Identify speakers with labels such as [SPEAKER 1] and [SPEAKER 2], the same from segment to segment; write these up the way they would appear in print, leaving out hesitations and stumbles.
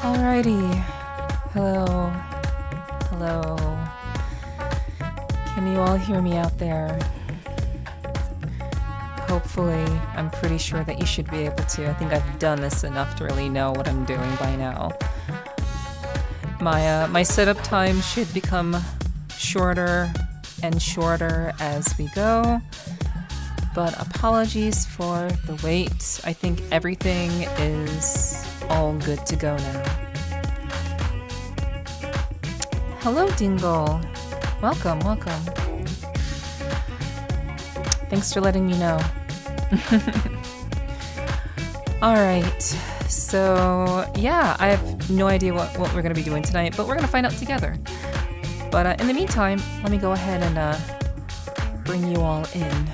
[SPEAKER 1] Alrighty. Hello. Hello. Can you all hear me out there? Hopefully, I'm pretty sure that you should be able to. I think I've done this enough to really know what I'm doing by now. My setup time should become shorter and shorter as we go. But apologies for the wait. I think everything is all good to go now. Hello, Dingle. Welcome, welcome. Thanks for letting me know. Alright, so yeah, I have no idea what we're going to be doing tonight, but we're going to find out together. But in the meantime, let me go ahead and bring you all in.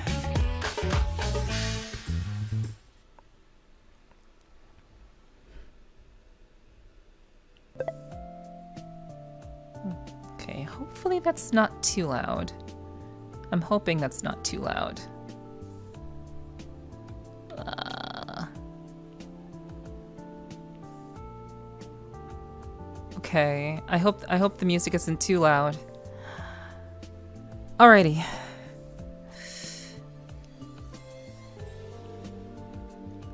[SPEAKER 1] Okay, hopefully that's not too loud. I'm hoping that's not too loud. Okay, I hope the music isn't too loud. Alrighty.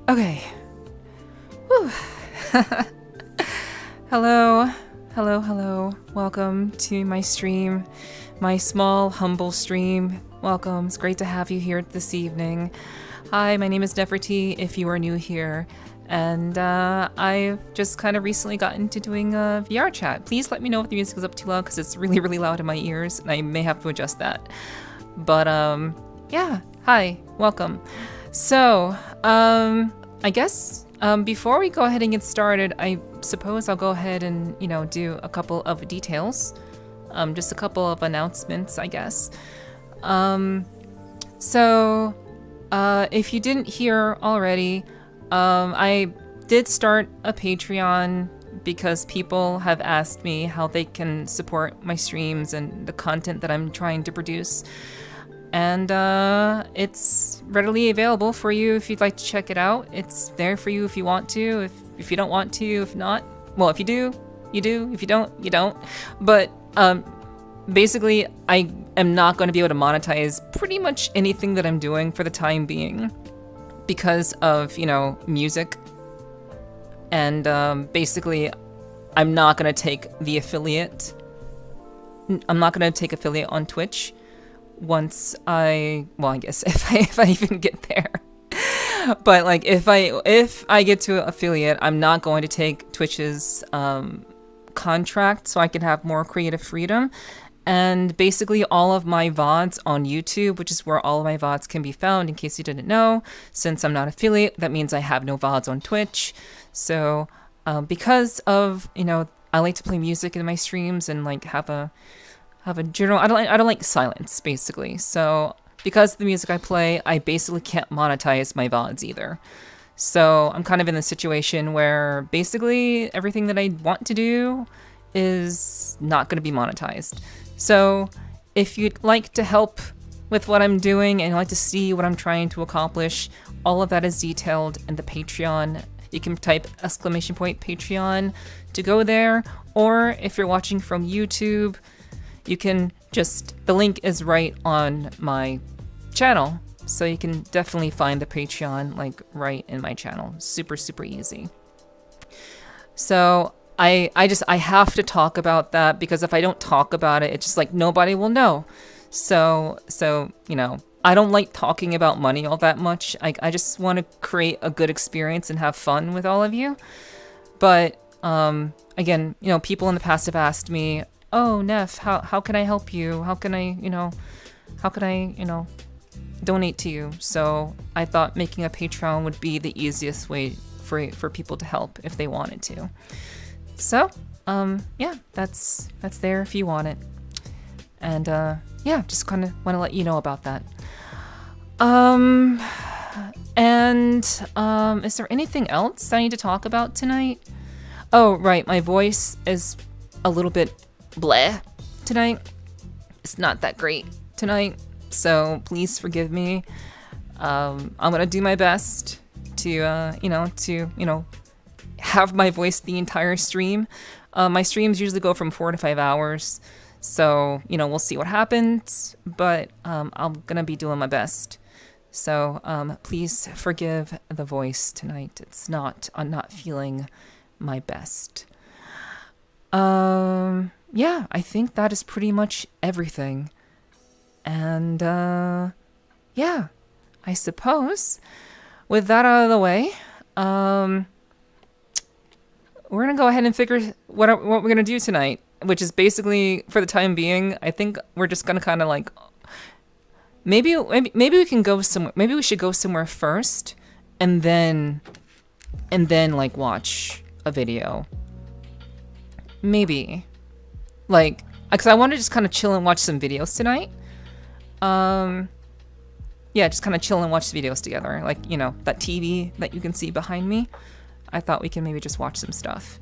[SPEAKER 1] Okay. Whew. Hello. Hello, hello. Welcome to my stream. My small, humble stream. Welcome. It's great to have you here this evening. Hi, my name is Nepherti, if you are new here. And I've just kind of recently gotten into doing a VRChat. Please let me know if the music is up too loud, because it's really, really loud in my ears, and I may have to adjust that. But, yeah. Hi. Welcome. So, I guess, before we go ahead and get started, I suppose I'll go ahead and, do a couple of details. Just a couple of announcements, I guess. So, if you didn't hear already, I did start a Patreon because people have asked me how they can support my streams and the content that I'm trying to produce. And it's readily available for you if you'd like to check it out. It's there for you if you want to. If you don't want to, if not, well, if you do, you do. If you don't, you don't. But basically, I am not going to be able to monetize pretty much anything that I'm doing for the time being because of, music. And basically, I'm not going to take the affiliate. I'm not going to take affiliate on Twitch once I guess if I even get there. But like if I get to affiliate, I'm not going to take Twitch's contract so I can have more creative freedom. And basically all of my VODs on YouTube, which is where all of my VODs can be found, in case you didn't know, since I'm not affiliate, that means I have no VODs on Twitch. So because of, I like to play music in my streams and like have a general, I don't like silence, basically. So because of the music I play, I basically can't monetize my VODs either. So I'm kind of in the situation where basically everything that I want to do is not going to be monetized. So if you'd like to help with what I'm doing and you'd like to see what I'm trying to accomplish, all of that is detailed in the Patreon. You can type !Patreon to go there. Or if you're watching from YouTube, you can the link is right on my channel. So you can definitely find the Patreon like right in my channel. Super, super easy. So I have to talk about that because if I don't talk about it, it's just like nobody will know. So, I don't like talking about money all that much. I just want to create a good experience and have fun with all of you. But, again, people in the past have asked me, oh, Neph, how can I help you? How can I donate to you? So I thought making a Patreon would be the easiest way for people to help if they wanted to. So, yeah, that's there if you want it. And, yeah, just kind of want to let you know about that. Is there anything else I need to talk about tonight? Oh, right, my voice is a little bit bleh tonight. It's not that great tonight, so please forgive me. I'm gonna do my best to have my voice the entire stream. My streams usually go from 4 to 5 hours. So, you know, we'll see what happens. But I'm going to be doing my best. So please forgive the voice tonight. I'm not feeling my best. Yeah, I think that is pretty much everything. And yeah, I suppose with that out of the way, we're gonna go ahead and figure what we're gonna do tonight, which is basically, for the time being, I think we're just gonna kind of like maybe we can go somewhere. Maybe we should go somewhere first, and then like watch a video. Maybe, like, because I want to just kind of chill and watch some videos tonight. Yeah, just kind of chill and watch videos together. Like, you know, that TV that you can see behind me. I thought we can maybe just watch some stuff.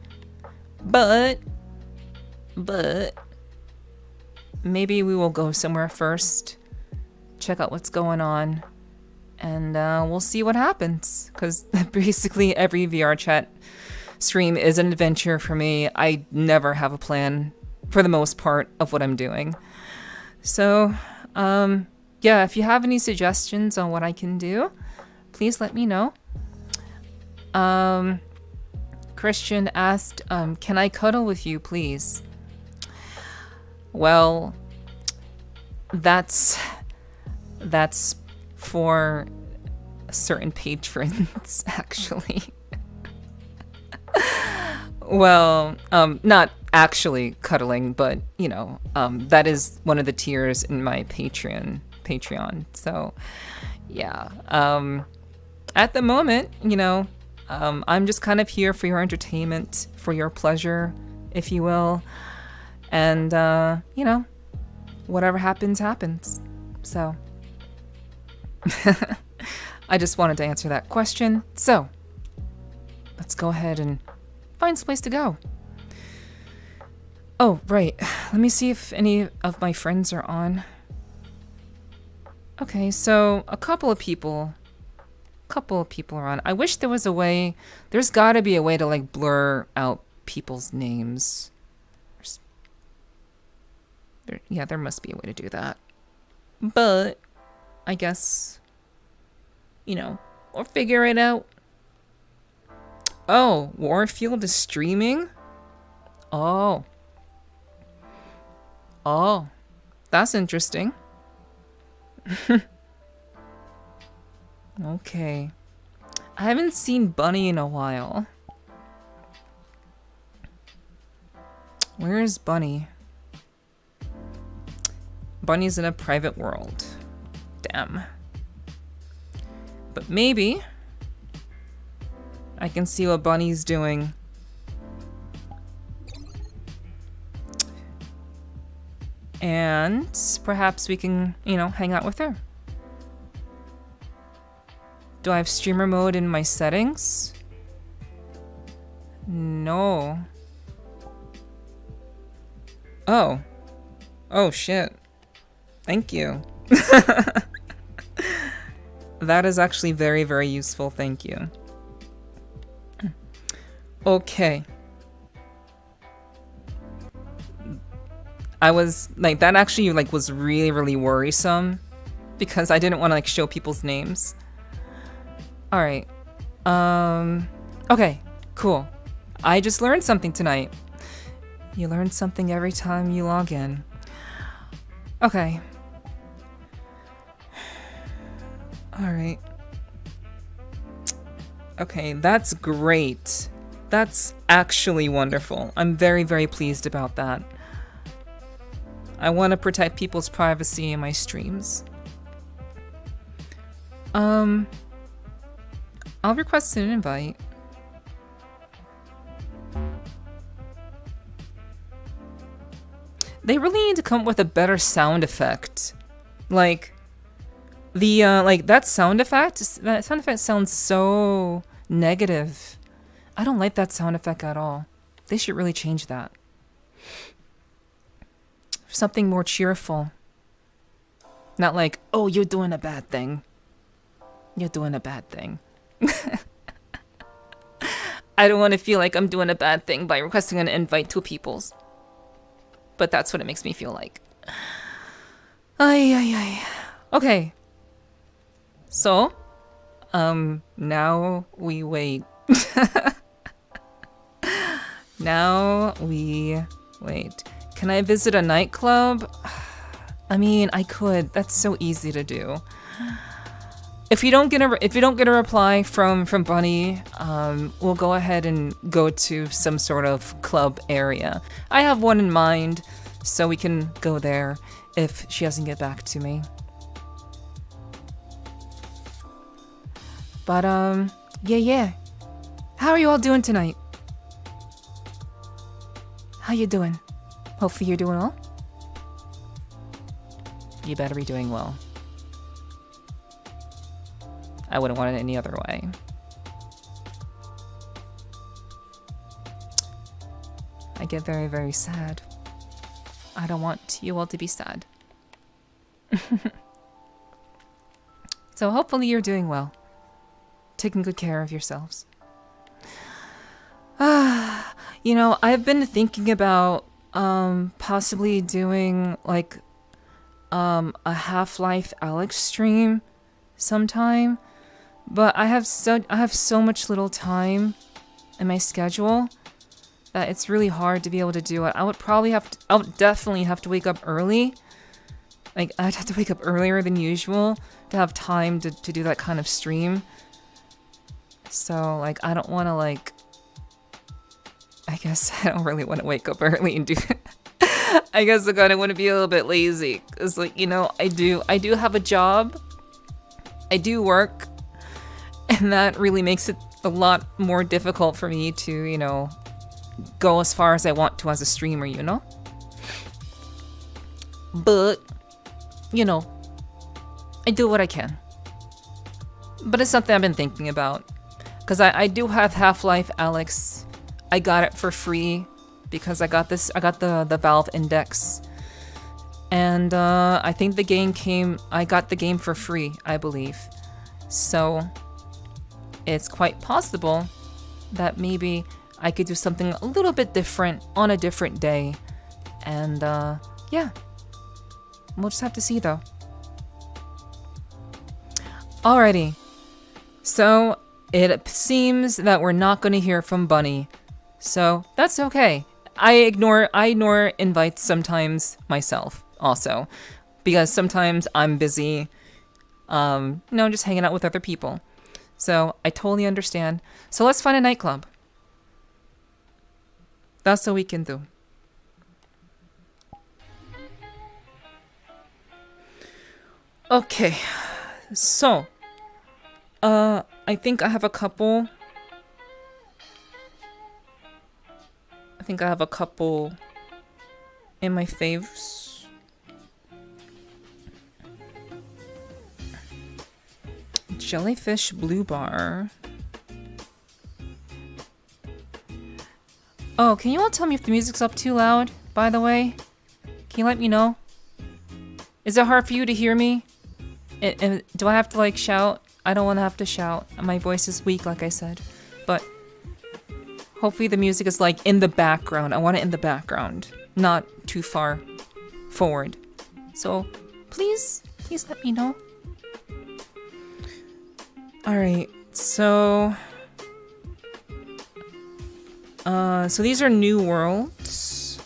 [SPEAKER 1] But maybe we will go somewhere first, check out what's going on, and we'll see what happens. Because basically every VRChat stream is an adventure for me. I never have a plan, for the most part, of what I'm doing. So, yeah, if you have any suggestions on what I can do, please let me know. Christian asked, can I cuddle with you, please? Well, that's for certain patrons, actually. Well, not actually cuddling, but, you know, that is one of the tiers in my Patreon. So, yeah. At the moment, you know, I'm just kind of here for your entertainment, for your pleasure, if you will. And, you know, whatever happens, happens. So, I just wanted to answer that question. So, let's go ahead and find some place to go. Oh, right. Let me see if any of my friends are on. Okay, so a couple of people are on. I wish there was a way. There's got to be a way to like blur out people's names. Yeah, there must be a way to do that. But I guess, you know, we'll figure it out. Oh, Warfield is streaming? Oh, that's interesting. Okay. I haven't seen Bunny in a while. Where is Bunny? Bunny's in a private world. Damn. But maybe I can see what Bunny's doing. And perhaps we can, you know, hang out with her. Do I have streamer mode in my settings? No. Oh. Oh, shit. Thank you. That is actually very, very useful. Thank you. Okay. I was like, that actually like was really, really worrisome because I didn't want to like show people's names. All right. Okay, cool. I just learned something tonight. You learn something every time you log in. Okay. All right. Okay, that's great. That's actually wonderful. I'm very, very pleased about that. I want to protect people's privacy in my streams. I'll request an invite. They really need to come up with a better sound effect. Like, the, that sound effect sounds so negative. I don't like that sound effect at all. They should really change that. Something more cheerful. Not like, oh, you're doing a bad thing. You're doing a bad thing. I don't want to feel like I'm doing a bad thing by requesting an invite to people's. But that's what it makes me feel like. Ay, ay, ay. Okay. So, now we wait. Now we wait. Can I visit a nightclub? I mean, I could. That's so easy to do. If you don't get a reply from Bunny, we'll go ahead and go to some sort of club area. I have one in mind, so we can go there if she doesn't get back to me. But yeah. How are you all doing tonight? How you doing? Hopefully you're doing well. You better be doing well. I wouldn't want it any other way. I get very, very sad. I don't want you all to be sad. So hopefully you're doing well. Taking good care of yourselves. You know, I've been thinking about possibly doing like a Half-Life Alyx stream sometime, but I have so much little time in my schedule that it's really hard to be able to do it. I would definitely have to wake up early. Like, I'd have to wake up earlier than usual to have time to do that kind of stream. So, like, I don't want to, like... I guess I don't really want to wake up early and do it. I guess I kind of want to be a little bit lazy. Because, like, you know, I do have a job. I do work. And that really makes it a lot more difficult for me to, you know, go as far as I want to as a streamer, you know? But, you know, I do what I can. But it's something I've been thinking about. Because I do have Half-Life Alyx. I got it for free because I got the Valve Index. And I think I got the game for free, I believe. So it's quite possible that maybe I could do something a little bit different on a different day. And yeah, we'll just have to see though. Alrighty, so it seems that we're not going to hear from Bunny. So that's okay. I ignore invites sometimes myself also, because sometimes I'm busy, just hanging out with other people. So I totally understand. So let's find a nightclub. That's what we can do. Okay, so I think I have a couple. In my faves. Jellyfish Blue Bar. Oh, can you all tell me if the music's up too loud, by the way? Can you let me know? Is it hard for you to hear me? Do I have to, like, shout? I don't want to have to shout. My voice is weak, like I said. But hopefully the music is, like, in the background. I want it in the background, not too far forward. So, please let me know. Alright, so these are new worlds.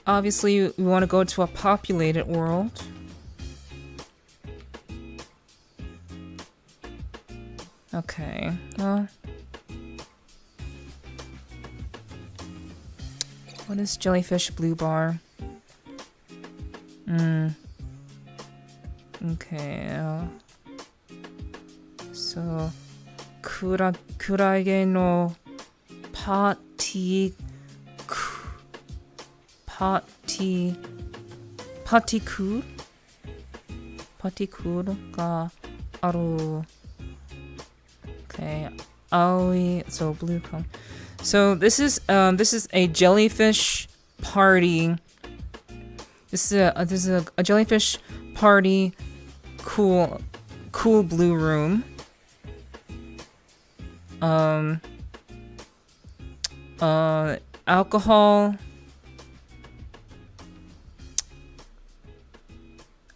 [SPEAKER 1] Obviously, we want to go to a populated world. Okay, well, what is Jellyfish Blue Bar? Okay, so kurage no patikur ga aru. Okay, aoi, so blue color. So this is a jellyfish party. This is a jellyfish party cool cool blue room. Alcohol.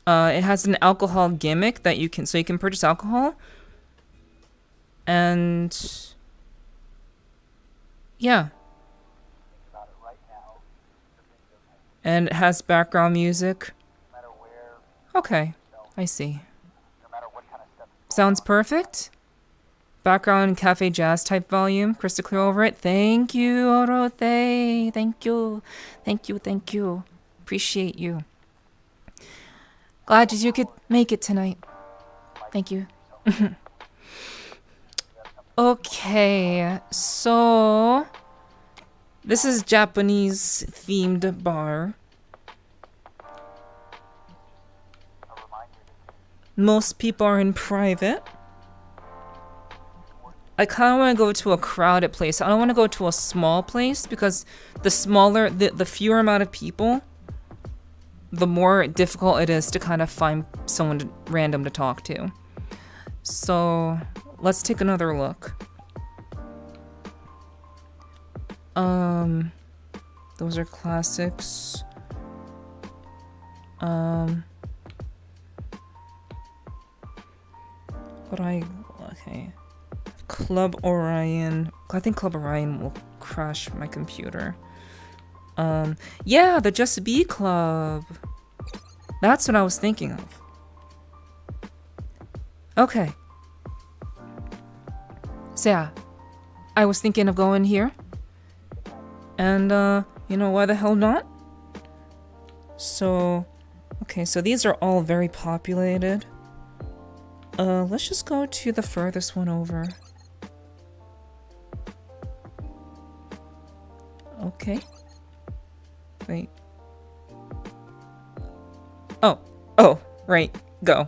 [SPEAKER 1] It has an alcohol gimmick that you can purchase alcohol. And yeah. And it has background music. Okay, I see. Sounds perfect. Background cafe jazz type volume, crystal clear over it. Thank you, Orote. Thank you. Thank you, thank you. Appreciate you. Glad you could make it tonight. Thank you. Okay, so this is Japanese themed bar. Most people are in private. I kind of want to go to a crowded place. I don't want to go to a small place because the fewer amount of people, the more difficult it is to kind of find someone random to talk to. So let's take another look. Those are classics. Okay. Club Orion. I think Club Orion will crash my computer. Yeah, the Just Be Club. That's what I was thinking of. Okay. So yeah, I was thinking of going here. And, you know, why the hell not? So, okay, so these are all very populated. Let's just go to the furthest one over. Okay. Wait. Oh, right. Go.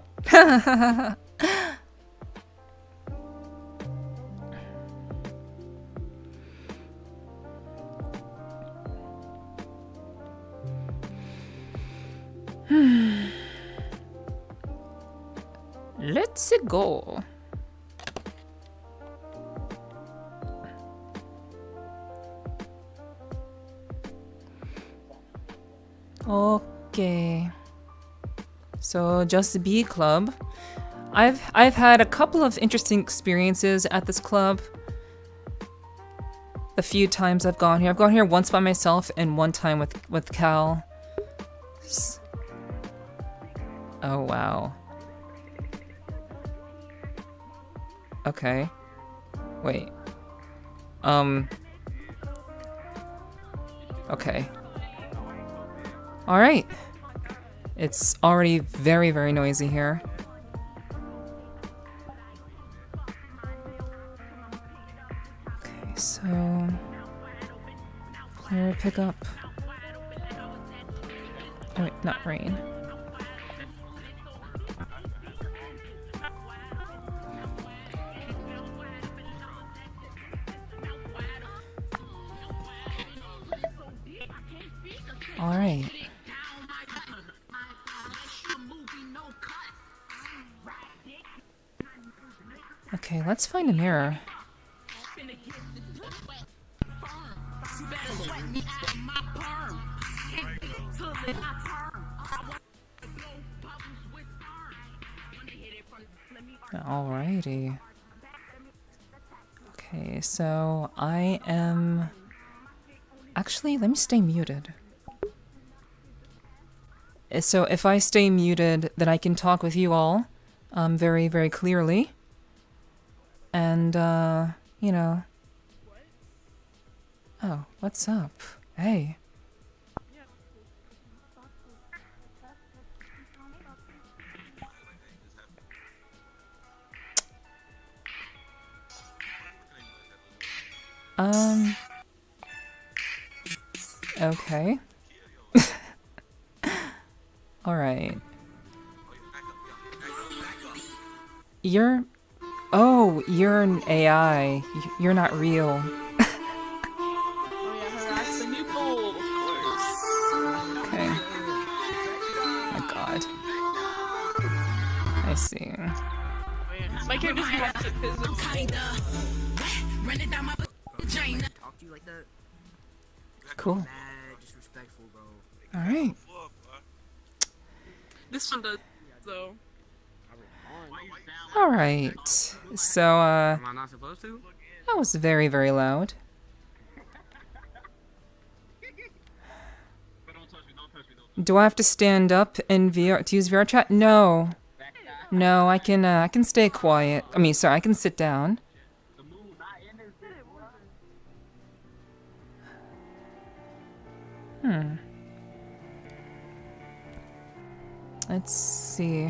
[SPEAKER 1] Let's go. Okay. So Just Be Club. I've had a couple of interesting experiences at this club. The few times I've gone here. I've gone here once by myself and one time with Cal. Oh wow. Okay. Wait. Okay. Alright. It's already very, very noisy here. Okay, so... player pickup. Oh, wait, not rain. Alright. Okay, let's find a mirror. Alrighty. Okay, so I am... Actually, let me stay muted. So if I stay muted, then I can talk with you all very, very clearly. And, you know... Oh, what's up? Hey. Okay. Alright. You're... Oh, you're an AI. You're not real. Okay. My god. I see.
[SPEAKER 2] My character's has to physical.
[SPEAKER 3] Talk to you like that.
[SPEAKER 1] Cool.
[SPEAKER 3] Mad disrespectful, bro.
[SPEAKER 1] All right.
[SPEAKER 2] This one does, though.
[SPEAKER 1] All right. So
[SPEAKER 3] Am I not supposed to?
[SPEAKER 1] that was very, very loud. Do I have to stand up in VR to use VRChat? No. No, I can stay quiet. I mean, sorry, I can sit down. Let's see.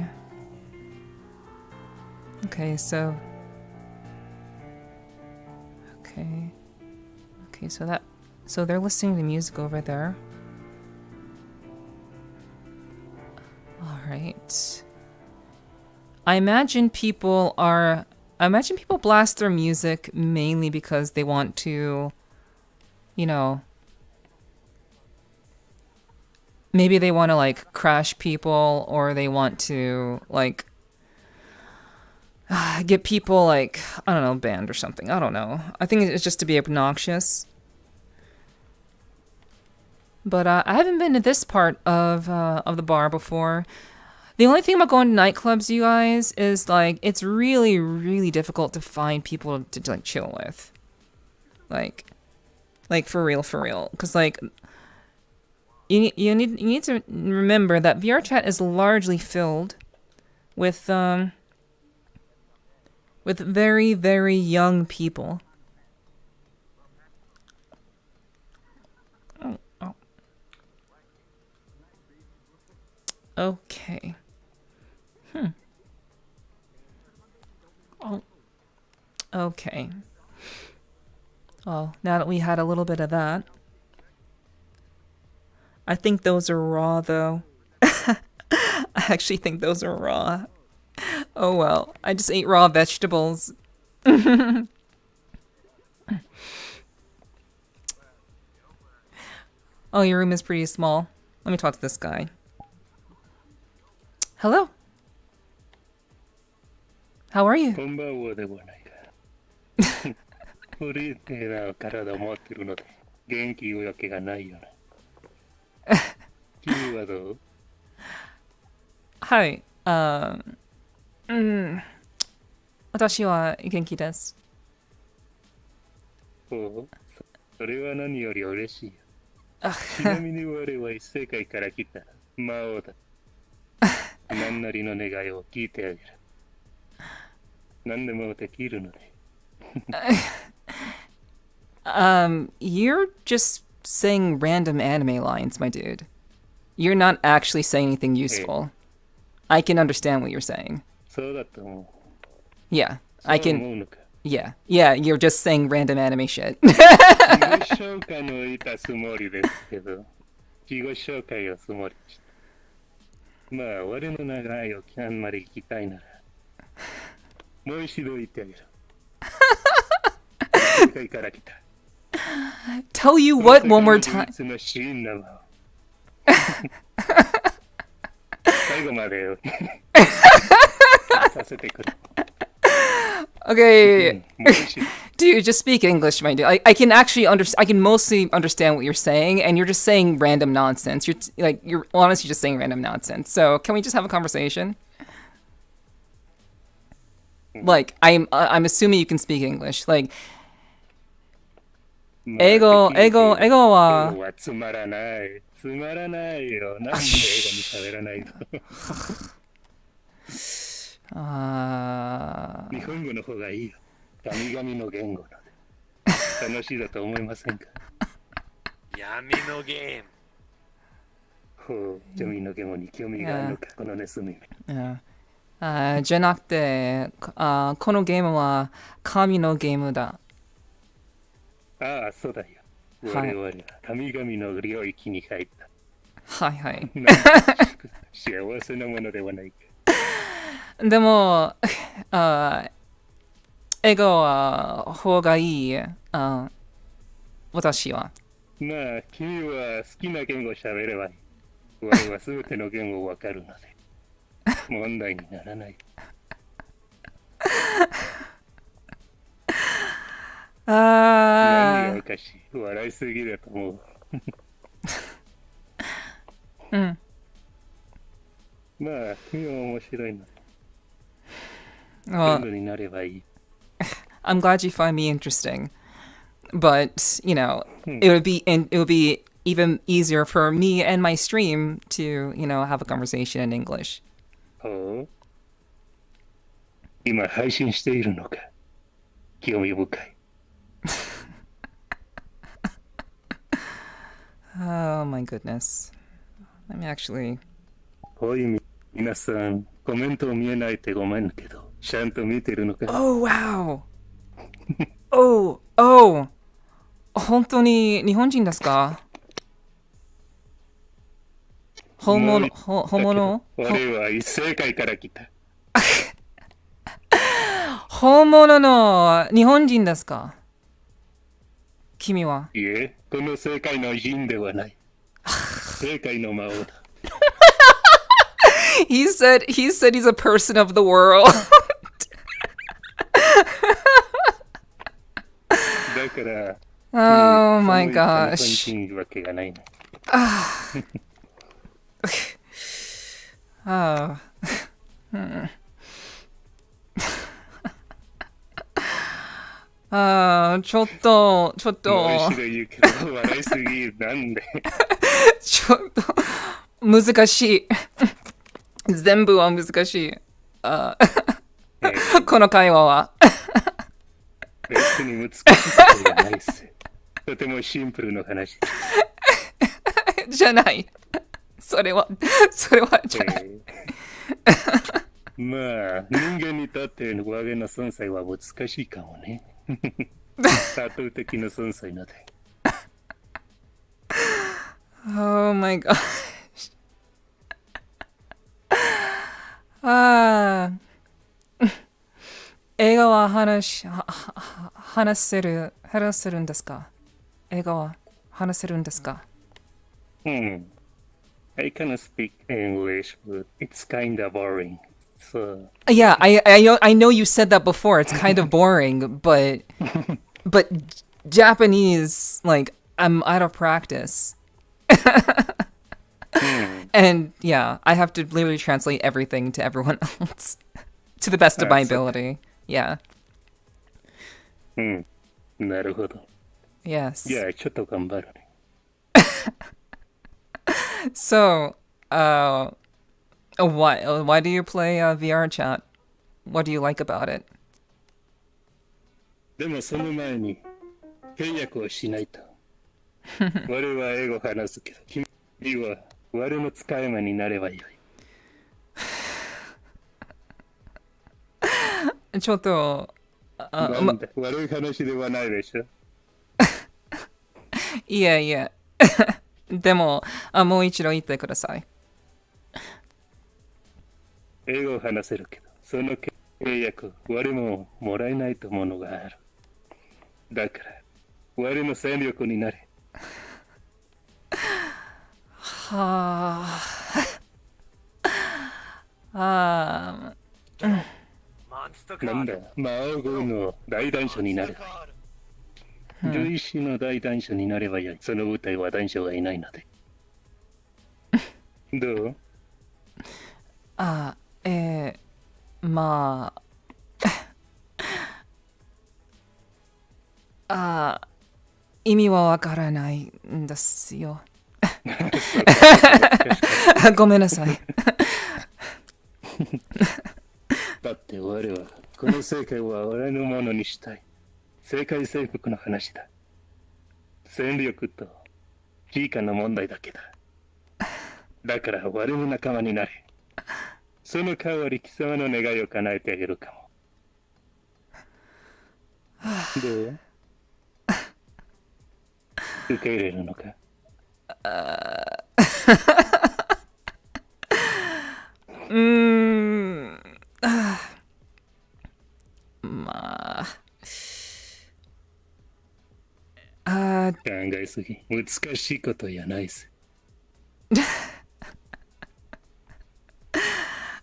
[SPEAKER 1] Okay, so okay, so they're listening to music over there. All right. I imagine people blast their music mainly because they want to, you know, maybe they want to like crash people, or they want to like get people like, I don't know, banned or something. I don't know. I think it's just to be obnoxious. But I haven't been to this part of the bar before. The only thing about going to nightclubs, you guys, is like it's really, really difficult to find people to like chill with. Like for real, because like you need to remember that VRChat is largely filled with very, very young people. Oh. Okay. Oh. Okay. Well, now that we had a little bit of that, I think those are raw, though. I actually think those are raw. Oh well, I just ate raw vegetables. Oh, your room is pretty small. Let me talk to this guy. Hello. How are you?
[SPEAKER 4] こんばんはではないか。フリーテーな体を持っているので元気よけがないよな。君はどう？
[SPEAKER 1] はい。私は元気です。
[SPEAKER 4] おう、それは何より嬉しいよ。ちなみに我は異世界から来た魔王だ。何なりの願いを聞いてあげる。何でもできるので。
[SPEAKER 1] You're just saying random anime lines, my dude. You're not actually saying anything useful. I can understand what you're saying.
[SPEAKER 4] そうだと思う。
[SPEAKER 1] Yeah, I
[SPEAKER 4] そう
[SPEAKER 1] can.
[SPEAKER 4] 思うのか。
[SPEAKER 1] Yeah, you're just saying random anime shit.
[SPEAKER 4] 自己紹介のいたつもりですけど、自己紹介をつもりでした。まあ、俺の長いをあんまり聞きたいなら、もう一度言ってあげる。世界から来た。
[SPEAKER 1] Tell you what one more time.
[SPEAKER 4] いつのシーンなの。最後までさせてくれ。
[SPEAKER 1] Okay, dude, just speak English, my dude. I can actually I can mostly understand what you're saying, and you're just saying random nonsense. You're honestly just saying random nonsense. So can we just have a conversation? Like, I'm assuming you can speak English. Like, 英語は
[SPEAKER 4] つまらない。つまらないよ。なんで英語に喋らないの？日本語の方がいいよ。神々の言語なので。楽しいだと思いませんか？
[SPEAKER 5] 闇のゲーム。
[SPEAKER 4] ほう、闇のゲームに興味があるのか、このネズミ。
[SPEAKER 1] じゃなくて、このゲームは神のゲームだ。
[SPEAKER 4] ああ、そうだよ。我々は神々の領域に入った。
[SPEAKER 1] はいはい。
[SPEAKER 4] 幸せなものではないか。
[SPEAKER 1] でも、英語は方がいい。私は。
[SPEAKER 4] まあ、君は好きな言語を喋ればいい。我は全ての言語わかるので、問題にならない。何が
[SPEAKER 1] あ
[SPEAKER 4] おかしい。笑いすぎだと思う。
[SPEAKER 1] ー、うん。
[SPEAKER 4] まあ、君は面白いので、全
[SPEAKER 1] Well,
[SPEAKER 4] 部になればいい。
[SPEAKER 1] I'm glad you find me interesting, but you know,
[SPEAKER 4] Hmm.
[SPEAKER 1] it would be even easier for me and my stream to have a conversation in English.
[SPEAKER 4] ほう。今配信しているのか。興味深い。
[SPEAKER 1] Oh my goodness. Let me actually.
[SPEAKER 4] こういう皆さん、コメントを見えないってごめんけど、ちゃんと見てるのか。
[SPEAKER 1] Oh wow. Oh. 本当に日本人ですか？本物？
[SPEAKER 4] 俺は異世界から来た。
[SPEAKER 1] 本物の日本人ですか？君は。
[SPEAKER 4] いえ、この世界の人ではない。世界の魔王だ。
[SPEAKER 1] He said he's a person of the world.
[SPEAKER 4] だから、
[SPEAKER 1] Oh my
[SPEAKER 4] その一家の
[SPEAKER 1] gosh.
[SPEAKER 4] 日本人わけがないの。
[SPEAKER 1] Oh. ちょっと。
[SPEAKER 4] もう一度言うけど、笑いすぎなんで。
[SPEAKER 1] ちょっと難しい。全部は難しい。この会話は。
[SPEAKER 4] 別に難しいことじゃないっす。とてもシンプルな話。
[SPEAKER 1] じゃない。それはじゃない。
[SPEAKER 4] まあ、人間にとっての我々の存在は難しいかもね。多頭的な存在ので。
[SPEAKER 1] Oh my gosh. 映画は話せるんですか？映画は話せるんですか？
[SPEAKER 4] I can speak English, but it's kind of boring. So,
[SPEAKER 1] Yeah, I know you said that before. It's kind of boring, but Japanese, like, I'm out of practice. And yeah, I have to literally translate everything to everyone else to the best of my
[SPEAKER 4] That's okay.
[SPEAKER 1] ability. Yeah.
[SPEAKER 4] なるほど。
[SPEAKER 1] Yes.
[SPEAKER 4] じゃあ、ちょっと頑張るね。
[SPEAKER 1] So, why do you play VRChat? What do you like about it?
[SPEAKER 4] でもその前に、契約をしないと。我は英語を話すけど、君は我の使い魔になればよい。
[SPEAKER 1] ちょっと、
[SPEAKER 4] なんだ、悪い話ではないでしょ。
[SPEAKER 1] いえ。でも、もう一度言ってください。
[SPEAKER 4] 英語を話せるけど、その契約、我ももらえないとものがある。だから、我の戦力になれ。
[SPEAKER 1] はあ。
[SPEAKER 4] なんだ、魔王号の大団長になればいい。獣医師の大団長になればよい。その部隊は団長がいないので。どう？
[SPEAKER 1] まあ、意味はわからないんですよ。ごめんなさい。
[SPEAKER 4] だって我は、この世界は俺のものにしたい。世界征服の話だ。戦力と時間の問題だけだ。だから我の仲間になれ。その代わり貴様の願いを叶えてあげるかも。どう？受け入れるのか？
[SPEAKER 1] まあ。
[SPEAKER 4] 考えすぎ。難しいことやないぜ。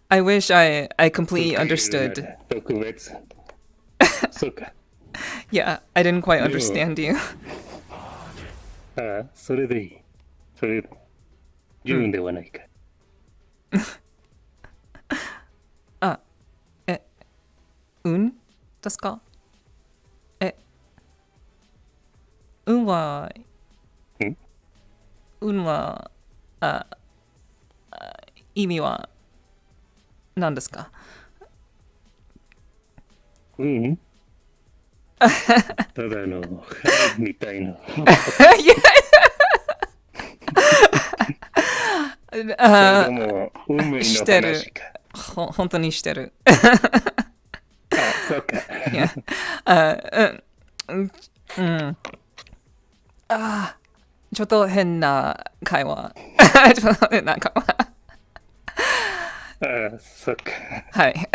[SPEAKER 1] I wish I completely understood.
[SPEAKER 4] 特別。そうか。
[SPEAKER 1] Yeah, I didn't quite understand you.
[SPEAKER 4] ああ、それでいい。それで十分ではないか。
[SPEAKER 1] 運ですか？運は、
[SPEAKER 4] ん
[SPEAKER 1] 運は、意味は何ですか？
[SPEAKER 4] うんただの、はいみたいな。それとも、運命の
[SPEAKER 1] してる
[SPEAKER 4] 話か。
[SPEAKER 1] 本当にしてる。
[SPEAKER 4] あ、そうか。
[SPEAKER 1] いや、ちょっと変な会話。ちょっと変な会話。
[SPEAKER 4] ああ、そっか。
[SPEAKER 1] はい。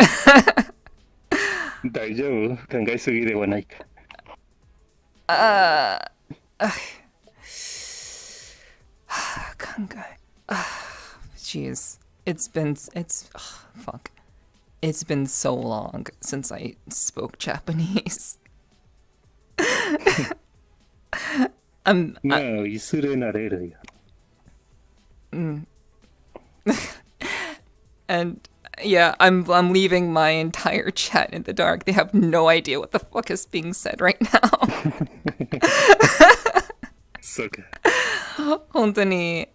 [SPEAKER 4] 大丈夫考えすぎではないか。
[SPEAKER 1] 考え。Jeez. Fuck. It's been so long since I spoke Japanese.
[SPEAKER 4] まあ、いずれなれるよ。
[SPEAKER 1] And yeah, I'm leaving my entire chat in the dark. They have no idea what the fuck is being said right now.
[SPEAKER 4] そうか。
[SPEAKER 1] 本当に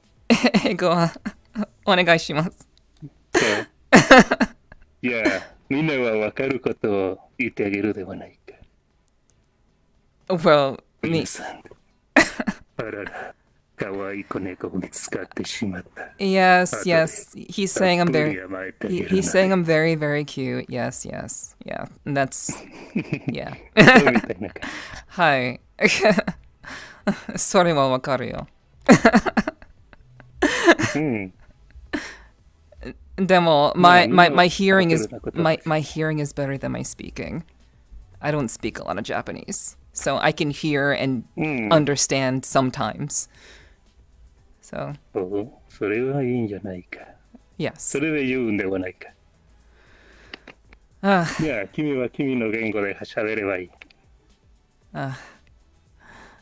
[SPEAKER 1] 英語はお願いします。
[SPEAKER 4] そういや、みんなは分かることを言ってあげるではないか。
[SPEAKER 1] Well,
[SPEAKER 4] 皆さん。あらら、かわいい子猫を見つかってしまった。
[SPEAKER 1] yes. He's saying I'm
[SPEAKER 4] たっぷ
[SPEAKER 1] very
[SPEAKER 4] り甘えてあげるな
[SPEAKER 1] he's saying I'm very, very cute. Yes. Yeah. That's yeah.
[SPEAKER 4] そうみたいな感
[SPEAKER 1] はい。それはわかるよ。
[SPEAKER 4] じ。うん。
[SPEAKER 1] でも、my hearing is
[SPEAKER 4] わかるなこと。
[SPEAKER 1] my hearing is better than my speaking. I don't speak a lot of Japanese, so I can hear and understand sometimes. So
[SPEAKER 4] おうそれはいいんじゃないか。
[SPEAKER 1] yes.
[SPEAKER 4] それで言うんではないか。
[SPEAKER 1] Ah,
[SPEAKER 4] いや、君は君の言語で喋ればいい。
[SPEAKER 1] ah.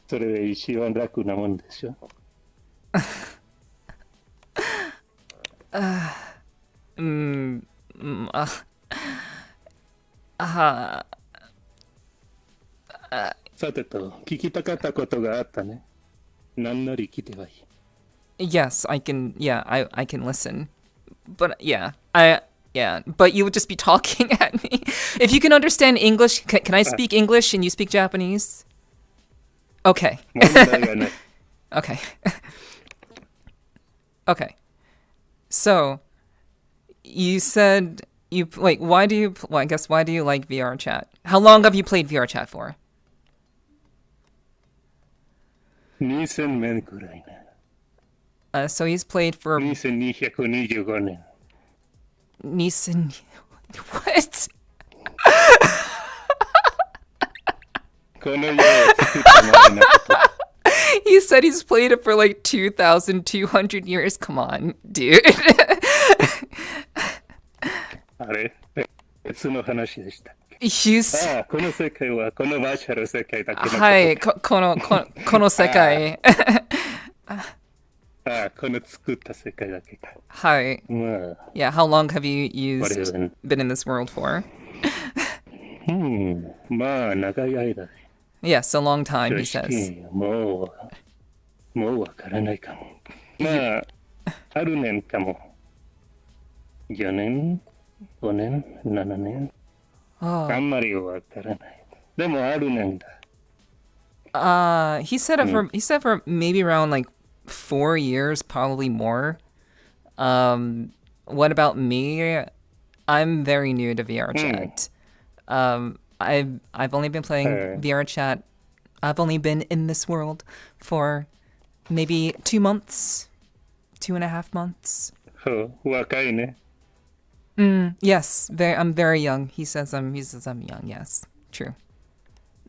[SPEAKER 4] それで一番楽なもんでしょ。さてと、聞きたかったことがあったね。何なり聞いてはいい。
[SPEAKER 1] Yes, I can. Yeah, I can listen. But yeah, but you would just be talking at me. If you can understand English, can I speak English and you speak Japanese? Okay.
[SPEAKER 4] 問題がない。
[SPEAKER 1] Okay. Okay. So, you said why do you well, I guess why do you like VRChat? How long have you played VRChat for?
[SPEAKER 4] 2000年くらいな。
[SPEAKER 1] So he's played for
[SPEAKER 4] 2225年。
[SPEAKER 1] Nissan. What?
[SPEAKER 4] この世を作った前のこと。
[SPEAKER 1] He said he's played it for like 2,200 years. Come on, dude.
[SPEAKER 4] あれ別の話でしたっけ。
[SPEAKER 1] He's
[SPEAKER 4] ああ、この世界はこのバーチャル世界だけのことか。
[SPEAKER 1] はい、この世界。
[SPEAKER 4] ああ、この作った世界だけか。
[SPEAKER 1] はい。
[SPEAKER 4] まあ、
[SPEAKER 1] Yeah, how long have you
[SPEAKER 4] Whatever.
[SPEAKER 1] been in this world for?
[SPEAKER 4] まあ、長い間で。
[SPEAKER 1] Yes, a long time, he
[SPEAKER 4] 正
[SPEAKER 1] says.
[SPEAKER 4] 直もうわからないかも。まあ、ある年かも。4年、5年、7年。あ
[SPEAKER 1] Oh.
[SPEAKER 4] んまりわからない。でもある年だ。
[SPEAKER 1] He said for maybe around like 4 years, probably more. What about me? I'm very new to VRChat. I've only been playing VRChat. I've only been in this world for maybe 2 months, 2.5 months.
[SPEAKER 4] そう、若いね。
[SPEAKER 1] Yes, I'm very young. He says I'm young. Yes, true.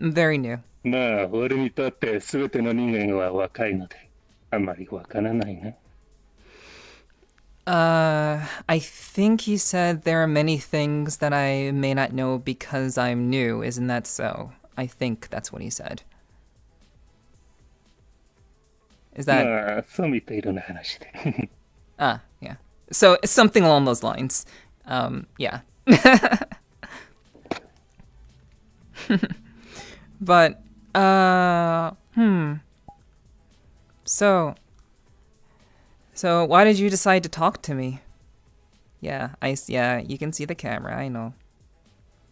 [SPEAKER 1] I'm very new.
[SPEAKER 4] まあ、俺にとって全ての人間は若いので、あんまりわからないね。
[SPEAKER 1] I think he said there are many things that I may not know because I'm new. Isn't that so? I think that's what he said. Is that
[SPEAKER 4] まあ、そうみたいな話で。
[SPEAKER 1] yeah. So it's something along those lines. Yeah. But So why did you decide to talk to me? Yeah, you can see the camera, I know.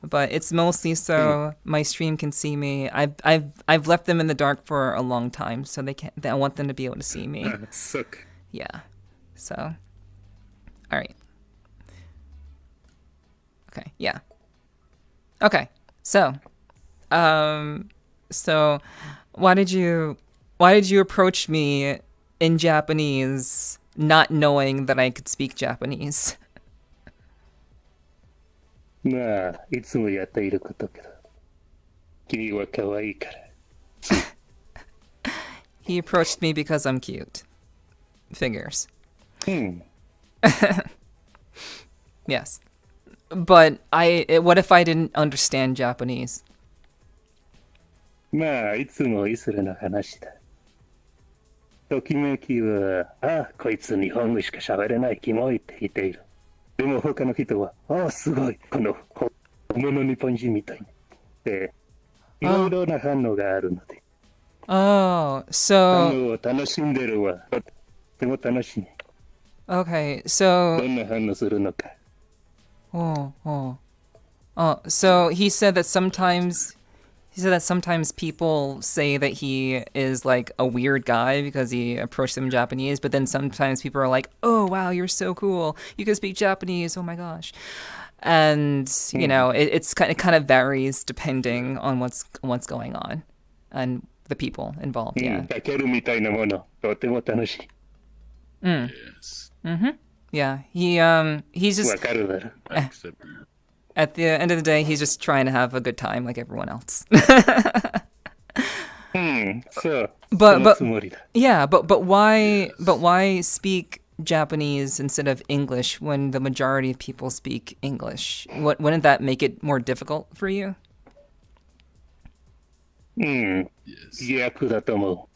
[SPEAKER 1] But it's mostly so my stream can see me. I've left them in the dark for a long time, so I want them to be able to see me.
[SPEAKER 4] そうか。
[SPEAKER 1] Yeah. So, all right. Okay. Yeah. Okay. So, so why did you approach me in Japanese, not knowing that I could speak Japanese?
[SPEAKER 4] まあ、いつもやっていることけど。君は可愛いから。
[SPEAKER 1] He approached me because I'm cute. Figures.
[SPEAKER 4] うん。
[SPEAKER 1] Yes. But what if I didn't understand Japanese?
[SPEAKER 4] まあ、いつもいそれの話だ。ときめきは、ああ、こいつ日本語しか喋れないキモいって言っている。でも他の人は、ああ、すごい、この本物日本人みたいに。で、いろいろな反応があるので。
[SPEAKER 1] Oh,
[SPEAKER 4] 反
[SPEAKER 1] so
[SPEAKER 4] 応を楽しんでるわ。とても楽しい。
[SPEAKER 1] okay,
[SPEAKER 4] ど
[SPEAKER 1] so
[SPEAKER 4] んな反応するのか。
[SPEAKER 1] so he said that sometimes people say that he is like a weird guy because he approached them in Japanese, but then sometimes people are like, "Oh wow, you're so cool. You can speak Japanese. Oh my gosh." And you know, it kind of varies depending on what's going on and the people involved.
[SPEAKER 4] う
[SPEAKER 1] Yeah.
[SPEAKER 4] ん、タケルみたいなもの、とても楽しい。
[SPEAKER 5] Yes.
[SPEAKER 1] Yeah. He's just
[SPEAKER 4] わかるだろ。
[SPEAKER 5] Accept you.
[SPEAKER 1] at the end of the day, he's just trying to have a good time like everyone else.
[SPEAKER 4] うん、そう。
[SPEAKER 1] But-
[SPEAKER 4] そのつもりだ。
[SPEAKER 1] Yeah, but why speak Japanese instead of English when the majority of people speak English? Wouldn't that make it more difficult for you?
[SPEAKER 4] うん、
[SPEAKER 5] Yes.
[SPEAKER 4] 逆だと思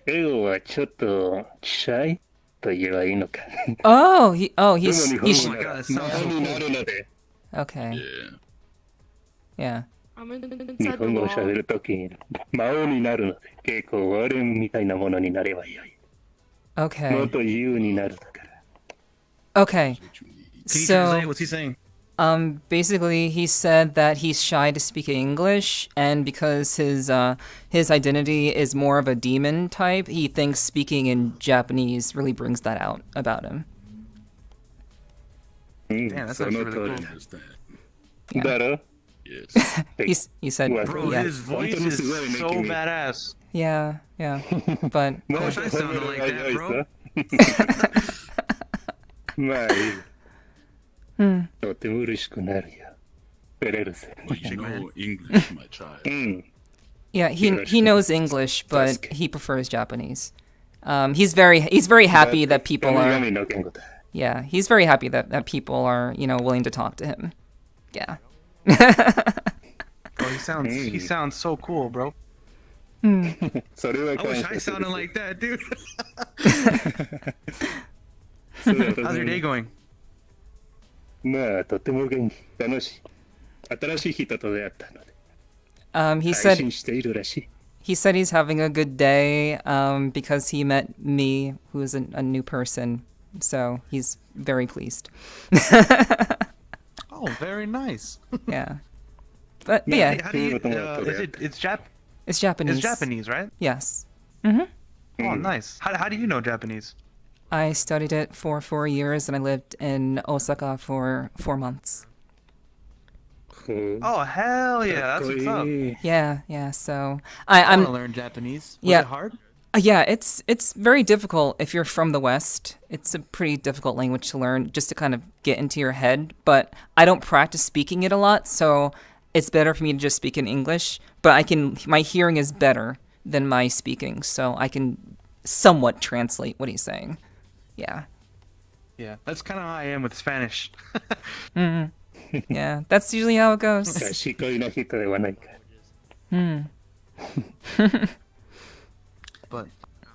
[SPEAKER 4] う。英語はちょっとシャイと言えばいいのか。
[SPEAKER 1] Oh,
[SPEAKER 4] でも日
[SPEAKER 1] he's
[SPEAKER 4] 本語なら魔王になるので、
[SPEAKER 1] okay.
[SPEAKER 5] Yeah.
[SPEAKER 1] Yeah.
[SPEAKER 2] I'm in,
[SPEAKER 4] 日
[SPEAKER 2] inside the
[SPEAKER 4] 本語を
[SPEAKER 2] wall.
[SPEAKER 4] 喋るときに魔王になるので、結構俺みたいなものになればよい。もっ
[SPEAKER 1] Okay.
[SPEAKER 4] と自由になるだから。
[SPEAKER 1] Okay.
[SPEAKER 5] What you need.
[SPEAKER 6] Can you
[SPEAKER 1] So
[SPEAKER 6] translate? What's he saying?
[SPEAKER 1] basically he said that he's shy to speak English, and because his identity is more of a demon type, he thinks speaking in Japanese really brings that out about him.
[SPEAKER 4] うん、
[SPEAKER 6] Damn, that
[SPEAKER 4] そ
[SPEAKER 6] sounds
[SPEAKER 4] の
[SPEAKER 6] really
[SPEAKER 4] 通
[SPEAKER 6] cool.
[SPEAKER 4] りだ。
[SPEAKER 5] Understand.
[SPEAKER 4] だろ
[SPEAKER 5] Yes.
[SPEAKER 1] He said,
[SPEAKER 4] Well,
[SPEAKER 6] Bro,
[SPEAKER 1] yeah,
[SPEAKER 6] his voice
[SPEAKER 4] Anthony
[SPEAKER 6] is
[SPEAKER 4] Sugoi
[SPEAKER 6] so
[SPEAKER 4] making me-
[SPEAKER 6] badass.
[SPEAKER 1] yeah, but
[SPEAKER 4] も
[SPEAKER 6] wish I sounded like that, bro.
[SPEAKER 4] まあいい。とても嬉しくなるよ。照れるぜ。
[SPEAKER 5] You know English, my child.
[SPEAKER 4] うん。
[SPEAKER 1] yeah, he
[SPEAKER 4] English.
[SPEAKER 1] knows English, but
[SPEAKER 4] That's-
[SPEAKER 1] he prefers Japanese. He's very happy that people
[SPEAKER 4] 神
[SPEAKER 1] are
[SPEAKER 4] 々の言語だ。
[SPEAKER 1] yeah, he's very happy that people are, you know, willing to talk to him. Yeah.
[SPEAKER 6] Bro, he sounds so cool, bro.
[SPEAKER 4] それは
[SPEAKER 6] I
[SPEAKER 4] 感
[SPEAKER 6] wish
[SPEAKER 4] 謝
[SPEAKER 6] I
[SPEAKER 4] する
[SPEAKER 6] sounded like that, dude.
[SPEAKER 4] そうだと
[SPEAKER 6] How's
[SPEAKER 4] 思
[SPEAKER 6] your
[SPEAKER 4] う
[SPEAKER 6] day going?
[SPEAKER 4] まあ、とても元気、楽しい。新しい人と出会ったので、
[SPEAKER 1] He
[SPEAKER 4] 配
[SPEAKER 1] said
[SPEAKER 4] 信しているらしい。
[SPEAKER 1] he said he's having a good day because he met me, who is a new person. So he's very pleased.
[SPEAKER 6] Oh, very nice.
[SPEAKER 1] Yeah. But
[SPEAKER 6] Hey,
[SPEAKER 1] yeah,
[SPEAKER 6] how do you?
[SPEAKER 4] Yeah.
[SPEAKER 6] It's
[SPEAKER 1] it's Japanese.
[SPEAKER 6] It's Japanese, right?
[SPEAKER 1] Yes.
[SPEAKER 6] Oh, nice. How do you know Japanese?
[SPEAKER 1] I studied it for 4 years and I lived in Osaka for 4 months.
[SPEAKER 4] ほう
[SPEAKER 6] Oh, hell yeah,
[SPEAKER 4] かっ
[SPEAKER 6] that's
[SPEAKER 4] こ
[SPEAKER 6] what's up.
[SPEAKER 4] いい。
[SPEAKER 1] Yeah. So
[SPEAKER 6] I
[SPEAKER 1] I'm
[SPEAKER 6] want to learn Japanese. Was
[SPEAKER 1] Yeah.
[SPEAKER 6] it hard?
[SPEAKER 1] Yeah, it's very difficult if you're from the West. It's a pretty difficult language to learn just to kind of get into your head. But I don't practice speaking it a lot, so it's better for me to just speak in English. But my hearing is better than my speaking, so I can somewhat translate what he's saying. Yeah.
[SPEAKER 6] Yeah, that's kind of how I am with Spanish.
[SPEAKER 1] Yeah, that's usually how it goes.
[SPEAKER 4] 賢いな人ではないか。
[SPEAKER 6] But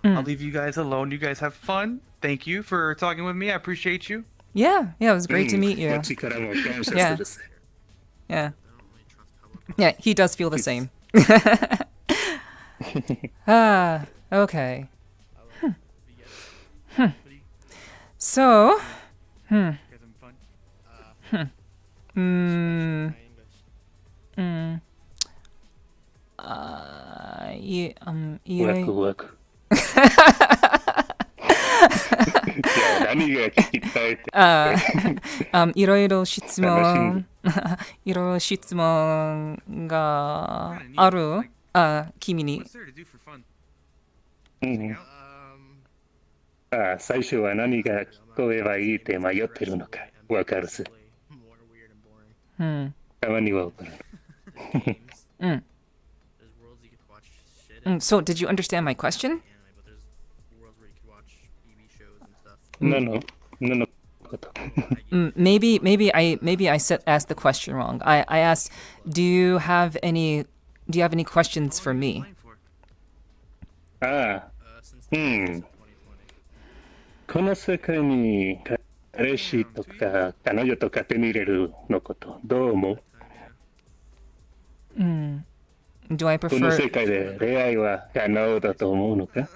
[SPEAKER 6] I'll leave you guys alone. You guys have fun. Thank you for talking with me. I appreciate you.
[SPEAKER 1] Yeah, it was great to meet you.
[SPEAKER 4] こっちからも感謝す
[SPEAKER 1] Yeah.
[SPEAKER 4] るぜ。
[SPEAKER 1] Yeah. Yeah, he does feel the same. Okay. So,
[SPEAKER 6] You guys having fun?
[SPEAKER 1] you
[SPEAKER 4] ワクワク。いや、何が聞きたいって。
[SPEAKER 1] いろいろ質問がある君に
[SPEAKER 6] What's there to do for fun?
[SPEAKER 4] うんああ、最初は何が聞こえばいいって迷ってるのかわかるぜ。
[SPEAKER 3] More weird and boring.
[SPEAKER 1] うん
[SPEAKER 4] たまにはわからん。
[SPEAKER 1] うん
[SPEAKER 3] There's worlds you could watch shit in
[SPEAKER 1] So did you understand my question?
[SPEAKER 3] anime, but there's worlds where you could watch TV shows and stuff.
[SPEAKER 4] 何のこと
[SPEAKER 1] Maybe I asked the question wrong. I asked, do you have any questions for me?
[SPEAKER 3] Playing for
[SPEAKER 4] ああ、
[SPEAKER 3] since
[SPEAKER 4] う
[SPEAKER 3] the
[SPEAKER 4] ん。
[SPEAKER 3] 2020.
[SPEAKER 4] この世界に彼氏とか彼女とか手に入れるのことどう思う
[SPEAKER 1] Do I
[SPEAKER 4] この
[SPEAKER 1] prefer
[SPEAKER 4] 世界で恋愛は可能だと思うのか
[SPEAKER 3] Yeah,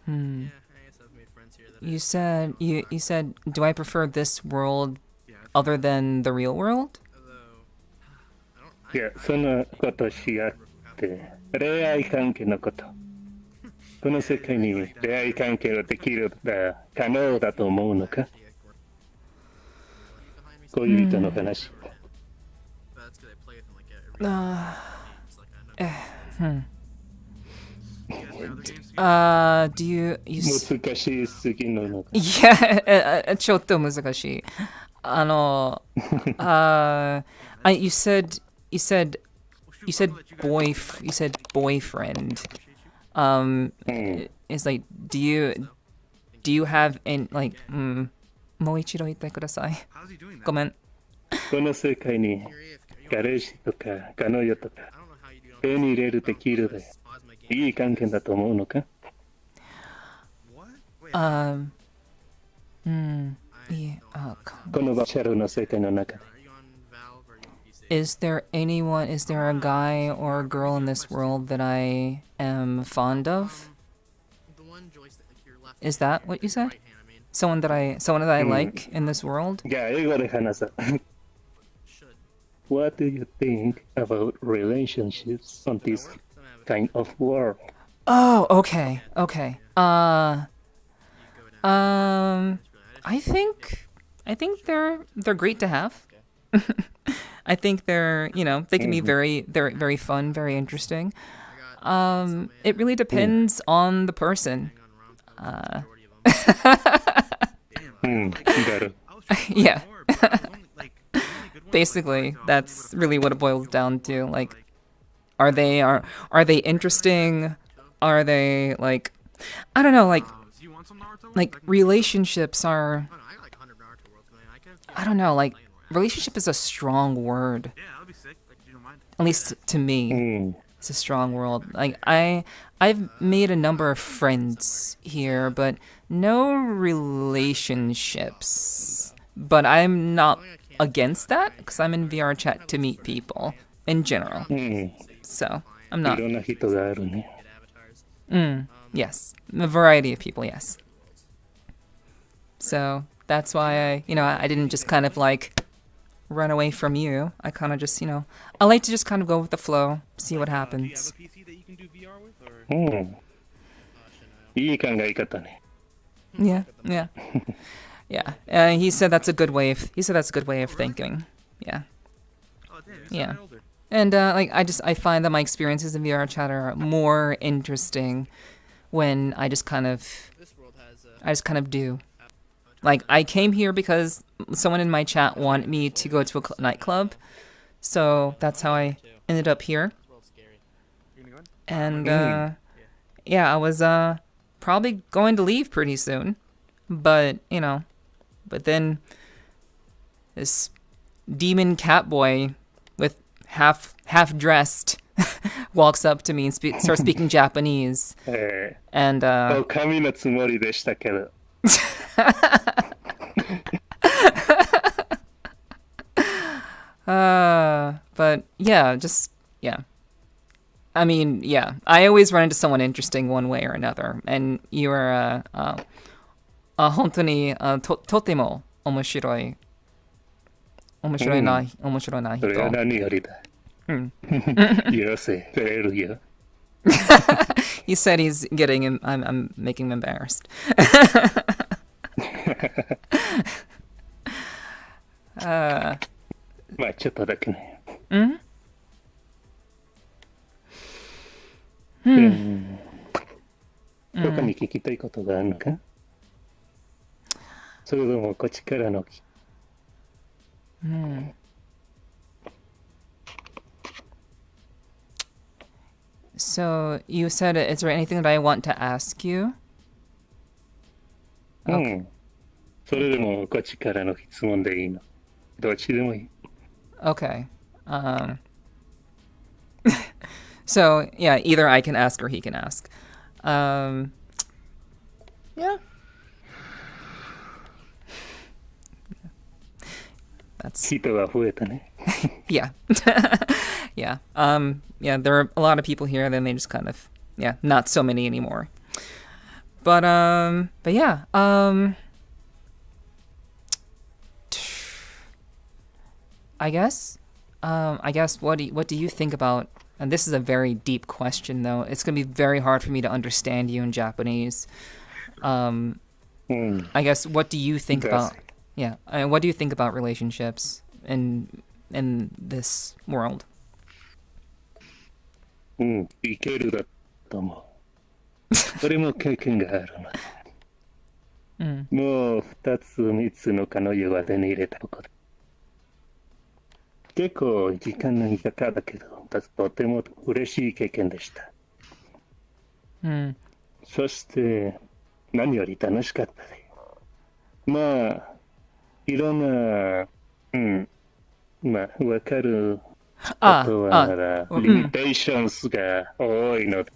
[SPEAKER 3] I guess I've made friends here that
[SPEAKER 1] you said do I prefer this world other than the real world?
[SPEAKER 3] although I don't
[SPEAKER 4] いや、そのことしあって恋愛関係のことこの世界に恋愛関係ができるだ可能だと思うのか
[SPEAKER 3] actually behind me,
[SPEAKER 4] 恋人の話
[SPEAKER 3] but that's because I play with them like every games. Like I know. You guys play other games?
[SPEAKER 1] Do you
[SPEAKER 4] 難しすぎるのか
[SPEAKER 1] Yeah, ちょっと難しい。you said boyfriend. It's like do you have any like もう一度言ってください。
[SPEAKER 6] How's he doing that?
[SPEAKER 1] ごめん。
[SPEAKER 4] この世界に
[SPEAKER 3] You're AFK.
[SPEAKER 4] 彼氏とか彼女とか
[SPEAKER 3] I don't know how you do it on
[SPEAKER 4] 手に入れるできるで
[SPEAKER 3] pause my game.
[SPEAKER 4] いい関係だと思うのか
[SPEAKER 6] What? Wait.
[SPEAKER 1] いい
[SPEAKER 3] I don't
[SPEAKER 4] このバーチャルの世界の中で
[SPEAKER 3] Are you on Valve or are you on PC?
[SPEAKER 1] Is there a guy or a girl in this world that I am fond of?
[SPEAKER 3] The one joystick, like your left
[SPEAKER 1] Is that what you said?
[SPEAKER 3] right hand, I mean.
[SPEAKER 1] Someone that I like in this world?
[SPEAKER 4] じゃあ英語で話そう
[SPEAKER 3] Should.
[SPEAKER 4] What do you think about relationships on this
[SPEAKER 3] Some have
[SPEAKER 4] kind of world?
[SPEAKER 1] Oh, okay.
[SPEAKER 3] you go down.
[SPEAKER 1] I think they're great to have. I think they're, they can be they're very fun, very interesting. It really depends on the person.
[SPEAKER 3] Hang on, Rom. Majority of them.
[SPEAKER 4] だろ
[SPEAKER 6] I was trying to
[SPEAKER 1] Yeah.
[SPEAKER 6] find more, but I was only, like, the only good ones were,
[SPEAKER 1] Basically,
[SPEAKER 6] like,
[SPEAKER 1] that's really what it boils down to. Like, are they interesting? Are they like, I don't know, like
[SPEAKER 6] do you want some Naruto?
[SPEAKER 1] like relationships are,
[SPEAKER 3] Oh, no, I got like 100 Naruto worlds, man. I can.
[SPEAKER 1] I don't know, like relationship is a strong word,
[SPEAKER 6] Yeah, that'd be sick. Like, you don't mind.
[SPEAKER 1] at least to me.
[SPEAKER 4] うん
[SPEAKER 1] It's a strong world. Like I've made a number of friends here, but no relationships. But I'm not against that because I'm in VRChat to meet people in general.
[SPEAKER 4] うん
[SPEAKER 1] So I'm
[SPEAKER 4] い
[SPEAKER 1] not.
[SPEAKER 4] ろんな人があるね
[SPEAKER 3] Get avatars.
[SPEAKER 1] Yes, a variety of people. Yes. So that's why I didn't just kind of like run away from you. I kind of just I like to just kind of go with the flow, see what
[SPEAKER 6] Do you have
[SPEAKER 1] happens.
[SPEAKER 6] a PC that you can do VR with, or?
[SPEAKER 4] うんいい考え方ね
[SPEAKER 1] Yeah, yeah, yeah. He said that's a good way of thinking. Yeah,
[SPEAKER 6] Oh, damn, you're
[SPEAKER 1] Yeah.
[SPEAKER 6] older.
[SPEAKER 1] and I find that my experiences in VR chat are more interesting when I just kind of
[SPEAKER 3] This world has
[SPEAKER 1] do. Like I came here because someone in my chat wanted me to go to a nightclub, so that's how I ended up here.
[SPEAKER 3] this world's scary.
[SPEAKER 6] You gonna go in?
[SPEAKER 1] And yeah, I was probably going to leave pretty soon, but but then this demon cat boy with half dressed walks up to me and starts speaking Japanese. And
[SPEAKER 4] 神のつもりでしたけど。
[SPEAKER 1] but yeah, I mean, yeah, I always run into someone interesting one way or another, and you are 本当にとても面白いな人。
[SPEAKER 4] それは何よりだ。よせ、くれるよ。
[SPEAKER 1] He said he's getting him. I'm making him embarrassed.
[SPEAKER 4] まあちょっとだけね。他に聞きたいことがあるのか？それともこっちからの。
[SPEAKER 1] So you said, is there anything that I want to ask you?
[SPEAKER 4] それでもこっちからの質問でいいの。どっちでもいい。
[SPEAKER 1] Okay. So yeah, either I can ask or he can ask. Yeah. That's
[SPEAKER 4] 人が増えたね。
[SPEAKER 1] yeah. Yeah. Yeah, there are a lot of people here, then they just kind of not so many anymore. But yeah. I guess what do you think about, and this is a very deep question though. It's going to be very hard for me to understand you in Japanese. I guess what do you think about what do you think about relationships in this world?
[SPEAKER 4] いけるだと思う。それも経験があるの。もう2つ3つの彼女は手に入れたところ。結構時間のかかったけど、とても嬉しい経験でした。そして何より楽しかったで。まあいろんなまあわかることはリミテーションズが多いので。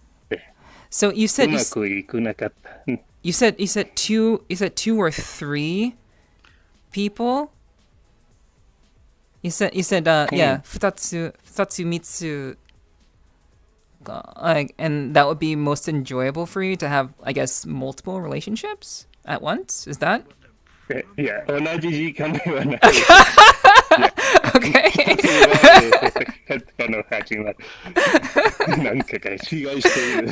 [SPEAKER 1] So you said
[SPEAKER 4] うまくいくなかった。
[SPEAKER 1] you said two or three people? You said yeah, 2つ3つ and that would be most enjoyable for you to have, I guess, multiple relationships at once? Is that?
[SPEAKER 4] いや、同じ時間ではない。
[SPEAKER 1] Okay.
[SPEAKER 4] の始まる。なんかが違いしている。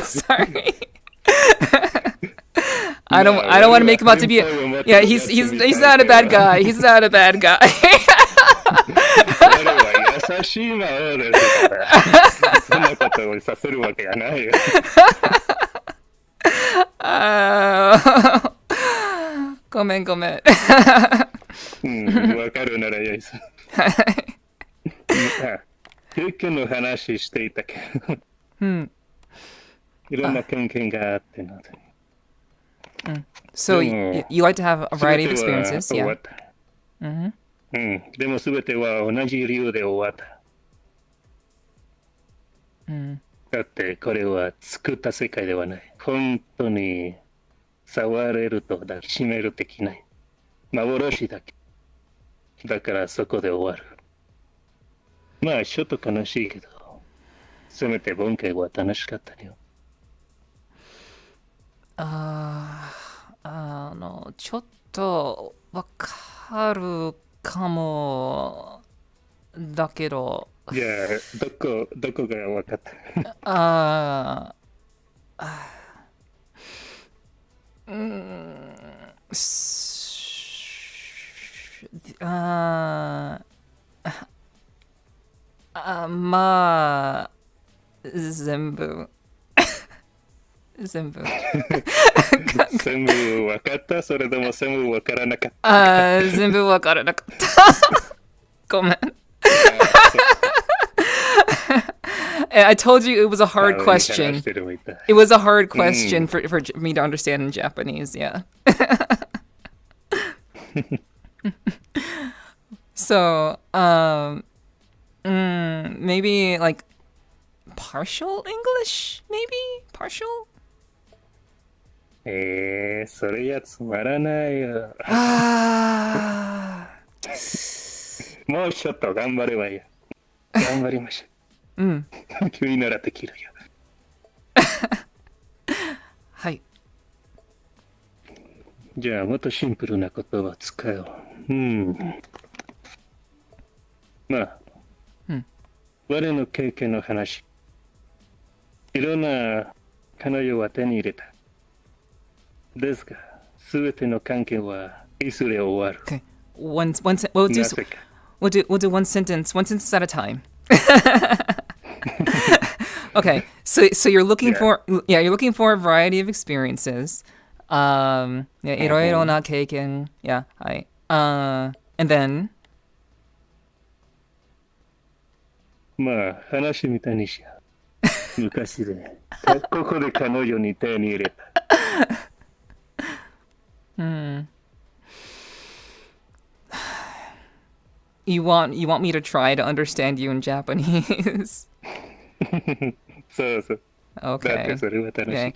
[SPEAKER 1] Sorry. I don't want to make him out to be he's not a bad guy. He's not a bad guy.
[SPEAKER 4] 俺は優しい魔王ですから。そんなことをさせるわけがないよ。
[SPEAKER 1] ごめん。
[SPEAKER 4] わかるならよいさ。経験の話していたけど。いろんな経験があってので。
[SPEAKER 1] So you like to have a variety of experiences, yeah.
[SPEAKER 4] でも全ては同じ理由で終わった。だってこれは作った世界ではない。本当に触れると抱きしめるできない。幻だけ。だからそこで終わる。まあちょっと悲しいけど、せめて本家は楽しかったよ。
[SPEAKER 1] ちょっとわかるかもだけど。
[SPEAKER 4] いや、どこがわかった
[SPEAKER 1] まあ全部全部
[SPEAKER 4] わかった？それでも全部わからなかった。
[SPEAKER 1] 全部わからなかった。ごめん。I told you it was a hard question. It was a hard question for me to understand in Japanese, yeah. So, maybe like partial English, maybe? Partial?
[SPEAKER 4] それやつまらないよ。
[SPEAKER 1] Ah.
[SPEAKER 4] もうちょっと頑張ればいいよ。頑張りましょう。君ならできるよ。
[SPEAKER 1] はい。
[SPEAKER 4] じゃあもっとシンプルな言葉を使おう。まあ、我の経験の話。いろんな彼女は手に入れた。ですが、すべての関係はいずれ終わる。
[SPEAKER 1] Okay. We'll do
[SPEAKER 4] なぜか。
[SPEAKER 1] we'll do one sentence at a time. Okay. So you're looking you're looking for a variety of experiences. Yeah, いろいろな経験. Yeah, はい。And then
[SPEAKER 4] まあ、話みたいにしよう。昔で、ここで彼女に手に入れた。
[SPEAKER 1] You want me to try to understand you in Japanese?
[SPEAKER 4] そうそう。だって
[SPEAKER 1] Okay.
[SPEAKER 4] それは楽しい。
[SPEAKER 1] Okay.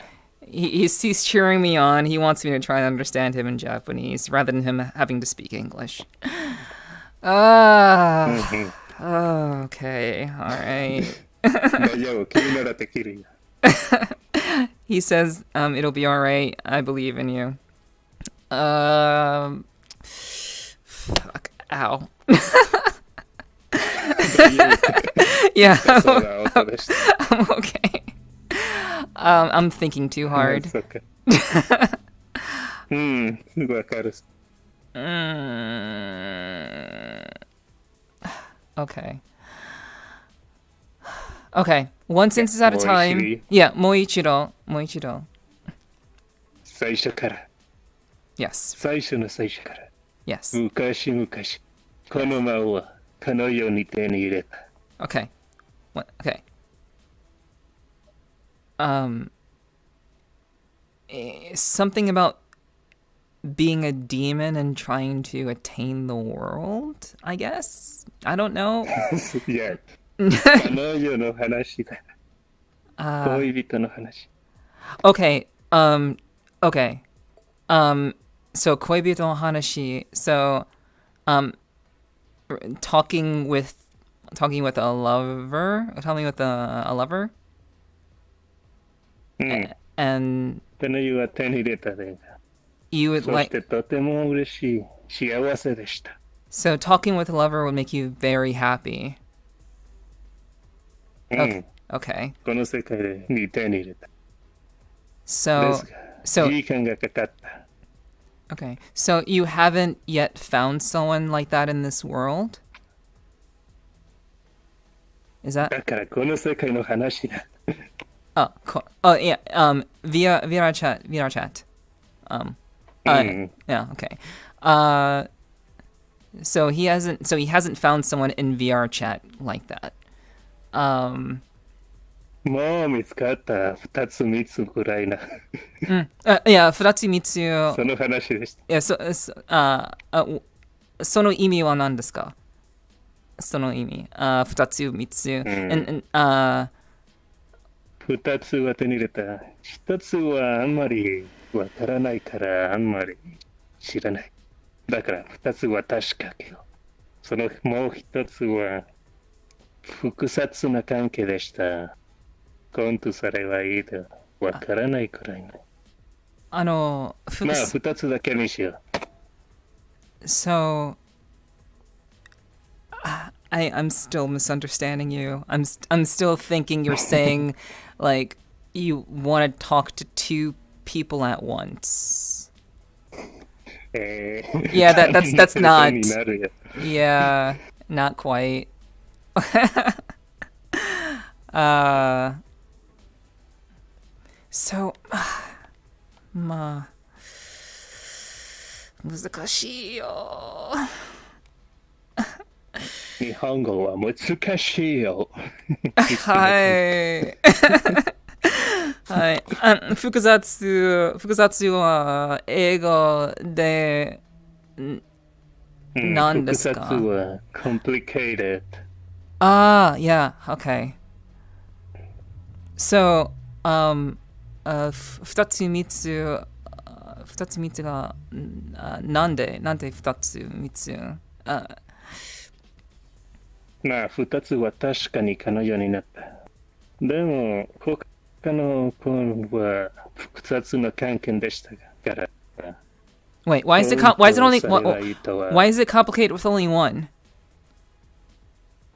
[SPEAKER 1] He's cheering me on. He wants me to try to understand him in Japanese rather than him having to speak English. Okay. All right.
[SPEAKER 4] 大丈夫、君ならできるよ。
[SPEAKER 1] He says, it'll be all right. I believe in you. Fuck. Ow. Yeah.
[SPEAKER 4] そうだ、音でした。
[SPEAKER 1] I'm okay. I'm thinking too hard.
[SPEAKER 4] そっか。わかる。
[SPEAKER 1] Okay. Okay. One sentence at a time.
[SPEAKER 4] もう一度。
[SPEAKER 1] Yeah, もう一度。
[SPEAKER 4] 最初から、
[SPEAKER 1] Yes.
[SPEAKER 4] 最初の最初から。
[SPEAKER 1] Yes.
[SPEAKER 4] 昔々、この魔王は彼女に手に入れた。
[SPEAKER 1] Okay. Okay. Something about being a demon and trying to attain the world, I guess? I don't know.
[SPEAKER 4] いや、彼女の話だ。恋人の話。
[SPEAKER 1] Okay. Okay. So 恋人の話. So, talking with a lover, a lover, and
[SPEAKER 4] 彼女は手に入れたで。
[SPEAKER 1] you would
[SPEAKER 4] そし
[SPEAKER 1] like.
[SPEAKER 4] てとても嬉しい、幸せでした。
[SPEAKER 1] So talking with a lover would make you very happy. Okay.
[SPEAKER 4] この世界に手に入れた。で
[SPEAKER 1] So
[SPEAKER 4] すが、
[SPEAKER 1] so
[SPEAKER 4] 時間がかかった。
[SPEAKER 1] okay. So you haven't yet found someone like that in this world? Is that?
[SPEAKER 4] だからこの世界の話だ。
[SPEAKER 1] Oh, cool. Oh yeah. VRChat. Yeah. Okay. So he hasn't found someone in VRChat like that.
[SPEAKER 4] もう見つかった2つ3つくらいな。
[SPEAKER 1] Yeah. 二つ三つ。
[SPEAKER 4] その話でした。
[SPEAKER 1] Yeah. その意味は何ですか？その意味。二つ三つ。And
[SPEAKER 4] 2つは手に入れた。1つはあんまりわからないからあんまり知らない。だから2つは確かけど、そのもう1つは複雑な関係でした。コントされはいいだ。わからないくらいの。まあ2つだけにしよう。
[SPEAKER 1] So I'm still misunderstanding you. I'm still thinking you're saying like you want to talk to two people at once. Yeah, that's not.
[SPEAKER 4] になるよ。
[SPEAKER 1] Yeah, not quite. So まあ難しいよ。
[SPEAKER 4] 日本語は難しいよ。
[SPEAKER 1] はい。はい。複雑は英語で何ですか？
[SPEAKER 4] 複雑は complicated。Ah,
[SPEAKER 1] yeah, okay. So, 二つ三つ、二つ三つが、なんで二つ三つ、
[SPEAKER 4] まあ、二つは確かに彼女になった。でも、他の子は複雑な関係でしたから。
[SPEAKER 1] Wait, why is it why is it complicated with only one?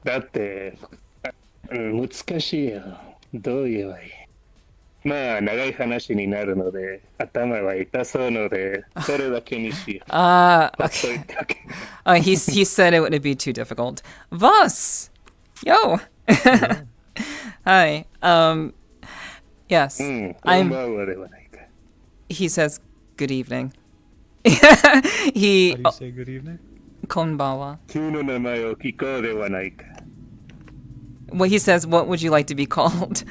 [SPEAKER 4] だって、難しいよ。どう言えばいい。まあ、長い話になるので、頭は痛そうので、それだけにしよう。
[SPEAKER 1] Okay. He said it would be too difficult. Voss! Yo! Hi. Yes.
[SPEAKER 4] I'm...
[SPEAKER 1] He says, good evening.
[SPEAKER 7] How do you say good evening?
[SPEAKER 1] Konbawa.
[SPEAKER 4] 君の名前を聞こうではないか。
[SPEAKER 1] Well, he says, what would you like to be called?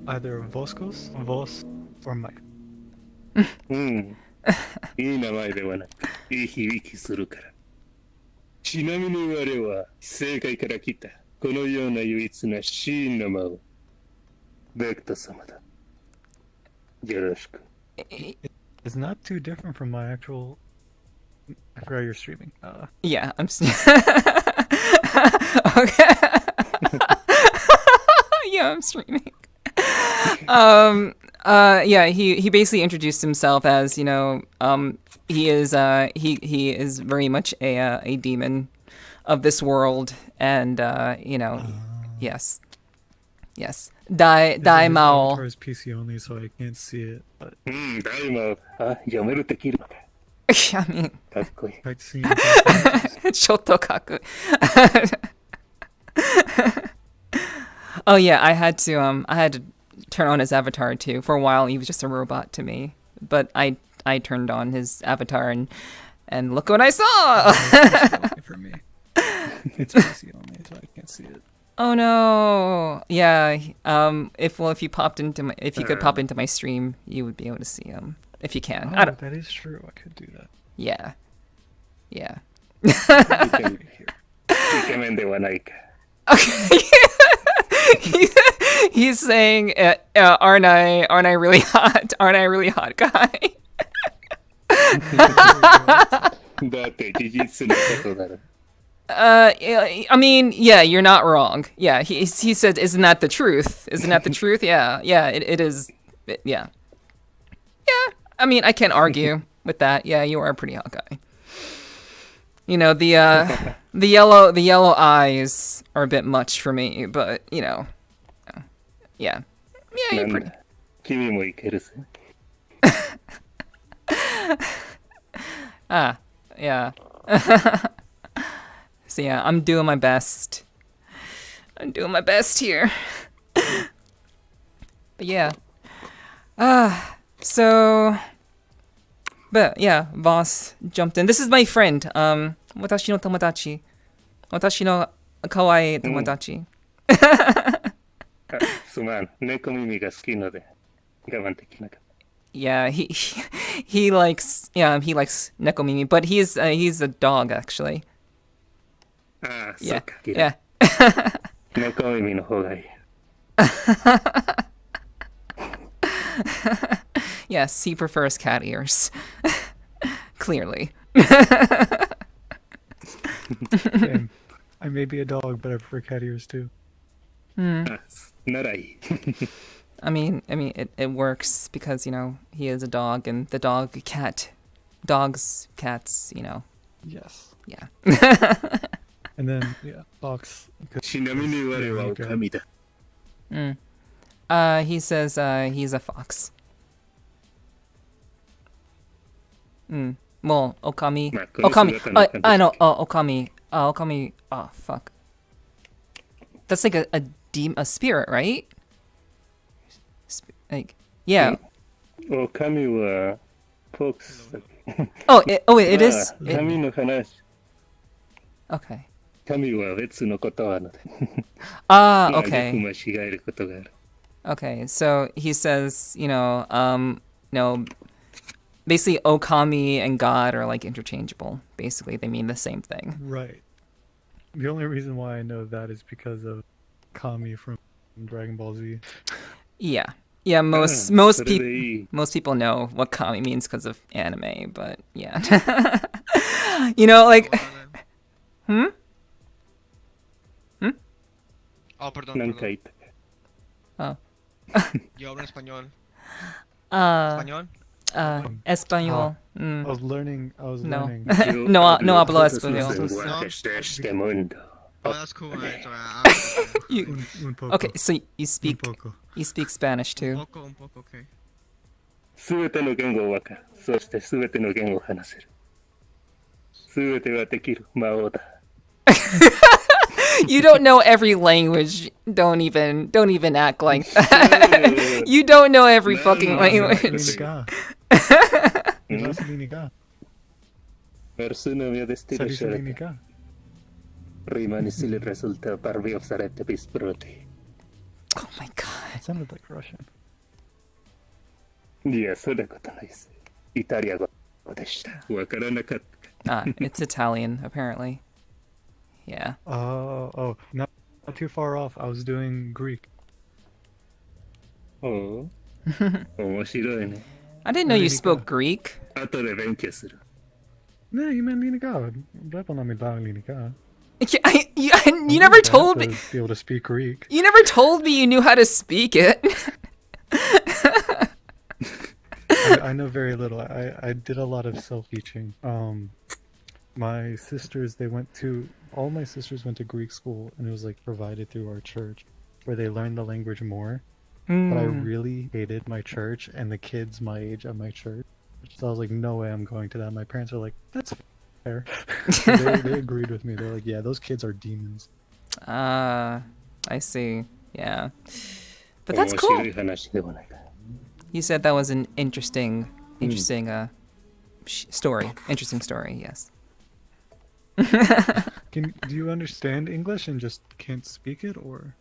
[SPEAKER 7] Either Voskos, Vos, or Mike.
[SPEAKER 4] いい名前ではない。いい響きするから。ちなみに我は正解から来た。このような唯一な真の魔王。ベクト様だ。よろしく。
[SPEAKER 7] It's not too different from my actual. I forgot you're streaming.
[SPEAKER 1] Yeah, I'm. Okay. Yeah, I'm streaming. Yeah, he basically introduced himself as, he is very much a demon of this world, and yes. Daimao.
[SPEAKER 7] Avatar is PC only, so I can't see it. But
[SPEAKER 4] 大魔王。あ、読めるって切るのか。
[SPEAKER 1] I mean,
[SPEAKER 4] かっこいい。
[SPEAKER 7] I'd seen.
[SPEAKER 1] Shotokaku. Oh yeah, I had to turn on his avatar too. For a while, he was just a robot to me, but I turned on his avatar and look what I saw.
[SPEAKER 7] For me, it's PC only, so I can't see it.
[SPEAKER 1] Oh no. Yeah. If you could pop into my stream, you would be able to see him if you can.
[SPEAKER 7] Oh, that is true. I could do that.
[SPEAKER 1] Yeah. Yeah.
[SPEAKER 4] イケメンではないか。
[SPEAKER 1] Okay. He's saying, aren't I really hot? Aren't I a really hot guy?
[SPEAKER 4] だって事実のことだろ。
[SPEAKER 1] I mean, yeah, you're not wrong. Yeah, he said, isn't that the truth? Isn't that the truth? Yeah, it is. Yeah. I mean, I can't argue with that. Yeah, you are a pretty hot guy. The yellow eyes are a bit much for me, but yeah, you're pretty.
[SPEAKER 4] 君もいけるぜ。
[SPEAKER 1] Yeah. So yeah, I'm doing my best. I'm doing my best here. But yeah. But yeah, Voss jumped in. This is my friend. 私の友達。私の可愛い友達。
[SPEAKER 4] すまん、猫耳が好きので我慢できなかった。
[SPEAKER 1] Yeah, he likes Nekomimi, but he's a dog actually.
[SPEAKER 4] ああ、そ
[SPEAKER 1] Yeah.
[SPEAKER 4] っか。
[SPEAKER 1] Yeah.
[SPEAKER 4] 猫耳の方がいい。
[SPEAKER 1] Yes, he prefers cat ears. Clearly.
[SPEAKER 7] Same. I may be a dog, but I prefer cat ears too.
[SPEAKER 4] あ、ならいい。
[SPEAKER 1] I mean, it works because he is a dog, and the dogs, cats,
[SPEAKER 7] Yes.
[SPEAKER 1] yeah.
[SPEAKER 7] And then fox.
[SPEAKER 4] ちなみに我は狼だ。
[SPEAKER 1] He says he's a fox. Well, Okami.
[SPEAKER 4] Ma,
[SPEAKER 1] Okami.
[SPEAKER 4] conosco
[SPEAKER 1] I know. Oh, Okami. Okami. Oh, fuck. That's like a spirit, right? Yeah.
[SPEAKER 4] 狼はフォックス。
[SPEAKER 1] It is.
[SPEAKER 4] 神の話。
[SPEAKER 1] Okay.
[SPEAKER 4] 神は別のことなので。
[SPEAKER 1] Okay.
[SPEAKER 4] 間違えることがある。
[SPEAKER 1] Okay, so he says, basically Okami and God are like interchangeable. Basically, they mean the same thing.
[SPEAKER 7] Right. The only reason why I know that is because of Kami from Dragon Ball Z.
[SPEAKER 1] Yeah. Yeah, most
[SPEAKER 4] so
[SPEAKER 1] people
[SPEAKER 4] they-
[SPEAKER 1] most people know what kami means because of anime, but yeah. You know, like hmm?
[SPEAKER 8] Oh, perdón,
[SPEAKER 4] なんか
[SPEAKER 8] perdón.
[SPEAKER 4] 言ったか
[SPEAKER 1] Oh.
[SPEAKER 8] Yo hablo en español.
[SPEAKER 1] Uh
[SPEAKER 8] ¿Español?
[SPEAKER 1] español.
[SPEAKER 7] I
[SPEAKER 1] Mm.
[SPEAKER 7] was learning.
[SPEAKER 1] No.
[SPEAKER 7] learning.
[SPEAKER 1] No hablo español.
[SPEAKER 4] este mundo.
[SPEAKER 8] Oh, that's cool. Alright, sorry.
[SPEAKER 1] You,
[SPEAKER 7] Un poco.
[SPEAKER 1] okay, so you
[SPEAKER 7] Un
[SPEAKER 1] speak
[SPEAKER 7] poco.
[SPEAKER 1] Spanish too.
[SPEAKER 8] Un poco, okay.
[SPEAKER 4] すべての言語を分かる。そしてすべての言語を話せる。すべてができる魔王だ。
[SPEAKER 1] You don't know every language. Don't even act like that. You don't know every fucking language.
[SPEAKER 7] Liniga. Liniga.
[SPEAKER 4] Persona mia destino
[SPEAKER 7] Sarisi
[SPEAKER 4] scelta.
[SPEAKER 7] Liniga.
[SPEAKER 4] Rimani se le risulta parvi of sarete bisproti.
[SPEAKER 1] Oh my god.
[SPEAKER 7] It sounded like Russian.
[SPEAKER 4] いや、そんなことないです。イタリア語でした。わからなかったか。
[SPEAKER 1] It's Italian apparently. Yeah.
[SPEAKER 7] Oh, not too far off. I was doing Greek.
[SPEAKER 4] おう面白いね。
[SPEAKER 1] I didn't know you spoke Greek.
[SPEAKER 4] 後で勉強する。
[SPEAKER 7] No, you meant Liniga. Weapon on me about Liniga.
[SPEAKER 1] You never told me.
[SPEAKER 7] To be able to speak Greek.
[SPEAKER 1] You never told me you knew how to speak it.
[SPEAKER 7] I know very little. I did a lot of self-teaching. My sisters, all my sisters went to Greek school, and it was like provided through our church, where they learned the language more. But I really hated my church and the kids my age at my church. So I was like, no way I'm going to that. My parents were like, that's fair. they agreed with me. They're like, yeah, those kids are demons.
[SPEAKER 1] I see. Yeah. But that's cool.
[SPEAKER 4] 面白い話ではないか。
[SPEAKER 1] You said that was an interesting story. Interesting story, yes.
[SPEAKER 7] Do you understand English and just can't speak it, or?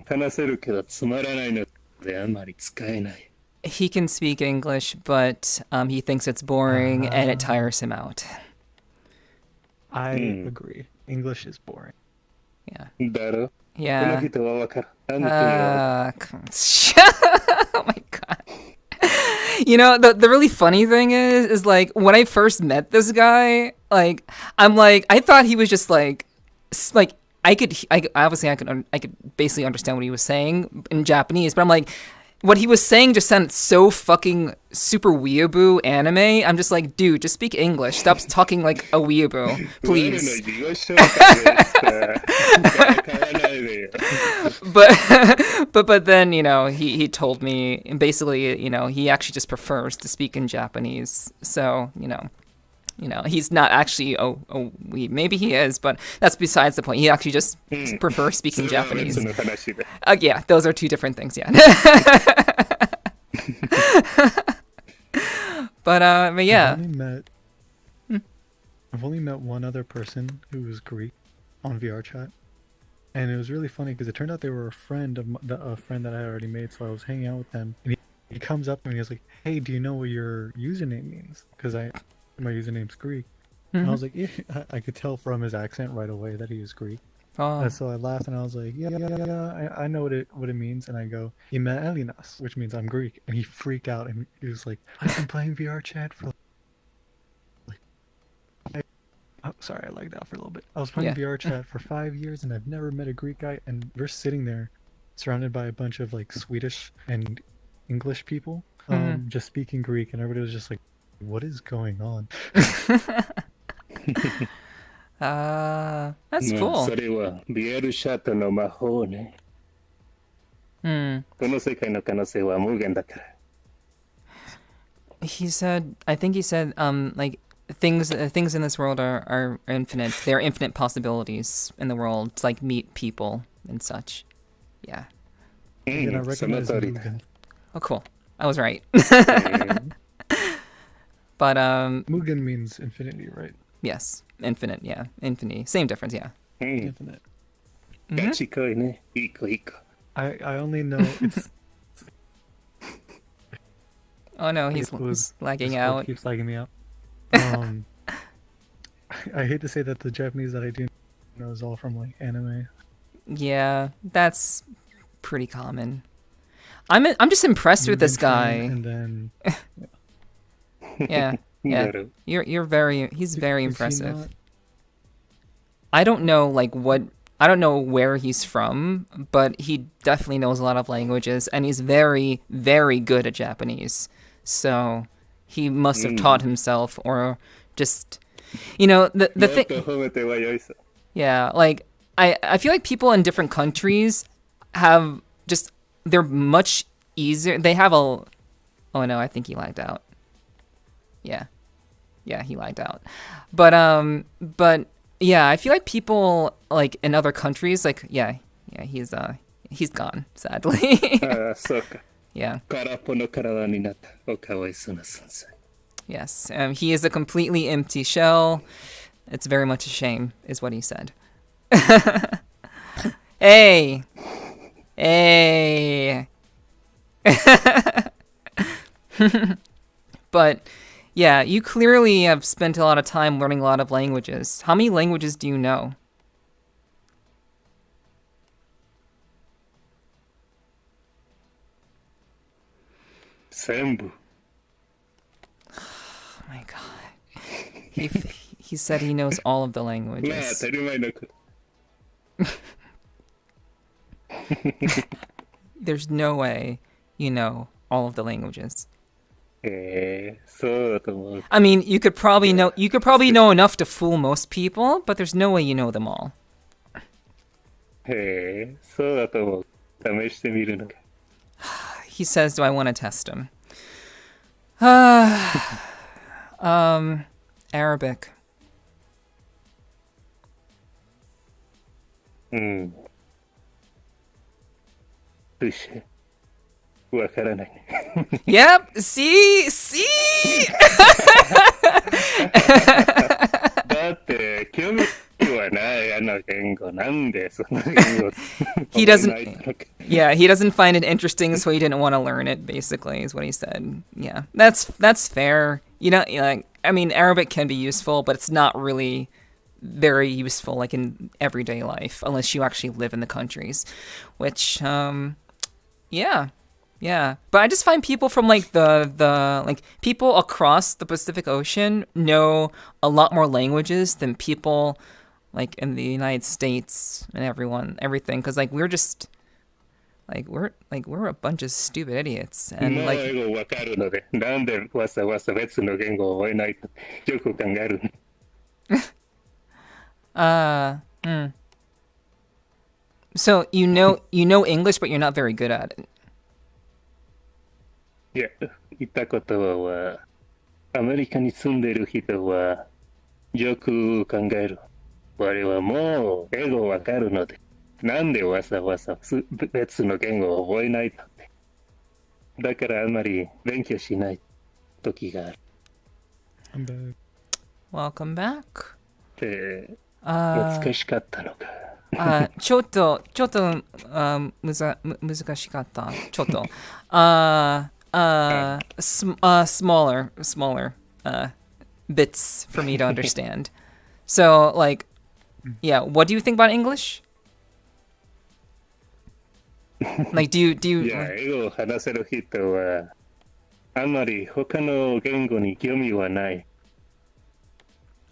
[SPEAKER 4] 話せるけどつまらないのであんまり使えない。
[SPEAKER 1] He can speak English, but he thinks it's boring and it tires him out.
[SPEAKER 7] I agree. English is boring.
[SPEAKER 1] Yeah.
[SPEAKER 4] だろ？この
[SPEAKER 1] Yeah.
[SPEAKER 4] 人はわかる。あの国は
[SPEAKER 1] Oh my god. You know, the really funny thing is like when I first met this guy, like I thought he was just like I could basically understand what he was saying in Japanese, but I'm like, what he was saying just sounded so fucking super weeaboo anime. I'm just like, dude, just speak English. Stop talking like a weeaboo, please.
[SPEAKER 4] 自己紹介でした。買わないでよ。
[SPEAKER 1] But then, you know, he told me, and basically, you know, he actually just prefers to speak in Japanese. So, you know, he's not actually maybe he is, but that's besides the point. He actually just prefers speaking
[SPEAKER 4] それは別
[SPEAKER 1] Japanese.
[SPEAKER 4] の話だ。
[SPEAKER 1] Yeah, those are two different things. Yeah. But yeah.
[SPEAKER 7] I've only met one other person who was Greek on VRChat, and it was really funny because it turned out they were a friend of a friend that I had already made. So I was hanging out with them, and he comes up to me and he's like, "Hey, do you know what your username means?" Because my username's Greek. And I was like, yeah, I could tell from his accent right away that he was Greek.
[SPEAKER 1] Oh.
[SPEAKER 7] And so I laughed and I was like, yeah, I know what it means. And I go, Ime Elinas, which means I'm Greek. And he freaked out and he was like, I've been playing VRChat for sorry, I lagged out for a little bit. I was playing VRChat for 5 years and I've never met a Greek guy. And we're sitting there surrounded by a bunch of like Swedish and English people, just speaking Greek. And everybody was just like, what is going on?
[SPEAKER 1] That's cool.
[SPEAKER 4] それはリアルシャットの魔法ね。この世界の可能性は無限だから。
[SPEAKER 1] I think he said, like things in this world are infinite. There are infinite possibilities in the world to like meet people and such. Yeah.
[SPEAKER 7] And I recognize Mugen.
[SPEAKER 1] Oh, cool. I was right. But
[SPEAKER 7] Mugen means infinity, right?
[SPEAKER 1] yes, infinite. Yeah, infinity. Same difference. Yeah.
[SPEAKER 7] Infinite.
[SPEAKER 4] ガチ恋ね。いい子いい子。
[SPEAKER 7] I only know it's.
[SPEAKER 1] Oh no, he's lagging
[SPEAKER 7] Discord
[SPEAKER 1] out.
[SPEAKER 7] keeps lagging me out. I hate to say that the Japanese that I do know is all from like anime.
[SPEAKER 1] Yeah, that's pretty common. I'm just impressed with this guy.
[SPEAKER 7] And then
[SPEAKER 1] Yeah, yeah. He's very
[SPEAKER 7] is he
[SPEAKER 1] impressive.
[SPEAKER 7] not-
[SPEAKER 1] I don't know I don't know where he's from, but he definitely knows a lot of languages, and he's very, very good at Japanese. So he must have taught himself, or just, the thing.
[SPEAKER 4] 褒めてはよいさ。
[SPEAKER 1] Yeah, like I feel like people in different countries have just they're much easier. They have a. Oh no, I think he lagged out. Yeah, he lagged out. But yeah, I feel like people like in other countries, like he's gone sadly.
[SPEAKER 4] ああ、そうか。
[SPEAKER 1] Yeah.
[SPEAKER 4] 空っぽの体になった。おかわいそうな存在。
[SPEAKER 1] Yes, he is a completely empty shell. It's very much a shame, is what he said. Hey! Hey! But, yeah, you clearly have spent a lot of time learning a lot of languages. How many languages do you know?
[SPEAKER 4] Senbu.
[SPEAKER 1] Oh my god. He said he knows all of the
[SPEAKER 4] まあ
[SPEAKER 1] languages.
[SPEAKER 4] 当たり前のこと。
[SPEAKER 1] There's no way you know all of the languages.
[SPEAKER 4] そうだと思う。
[SPEAKER 1] I mean, you could probably know enough to fool most people, but there's no way you know them all.
[SPEAKER 4] そうだと思う。試してみるのか。
[SPEAKER 1] He says, "Do I want to test him?" Arabic.
[SPEAKER 4] うん。どうしてわからないね。
[SPEAKER 1] Yep. See.
[SPEAKER 4] だって興味はないあの言語なんでその言語
[SPEAKER 1] He doesn't-
[SPEAKER 4] 覚えないのか
[SPEAKER 1] Yeah, he doesn't find it interesting, so he didn't want to learn it. Basically, is what he said. Yeah, that's fair. Like, I mean, Arabic can be useful, but it's not really very useful, like in everyday life, unless you actually live in the countries. Which, yeah. But I just find people from like the like people across the Pacific Ocean know a lot more languages than people like in the United States and everything, because like we're a bunch of stupid idiots,
[SPEAKER 4] も
[SPEAKER 1] and
[SPEAKER 4] う
[SPEAKER 1] like
[SPEAKER 4] 英語わかるのでなんでわざわざ別の言語を覚えないとよく考える
[SPEAKER 1] So you know English, but you're not very good at it.
[SPEAKER 4] いや言ったことはアメリカに住んでいる人はよく考える我はもう英語わかるのでなんでわざわざ別の言語を覚えないとってだからあんまり勉強しない時がある
[SPEAKER 7] I'm back.
[SPEAKER 1] Welcome back.
[SPEAKER 4] で
[SPEAKER 1] Uh,
[SPEAKER 4] 難しかったのか
[SPEAKER 1] ちょっと難しかった。ちょっとsmaller bits for me to understand. So like, yeah, what do you think about English? Like, do
[SPEAKER 4] い
[SPEAKER 1] you
[SPEAKER 4] や英語を話せる人はあんまり他の言語に興味はない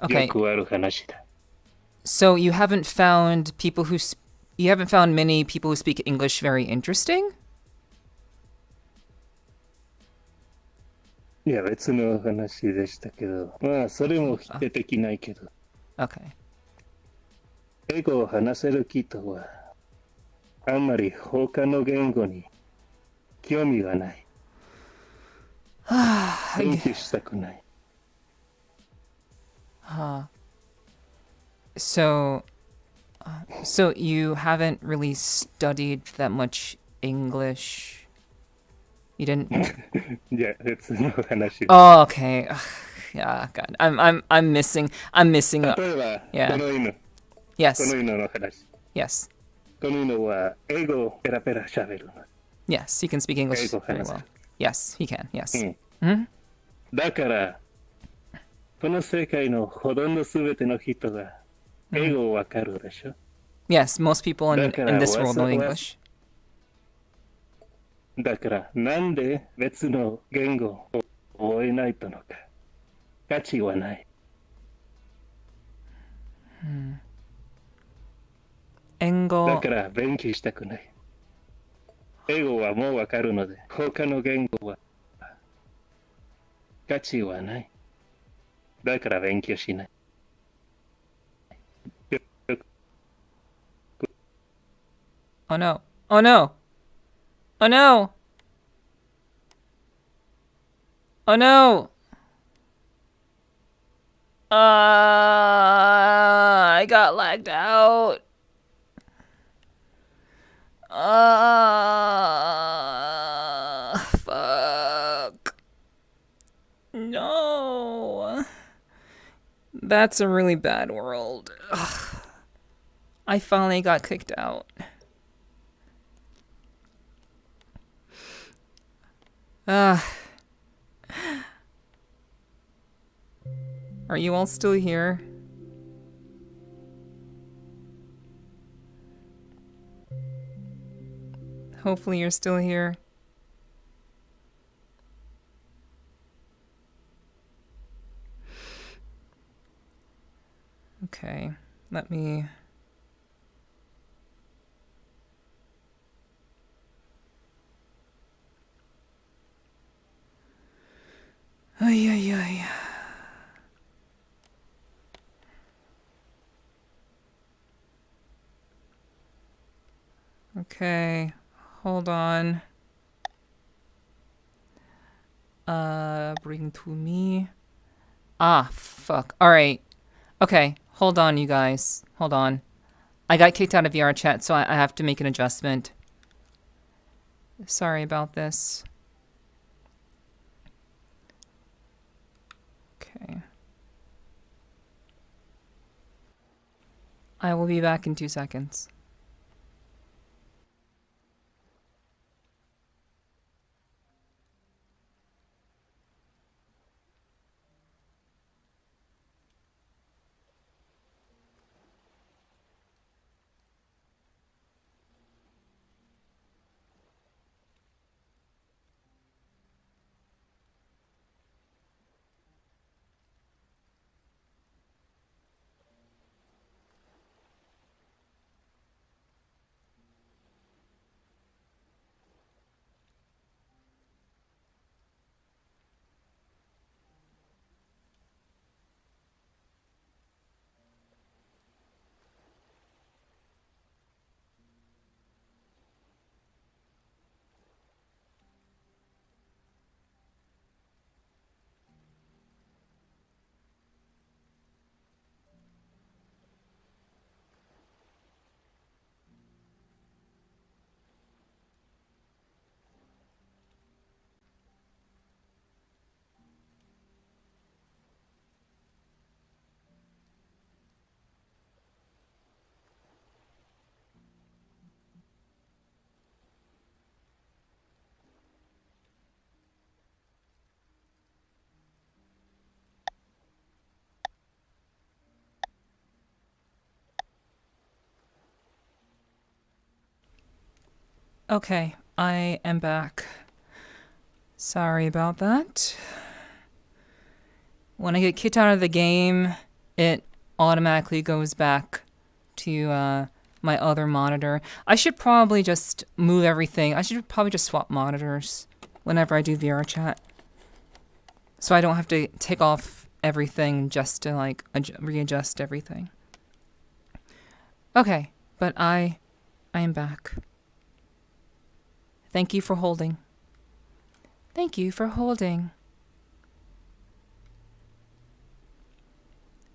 [SPEAKER 1] okay?
[SPEAKER 4] よくある話だ
[SPEAKER 1] So you haven't found many people who speak English very interesting?
[SPEAKER 4] いや別の話でしたけどまあそれも否定できないけど
[SPEAKER 1] Okay.
[SPEAKER 4] 英語を話せる人はあんまり他の言語に興味がない勉強したくない
[SPEAKER 1] So you haven't really studied that much English. You didn't.
[SPEAKER 4] いや別の話
[SPEAKER 1] Oh, okay. Ugh, yeah, God, I'm missing.
[SPEAKER 4] 例えば
[SPEAKER 1] Yeah.
[SPEAKER 4] この犬
[SPEAKER 1] Yes,
[SPEAKER 4] この犬の話
[SPEAKER 1] yes,
[SPEAKER 4] この犬は英語をペラペラ喋るの
[SPEAKER 1] yes. He can speak English
[SPEAKER 4] Eigo
[SPEAKER 1] very
[SPEAKER 4] has
[SPEAKER 1] well. Yes, he can. Yes.
[SPEAKER 4] だからこの世界のほとんど全ての人が英語をわかるでしょ
[SPEAKER 1] Yes, most people in this world know
[SPEAKER 4] だから
[SPEAKER 1] English.
[SPEAKER 4] だからなんで別の言語を覚えないとのか価値はない。
[SPEAKER 1] 英語。
[SPEAKER 4] だから勉強したくない。英語はもうわかるので、他の言語は価値はない。だから勉強しない。
[SPEAKER 1] Oh no. Oh no. Oh no. Oh no. I got lagged out. Fuck. No. That's a really bad world. Ugh. I finally got kicked out. Are you all still here? Hopefully you're still here. Okay, let me... Ay, ay, ay. Okay, hold on. Bring to me. Ah, fuck. Alright. Okay, hold on, you guys. Hold on. I got kicked out of VRChat, so I have to make an adjustment. Sorry about this. Okay. I will be back in 2 seconds. Okay, I am back. Sorry about that. When I get kicked out of the game, it automatically goes back to my other monitor. I should probably just move everything. I should probably just swap monitors whenever I do VRChat. So I don't have to take off everything just to like readjust everything. Okay, but I am back. Thank you for holding. Thank you for holding.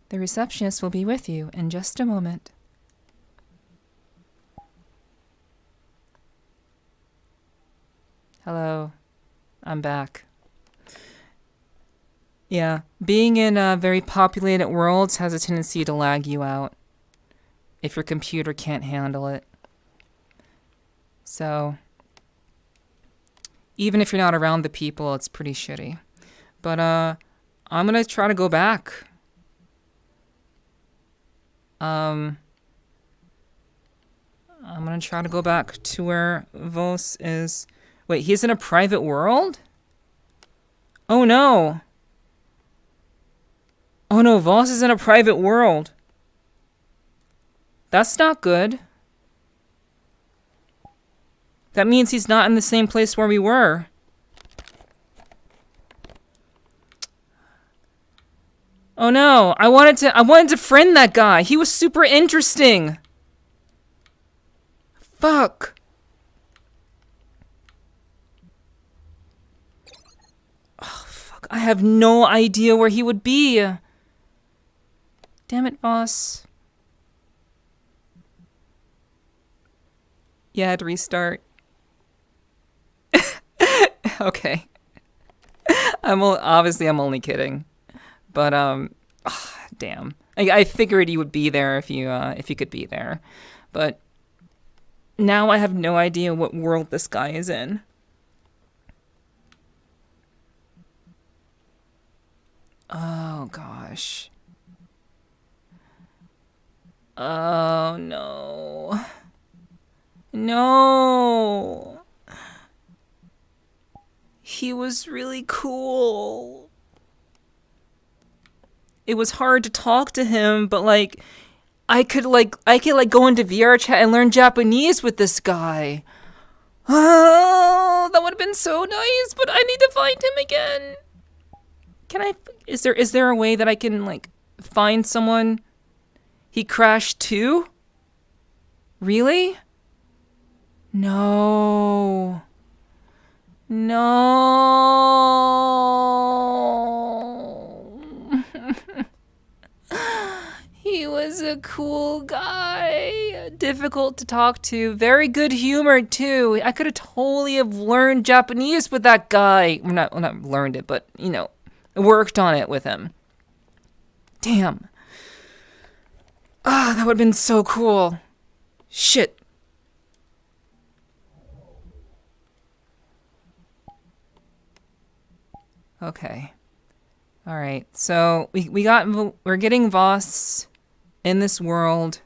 [SPEAKER 1] The receptionist will be with you in just a moment. Hello. I'm back. Yeah, being in very populated worlds has a tendency to lag you out if your computer can't handle it. So, even if you're not around the people, it's pretty shitty. But I'm gonna try to go back. I'm gonna try to go back to where Vos is. Wait, he's in a private world? Oh no! Oh no, Vos is in a private world. That's not good. That means he's not in the same place where we were. Oh no, I wanted to friend that guy. He was super interesting. Fuck. Oh fuck, I have no idea where he would be. Damn it, boss. Yeah, I had to restart. Okay. I'm only kidding. But damn. I figured you would be there if you could be there. But now I have no idea what world this guy is in. Oh gosh. Oh no. No. He was really cool. It was hard to talk to him, but like I could go into VRChat and learn Japanese with this guy. Oh, that would have been so nice, but I need to find him again. Is there a way that I can like find someone? He crashed too? Really? No. No. He was a cool guy. Difficult to talk to. Very good humored too. I could have totally have learned Japanese with that guy. Not learned it, but you know, worked on it with him. Damn. Ah, that would have been so cool. Shit. Okay. All right. So we're getting Voss in this world.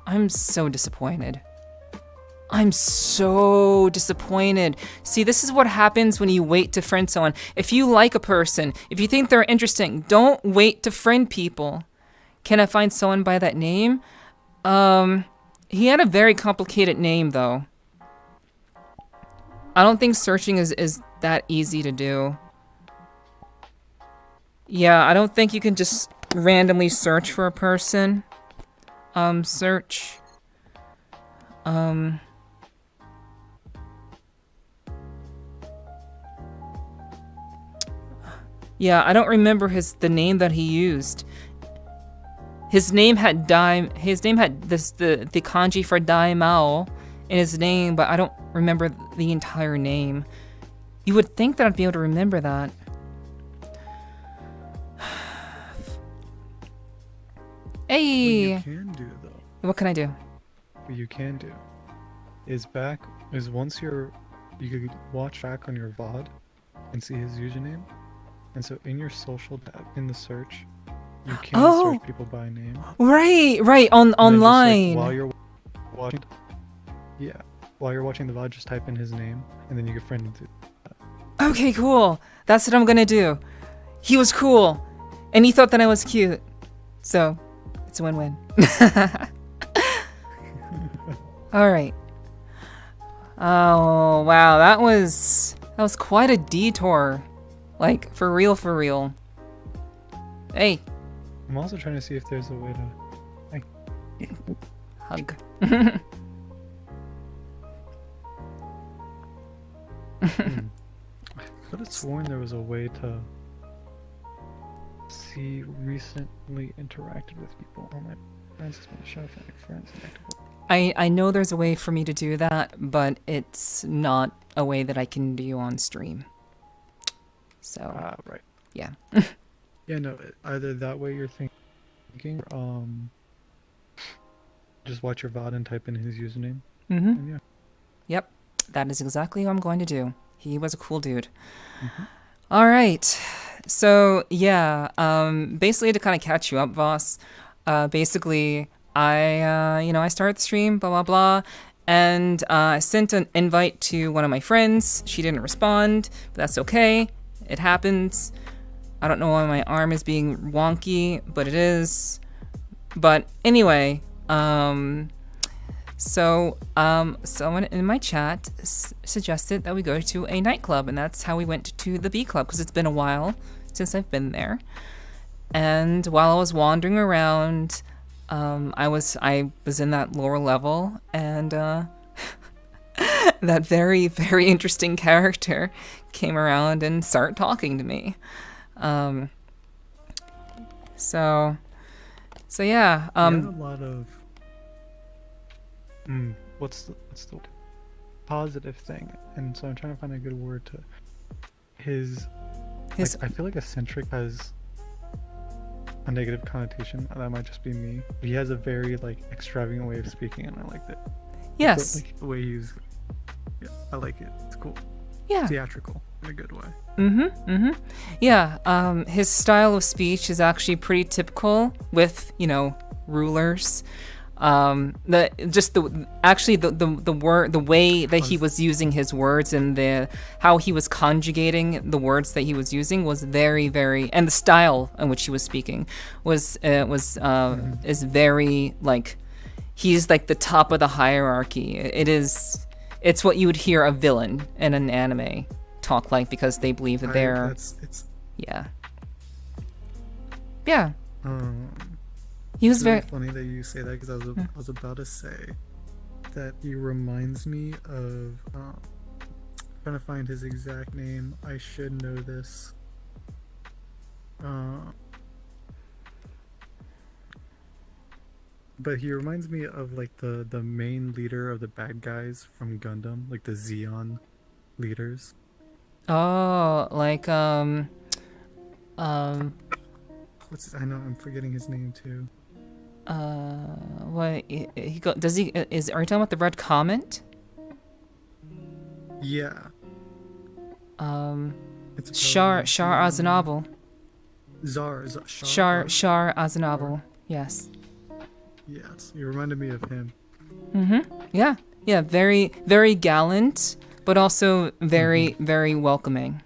[SPEAKER 1] I'm so disappointed. I'm so disappointed. See, this is what happens when you wait to friend someone. If you like a person, if you think they're interesting, don't wait to friend people. Can I find someone by that name? He had a very complicated name though. I don't think searching is that easy to do. Yeah, I don't think you can just randomly search for a person. Search. Yeah, I don't remember the name that he used. His name had the kanji for Daimao in his name, but I don't remember the entire name. You would think that I'd be able to remember that. Hey!
[SPEAKER 7] What you can do though.
[SPEAKER 1] What can I do?
[SPEAKER 7] What you can do is once you could watch back on your VOD and see his username. And so in your social tab, in the search, you can search people by name.
[SPEAKER 1] Right, online.
[SPEAKER 7] Just, like, while you're watching, while you're watching the VOD, just type in his name, and then you can friend him too.
[SPEAKER 1] Okay, cool. That's what I'm gonna do. He was cool, and he thought that I was cute, so it's a win-win. All right. Oh wow, that was quite a detour. Like, for real. Hey.
[SPEAKER 7] I'm also trying to see if there's a way to...
[SPEAKER 1] Hug.
[SPEAKER 7] I could have sworn there was a way to see recently interacted with people. Oh my friends has been shown for my friends.
[SPEAKER 1] I know there's a way for me to do that, but it's not a way that I can do on stream. So,
[SPEAKER 7] right.
[SPEAKER 1] Yeah.
[SPEAKER 7] Yeah, no, either that way you're thinking, just watch your VOD and type in his username.
[SPEAKER 1] Mm-hmm.
[SPEAKER 7] And yeah.
[SPEAKER 1] Yep, that is exactly what I'm going to do. He was a cool dude. All right. So yeah, basically to kind of catch you up, Voss. Basically, I started the stream, blah blah blah, and I sent an invite to one of my friends. She didn't respond, but that's okay. It happens. I don't know why my arm is being wonky, but it is. But anyway, someone in my chat suggested that we go to a nightclub, and that's how we went to the B Club, because it's been a while since I've been there. And while I was wandering around, I was in that lower level, and that very, very interesting character came around and started talking to me. So yeah.
[SPEAKER 7] He had a lot of what's the positive thing? And so I'm trying to find a good word to his. Like, I feel like eccentric has a negative connotation. That might just be me. He has a very like extravagant way of speaking, and I liked it.
[SPEAKER 1] Yes.
[SPEAKER 7] But, like, the way he's, yeah, I like it. It's cool.
[SPEAKER 1] Yeah.
[SPEAKER 7] Theatrical in a good way.
[SPEAKER 1] Yeah. His style of speech is actually pretty typical with, rulers. The way that he was using his words and how he was conjugating the words that he was using was very, very, and the style in which he was speaking is very, like, he's like the top of the hierarchy. It's what you would hear a villain in an anime talk like, because they believe that they're yeah. He was very
[SPEAKER 7] funny that you say that, because I was about to say that he reminds me of trying to find his exact name. I should know this. But he reminds me of like the main leader of the bad guys from Gundam, like the Xeon leaders.
[SPEAKER 1] Oh, like
[SPEAKER 7] What's his, I know I'm forgetting his name too.
[SPEAKER 1] What are you talking about the Red Comet?
[SPEAKER 7] Yeah.
[SPEAKER 1] Shar Aznavour.
[SPEAKER 7] Shar
[SPEAKER 1] Aznavour. Yes.
[SPEAKER 7] Yes, you reminded me of him.
[SPEAKER 1] Yeah. Very, very gallant, but also very, very welcoming.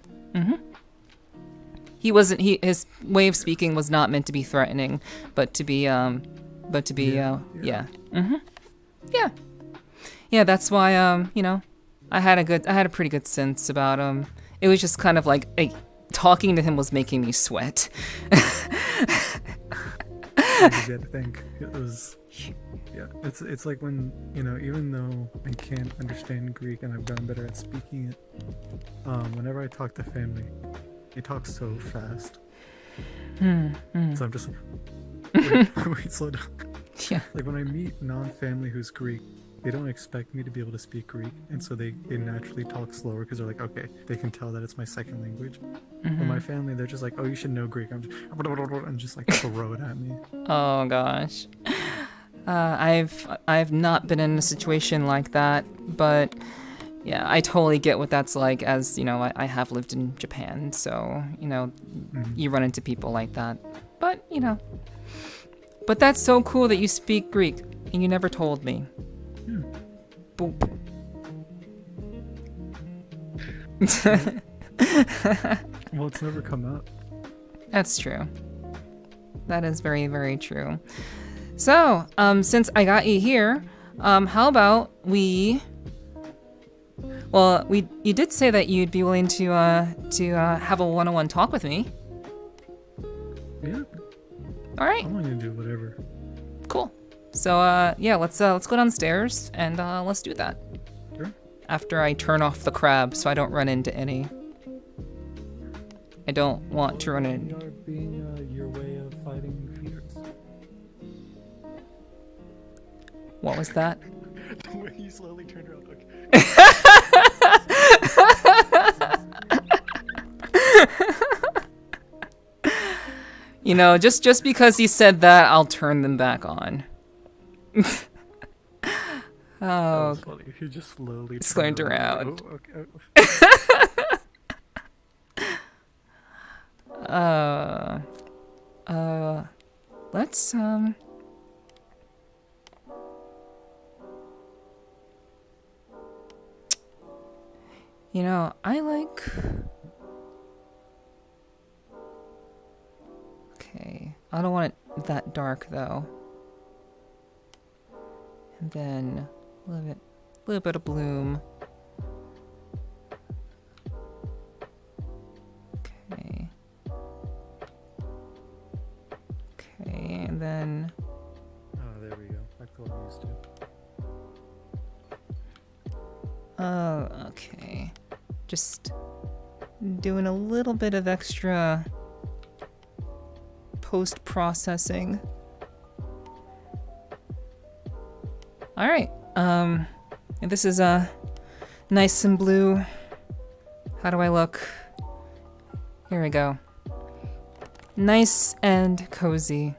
[SPEAKER 1] His way of speaking was not meant to be threatening, but to be yeah. That's why I had a pretty good sense about him. It was just kind of like talking to him was making me sweat.
[SPEAKER 7] I did think it was, yeah. It's like when, even though I can't understand Greek and I've gotten better at speaking it, whenever I talk to family, they talk so fast. So I'm just like, wait, slow down.
[SPEAKER 1] Yeah.
[SPEAKER 7] Like when I meet non-family who's Greek, they don't expect me to be able to speak Greek, and so they naturally talk slower because they're like, okay, they can tell that it's my second language. But my family, they're just like, oh, you should know Greek. I'm just like throw it at me.
[SPEAKER 1] Oh gosh. I've not been in a situation like that, but yeah, I totally get what that's like, as I have lived in Japan, so you run into people like that. But but that's so cool that you speak Greek and you never told me. Boop.
[SPEAKER 7] Well, it's never come up.
[SPEAKER 1] That's true. That is very, very true. So, since I got you here, how about you did say that you'd be willing to have a one-on-one talk with me.
[SPEAKER 7] Yeah.
[SPEAKER 1] All right.
[SPEAKER 7] I'm willing to do whatever.
[SPEAKER 1] Cool. So, yeah, let's go downstairs and let's do that.
[SPEAKER 7] Sure.
[SPEAKER 1] After I turn off the crab so I don't run into any. I don't want to run in.
[SPEAKER 7] Are being your way of fighting fears.
[SPEAKER 1] What was that?
[SPEAKER 7] The way you slowly turned around. Okay.
[SPEAKER 1] Just because he said that, I'll turn them back on. Oh,
[SPEAKER 7] funny. He just slowly
[SPEAKER 1] turned around.
[SPEAKER 7] Oh, okay.
[SPEAKER 1] let's you know, I like. Okay, I don't want it that dark though. And then a little bit of bloom. Okay. Okay, and then.
[SPEAKER 7] Oh, there we go. Back to what I'm used to.
[SPEAKER 1] Okay. Just doing a little bit of extra post-processing. All right. And this is nice and blue. How do I look? Here we go. Nice and cozy.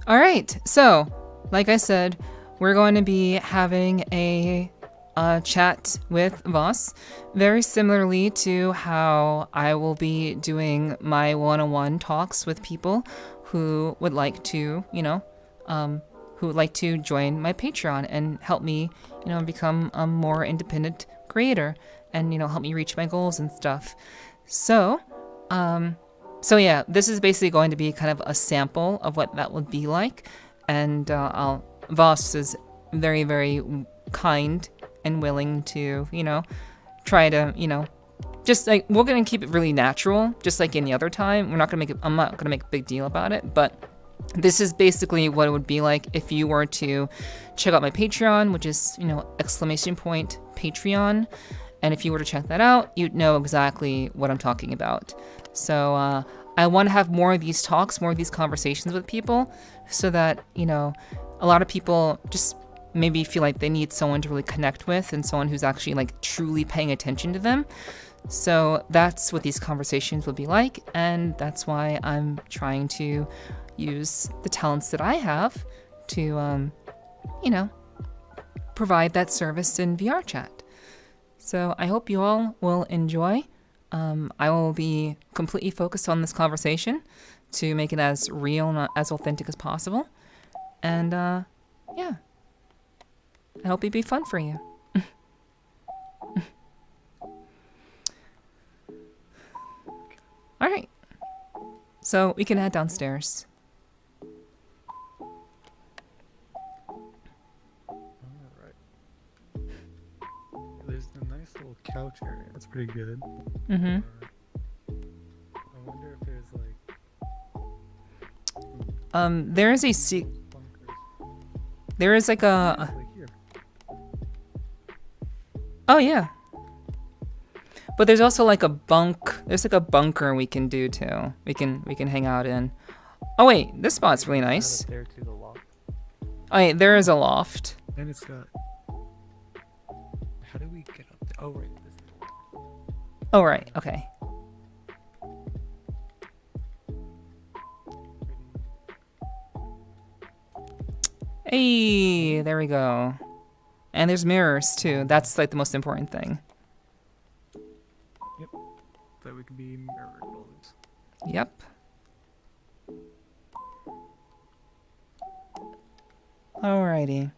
[SPEAKER 1] All right. So, like I said, we're going to be having a chat with Voss, very similarly to how I will be doing my one-on-one talks with people who would like to, you know, who would like to join my Patreon and help me, you know, become a more independent creator and, you know, help me reach my goals and stuff. So yeah, this is basically going to be kind of a sample of what that would be like, and Voss is very, very kind and willing to, you know, try to, you know, just like, we're gonna keep it really natural, just like any other time. I'm not gonna make a big deal about it, but this is basically what it would be like if you were to check out my Patreon, which is, you know, !Patreon. And if you were to check that out, you'd know exactly what I'm talking about. So I want to have more of these talks, more of these conversations with people, so that, you know, a lot of people just maybe feel like they need someone to really connect with and someone who's actually like truly paying attention to them. So that's what these conversations will be like, and that's why I'm trying to use the talents that I have to, you know, provide that service in VRChat. So I hope you all will enjoy. I will be completely focused on this conversation to make it as real and as authentic as possible. And yeah, I hope it'd be fun for you. All right, so we can head downstairs.
[SPEAKER 7] There's the nice little couch area. That's pretty good.
[SPEAKER 1] Mm-hmm.
[SPEAKER 7] I wonder if there's like.
[SPEAKER 1] There is there is like a.
[SPEAKER 7] Like here.
[SPEAKER 1] Oh yeah. But there's also like a there's like a bunker we can do too. We can hang out in. Oh wait, this spot's really nice.
[SPEAKER 7] Up there to the loft.
[SPEAKER 1] Oh wait, there is a loft.
[SPEAKER 7] And it's got. How do we get up there? Oh right, this is.
[SPEAKER 1] Oh right, okay. Hey, there we go. And there's mirrors too. That's like the most important thing.
[SPEAKER 7] Yep. That we can be mirrored always.
[SPEAKER 1] Yep. Alrighty.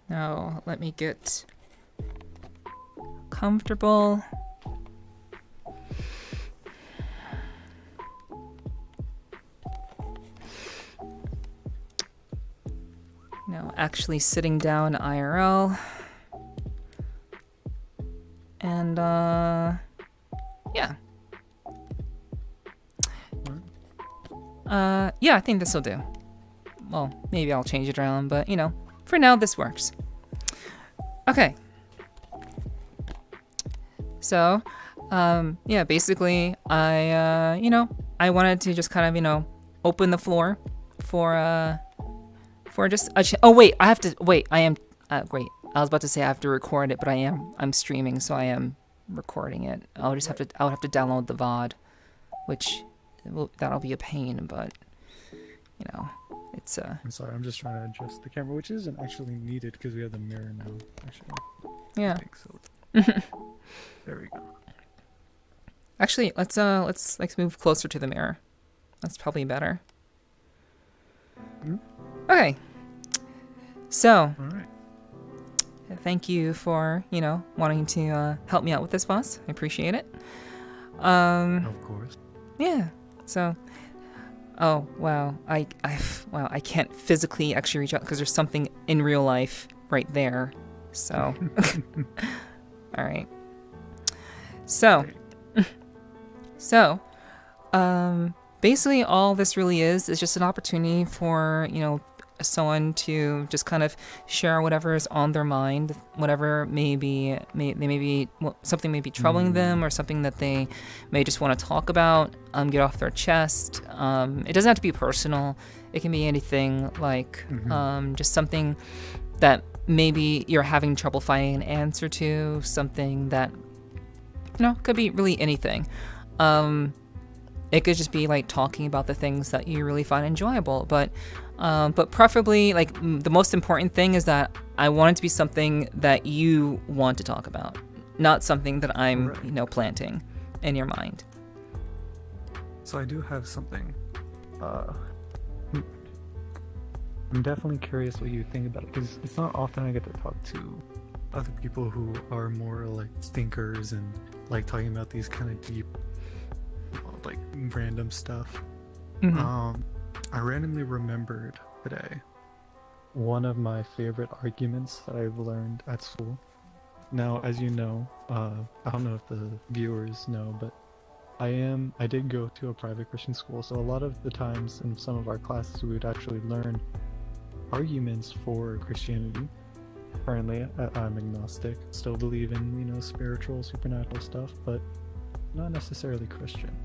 [SPEAKER 1] Now, let me get comfortable. Now, actually sitting down IRL. And, yeah. Yeah, I think this will do. Well, maybe I'll change it around, but, you know, for now, this works. Okay. So, yeah, basically, you know, I wanted to just kind of, you know, open the floor for just a oh, wait, I have to, wait, I am, great. I was about to say I have to record it, but I'm streaming, so I am recording it. I'll have to download the VOD, which, that'll be a pain, but, you know, it's,
[SPEAKER 7] I'm sorry, I'm just trying to adjust the camera, which isn't actually needed because we have the mirror now, actually.
[SPEAKER 1] yeah.
[SPEAKER 7] I think so. There we go.
[SPEAKER 1] Actually, let's move closer to the mirror. That's probably better. Okay. So,
[SPEAKER 7] All right.
[SPEAKER 1] thank you for, wanting to help me out with this, boss. I appreciate it.
[SPEAKER 7] Of course.
[SPEAKER 1] Yeah. So, oh wow, I can't physically actually reach out because there's something in real life right there. So, all right. So, basically, all this really is just an opportunity for someone to just kind of share whatever is on their mind, whatever something may be troubling them, or something that they may just want to talk about, get off their chest. It doesn't have to be personal. It can be anything, like just something that maybe you're having trouble finding an answer to, something that could be really anything. It could just be like talking about the things that you really find enjoyable, but preferably, like, the most important thing is that I want it to be something that you want to talk about, not something that I'm planting in your mind.
[SPEAKER 7] So I do have something. I'm definitely curious what you think about it, because it's not often I get to talk to other people who are more like thinkers and like talking about these kind of deep, like, random stuff. I randomly remembered today one of my favorite arguments that I've learned at school. Now, as you know, I don't know if the viewers know, but I did go to a private Christian school, so a lot of the times in some of our classes we would actually learn arguments for Christianity. Currently, I'm agnostic, still believe in, spiritual, supernatural stuff, but not necessarily Christian.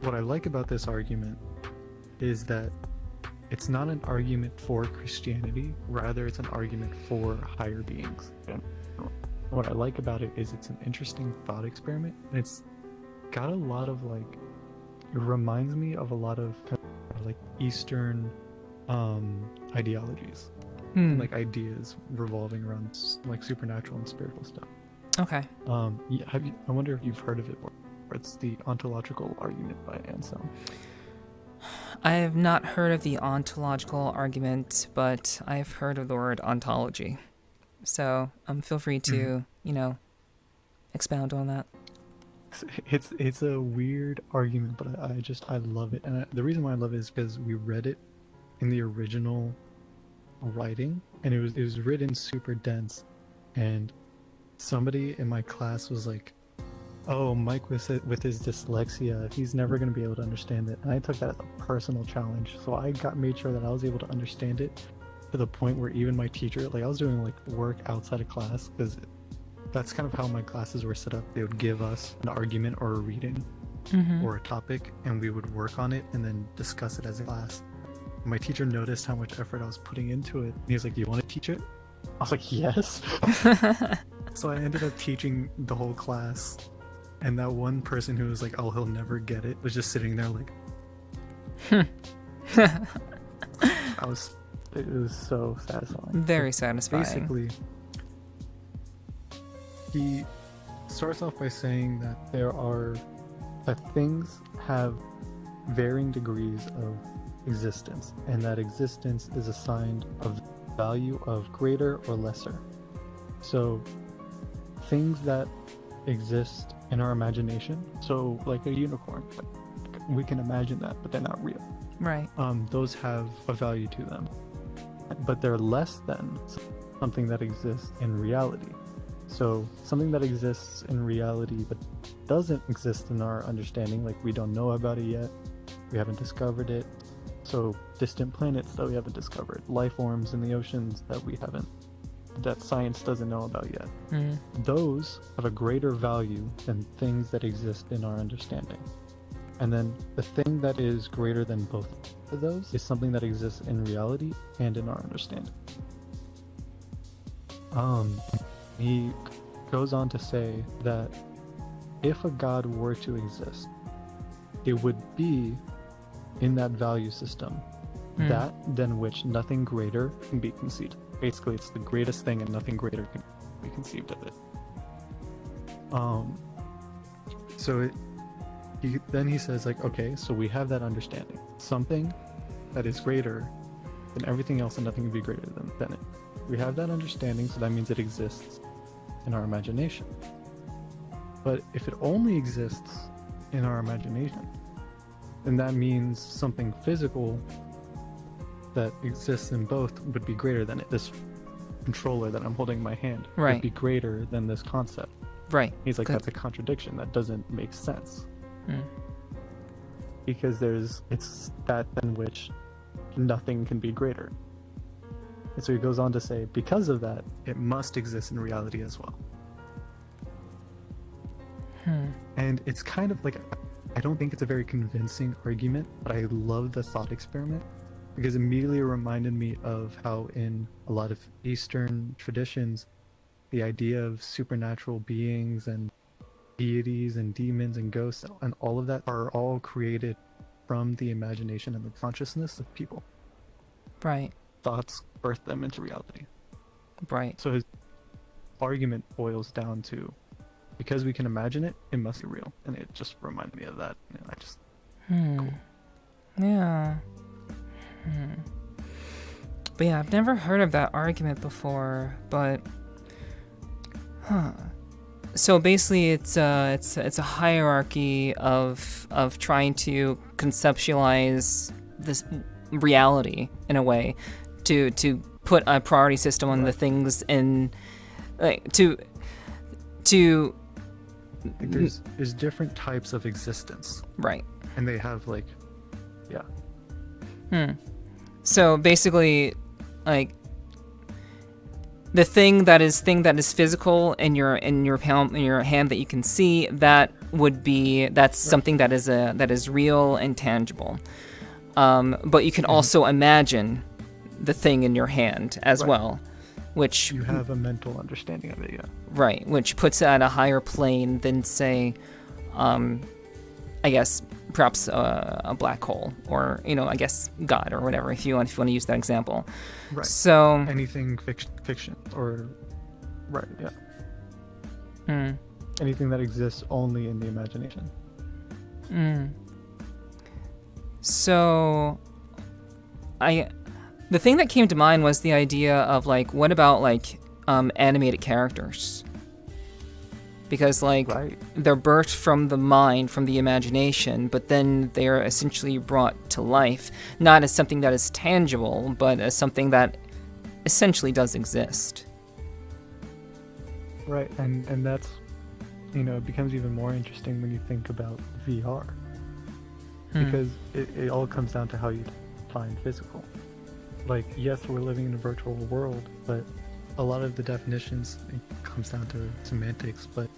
[SPEAKER 7] What I like about this argument is that it's not an argument for Christianity, rather it's an argument for higher beings. And what I like about it is it's an interesting thought experiment, and it's got a lot of, like, it reminds me of a lot of like Eastern ideologies, and, like, ideas revolving around like supernatural and spiritual stuff.
[SPEAKER 1] Okay.
[SPEAKER 7] I wonder if you've heard of it, or it's the ontological argument by Anselm.
[SPEAKER 1] I have not heard of the ontological argument, but I've heard of the word ontology. So feel free to, expound on that.
[SPEAKER 7] It's a weird argument, but I love it, and the reason why I love it is because we read it in the original writing, and it was written super dense, and somebody in my class was like, "Oh, Mike with his dyslexia, he's never going to be able to understand it." And I took that as a personal challenge, so I made sure that I was able to understand it to the point where even my teacher, like, I was doing like work outside of class, because that's kind of how my classes were set up. They would give us an argument or a reading or a topic, and we would work on it and then discuss it as a class. My teacher noticed how much effort I was putting into it, and he was like, "Do you want to teach it?" I was like, "Yes." So I ended up teaching the whole class, and that one person who was like, "Oh, he'll never get it," was just sitting there like, it was so satisfying.
[SPEAKER 1] Very satisfying.
[SPEAKER 7] Basically, he starts off by saying that things have varying degrees of existence, and that existence is assigned a value of greater or lesser. So things that exist in our imagination, so like a unicorn, we can imagine that, but they're not real.
[SPEAKER 1] Right.
[SPEAKER 7] Those have a value to them, but they're less than something that exists in reality. So something that exists in reality but doesn't exist in our understanding, like we don't know about it yet, we haven't discovered it. So distant planets that we haven't discovered, life forms in the oceans that science doesn't know about yet. Those have a greater value than things that exist in our understanding. And then the thing that is greater than both of those is something that exists in reality and in our understanding. He goes on to say that if a god were to exist, it would be in that value system, that than which nothing greater can be conceived. Basically, it's the greatest thing and nothing greater can be conceived of it. So then he says like, okay, so we have that understanding. Something that is greater than everything else and nothing can be greater than it. We have that understanding, so that means it exists in our imagination. But if it only exists in our imagination, then that means something physical that exists in both would be greater than it. This controller that I'm holding in my hand
[SPEAKER 1] Right.
[SPEAKER 7] would be greater than this concept.
[SPEAKER 1] Right.
[SPEAKER 7] He's like,
[SPEAKER 1] Good.
[SPEAKER 7] that's a contradiction. That doesn't make sense.
[SPEAKER 1] Mm.
[SPEAKER 7] Because it's that than which nothing can be greater. And so he goes on to say, because of that, it must exist in reality as well. And it's kind of like, I don't think it's a very convincing argument, but I love the thought experiment because it immediately reminded me of how in a lot of Eastern traditions, the idea of supernatural beings and deities and demons and ghosts and all of that are all created from the imagination and the consciousness of people.
[SPEAKER 1] Right.
[SPEAKER 7] Thoughts birth them into reality.
[SPEAKER 1] Right.
[SPEAKER 7] So his argument boils down to, because we can imagine it, it must be real. And it just reminded me of that. And I just, cool.
[SPEAKER 1] Yeah. But yeah, I've never heard of that argument before, but so basically it's a hierarchy of trying to conceptualize this reality in a way to put a priority system on the things in like to
[SPEAKER 7] Like there's different types of existence,
[SPEAKER 1] right.
[SPEAKER 7] and they have like,
[SPEAKER 1] So basically, like the thing that is physical in your palm, in your hand that you can see, that's something that is real and tangible. But you can also imagine the thing in your hand as well, which
[SPEAKER 7] you have a mental understanding of it. Yeah.
[SPEAKER 1] Right, which puts it at a higher plane than, say, I guess perhaps a black hole, or I guess God or whatever, if you want to use that example.
[SPEAKER 7] Right.
[SPEAKER 1] So
[SPEAKER 7] anything fiction or anything that exists only in the imagination.
[SPEAKER 1] So the thing that came to mind was the idea of like, what about like animated characters? Because like they're birthed from the mind, from the imagination, but then they're essentially brought to life, not as something that is tangible, but as something that essentially does exist.
[SPEAKER 7] Right, and that's, it becomes even more interesting when you think about VR. Because it all comes down to how you define physical. Like, yes, we're living in a virtual world, but a lot of the definitions, it comes down to semantics, but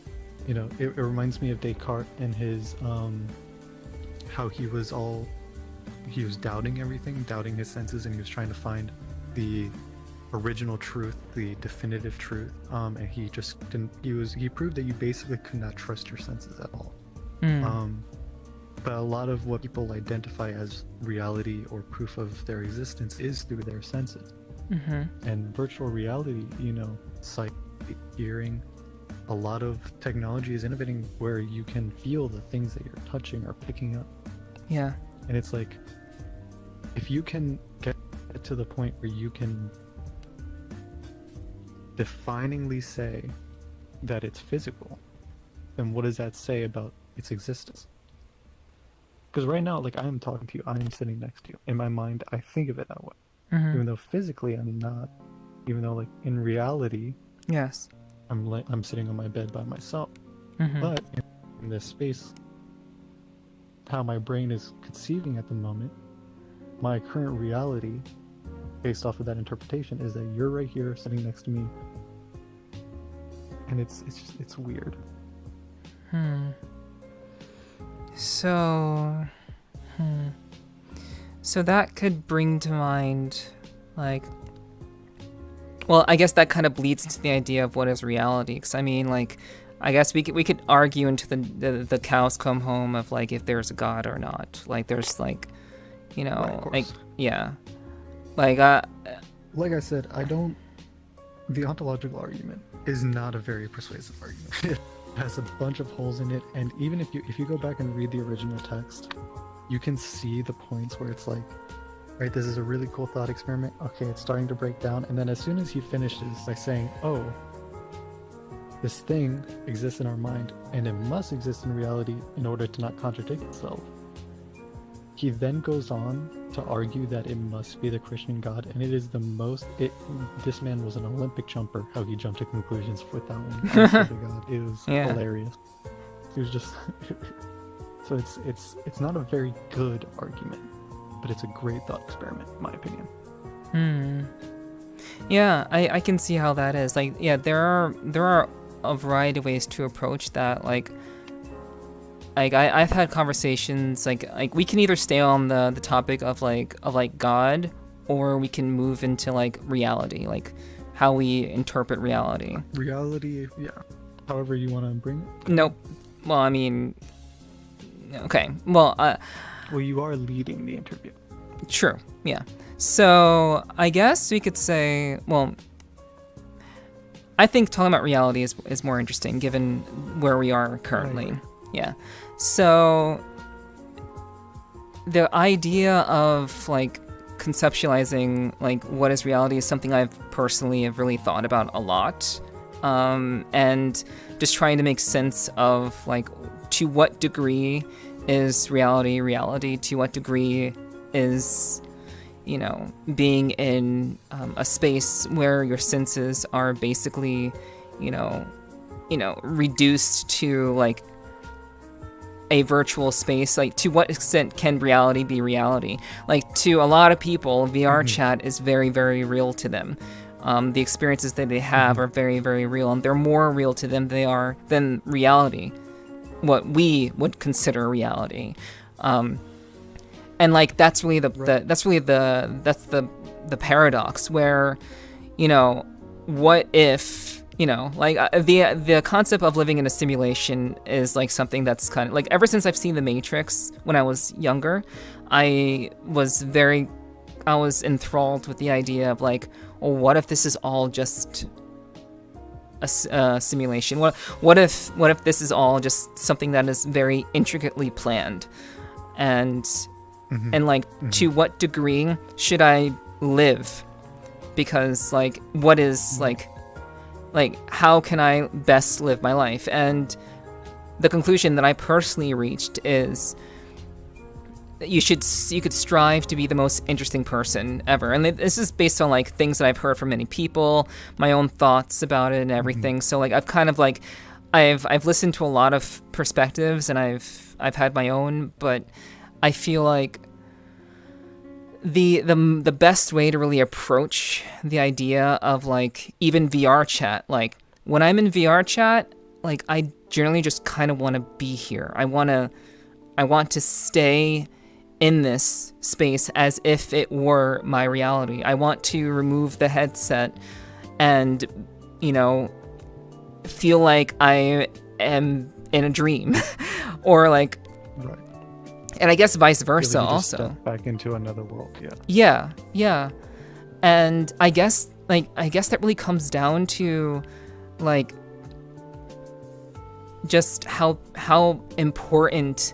[SPEAKER 7] it reminds me of Descartes and his how he was doubting everything, doubting his senses, and he was trying to find the original truth, the definitive truth, and he just didn't. He proved that you basically could not trust your senses at all. But a lot of what people identify as reality or proof of their existence is through their senses. And virtual reality, sight, hearing, a lot of technology is innovating where you can feel the things that you're touching or picking up.
[SPEAKER 1] Yeah.
[SPEAKER 7] And it's like, if you can get to the point where you can definingly say that it's physical, then what does that say about its existence? Because right now, like, I am talking to you, I am sitting next to you. In my mind, I think of it that way. Even though physically I'm not. Even though, like, in reality,
[SPEAKER 1] yes,
[SPEAKER 7] I'm sitting on my bed by myself. But in this space, how my brain is conceiving at the moment, my current reality, based off of that interpretation, is that you're right here sitting next to me. And it's weird.
[SPEAKER 1] So that could bring to mind, like, well, I guess that kind of bleeds into the idea of what is reality. Because I mean, like, I guess we could argue into the cows come home of like if there's a God or not. Like, there's like, like like
[SPEAKER 7] I said, the ontological argument is not a very persuasive argument. has a bunch of holes in it, and even if you go back and read the original text, you can see the points where it's like, right, this is a really cool thought experiment. Okay, it's starting to break down, and then as soon as he finishes by saying, "Oh, this thing exists in our mind, and it must exist in reality in order to not contradict itself," he then goes on to argue that it must be the Christian God, and it is the most. This man was an Olympic jumper. How he jumped to conclusions with that one. Honest to God, it was hilarious. It was just. So it's not a very good argument, but it's a great thought experiment, in my opinion.
[SPEAKER 1] Yeah, I can see how that is. Like, yeah, there are a variety of ways to approach that. Like I've had conversations like we can either stay on the topic of God, or we can move into like reality, like how we interpret reality.
[SPEAKER 7] Reality, yeah. However you want to bring it.
[SPEAKER 1] Nope. Well, I mean, okay. Well,
[SPEAKER 7] well, you are leading the interview.
[SPEAKER 1] True. Yeah. So I guess we could say, well, I think talking about reality is more interesting given where we are currently. Yeah. So the idea of like conceptualizing like what is reality is something I've personally have really thought about a lot. And just trying to make sense of like to what degree is reality, to what degree is, you know, being in a space where your senses are basically, you know, reduced to like a virtual space. Like, to what extent can reality be reality? Like, to a lot of people, VRChat is very, very real to them. The experiences that they have are very, very real, and they're more real to them than reality, what we would consider reality. And like that's really the paradox where, you know, what if, you know, like the concept of living in a simulation is like something that's kind of like, ever since I've seen The Matrix when I was younger, I was enthralled with the idea of like, well, what if this is all just a simulation? What if this is all just something that is very intricately planned? And to what degree should I live? Because like, what is like how can I best live my life? And the conclusion that I personally reached is that you could strive to be the most interesting person ever. And this is based on like things that I've heard from many people, my own thoughts about it and everything. So like I've kind of like I've listened to a lot of perspectives, and I've had my own, but I feel like the best way to really approach the idea of like even VRChat, like when I'm in VRChat, like I generally just kind of want to be here. I want to stay in this space as if it were my reality. I want to remove the headset and, you know, feel like I am in a dream or like,
[SPEAKER 7] right.
[SPEAKER 1] And I guess vice versa also.
[SPEAKER 7] Step back into another world,
[SPEAKER 1] Yeah. And I guess that really comes down to like just how important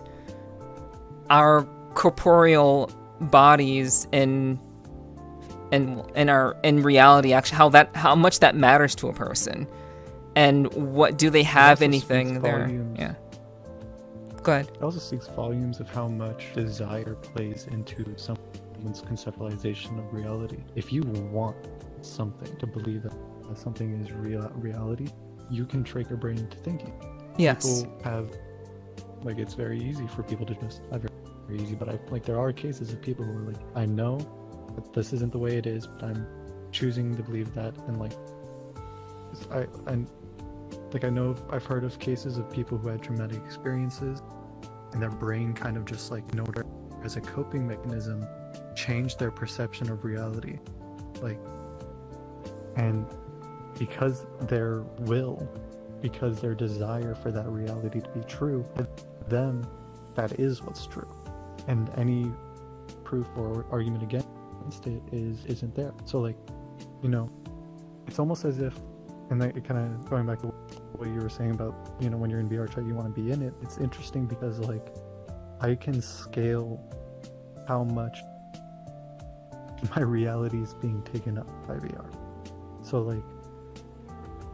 [SPEAKER 1] our corporeal bodies in reality, actually how much that matters to a person, and what do they have anything there? Yeah. Go ahead.
[SPEAKER 7] It also speaks volumes of how much desire plays into someone's conceptualization of reality. If you want something to believe that something is reality, you can trick your brain into thinking.
[SPEAKER 1] Yes.
[SPEAKER 7] People have, like, it's very easy for people to just, not very easy, but there are cases of people who are like, I know that this isn't the way it is, but I'm choosing to believe that, and like, I know I've heard of cases of people who had traumatic experiences, and their brain kind of just like, as a coping mechanism, changed their perception of reality. Like, and because their desire for that reality to be true, for them, that is what's true. And any proof or argument against it isn't there. So like, you know, it's almost as if, and it kind of going back to what what you were saying about, you know, when you're in VRChat, you want to be in it. It's interesting because, like, I can scale how much my reality is being taken up by VR. So, like,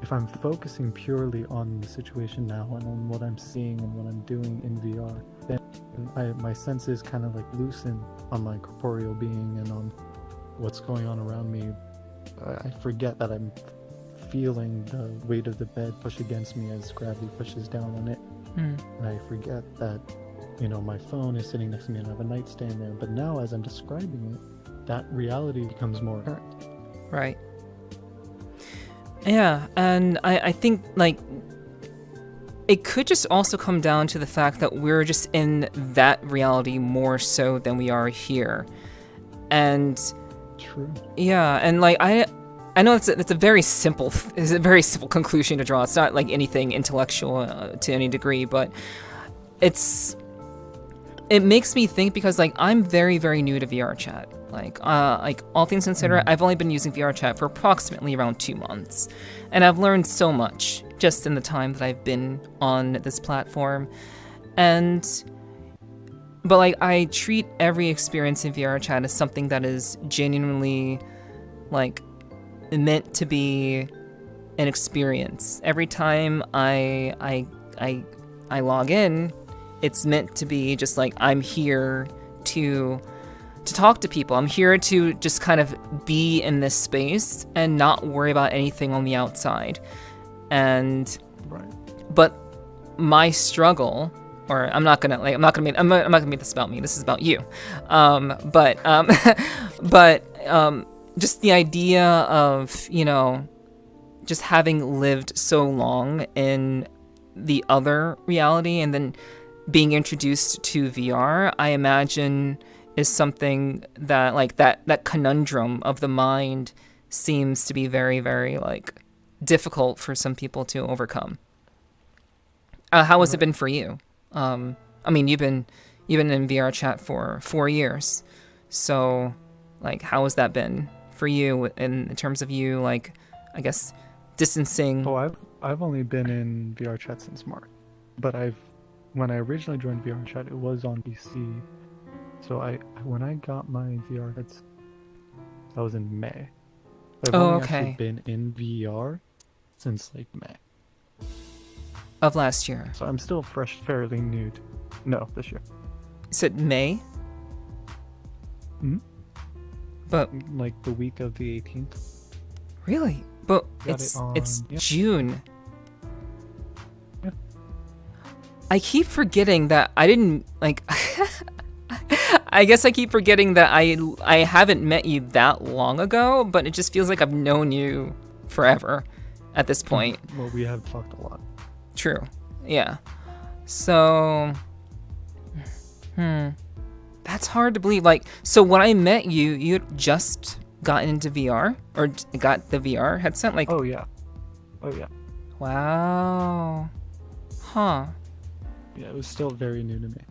[SPEAKER 7] if I'm focusing purely on the situation now and on what I'm seeing and what I'm doing in VR, then my senses kind of like loosen on my corporeal being and on what's going on around me. I forget that I'm feeling the weight of the bed push against me as gravity pushes down on it. And I forget that, you know, my phone is sitting next to me and I have a nightstand there. But now as I'm describing it, that reality becomes more apparent.
[SPEAKER 1] Right. Yeah, and I think, like, it could just also come down to the fact that we're just in that reality more so than we are here. And
[SPEAKER 7] True.
[SPEAKER 1] yeah, and like I know it's a very simple conclusion to draw. It's not like anything intellectual to any degree, but it makes me think because, like, I'm very, very new to VRChat. Like all things considered, I've only been using VRChat for approximately around 2 months, and I've learned so much just in the time that I've been on this platform. But like, I treat every experience in VRChat as something that is genuinely, like, meant to be an experience. Every time I log in, it's meant to be just like, I'm here to talk to people. I'm here to just kind of be in this space and not worry about anything on the outside. And but my struggle, or I'm not gonna make this about me. This is about you. But just the idea of, you know, just having lived so long in the other reality and then being introduced to VR, I imagine is something that, like, that conundrum of the mind seems to be very, very, like, difficult for some people to overcome. How has it been for you? I mean, you've been in VRChat for 4 years, so, like, how has that been for you in terms of you, like, I guess, distancing?
[SPEAKER 7] Oh, I've only been in VRChat since March, but when I originally joined VRChat, it was on PC. So when I got my VR headset, that was in May. I've only actually been in VR since like May
[SPEAKER 1] of last year.
[SPEAKER 7] So I'm still fairly new. No, this year.
[SPEAKER 1] You said May? But
[SPEAKER 7] like the week of the 18th.
[SPEAKER 1] Really? But it's June.
[SPEAKER 7] Yeah.
[SPEAKER 1] I keep forgetting that I didn't, like, I guess I keep forgetting that I haven't met you that long ago, but it just feels like I've known you forever at this point.
[SPEAKER 7] Well, we have talked a lot.
[SPEAKER 1] True. Yeah. So, that's hard to believe. Like, so when I met you, you had just gotten into VR, or got the VR headset? Like,
[SPEAKER 7] Oh yeah.
[SPEAKER 1] Wow. Huh.
[SPEAKER 7] Yeah, it was still very new to me.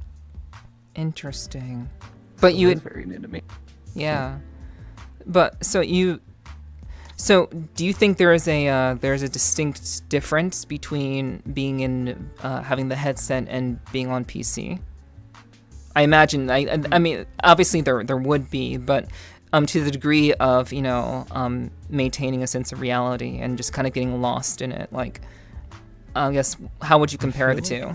[SPEAKER 1] Interesting. But you
[SPEAKER 7] was very new to me.
[SPEAKER 1] Yeah. But so do you think there's a distinct difference between being in having the headset and being on PC? I imagine. I mean, obviously there would be, but to the degree of, you know, maintaining a sense of reality and just kind of getting lost in it, like, I guess, how would you compare the two?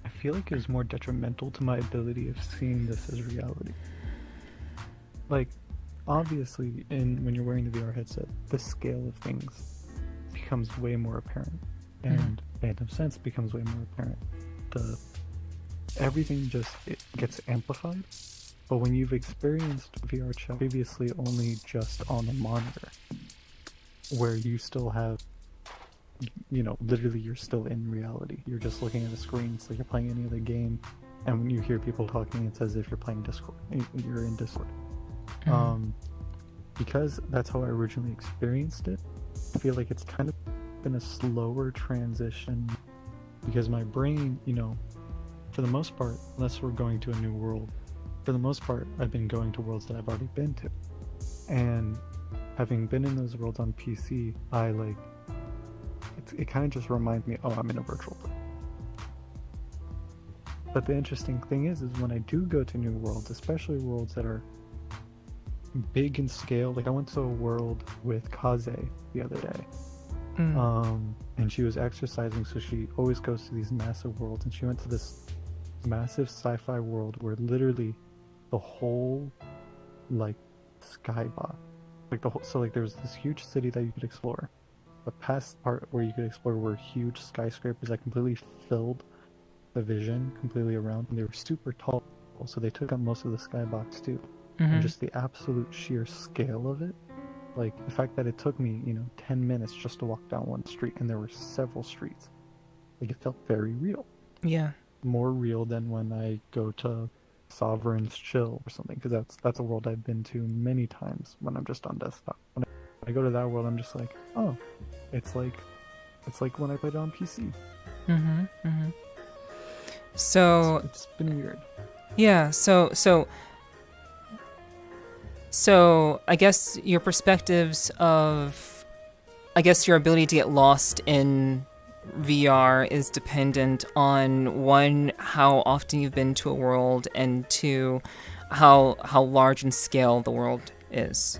[SPEAKER 7] I feel like it was more detrimental to my ability of seeing this as reality. Like, obviously, when you're wearing the VR headset, the scale of things becomes way more apparent, and Phantom Sense becomes way more apparent. Everything it gets amplified. But when you've experienced VRChat previously only just on a monitor, where you still have, you know, literally you're still in reality. You're just looking at a screen, it's like you're playing any other game, and when you hear people talking, it's as if you're playing Discord. You're in Discord. Because that's how I originally experienced it, I feel like it's kind of been a slower transition, because my brain, you know, for the most part, unless we're going to a new world, for the most part, I've been going to worlds that I've already been to. And having been in those worlds on PC, it kind of just reminds me, oh, I'm in a virtual place. But the interesting thing is when I do go to new worlds, especially worlds that are big in scale, like I went to a world with Kaze the other day, and she was exercising, so she always goes to these massive worlds, and she went to this massive sci-fi world where literally the whole like skybox, like the whole, so like there's this huge city that you could explore. The past part where you could explore were huge skyscrapers that completely filled the vision completely around, and they were super tall, so they took up most of the skybox too. And just the absolute sheer scale of it, like the fact that it took me 10 minutes just to walk down one street, and there were several streets, like it felt very real.
[SPEAKER 1] Yeah.
[SPEAKER 7] More real than when I go to Sovereign's Chill or something, because that's a world I've been to many times when I'm just on desktop. When I go to that world, I'm just like, oh, it's like when I played it on PC.
[SPEAKER 1] So
[SPEAKER 7] it's been weird.
[SPEAKER 1] Yeah. So I guess your perspectives of, I guess your ability to get lost in VR is dependent on, one, how often you've been to a world, and two, how large in scale the world is.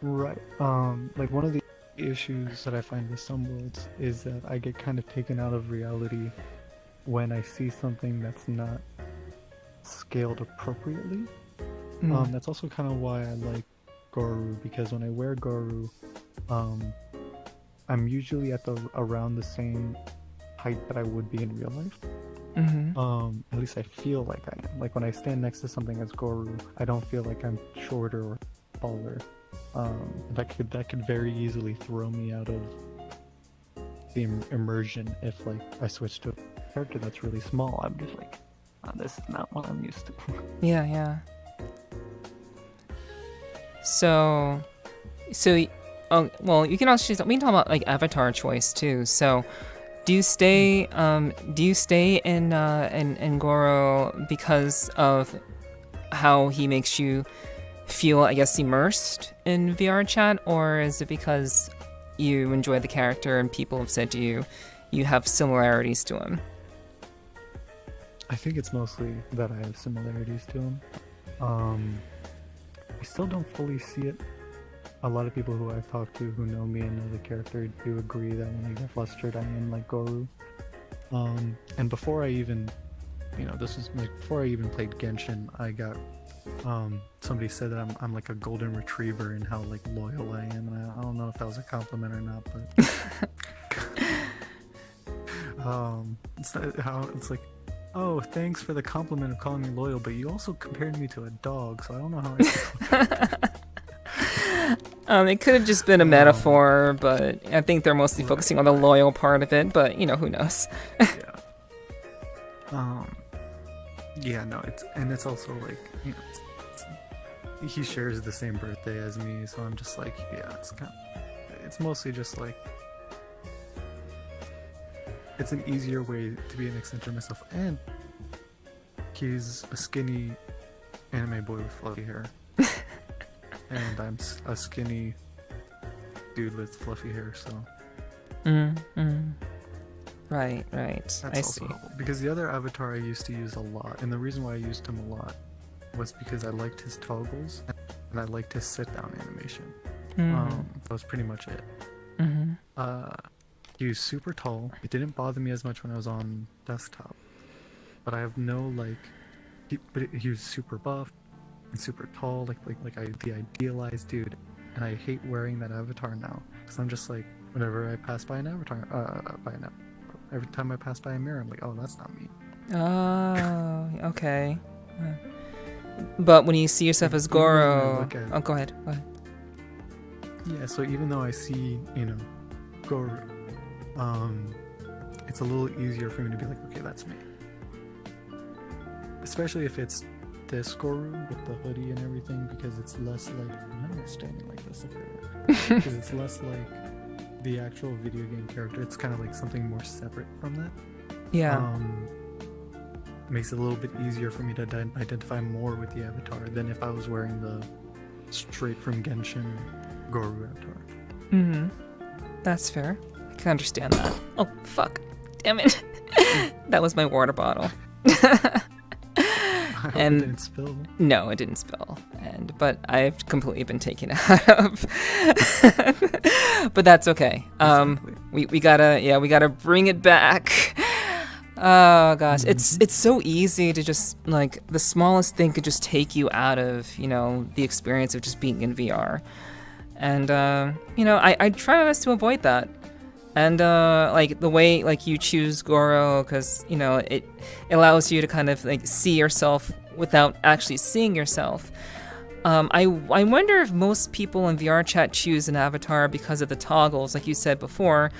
[SPEAKER 7] Right. Like one of the issues that I find with some worlds is that I get kind of taken out of reality when I see something that's not scaled appropriately. That's also kind of why I like Gorou, because when I wear Gorou, I'm usually at around the same height that I would be in real life. At least I feel like I am. Like when I stand next to something as Gorou, I don't feel like I'm shorter or taller. That could very easily throw me out of the immersion if like I switch to a character that's really small. I'm just like, oh, this is not what I'm used to.
[SPEAKER 1] Yeah. So, oh, well, you can also we can talk about like avatar choice too. So, do you stay in Gorou because of how he makes you feel, I guess, immersed in VRChat, or is it because you enjoy the character and people have said to you you have similarities to him?
[SPEAKER 7] I think it's mostly that I have similarities to him. I still don't fully see it. A lot of people who I've talked to who know me and know the character do agree that when I get flustered, I am like Gorou. And before I even, before I even played Genshin, I got, somebody said that I'm like a golden retriever and how like loyal I am, and I don't know if that was a compliment or not, but it's like, oh, thanks for the compliment of calling me loyal, but you also compared me to a dog, so I don't know how I feel.
[SPEAKER 1] It could have just been a metaphor, but I think they're mostly focusing on the loyal part of it, but, who knows.
[SPEAKER 7] Yeah, no, it's also like, he shares the same birthday as me, so I'm just like, yeah, it's mostly just like, it's an easier way to be an extension of myself, and he's a skinny anime boy with fluffy hair, and I'm a skinny dude with fluffy hair, so.
[SPEAKER 1] Right.
[SPEAKER 7] That's
[SPEAKER 1] I
[SPEAKER 7] also
[SPEAKER 1] see.
[SPEAKER 7] helpful, because the other avatar I used to use a lot, and the reason why I used him a lot was because I liked his toggles and I liked his sit-down animation. That was pretty much it. He was super tall. It didn't bother me as much when I was on desktop, but I have no he was super buff and super tall, the idealized dude, and I hate wearing that avatar now, because I'm just like, whenever I pass by an avatar, every time I pass by a mirror, I'm like, oh, that's not me.
[SPEAKER 1] Oh, okay. But when you see yourself as Gorou, go ahead.
[SPEAKER 7] Yeah, so even though I see, Gorou, it's a little easier for me to be like, okay, that's me. Especially if it's this Gorou with the hoodie and everything, because it's less like, why am I standing like this? Because it's less like the actual video game character. It's kind of like something more separate from that.
[SPEAKER 1] Yeah.
[SPEAKER 7] Makes it a little bit easier for me to identify more with the avatar than if I was wearing the straight from Genshin Gorou avatar.
[SPEAKER 1] That's fair. can understand that. Oh, fuck. Damn it. That was my water bottle.
[SPEAKER 7] I hope
[SPEAKER 1] And-
[SPEAKER 7] it didn't spill.
[SPEAKER 1] No, it didn't spill. But I've completely been taken out of. But that's okay. We gotta bring it back. Oh gosh, it's so easy to just like the smallest thing could just take you out of the experience of just being in VR, and I try my best to avoid that. And like the way like you choose Gorou, because it allows you to kind of like see yourself without actually seeing yourself. I wonder if most people in VRChat choose an avatar because of the toggles, like you said before,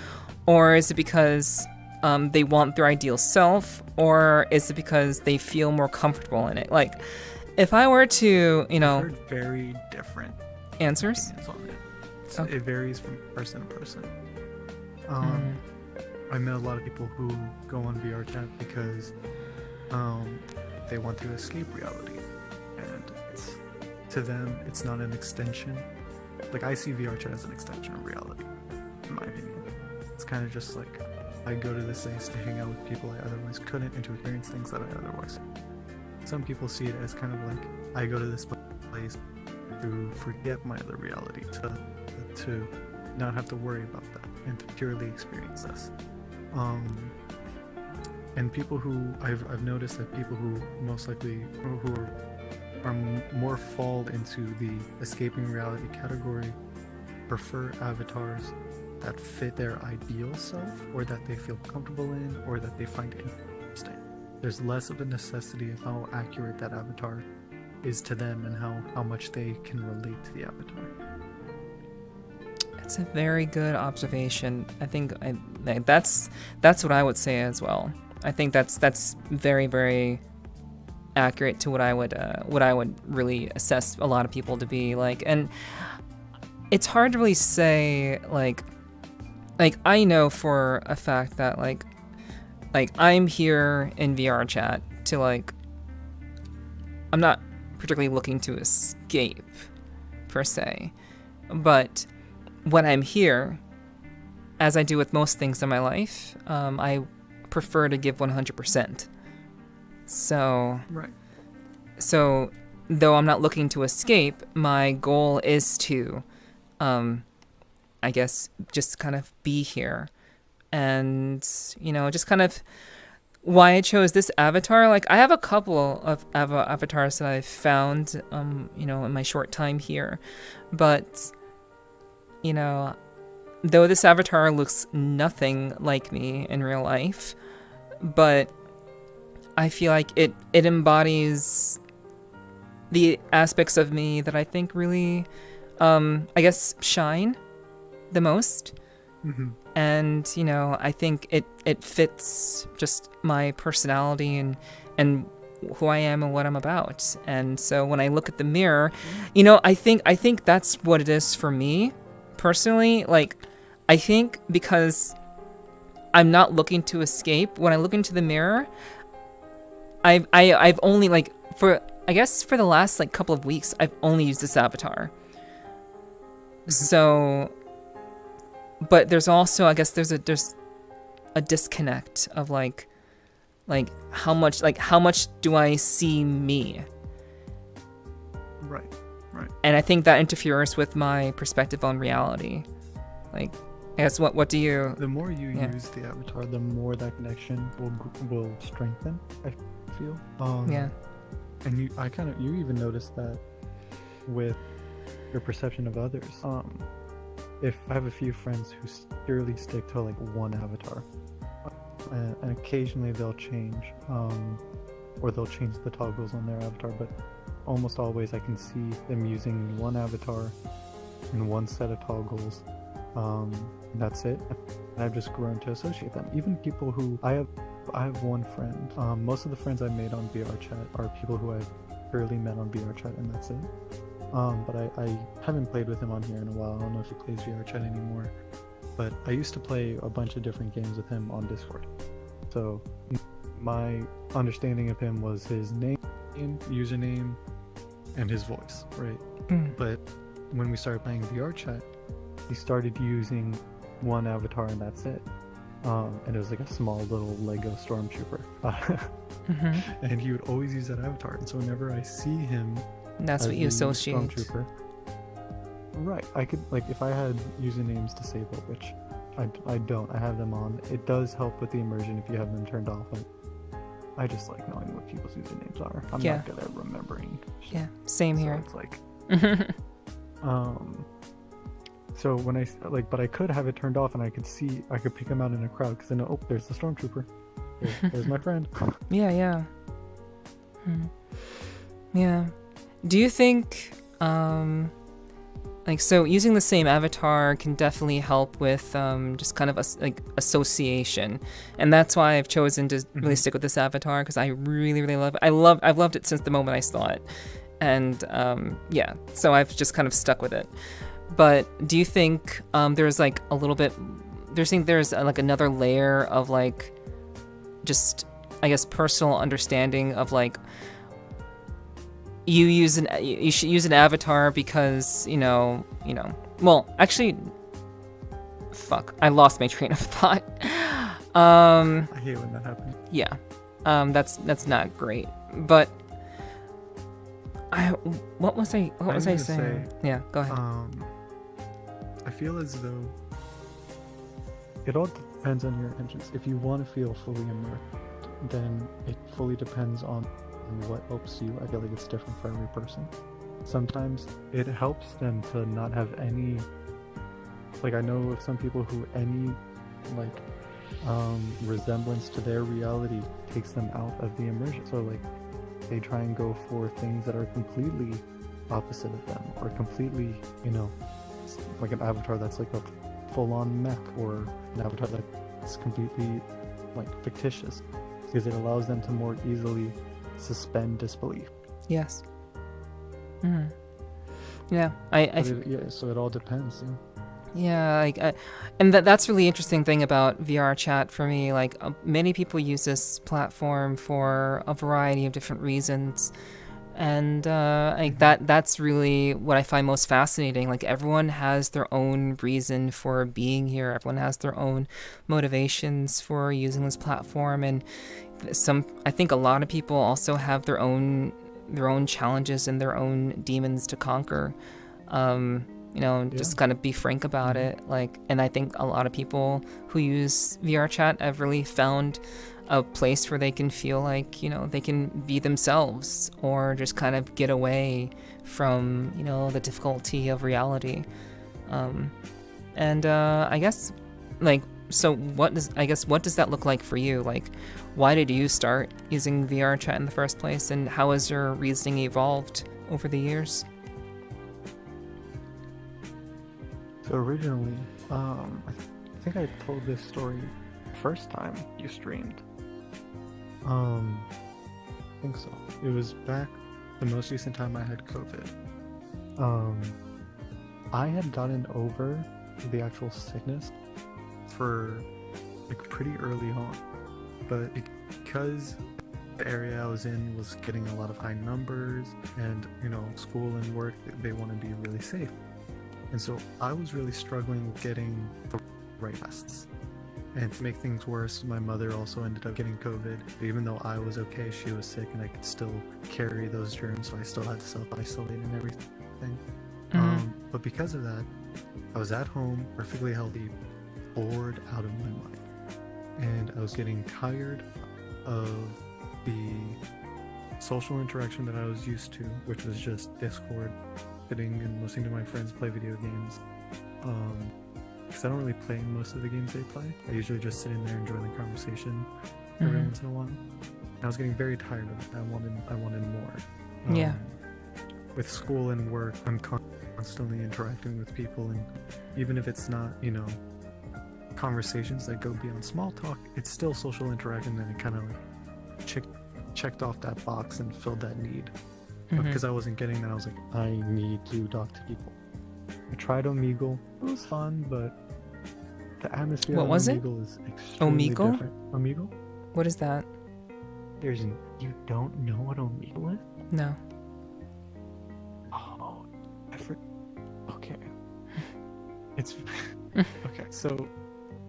[SPEAKER 1] or is it because they want their ideal self, or is it because they feel more comfortable in it? Like, if I were to,
[SPEAKER 6] I've heard very different
[SPEAKER 1] answers.
[SPEAKER 6] opinions on it.
[SPEAKER 1] Okay.
[SPEAKER 6] It varies from person to person.
[SPEAKER 7] I met a lot of people who go on VRChat because they want to escape reality, and to them it's not an extension. Like, I see VRChat as an extension of reality, in my opinion. It's kind of just like I go to this place to hang out with people I otherwise couldn't, and to experience things that I otherwise. Some people see it as kind of like I go to this place to forget my other reality, to not have to worry about that, and to purely experience this. And people who I've noticed that people who most likely who are more fall into the escaping reality category prefer avatars that fit their ideal self, or that they feel comfortable in, or that they find interesting. There's less of a necessity of how accurate that avatar is to them, and how much they can relate to the avatar.
[SPEAKER 1] That's a very good observation. I think that's what I would say as well. I think that's very, very accurate to what I would really assess a lot of people to be like. And it's hard to really say like I know for a fact that like I'm here in VRChat to like, I'm not particularly looking to escape per se, but when I'm here, as I do with most things in my life, I prefer to give 100%. So,
[SPEAKER 6] Right.
[SPEAKER 1] So, though I'm not looking to escape, my goal is to, I guess, just kind of be here. And, just kind of why I chose this avatar. Like, I have a couple of avatars that I've found, in my short time here. But, though this avatar looks nothing like me in real life, but I feel like it embodies the aspects of me that I think really, I guess, shine the most.
[SPEAKER 7] Mm-hmm.
[SPEAKER 1] And, I think it fits just my personality and who I am and what I'm about. And so when I look at the mirror, I think that's what it is for me personally. Like, I think because I'm not looking to escape, when I look into the mirror, I've only like for the last like couple of weeks, I've only used this avatar. So, but there's also, I guess there's a disconnect of like how much do I see me?
[SPEAKER 6] Right.
[SPEAKER 1] And I think that interferes with my perspective on reality. Like, I guess what do you?
[SPEAKER 7] The more you use the avatar, the more that connection will strengthen, I feel.
[SPEAKER 1] Yeah.
[SPEAKER 7] And you even noticed that with your perception of others. If I have a few friends who purely stick to like one avatar, and occasionally they'll change, or they'll change the toggles on their avatar, but almost always I can see them using one avatar and one set of toggles. And that's it. And I've just grown to associate them. Even people who I have one friend. Most of the friends I made on VRChat are people who I've purely met on VRChat, and that's it. But I haven't played with him on here in a while. I don't know if he plays VRChat anymore. But I used to play a bunch of different games with him on Discord. So my understanding of him was his name, username, and his voice, right? But when we started playing VRChat, he started using one avatar and that's it. And it was like a small little Lego stormtrooper. And he would always use that avatar. And so whenever I see him,
[SPEAKER 1] That's
[SPEAKER 7] as
[SPEAKER 1] what you
[SPEAKER 7] the
[SPEAKER 1] associate.
[SPEAKER 7] stormtrooper, right? I could, like, if I had usernames disabled, which I don't, I have them on. It does help with the immersion if you have them turned off. But I just like knowing what people's usernames are. I'm
[SPEAKER 1] Yeah.
[SPEAKER 7] not good at remembering.
[SPEAKER 1] Yeah, same
[SPEAKER 7] So
[SPEAKER 1] here.
[SPEAKER 7] it's like, so when but I could have it turned off and I could pick him out in a crowd because I know, oh, there's the stormtrooper. There's my friend.
[SPEAKER 1] Yeah, yeah. Yeah. Do you think, so using the same avatar can definitely help with just kind of association, and that's why I've chosen to really stick with this avatar because I really, really love it. I've loved it since the moment I saw it, and yeah, so I've just kind of stuck with it. But do you think there's like a little bit? There's like another layer of like, just I guess personal understanding of like. You should use an avatar because well, actually, fuck, I lost my train of thought.
[SPEAKER 7] I hate when that happens.
[SPEAKER 1] Yeah, that's not great. But what was I saying? Yeah, go ahead.
[SPEAKER 7] I feel as though it all depends on your intentions. If you want to feel fully immersed, then it fully depends on what helps you. I feel like it's different for every person. Sometimes it helps them to not have any, like, I know of some people who any like resemblance to their reality takes them out of the immersion. So like they try and go for things that are completely opposite of them, or completely, like an avatar that's like a full-on mech, or an avatar that's completely like fictitious, because it allows them to more easily suspend disbelief.
[SPEAKER 1] Yes. Yeah,
[SPEAKER 7] so it all depends.
[SPEAKER 1] Yeah, and that's really interesting thing about VRChat for me. Like, many people use this platform for a variety of different reasons, and that's really what I find most fascinating. Like, everyone has their own reason for being here. Everyone has their own motivations for using this platform, and I think a lot of people also have their own challenges and their own demons to conquer. Just kind of be frank about it. Like, and I think a lot of people who use VRChat have really found a place where they can feel like, they can be themselves, or just kind of get away from, the difficulty of reality. I guess, like, so what does that look like for you? Like, why did you start using VRChat in the first place, and how has your reasoning evolved over the years?
[SPEAKER 7] So originally, I think I told this story first time you streamed. I think so. It was back the most recent time I had COVID. I had gotten over the actual sickness for like pretty early on, but because the area I was in was getting a lot of high numbers, and school and work, they want to be really safe, and so I was really struggling with getting the right tests. And to make things worse, my mother also ended up getting COVID. Even though I was okay, she was sick, and I could still carry those germs, so I still had to self-isolate and everything. But because of that, I was at home, perfectly healthy, bored out of my mind. And I was getting tired of the social interaction that I was used to, which was just Discord, sitting and listening to my friends play video games. Because I don't really play most of the games they play. I usually just sit in there and join the conversation every once in a while. And I was getting very tired of it. I wanted more.
[SPEAKER 1] Yeah.
[SPEAKER 7] With school and work, I'm constantly interacting with people, and even if it's not, conversations that go beyond small talk, it's still social interaction, and it kind of like checked off that box and filled that need. But because I wasn't getting that, I was like, I need to talk to people. I tried Omegle. It was fun, but the atmosphere on Omegle is extremely different. Omegle?
[SPEAKER 1] What is that?
[SPEAKER 7] You don't know what Omegle is?
[SPEAKER 1] No.
[SPEAKER 7] Oh, okay. It's Okay, so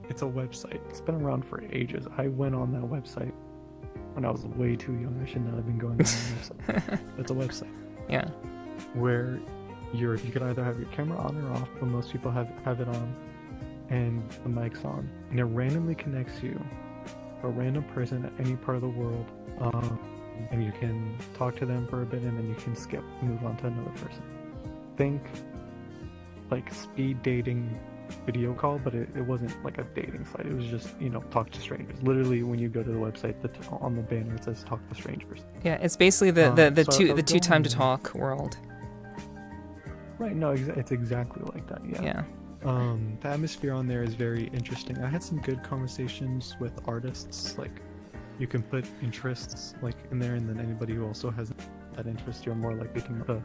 [SPEAKER 7] it's a website. It's been around for ages. I went on that website when I was way too young. I should not have been going on that website. It's a website
[SPEAKER 1] Yeah.
[SPEAKER 7] where you could either have your camera on or off, but most people have it on, and the mic's on, and it randomly connects you to a random person at any part of the world, and you can talk to them for a bit, and then you can skip, move on to another person. Think like speed dating video call, but it wasn't like a dating site. It was just, talk to strangers. Literally, when you go to the website, on the banner it says "talk to strangers."
[SPEAKER 1] Yeah, it's basically the
[SPEAKER 7] So I was
[SPEAKER 1] two time to
[SPEAKER 7] going-
[SPEAKER 1] talk world.
[SPEAKER 7] Right? No, it's exactly like that.
[SPEAKER 1] Yeah.
[SPEAKER 7] The atmosphere on there is very interesting. I had some good conversations with artists. Like, you can put interests like in there, and then anybody who also has that interest, you're more likely to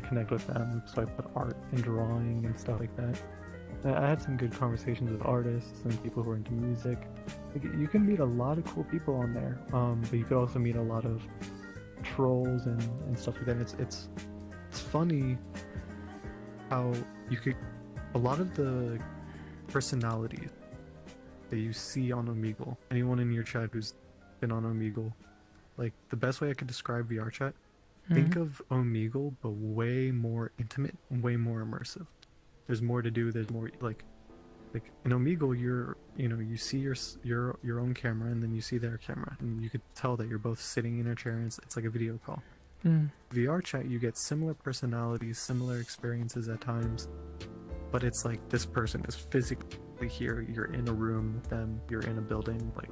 [SPEAKER 7] connect with them. So I put art and drawing and stuff like that. I had some good conversations with artists and people who are into music. Like, you can meet a lot of cool people on there, but you could also meet a lot of trolls and stuff like that. It's funny how you could, a lot of the personalities that you see on Omegle, anyone in your chat who's been on Omegle, like, the best way I could describe VRChat, think of Omegle but way more intimate and way more immersive. There's more to do. There's more like in Omegle, you see your own camera, and then you see their camera, and you could tell that you're both sitting in a chair, and it's like a video call. VRChat, you get similar personalities, similar experiences at times, but it's like this person is physically here. You're in a room with them. You're in a building. Like,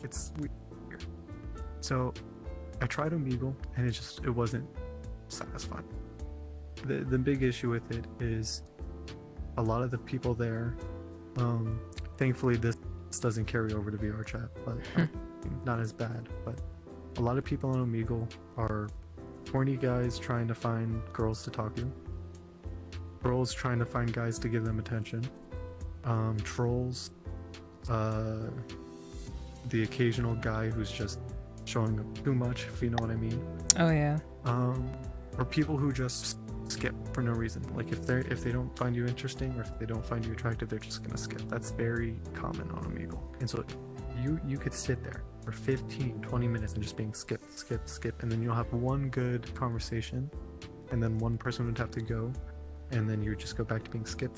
[SPEAKER 7] it's weird. So I tried Omegle, and it wasn't satisfying. The big issue with it is a lot of the people there, thankfully this doesn't carry over to VRChat, but not as bad, but a lot of people on Omegle are horny guys trying to find girls to talk to, girls trying to find guys to give them attention, trolls, the occasional guy who's just showing up too much, if you know what I mean.
[SPEAKER 1] Oh yeah.
[SPEAKER 7] Or people who just skip for no reason. Like, if they don't find you interesting, or if they don't find you attractive, they're just gonna skip. That's very common on Omegle. And so you could sit there for 15-20 minutes and just being skip, and then you'll have one good conversation, and then one person would have to go, and then you would just go back to being skip.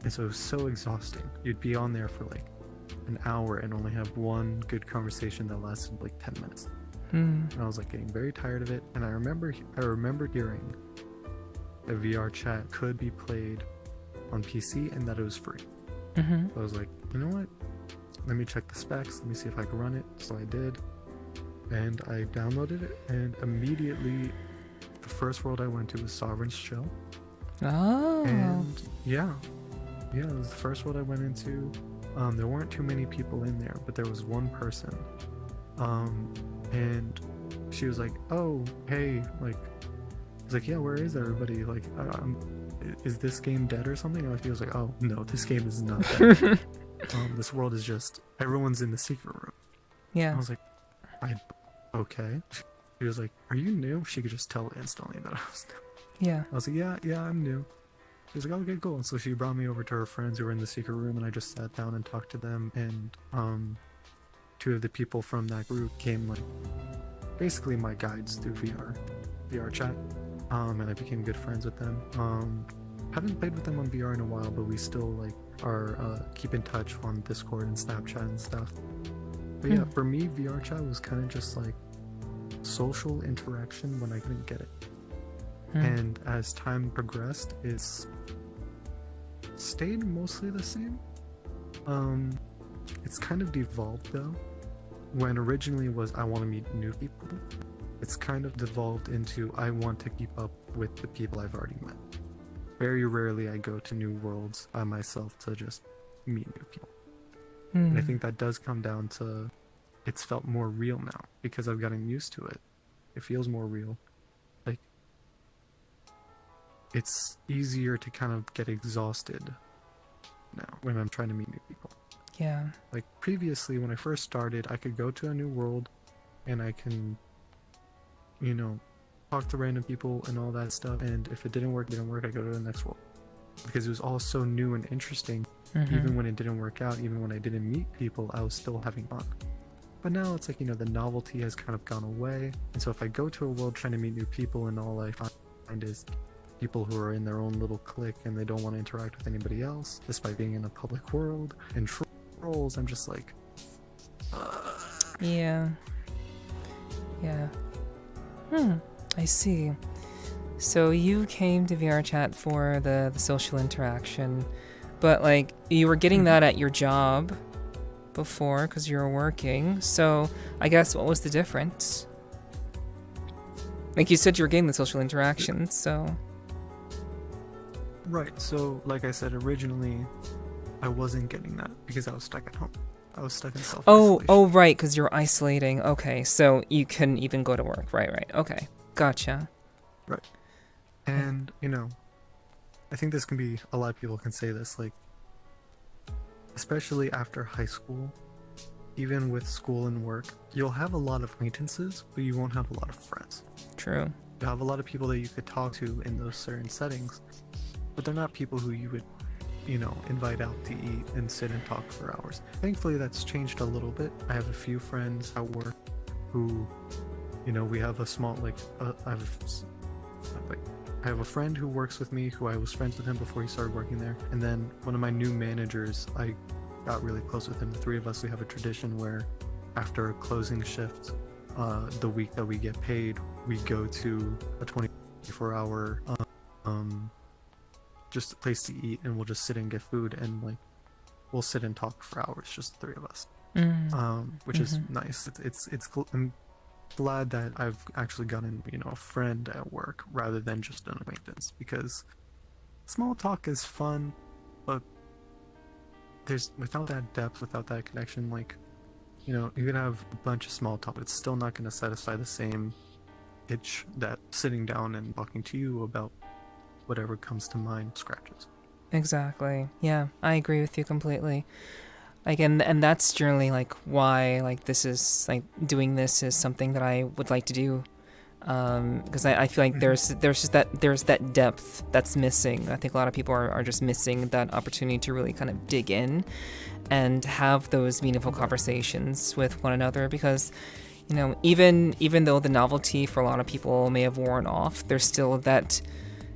[SPEAKER 7] And so it was so exhausting. You'd be on there for like an hour and only have one good conversation that lasted like 10 minutes. And I was like getting very tired of it, and I remember hearing that VRChat could be played on PC and that it was free. So I was like, you know what? Let me check the specs. Let me see if I can run it. So I did, and I downloaded it, and immediately the first world I went to was Sovereign's Chill.
[SPEAKER 1] Oh.
[SPEAKER 7] And yeah, it was the first world I went into. There weren't too many people in there, but there was one person. And she was like, "Oh, hey," like, I was like, "Yeah, where is everybody? Like, is this game dead or something?" And she was like, "Oh no, this game is not dead. This world is just, everyone's in the secret room."
[SPEAKER 1] Yeah.
[SPEAKER 7] I was like, okay. She was like, "Are you new?" She could just tell instantly that I was new.
[SPEAKER 1] Yeah.
[SPEAKER 7] I was like, yeah, I'm new. She was like, "Okay, cool." And so she brought me over to her friends who were in the secret room, and I just sat down and talked to them, and two of the people from that group came, like, basically my guides through VRChat, and I became good friends with them. Haven't played with them on VR in a while, but we still like are keep in touch on Discord and Snapchat and stuff. But yeah, for me, VRChat was kind of just like social interaction when I couldn't get it. And as time progressed, it's stayed mostly the same. It's kind of devolved though. When originally it was I want to meet new people, it's kind of devolved into I want to keep up with the people I've already met. Very rarely I go to new worlds by myself to just meet new people. And I think that does come down to it's felt more real now because I've gotten used to it. It feels more real. Like, it's easier to kind of get exhausted now when I'm trying to meet new people.
[SPEAKER 1] Yeah.
[SPEAKER 7] Like, previously when I first started, I could go to a new world and I can, talk to random people and all that stuff, and if it didn't work, I go to the next world. because it was all so new and interesting. Even when it didn't work out, even when I didn't meet people, I was still having fun. But now it's like, you know, the novelty has kind of gone away. And so if I go to a world trying to meet new people and all I find is people who are in their own little clique and they don't want to interact with anybody else, despite being in a public world, and trolls, I'm just like...
[SPEAKER 1] Yeah. Yeah. I see. So you came to VRChat for the social interaction, but like you were getting that at your job before because you were working. So I guess what was the difference? Like you said, you were getting the social interactions, so.
[SPEAKER 7] Right, so like I said, originally I wasn't getting that because I was stuck at home. I was stuck in self-isolation.
[SPEAKER 1] Oh, right, because you're isolating. Okay, so you couldn't even go to work. Right. Okay, gotcha.
[SPEAKER 7] Right. And, you know, I think this can be, a lot of people can say this, like, especially after high school, even with school and work, you'll have a lot of acquaintances, but you won't have a lot of friends.
[SPEAKER 1] True.
[SPEAKER 7] You have a lot of people that you could talk to in those certain settings, but they're not people who you would, you know, invite out to eat and sit and talk for hours. Thankfully, that's changed a little bit. I have a few friends at work who, you know, we have a small, like, I have a friend who works with me, who I was friends with him before he started working there. And then one of my new managers, I got really close with him. The three of us, we have a tradition where after a closing shift, the week that we get paid, we go to a 24-hour just a place to eat, and we'll just sit and get food, and like we'll sit and talk for hours, just the three of us, which is nice. I'm glad that I've actually gotten, you know, a friend at work rather than just an acquaintance, because small talk is fun, but without that depth, without that connection, like, you know, you can have a bunch of small talk, but it's still not going to satisfy the same itch that sitting down and talking to you about whatever comes to mind scratches.
[SPEAKER 1] Exactly. Yeah, I agree with you completely. Like, and that's generally like why like this is like doing this is something that I would like to do, because I feel like there's that depth that's missing. I think a lot of people are just missing that opportunity to really kind of dig in and have those meaningful conversations with one another, because, you know, even though the novelty for a lot of people may have worn off, there's still that.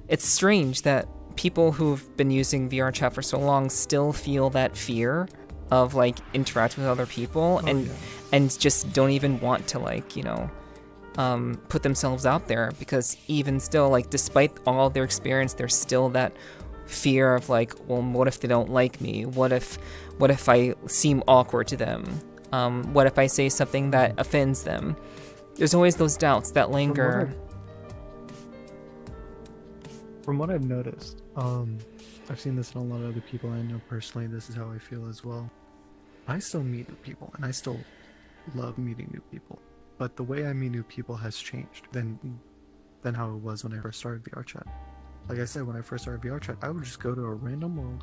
[SPEAKER 1] It's strange that people who've been using VRChat for so long still feel that fear of like interacting with other people, and just don't even want to, like, you know, put themselves out there, because even still, like, despite all their experience, there's still that fear of like, well, what if they don't like me? What if I seem awkward to them? What if I say something that offends them? There's always those doubts that linger.
[SPEAKER 7] From what I've noticed, I've seen this in a lot of other people I know personally. This is how I feel as well. I still meet new people, and I still love meeting new people. But the way I meet new people has changed than how it was when I first started VRChat. Like I said, when I first started VRChat, I would just go to a random world.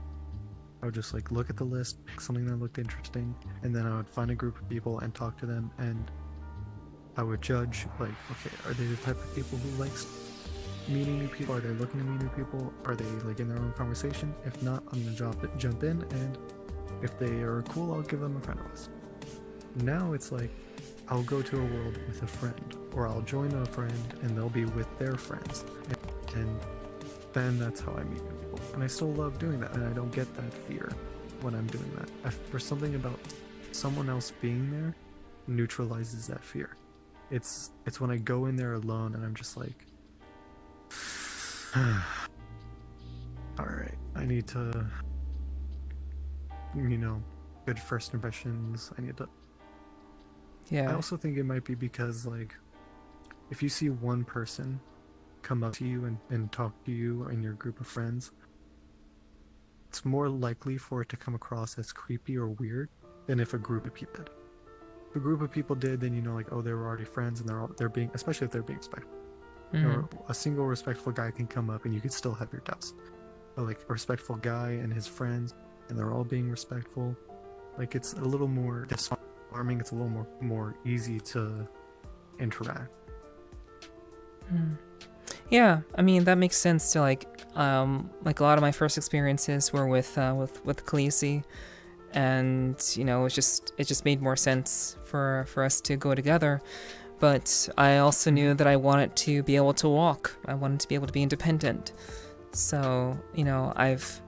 [SPEAKER 7] I would just like look at the list, pick something that looked interesting, and then I would find a group of people and talk to them, and I would judge, like, okay, are they the type of people who likes meeting new people? Are they looking to meet new people? Are they like in their own conversation? If not, I'm gonna jump in, and if they are cool, I'll give them a friend request. Now it's like I'll go to a world with a friend, or I'll join a friend and they'll be with their friends, and then that's how I meet new people. And I still love doing that, and I don't get that fear when I'm doing that. There's something about someone else being there neutralizes that fear. It's when I go in there alone and I'm just like, alright, I need to, you know, good first impressions. I need to.
[SPEAKER 1] Yeah.
[SPEAKER 7] I also think it might be because, like, if you see one person come up to you and talk to you in your group of friends, it's more likely for it to come across as creepy or weird than if a group of people did. If a group of people did, then you know, like, oh, they were already friends, and they're being, especially if they're being respectful. Or a single respectful guy can come up and you could still have your doubts. But like a respectful guy and his friends, and they're all being respectful, like, it's a little more disarming. It's a little more easy to interact.
[SPEAKER 1] Yeah, I mean that makes sense to like a lot of my first experiences were with Khaleesi, and you know it just made more sense for us to go together. But I also knew that I wanted to be able to walk. I wanted to be able to be independent. So I've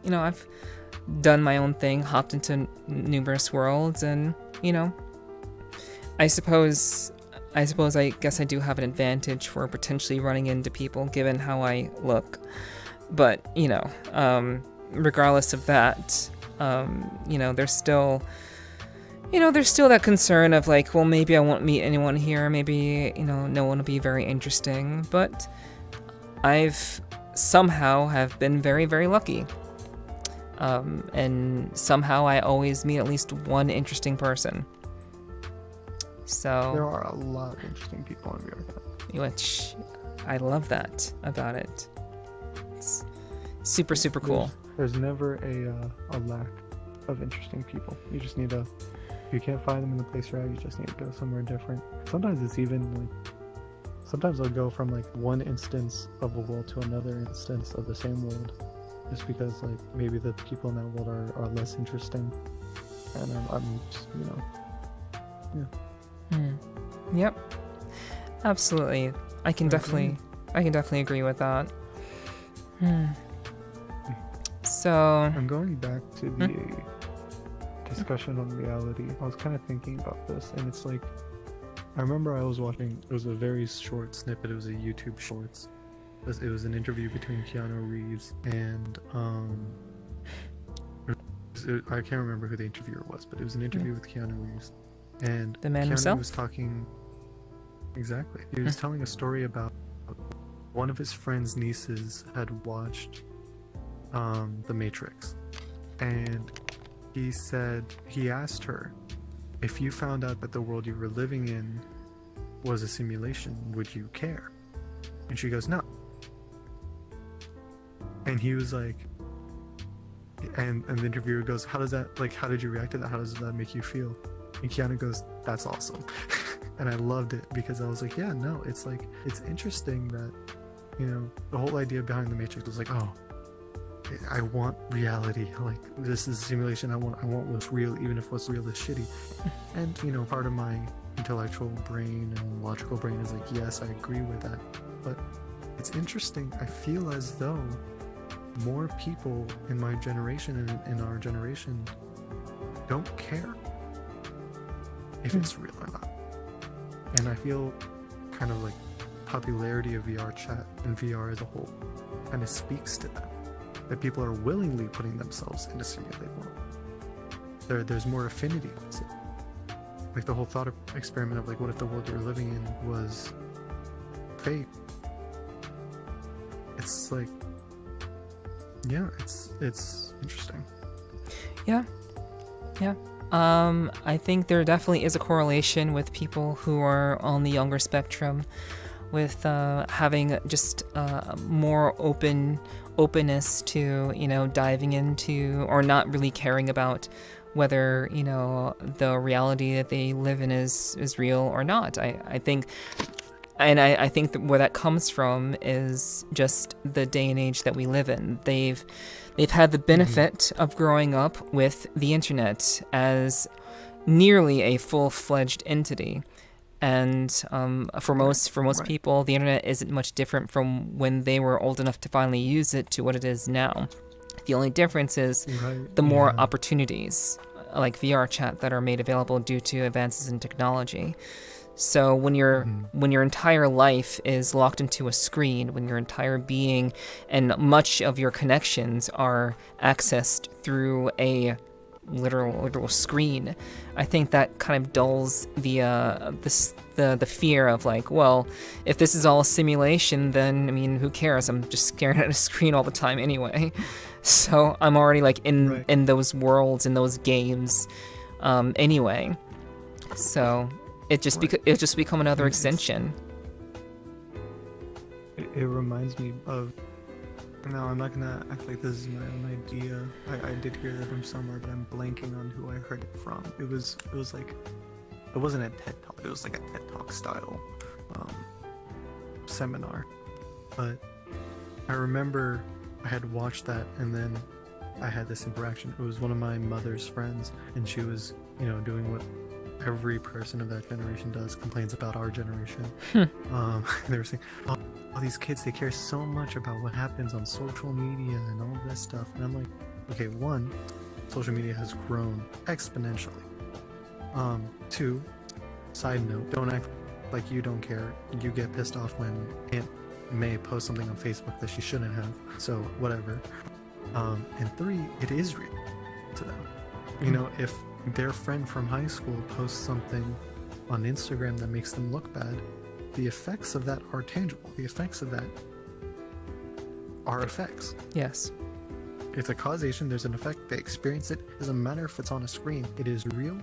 [SPEAKER 1] done my own thing, hopped into numerous worlds, and I guess I do have an advantage for potentially running into people given how I look. But, regardless of that, there's still that concern of like, well, maybe I won't meet anyone here. Maybe, no one will be very interesting. But I've somehow have been very, very lucky. And somehow I always meet at least one interesting person. So
[SPEAKER 9] there are a lot of interesting people in VRChat.
[SPEAKER 1] Which I love that about it. It's super, super cool.
[SPEAKER 9] There's never a lack of interesting people. You just need if you can't find them in the place you're at, you just need to go somewhere different. Sometimes it's even like, sometimes I'll go from like one instance of a world to another instance of the same world. Just because like maybe the people in that world are less interesting. And I'm just, yeah.
[SPEAKER 1] Yep, absolutely. I can definitely agree with that. So
[SPEAKER 9] I'm going back to the discussion on reality. I was kind of thinking about this, and it's like, I remember I was watching. It was a very short snippet. It was a YouTube Shorts. It was an interview between Keanu Reeves and I can't remember who the interviewer was, but it was an interview with Keanu Reeves. And
[SPEAKER 1] the man
[SPEAKER 9] Keanu
[SPEAKER 1] himself
[SPEAKER 9] was talking. Exactly. He was telling a story about one of his friend's nieces had watched The Matrix, and he asked her, if you found out that the world you were living in was a simulation, would you care? And she goes, no. And he was like, and the interviewer goes, how did you react to that? How does that make you feel? And Keanu goes, that's awesome. And I loved it because I was like, yeah, no, it's like, it's interesting that, the whole idea behind the Matrix was like, oh, I want reality. Like, this is a simulation. I want what's real, even if what's real is shitty. And, part of my intellectual brain and logical brain is like, yes, I agree with that. But it's interesting. I feel as though more people in my generation and in our generation don't care if it's real or not. And I feel kind of like popularity of VRChat and VR as a whole kind of speaks to that people are willingly putting themselves in a simulated world. There's more affinity towards it. Like the whole thought experiment of like, what if the world you're living in was fake? It's like, yeah, it's interesting.
[SPEAKER 1] Yeah. I think there definitely is a correlation with people who are on the younger spectrum with having just more openness to, diving into or not really caring about whether, the reality that they live in is real or not. I think that where that comes from is just the day and age that we live in. They've had the benefit of growing up with the internet as nearly a full-fledged entity. And for most people, the internet isn't much different from when they were old enough to finally use it to what it is now. The only difference is the more opportunities, like VRChat, that are made available due to advances in technology. So when your entire life is locked into a screen, when your entire being and much of your connections are accessed through a literal screen, I think that kind of dulls the fear of like, well, if this is all a simulation, then I mean, who cares? I'm just staring at a screen all the time anyway. So I'm already like in those worlds, in those games, anyway. So it just become another extension.
[SPEAKER 9] It reminds me of. No, I'm not gonna act like this is my own idea. I did hear that from somewhere, but I'm blanking on who I heard it from. It was like, it wasn't a TED Talk. It was like a TED Talk style seminar, But I remember I had watched that, and then I had this interaction. It was one of my mother's friends, and she was, doing what every person of that generation does, complains about our generation. They were saying, oh, these kids, they care so much about what happens on social media and all this stuff. And I'm like, okay, one, social media has grown exponentially. Two, side note, don't act like you don't care. You get pissed off when Aunt May post something on Facebook that she shouldn't have, so whatever. And three, it is real to them. If their friend from high school posts something on Instagram that makes them look bad, the effects of that are tangible. The effects of that are effects.
[SPEAKER 1] Yes.
[SPEAKER 9] It's a causation, there's an effect, they experience it. It doesn't matter if it's on a screen, it is real,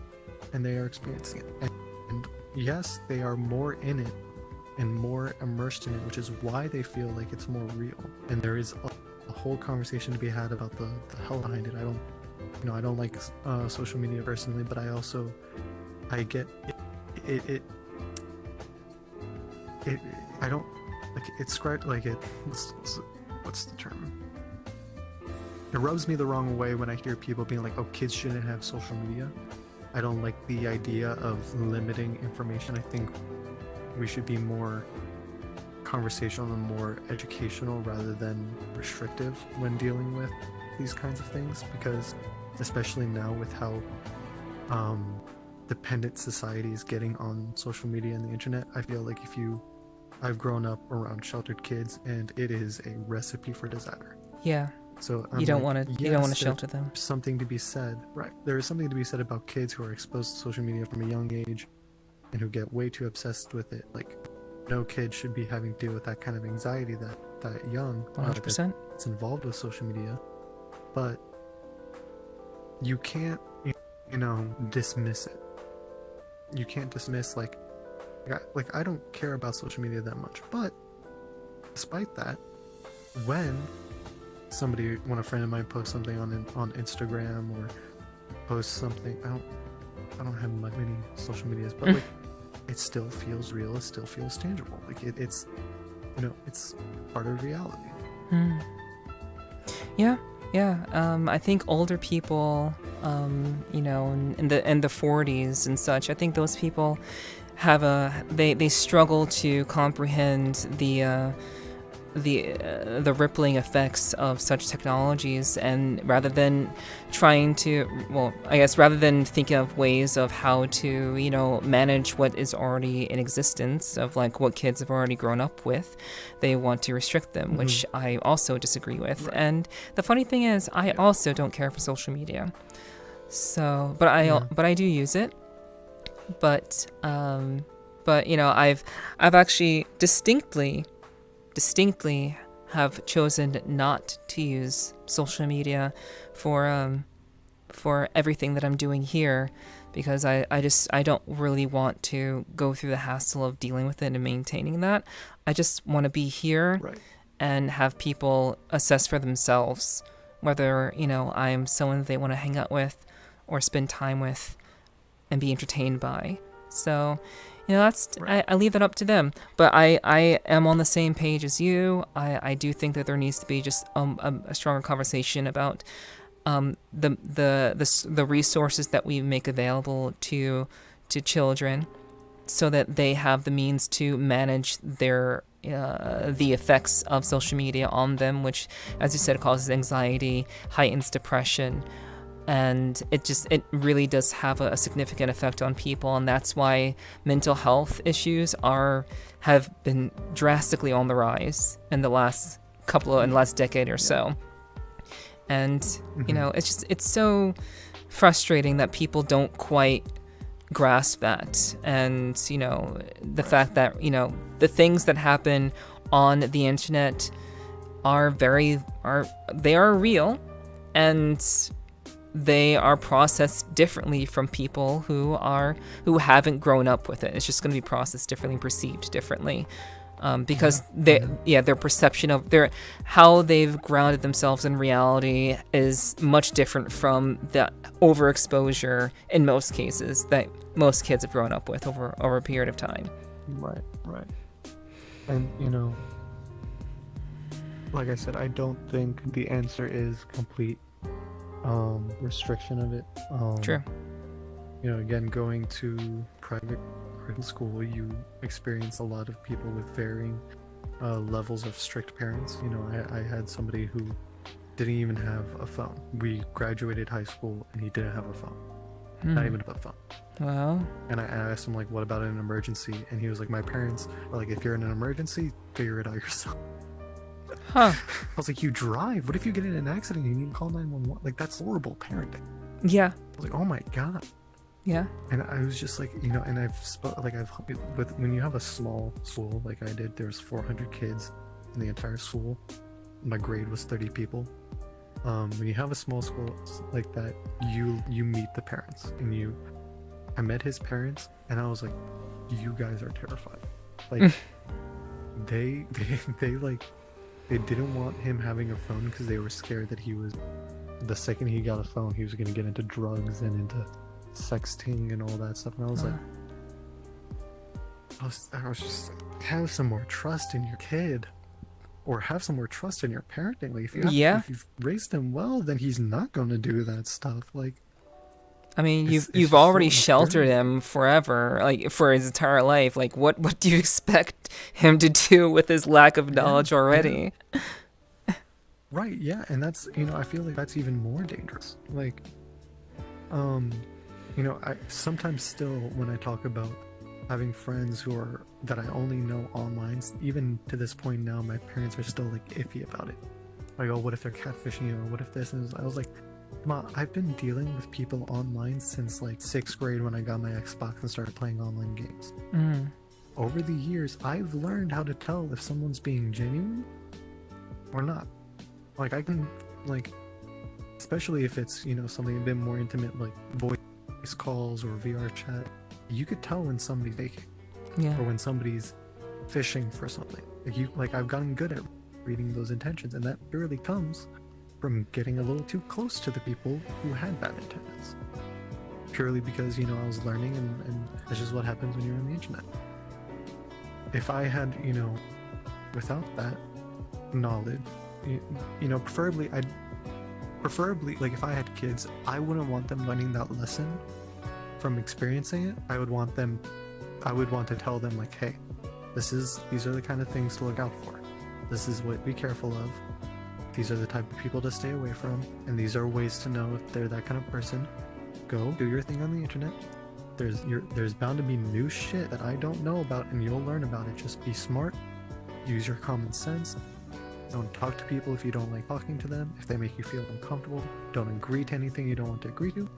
[SPEAKER 9] and they are experiencing it. And yes, they are more in it and more immersed in it, which is why they feel like it's more real. And there is a whole conversation to be had about the hell behind it. I don't like social media personally, but I get it. I don't like it's like it. What's the term? It rubs me the wrong way when I hear people being like, "Oh, kids shouldn't have social media." I don't like the idea of limiting information. I think we should be more conversational and more educational rather than restrictive when dealing with these kinds of things, because especially now with how dependent society is getting on social media and the internet, I feel like I've grown up around sheltered kids, and it is a recipe for disaster.
[SPEAKER 1] Yeah.
[SPEAKER 9] So
[SPEAKER 1] you don't want to shelter them.
[SPEAKER 9] Something to be said, right? There is something to be said about kids who are exposed to social media from a young age and who get way too obsessed with it. Like, no kid should be having to deal with that kind of anxiety that young.
[SPEAKER 1] 100%.
[SPEAKER 9] It's involved with social media, but you can't, dismiss it. You can't dismiss like I don't care about social media that much, but despite that, when a friend of mine posts something on Instagram or posts something, I don't have many social medias, but like it still feels real, it still feels tangible. Like it's it's part of reality.
[SPEAKER 1] Yeah. I think older people, in the 40s and such, I think those people have they struggle to comprehend the rippling effects of such technologies, and rather than thinking of ways of how to, manage what is already in existence, of like what kids have already grown up with, they want to restrict them, which I also disagree with. Right. And the funny thing is, I also don't care for social media. So, but I do use it. But I've actually distinctly have chosen not to use social media for everything that I'm doing here, because I don't really want to go through the hassle of dealing with it and maintaining that. I just want to be here and have people assess for themselves whether I'm someone that they want to hang out with or spend time with and be entertained by. So that's I leave that up to them. But I am on the same page as you. I do think that there needs to be just a stronger conversation about the resources that we make available to children, so that they have the means to manage their the effects of social media on them, which, as you said, causes anxiety, heightens depression. And it really does have a significant effect on people, and that's why mental health issues have been drastically on the rise in the last decade or so. And it's so frustrating that people don't quite grasp that, and the fact that the things that happen on the internet are real, and they are processed differently from people who haven't grown up with it. It's just going to be processed differently, perceived differently, because their perception of how they've grounded themselves in reality is much different from the overexposure in most cases that most kids have grown up with over a period of time.
[SPEAKER 9] Right. And
[SPEAKER 7] like I said, I don't think the answer is complete restriction of it.
[SPEAKER 1] True.
[SPEAKER 7] You know, again, going to private school, you experience a lot of people with varying levels of strict parents. You know, I had somebody who didn't even have a phone. We graduated high school and he didn't have a phone. Not even a phone.
[SPEAKER 1] Well,
[SPEAKER 7] And I asked him, like, what about an emergency? And he was like, my parents are like, if you're in an emergency, figure it out yourself.
[SPEAKER 1] huh.
[SPEAKER 7] I was like, you drive? What if you get in an accident and you need to call 911? Like, that's horrible parenting.
[SPEAKER 1] Yeah.
[SPEAKER 7] I was like, oh my god.
[SPEAKER 1] Yeah.
[SPEAKER 7] And I was just like, you know, and with when you have a small school like I did, there was 400 kids in the entire school. My grade was 30 people. When you have a small school like that, you meet the parents, and I met his parents, and I was like, you guys are terrified. Like, they didn't want him having a phone because they were scared that the second he got a phone, he was gonna get into drugs and into sexting and all that stuff. And I was like, I was just, have some more trust in your kid, or have some more trust in your parenting. Like, if you've raised him well, then he's not going to do that stuff. Like,
[SPEAKER 1] I mean,
[SPEAKER 7] it's
[SPEAKER 1] you've
[SPEAKER 7] just
[SPEAKER 1] already
[SPEAKER 7] so
[SPEAKER 1] sheltered him forever, like for his entire life. Like, what do you expect him to do with his lack of knowledge already?
[SPEAKER 7] Yeah. Right, yeah, and that's, you know, I feel like that's even more dangerous. Like, you know, I sometimes still, when I talk about having friends that I only know online, even to this point now, my parents are still like iffy about it. Like, oh, what if they're catfishing you, or what if this? And I was like, Ma, I've been dealing with people online since like 6th grade when I got my Xbox and started playing online games. Over the years, I've learned how to tell if someone's being genuine or not. Like, I can, like, especially if it's, you know, something a bit more intimate, like voice calls or VRChat, you could tell when somebody's faking, or when somebody's fishing for something. Like I've gotten good at reading those intentions, and that purely comes from getting a little too close to the people who had bad intentions. Purely because, you know, I was learning, and that's just what happens when you're on the internet. If I had, you know, without that knowledge, you know, preferably, like, if I had kids, I wouldn't want them learning that lesson from experiencing it. I would want to tell them, like, hey, these are the kind of things to look out for. This is what be careful of. These are the type of people to stay away from, and these are ways to know if they're that kind of person. Go do your thing on the internet. There's bound to be new shit that I don't know about, and you'll learn about it. Just be smart. Use your common sense. Don't talk to people if you don't like talking to them. If they make you feel uncomfortable, don't agree to anything you don't want to agree to,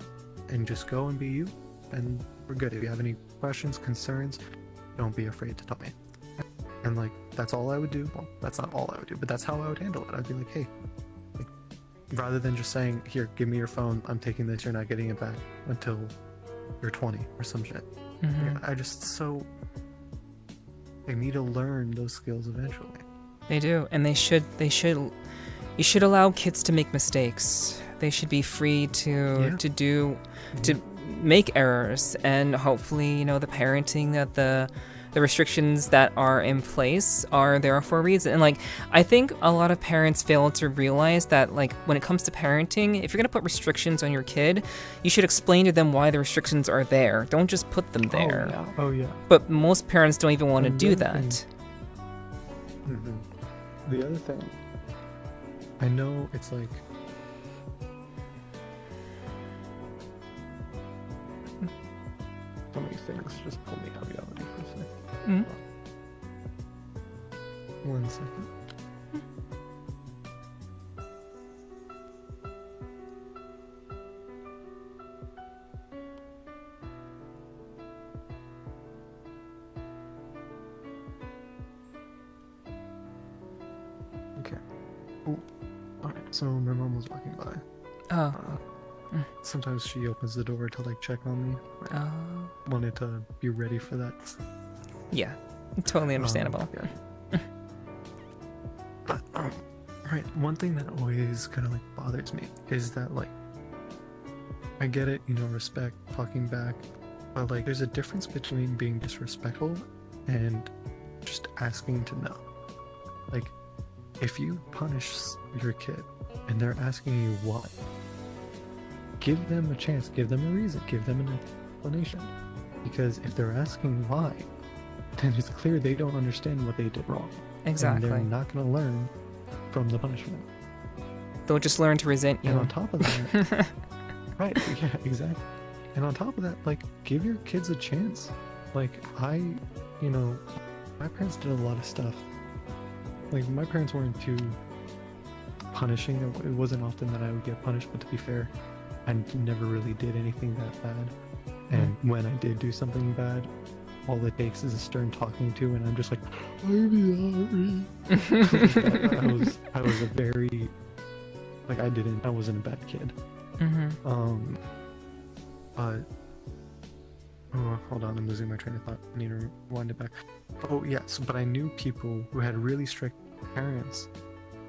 [SPEAKER 7] and just go and be you, and we're good. If you have any questions, concerns, don't be afraid to tell me. And like, that's all I would do. Well, that's not all I would do, but that's how I would handle it. I'd be like, hey, like, rather than just saying, here, give me your phone, I'm taking this, you're not getting it back until you're 20 or some shit. They need to learn those skills eventually.
[SPEAKER 1] They do, and you should allow kids to make mistakes. They should be free to make errors, and hopefully, you know, the parenting that the restrictions that are in place are there for a reason. And like, I think a lot of parents fail to realize that, like, when it comes to parenting, if you're gonna put restrictions on your kid, you should explain to them why the restrictions are there. Don't just put them there.
[SPEAKER 7] Oh yeah.
[SPEAKER 1] But most parents don't even want to do that.
[SPEAKER 7] The other thing, I know it's like, so many things just pull me out of reality for a second. 1 second. Okay. Oh, alright, so my mom was walking by.
[SPEAKER 1] Oh.
[SPEAKER 7] Sometimes she opens the door to like check on me. Wanted to be ready for that.
[SPEAKER 1] Yeah, totally understandable.
[SPEAKER 7] Yeah. But right, one thing that always kind of like bothers me is that, like, I get it, you know, respect, talking back, but like, there's a difference between being disrespectful and just asking to know. Like,
[SPEAKER 9] if you punish your kid and they're asking you why, give them a chance, give them a reason, give them an explanation. Because if they're asking why, then it's clear they don't understand what they did wrong.
[SPEAKER 1] Exactly.
[SPEAKER 9] And they're not going to learn from the punishment.
[SPEAKER 1] They'll just learn to resent you.
[SPEAKER 9] And on top of that, right, yeah, exactly. And on top of that, like, give your kids a chance. Like, my parents did a lot of stuff. Like, my parents weren't too punishing. It wasn't often that I would get punished, but to be fair, I never really did anything that bad. And when I did do something bad, all it takes is a stern talking to, and I'm just like, I'm sorry. I was a very, like, I wasn't a bad kid. Oh, hold on, I'm losing my train of thought. I need to rewind it back. Oh, yes, but I knew people who had really strict parents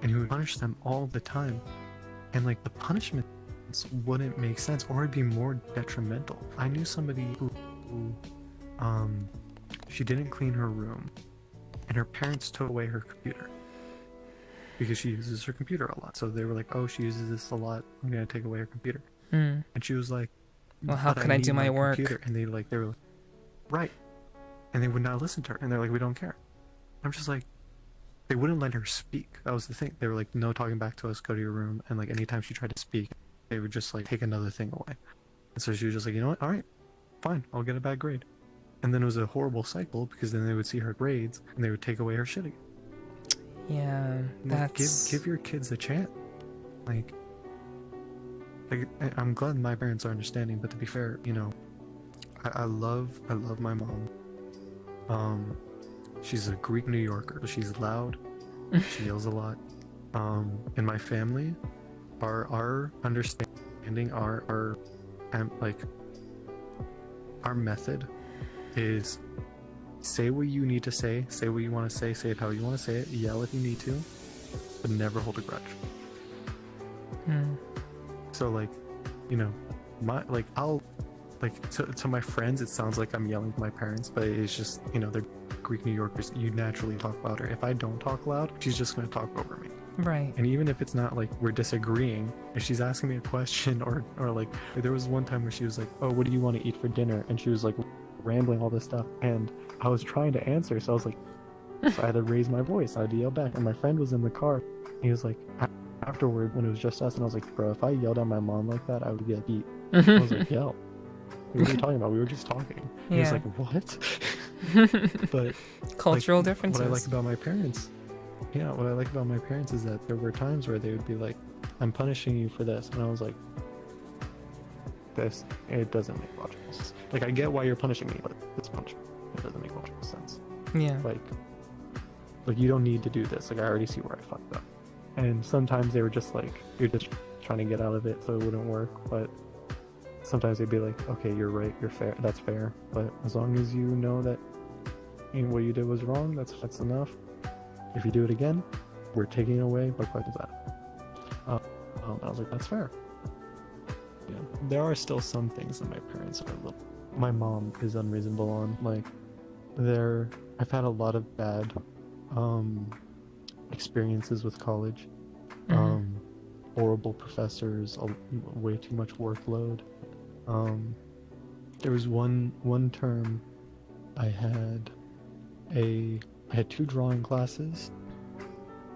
[SPEAKER 9] and who would punish them all the time. And, like, the punishments wouldn't make sense or it'd be more detrimental. I knew somebody who she didn't clean her room and her parents took away her computer because she uses her computer a lot. So they were like, oh, she uses this a lot, I'm gonna take away her computer. And she was like,
[SPEAKER 1] well, how can I do my work?
[SPEAKER 9] Computer. And they were like, right. And they would not listen to her. And they're like, we don't care. I'm just like, they wouldn't let her speak. That was the thing. They were like, no talking back to us, go to your room. And like anytime she tried to speak, they would just like take another thing away. And so she was just like, you know what? All right, fine, I'll get a bad grade. And then it was a horrible cycle because then they would see her grades and they would take away her shit again.
[SPEAKER 1] Yeah, that's...
[SPEAKER 9] Give your kids a chance. Like, I'm glad my parents are understanding, but to be fair, I love my mom. She's a Greek New Yorker. She's loud. She yells a lot. In my family, our understanding, our method is say what you need to say what you want to say it how you want to say it, yell if you need to, but never hold a grudge. So like, I'll like to my friends it sounds like I'm yelling at my parents, but it's just, they're Greek New Yorkers. You naturally talk louder. If I don't talk loud, she's just gonna talk over me.
[SPEAKER 1] Right.
[SPEAKER 9] And even if it's not like we're disagreeing, if she's asking me a question or like there was one time where she was like, oh, what do you want to eat for dinner? And she was like rambling all this stuff and I was trying to answer, so I was like, so I had to raise my voice, I had to yell back, and my friend was in the car. He was like, afterward when it was just us, and I was like, bro, if I yelled at my mom like that, I would get beat. I was like, yo, what are you talking about? We were just talking. He was like, what? But
[SPEAKER 1] cultural
[SPEAKER 9] like,
[SPEAKER 1] differences.
[SPEAKER 9] What I like about my parents is that there were times where they would be like, I'm punishing you for this, and I was like, it doesn't make logical sense. Like, I get why you're punishing me, but this punishment, it doesn't make logical sense.
[SPEAKER 1] Yeah.
[SPEAKER 9] Like you don't need to do this. Like, I already see where I fucked up. And sometimes they were just like, you're just trying to get out of it so it wouldn't work. But sometimes they'd be like, okay, you're right, you're fair, that's fair. But as long as you know that what you did was wrong, that's enough. If you do it again, we're taking it away by questions out. I was like, that's fair. Yeah, there are still some things that my parents are my mom is unreasonable on. Like, I've had a lot of bad experiences with college. Horrible professors, way too much workload. There was one term I had two drawing classes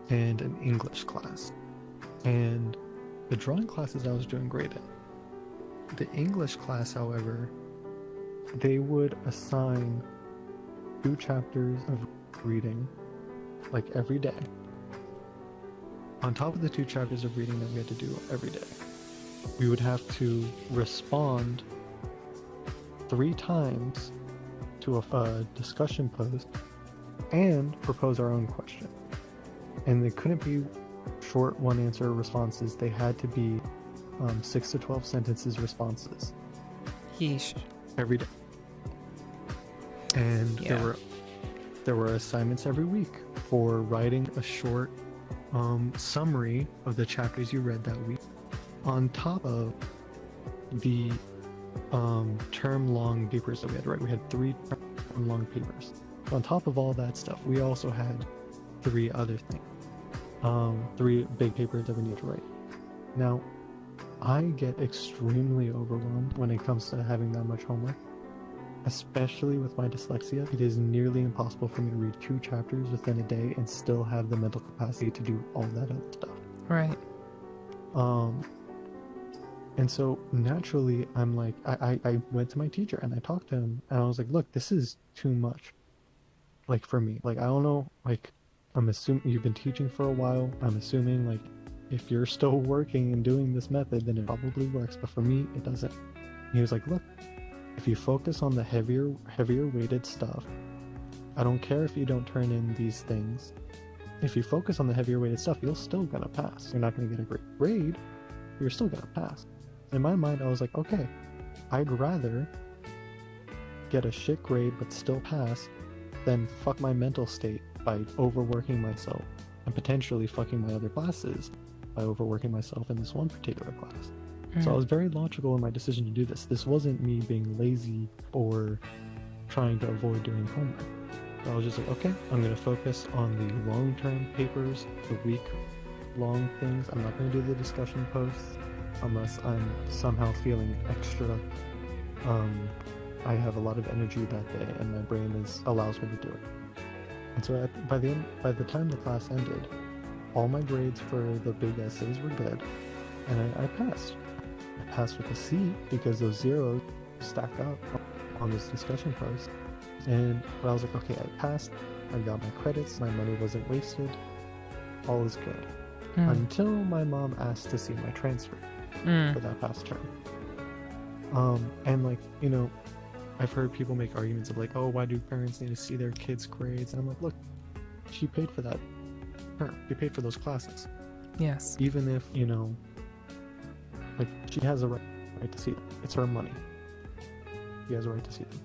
[SPEAKER 9] and an English class. And the drawing classes I was doing great in. The English class, however, they would assign 2 chapters of reading like every day. On top of the 2 chapters of reading that we had to do every day, we would have to respond 3 times to a discussion post and propose our own question. And they couldn't be short one-answer responses. They had to be 6 to 12 sentences responses.
[SPEAKER 1] Yeesh.
[SPEAKER 9] Every day. And there were assignments every week for writing a short summary of the chapters you read that week, on top of the term-long papers that we had to write. We had 3 term-long papers. On top of all that stuff, we also had 3 other things.
[SPEAKER 7] 3 big papers that we need to write. Now, I get extremely overwhelmed when it comes to having that much homework. Especially with my dyslexia, it is nearly impossible for me to read 2 chapters within a day and still have the mental capacity to do all that other stuff.
[SPEAKER 1] Right.
[SPEAKER 7] And so naturally, I'm like, I went to my teacher and I talked to him and I was like, look, this is too much. Like for me, like, I don't know, like, I'm assuming you've been teaching for a while. I'm assuming like if you're still working and doing this method, then it probably works. But for me, it doesn't. And he was like, look, if you focus on the heavier weighted stuff, I don't care if you don't turn in these things. If you focus on the heavier weighted stuff, you're still gonna pass. You're not gonna get a great grade, but you're still gonna pass. In my mind, I was like, okay, I'd rather get a shit grade but still pass than fuck my mental state by overworking myself and potentially fucking my other classes by overworking myself in this one particular class. So I was very logical in my decision to do this. This wasn't me being lazy or trying to avoid doing homework. So I was just like, okay, I'm going to focus on the long-term papers, the week-long things. I'm not going to do the discussion posts unless I'm somehow feeling extra. I have a lot of energy that day, and my brain allows me to do it. And so by the time the class ended, all my grades for the big essays were good, and I passed. I passed with a C because those zeros stacked up on this discussion post. And I was like, okay, I passed, I got my credits, my money wasn't wasted, all is good. Until my mom asked to see my transcript for that past term. And like, you know, I've heard people make arguments of like, oh, why do parents need to see their kids' grades? And I'm like, look, she paid for that term. She paid for those classes.
[SPEAKER 1] Yes.
[SPEAKER 7] Even if, you know, like, she has a right to see them. It's her money. She has a right to see them.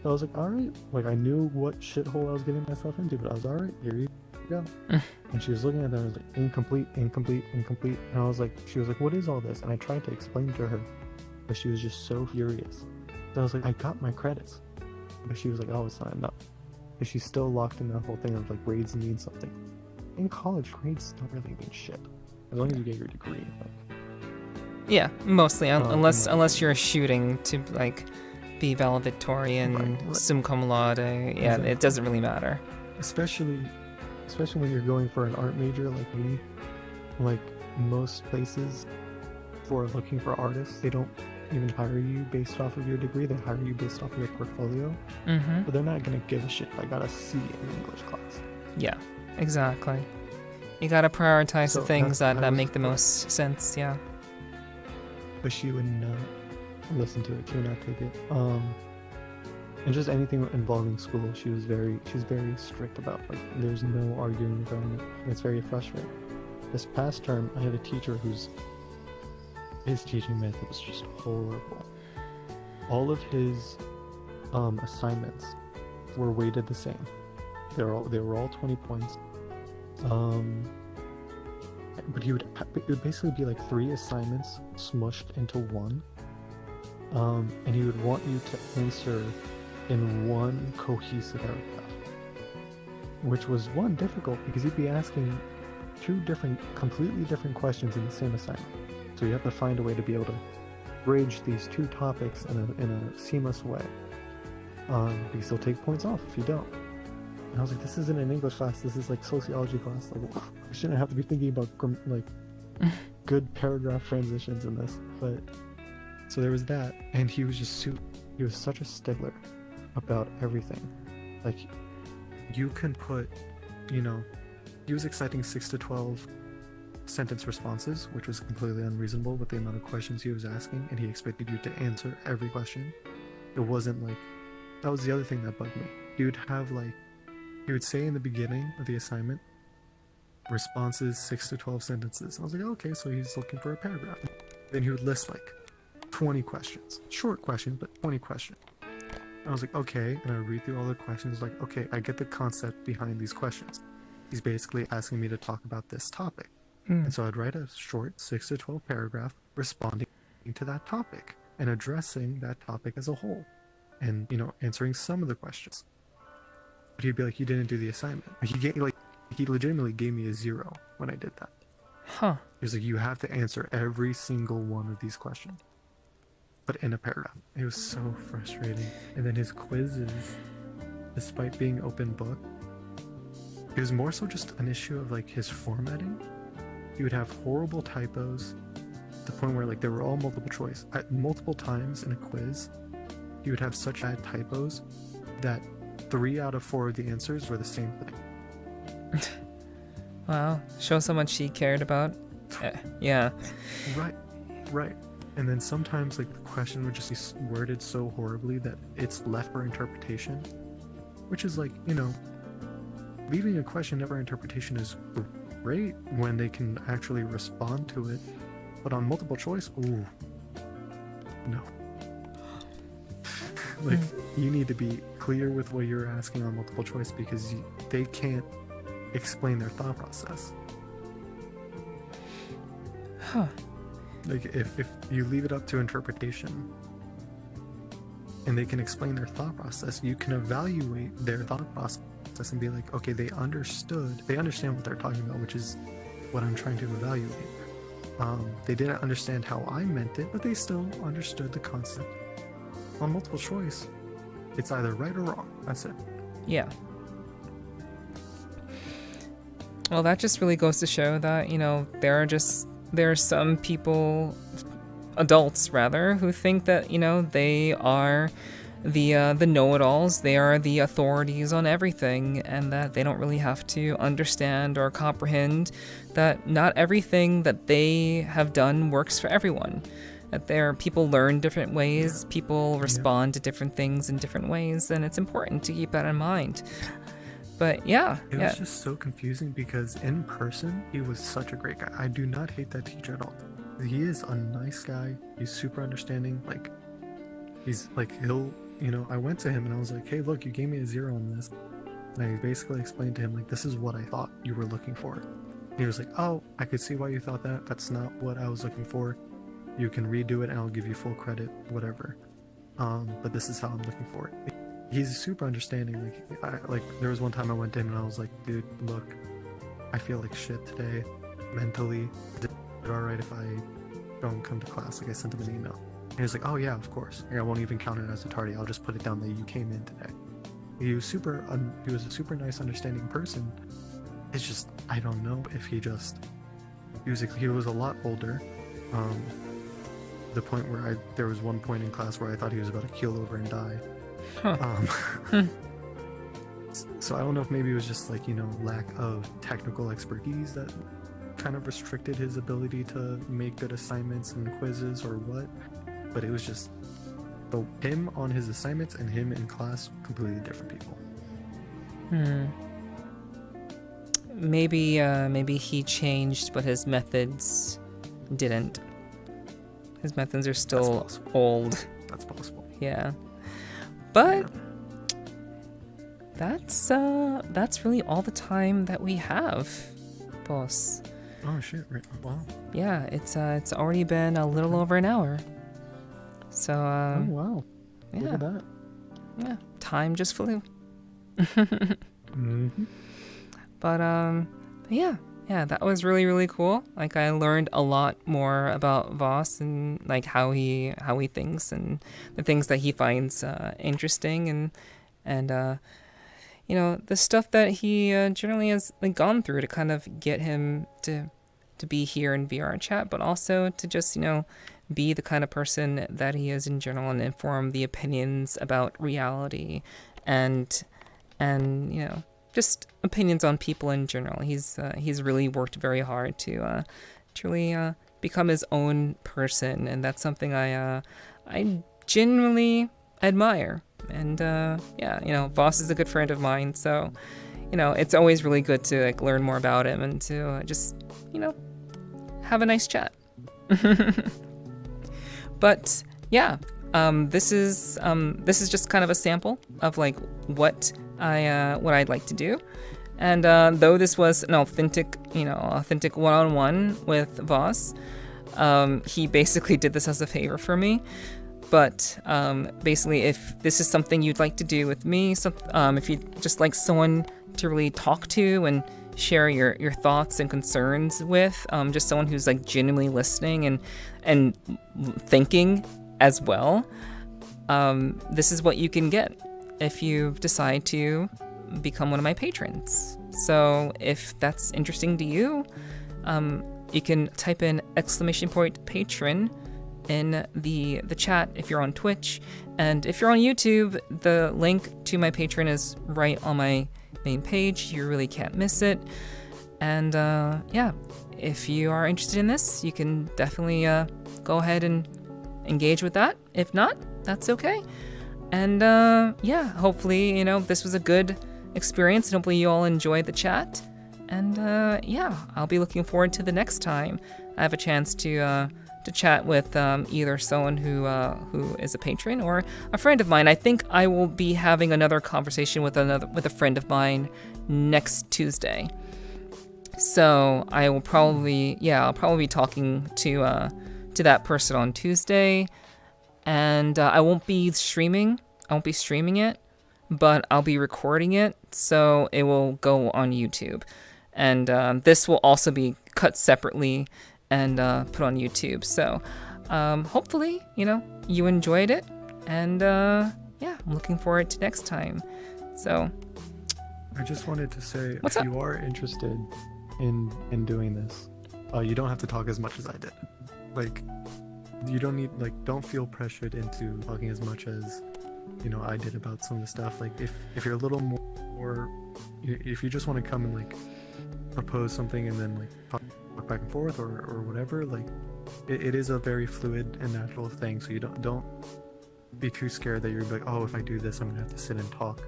[SPEAKER 7] So I was like, alright. Like, I knew what shithole I was getting myself into, but I was alright, here you go. And she was looking at them and was like, incomplete, incomplete, incomplete. And I was like, she was like, what is all this? And I tried to explain to her, but she was just so furious. So I was like, I got my credits. But she was like, oh, it's not enough. But she's still locked in that whole thing of like grades mean something. In college, grades don't really mean shit. As long as you get your degree. Like,
[SPEAKER 1] yeah, mostly, unless you're shooting to like be valedictorian,
[SPEAKER 7] right.
[SPEAKER 1] sum cum laude. Yeah,
[SPEAKER 7] Exactly.
[SPEAKER 1] It doesn't really matter.
[SPEAKER 7] especially when you're going for an art major like me. Like most places for looking for artists, they don't even hire you based off of your degree. They hire you based off of your portfolio. But they're not gonna give a shit if I got a C in English class.
[SPEAKER 1] Yeah, exactly. You gotta prioritize
[SPEAKER 7] So
[SPEAKER 1] the things
[SPEAKER 7] I
[SPEAKER 1] that
[SPEAKER 7] was-
[SPEAKER 1] make the most sense. Yeah.
[SPEAKER 7] But she would not listen to it. She would not take it. And just anything involving school, she's very strict about. Like, there's no arguing around it. And it's very frustrating. This past term, I had a teacher his teaching method was just horrible. All of his assignments were weighted the same. They were all 20 points. But it would basically be like 3 assignments smushed into one. And he would want you to answer in one cohesive paragraph, which was one difficult because he'd be asking 2 completely different questions in the same assignment. So you have to find a way to be able to bridge these 2 topics in a seamless way. Because he'll take points off if you don't. And I was like, this isn't an English class. This is like sociology class. Like, I shouldn't have to be thinking about good paragraph transitions in this. But so there was that, and he was such a stickler about everything. Like, you can put, he was expecting 6 to 12 sentence responses, which was completely unreasonable with the amount of questions he was asking, and he expected you to answer every question. It wasn't like, that was the other thing that bugged me. He would say in the beginning of the assignment, responses 6 to 12 sentences. I was like, okay, so he's looking for a paragraph. Then he would list like 20 questions. Short questions, but 20 questions. I was like, okay, and I read through all the questions, like, okay, I get the concept behind these questions. He's basically asking me to talk about this topic. And so I'd write a short 6 to 12 paragraph responding to that topic and addressing that topic as a whole. And, answering some of the questions. But he'd be like, you didn't do the assignment. He
[SPEAKER 9] he legitimately gave me a 0 when I did that.
[SPEAKER 1] Huh.
[SPEAKER 9] He was like, you have to answer every single one of these questions, but in a paragraph. It was so frustrating. And then his quizzes, despite being open book, it was more so just an issue of like his formatting. He would have horrible typos to the point where like they were all multiple choice. At multiple times in a quiz, he would have such bad typos that 3 out of 4 of the answers were the same thing.
[SPEAKER 1] Wow. Shows how much he cared about. Yeah.
[SPEAKER 9] Right. And then sometimes like the question would just be worded so horribly that it's left for interpretation, which is like, you know, leaving a question up for interpretation is great when they can actually respond to it, but on multiple choice, ooh, no. Like, you need to be clear with what you're asking on multiple choice because they can't explain their thought process.
[SPEAKER 1] Huh.
[SPEAKER 9] Like, if you leave it up to interpretation and they can explain their thought process, you can evaluate their thought process and be like, okay, they understand what they're talking about, which is what I'm trying to evaluate. They didn't understand how I meant it, but they still understood the concept. On multiple choice, it's either right or wrong. That's it.
[SPEAKER 1] Yeah. Well, that just really goes to show that, you know, there are some people, adults rather, who think that, you know, they are the know-it-alls, they are the authorities on everything, and that they don't really have to understand or comprehend that not everything that they have done works for everyone. That people learn different ways, people respond to different things in different ways, and it's important to keep that in mind. But yeah,
[SPEAKER 9] it was just so confusing because in person, he was such a great guy. I do not hate that teacher at all. He is a nice guy. He's super understanding. Like, he's like, I went to him and I was like, hey, look, you gave me a 0 on this. And I basically explained to him, like, this is what I thought you were looking for. And he was like, oh, I could see why you thought that. That's not what I was looking for. You can redo it and I'll give you full credit, whatever. But this is how I'm looking for it. He's super understanding. Like there was one time I went to him and I was like, dude, look, I feel like shit today, mentally. Is it alright if I don't come to class? Like, I sent him an email. And he was like, oh yeah, of course. Like, I won't even count it as a tardy. I'll just put it down that you came in today. He was a super nice, understanding person. It's just, I don't know if he was a lot older. The point where there was one point in class where I thought he was about to keel over and die.
[SPEAKER 1] Huh.
[SPEAKER 9] So I don't know if maybe it was just like, you know, lack of technical expertise that kind of restricted his ability to make good assignments and quizzes or what, but it was just him on his assignments and him in class, completely different people.
[SPEAKER 1] Maybe he changed, but his methods didn't. His methods are still old.
[SPEAKER 9] That's possible.
[SPEAKER 1] Yeah. But that's really all the time that we have, boss.
[SPEAKER 9] Oh shit! Right. Wow.
[SPEAKER 1] Yeah, it's already been a little over an hour. So
[SPEAKER 9] oh wow.
[SPEAKER 1] Yeah.
[SPEAKER 9] Look at that.
[SPEAKER 1] Yeah, time just flew.
[SPEAKER 9] Mm-hmm.
[SPEAKER 1] But yeah, that was really, really cool. Like, I learned a lot more about Voss and like how he thinks and the things that he finds interesting and you know, the stuff that he generally has like gone through to kind of get him to be here in VRChat, but also to just, you know, be the kind of person that he is in general and inform the opinions about reality and you know, just opinions on people in general. He's really worked very hard to truly become his own person, and that's something I genuinely admire. And yeah, you know, Voss is a good friend of mine, so you know, it's always really good to like learn more about him and to just, you know, have a nice chat. But yeah, this is just kind of a sample of like what I'd like to do. And though this was an authentic one-on-one with Voss, he basically did this as a favor for me. But basically, if this is something you'd like to do with me, if you'd just like someone to really talk to and, share your thoughts and concerns with, just someone who's like genuinely listening and thinking as well, this is what you can get if you decide to become one of my patrons. So if that's interesting to you, you can type in !patron in the chat if you're on Twitch, and if you're on YouTube, the link to my Patreon is right on my main page. You really can't miss it. And yeah, if you are interested in this, you can definitely go ahead and engage with that. If not, that's okay. And yeah, hopefully, this was a good experience, and hopefully you all enjoyed the chat. And yeah, I'll be looking forward to the next time I have a chance to chat with either someone who is a patron or a friend of mine. I think I will be having another conversation with a friend of mine next Tuesday. So I'll probably be talking to that person on Tuesday, and I won't be streaming it, but I'll be recording it, so it will go on YouTube, and this will also be cut separately and put on YouTube. So hopefully, you enjoyed it, and yeah, I'm looking forward to next time. So
[SPEAKER 9] I just wanted to say,
[SPEAKER 1] What's
[SPEAKER 9] if
[SPEAKER 1] up?
[SPEAKER 9] you are interested in doing this, you don't have to talk as much as I did. Like, you don't need, don't feel pressured into talking as much as I did about some of the stuff. Like, if you're a little more, if you just want to come and propose something and then talk back and forth or whatever, it is a very fluid and natural thing. So you don't be too scared that you're like, oh, if I do this, I'm gonna have to sit and talk.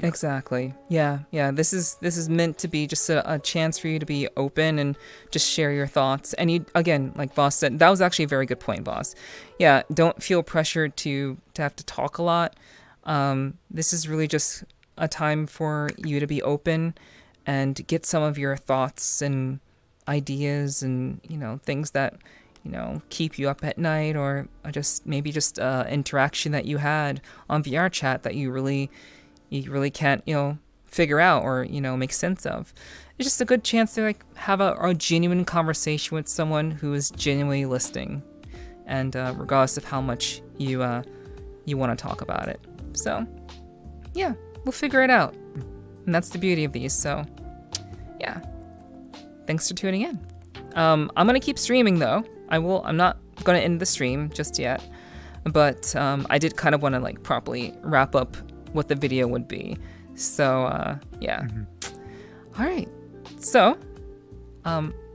[SPEAKER 1] Exactly. Yeah. This is meant to be just a chance for you to be open and just share your thoughts. And you, again, like Boss said, that was actually a very good point, Boss. Yeah, don't feel pressured to have to talk a lot. This is really just a time for you to be open and get some of your thoughts and ideas and things that keep you up at night, or just maybe just interaction that you had on VRChat that you really can't figure out or make sense of. It's just a good chance to have a genuine conversation with someone who is genuinely listening, and regardless of how much you want to talk about it. So yeah, we'll figure it out, and that's the beauty of these. So yeah, thanks for tuning in. I'm gonna keep streaming though. I'm not gonna end the stream just yet, but I did kind of want to properly wrap up what the video would be. So yeah. All right, so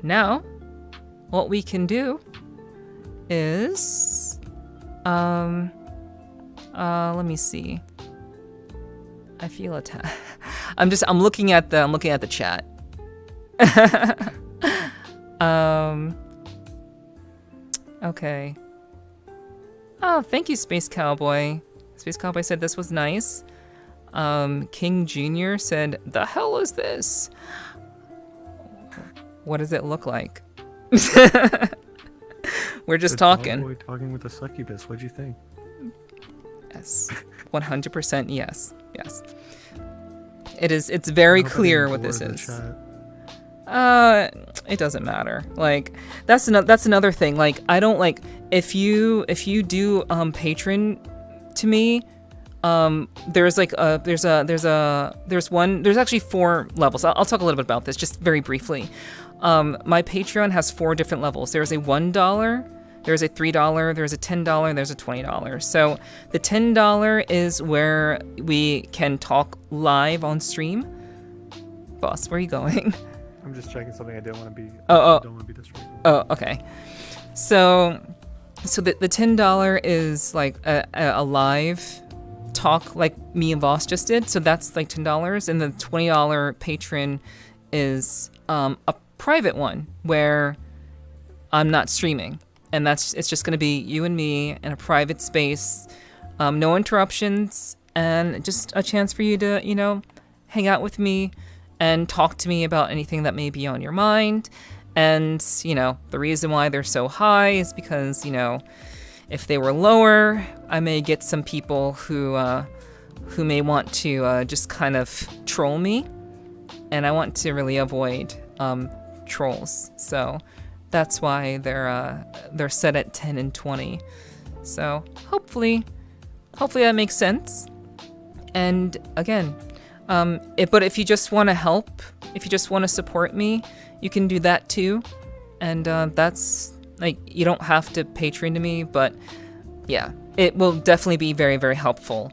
[SPEAKER 1] now what we can do is let me see. I feel attacked. I'm looking at the chat. Okay. Oh, thank you, Space Cowboy. Space Cowboy said this was nice. King Jr. said, "The hell is this? What does it look like?" We're just talking.
[SPEAKER 9] Boy talking with a succubus. What'd you think?
[SPEAKER 1] Yes, 100% yes. It's very clear what this is. It doesn't matter. That's another thing. I don't if you do patron to me, there's actually 4 levels. I'll talk a little bit about this just very briefly. My Patreon has 4 different levels. There's a $1, there's a $3, there's a $10, and there's a $20. So the $10 is where we can talk live on stream. Boss, where are you going?
[SPEAKER 9] I'm just checking something. I didn't want to be.
[SPEAKER 1] Oh.
[SPEAKER 9] I don't want to be distracted.
[SPEAKER 1] Oh, okay. So the $10 is a live talk like me and Voss just did. So that's $10, and the $20 patron is a private one where I'm not streaming, and it's just going to be you and me in a private space, no interruptions, and just a chance for you to hang out with me and talk to me about anything that may be on your mind. And the reason why they're so high is because if they were lower, I may get some people who may want to just kind of troll me and I want to really avoid trolls. So that's why they're set at 10 and 20. So hopefully that makes sense. And again, but if you just want to help, if you just want to support me, you can do that too. And that's like, you don't have to Patreon to me, but yeah, it will definitely be very, very helpful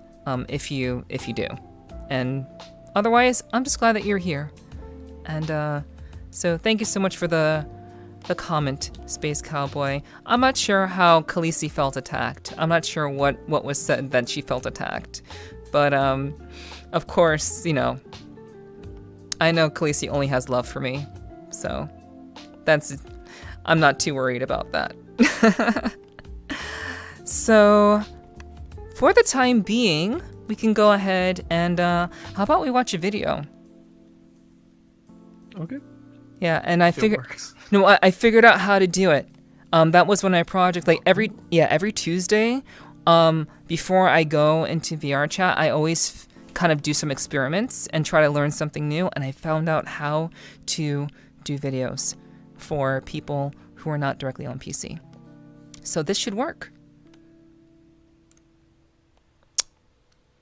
[SPEAKER 1] if you do. And otherwise, I'm just glad that you're here. And so thank you so much for the comment, Space Cowboy. I'm not sure how Khaleesi felt attacked. I'm not sure what was said that she felt attacked. But of course, you know, I know Khaleesi only has love for me. So I'm not too worried about that. So for the time being, we can go ahead and how about we watch a video?
[SPEAKER 7] Okay.
[SPEAKER 1] Yeah, and I figured out how to do it. That was when I project, like every Tuesday, before I go into VRChat, I always kind of do some experiments and try to learn something new. And I found out how to do videos for people who are not directly on PC. So this should work.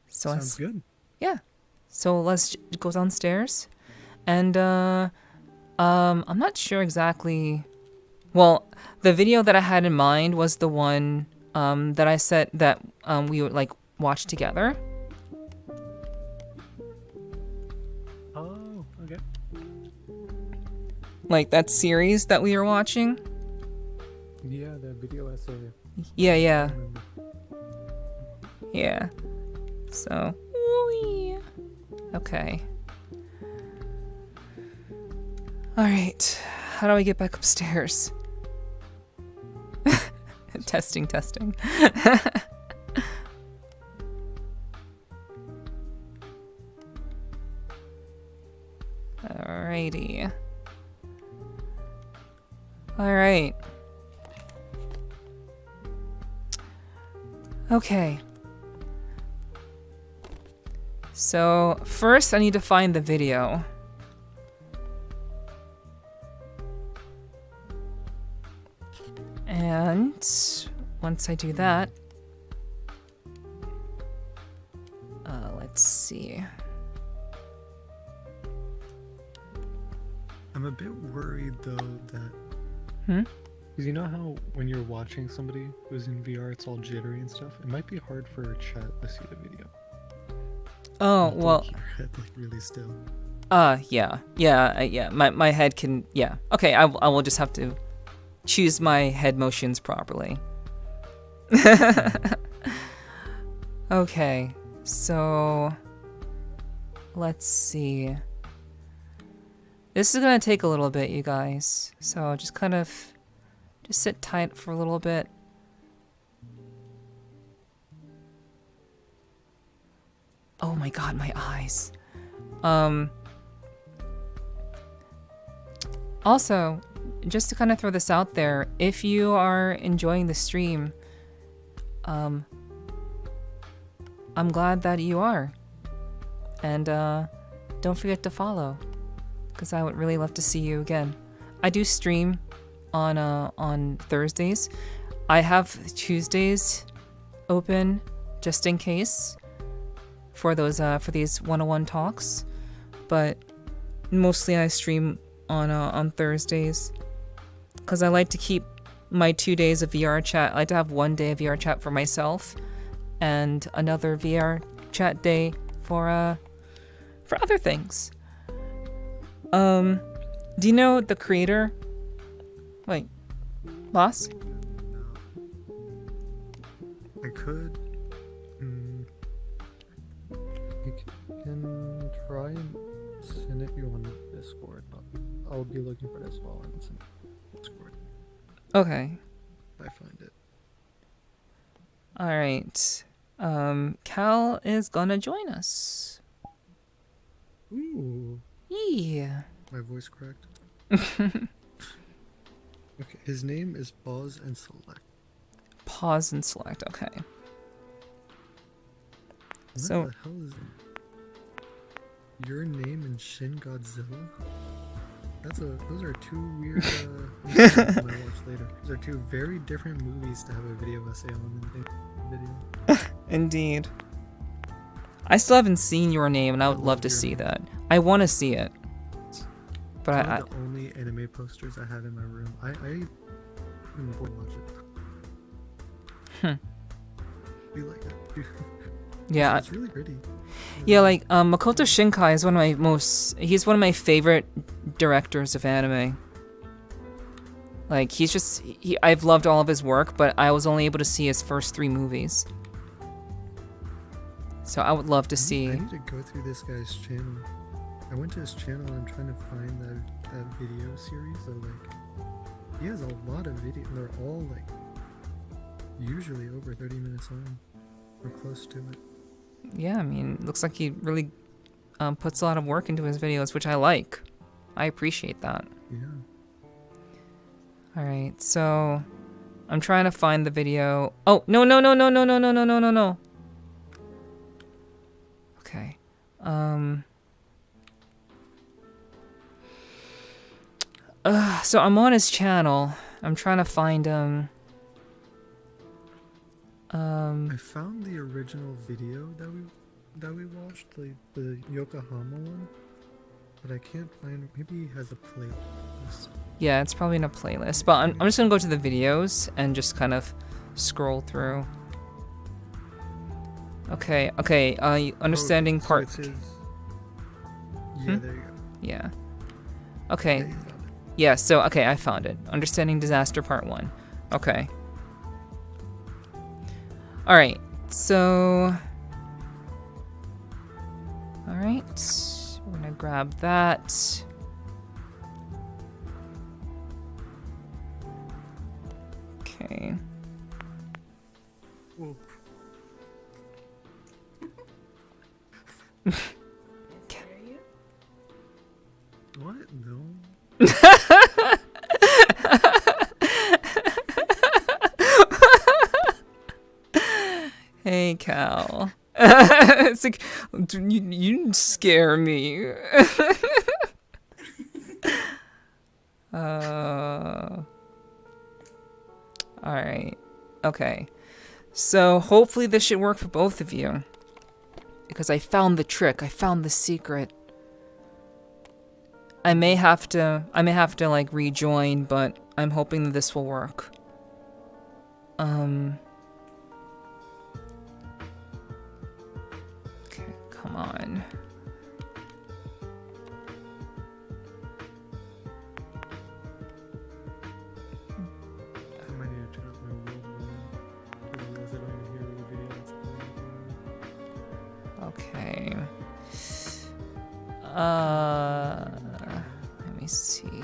[SPEAKER 1] So
[SPEAKER 7] Sounds good.
[SPEAKER 1] Yeah. So let's go downstairs. And I'm not sure exactly. Well, the video that I had in mind was the one that I said that we would like watch together.
[SPEAKER 7] Oh, okay.
[SPEAKER 1] Like that series that we were watching.
[SPEAKER 7] Yeah, the video essay.
[SPEAKER 1] Yeah. So, okay. All right. How do I get back upstairs? testing. Alrighty. All right. Okay. So first I need to find the video. And once I do that, let's see.
[SPEAKER 7] I'm a bit worried though that. Because you know how when you're watching somebody who's in VR, it's all jittery and stuff. It might be hard for chat to see the video.
[SPEAKER 1] Oh well.
[SPEAKER 7] Keep your head like really still.
[SPEAKER 1] Yeah. My head can. Yeah. Okay. I will just have to choose my head motions properly. Okay. So let's see. This is gonna take a little bit, you guys. So just kind of just sit tight for a little bit. Oh my god, my eyes. Also, just to kind of throw this out there, if you are enjoying the stream, I'm glad that you are. And don't forget to follow, because I would really love to see you again. I do stream on Thursdays. I have Tuesdays open just in case for those for these one-on-one talks, but mostly I stream on Thursdays because I like to keep my 2 days of VRChat. I like to have 1 day of VRChat for myself and another VRChat day for other things. Do you know the creator? Wait, Boss?
[SPEAKER 7] I could. You can try and send it you on Discord, but I'll be looking for it as well and send it on Discord.
[SPEAKER 1] Okay.
[SPEAKER 7] If I find it.
[SPEAKER 1] All right. Cal is gonna join us.
[SPEAKER 7] Ooh.
[SPEAKER 1] Yeah.
[SPEAKER 7] My voice cracked. Okay, his name is Pause and Select.
[SPEAKER 1] Pause and select. Okay.
[SPEAKER 7] What
[SPEAKER 1] So
[SPEAKER 7] the hell is it?
[SPEAKER 9] Your Name and Shin Godzilla. Those are two weird. I'm gonna watch later. Those are two very different movies to have a video essay on in video.
[SPEAKER 1] Indeed. I still haven't seen Your Name, and I would love to see that. I want to see it. But
[SPEAKER 9] It's one of the only anime posters I have in my room. I would watch it. You like it?
[SPEAKER 1] yeah,
[SPEAKER 9] It's really pretty.
[SPEAKER 1] yeah. Like Makoto Shinkai is he's one of my favorite directors of anime. Like I've loved all of his work, but I was only able to see his first 3 movies. So I would love to see.
[SPEAKER 9] I need to go through this guy's channel. I went to his channel and I'm trying to find that video series. So like, he has a lot of videos. They're all like usually over 30 minutes long, or close to it.
[SPEAKER 1] Yeah, I mean, looks like he really puts a lot of work into his videos, which I like. I appreciate that.
[SPEAKER 9] Yeah.
[SPEAKER 1] All right, so I'm trying to find the video. Oh, no. Okay. So I'm on his channel. I'm trying to find him.
[SPEAKER 9] I found the original video that we watched, like the Yokohama one, but I can't find. Maybe he has a playlist.
[SPEAKER 1] Yeah, it's probably in a playlist, but I'm just gonna go to the videos and just kind of scroll through. Okay, understanding
[SPEAKER 9] so
[SPEAKER 1] part.
[SPEAKER 9] it's his... Yeah, there you go.
[SPEAKER 1] Yeah.
[SPEAKER 9] Yeah,
[SPEAKER 1] Okay.
[SPEAKER 9] you found it.
[SPEAKER 1] Yeah, so, okay, I found it. Understanding Disaster Part 1. Okay. Alright, so... Alright, we're gonna grab that. Okay.
[SPEAKER 9] Whoa. What? No.
[SPEAKER 1] Hey, Cal. It's like, you scare me. Alright. Okay. So, hopefully this should work for both of you. Because I found the trick. I found the secret. I may have to like rejoin, but I'm hoping that this will work. Okay, come on.
[SPEAKER 9] I might need to turn up my world volume. Otherwise I don't even hear the video that's playing.
[SPEAKER 1] Okay. Let me see.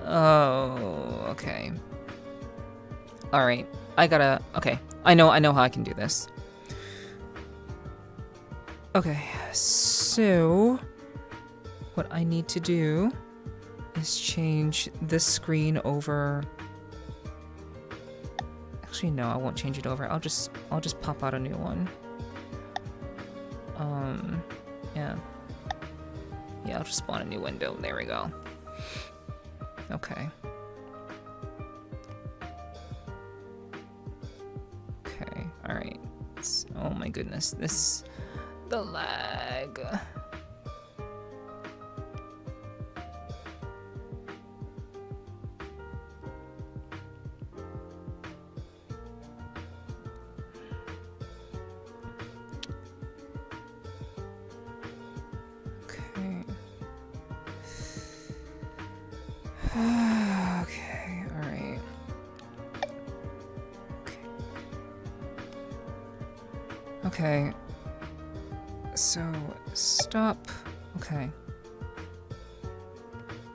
[SPEAKER 1] Oh, okay. All right. Okay. I know how I can do this. Okay. So what I need to do is change this screen over. Actually, no, I won't change it over. I'll just pop out a new one. Yeah. Yeah, I'll just spawn a new window. There we go. Okay. Okay, alright. Oh my goodness, the lag. Okay, alright. Okay. So, stop. Okay.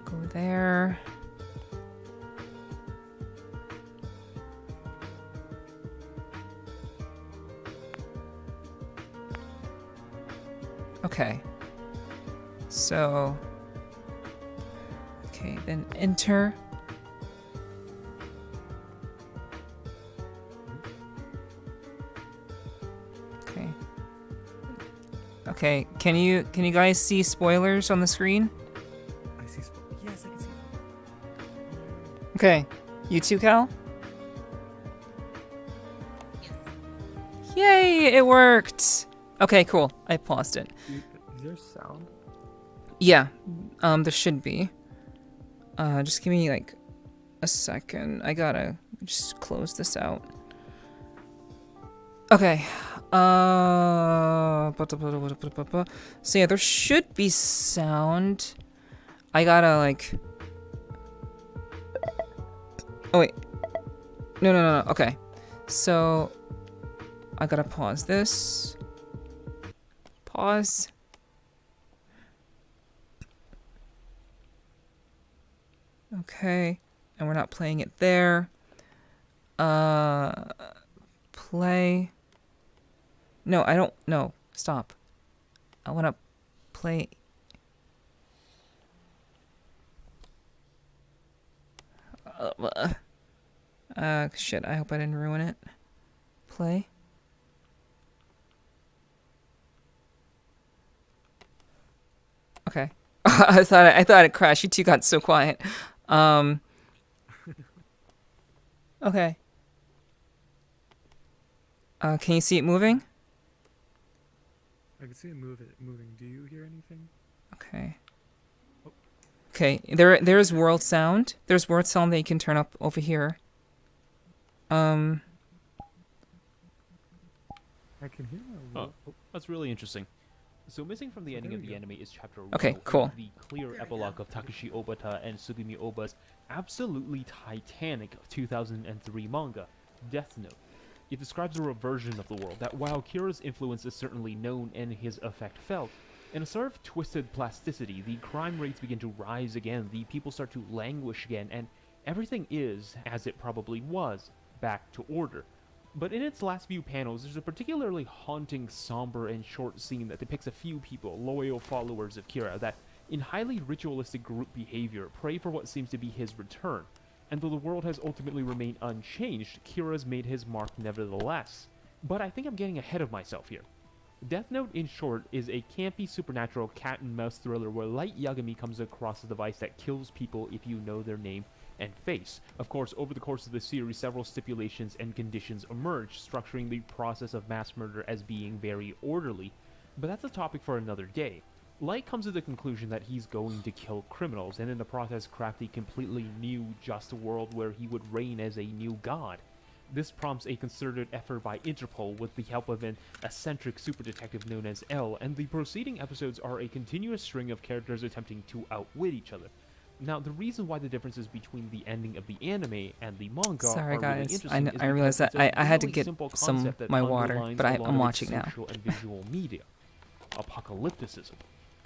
[SPEAKER 1] Go there. Okay. So... Okay, then enter. Okay. Okay, can you guys see spoilers on the screen?
[SPEAKER 9] I see. Yes, I can see.
[SPEAKER 1] Okay, you too, Cal? Yay, it worked! Okay, cool. I paused it.
[SPEAKER 9] Is there sound?
[SPEAKER 1] Yeah, there should be. Just give me like a second. I gotta just close this out. Okay. So yeah, there should be sound. I gotta like. Oh wait. No. Okay. So I gotta pause this. Pause. Okay, and we're not playing it there. Play. No, I don't. No, stop. I want to play. Shit. I hope I didn't ruin it. Play. Okay. I thought it crashed. You two got so quiet. Okay. Can you see it moving?
[SPEAKER 9] I can see it moving. Do you hear anything?
[SPEAKER 1] Okay. Okay. There's world sound. There's world sound that you can turn up over here.
[SPEAKER 9] I can hear my
[SPEAKER 10] Oh, that's really interesting. So missing from the ending of the anime is chapter 1.
[SPEAKER 1] Okay, cool.
[SPEAKER 10] The clear epilogue of Takashi Obata and Sugumi Oba's absolutely titanic 2003 manga, Death Note. It describes a reversion of the world that, while Kira's influence is certainly known and his effect felt, in a sort of twisted plasticity, the crime rates begin to rise again, the people start to languish again, and everything is, as it probably was, back to order. But in its last few panels, there's a particularly haunting, somber, and short scene that depicts a few people, loyal followers of Kira, that, in highly ritualistic group behavior, pray for what seems to be his return. And though the world has ultimately remained unchanged, Kira's made his mark nevertheless. But I think I'm getting ahead of myself here. Death Note, in short, is a campy supernatural cat-and-mouse thriller where Light Yagami comes across a device that kills people if you know their name and face. Of course, over the course of the series, several stipulations and conditions emerge, structuring the process of mass murder as being very orderly. But that's a topic for another day. Light comes to the conclusion that he's going to kill criminals, and in the process craft a completely new, just world where he would reign as a new god. This prompts a concerted effort by Interpol with the help of an eccentric super detective known as L, and the preceding episodes are a continuous string of characters attempting to outwit each other. Now, the reason why the differences between the ending of the anime and the manga
[SPEAKER 1] Sorry,
[SPEAKER 10] are
[SPEAKER 1] guys.
[SPEAKER 10] really interesting
[SPEAKER 1] I realized that I had to
[SPEAKER 10] really
[SPEAKER 1] get
[SPEAKER 10] simple
[SPEAKER 1] some
[SPEAKER 10] concept that
[SPEAKER 1] my water,
[SPEAKER 10] underlines
[SPEAKER 1] but
[SPEAKER 10] a lot
[SPEAKER 1] I'm
[SPEAKER 10] of
[SPEAKER 1] watching
[SPEAKER 10] its
[SPEAKER 1] now.
[SPEAKER 10] social and visual media. Apocalypticism.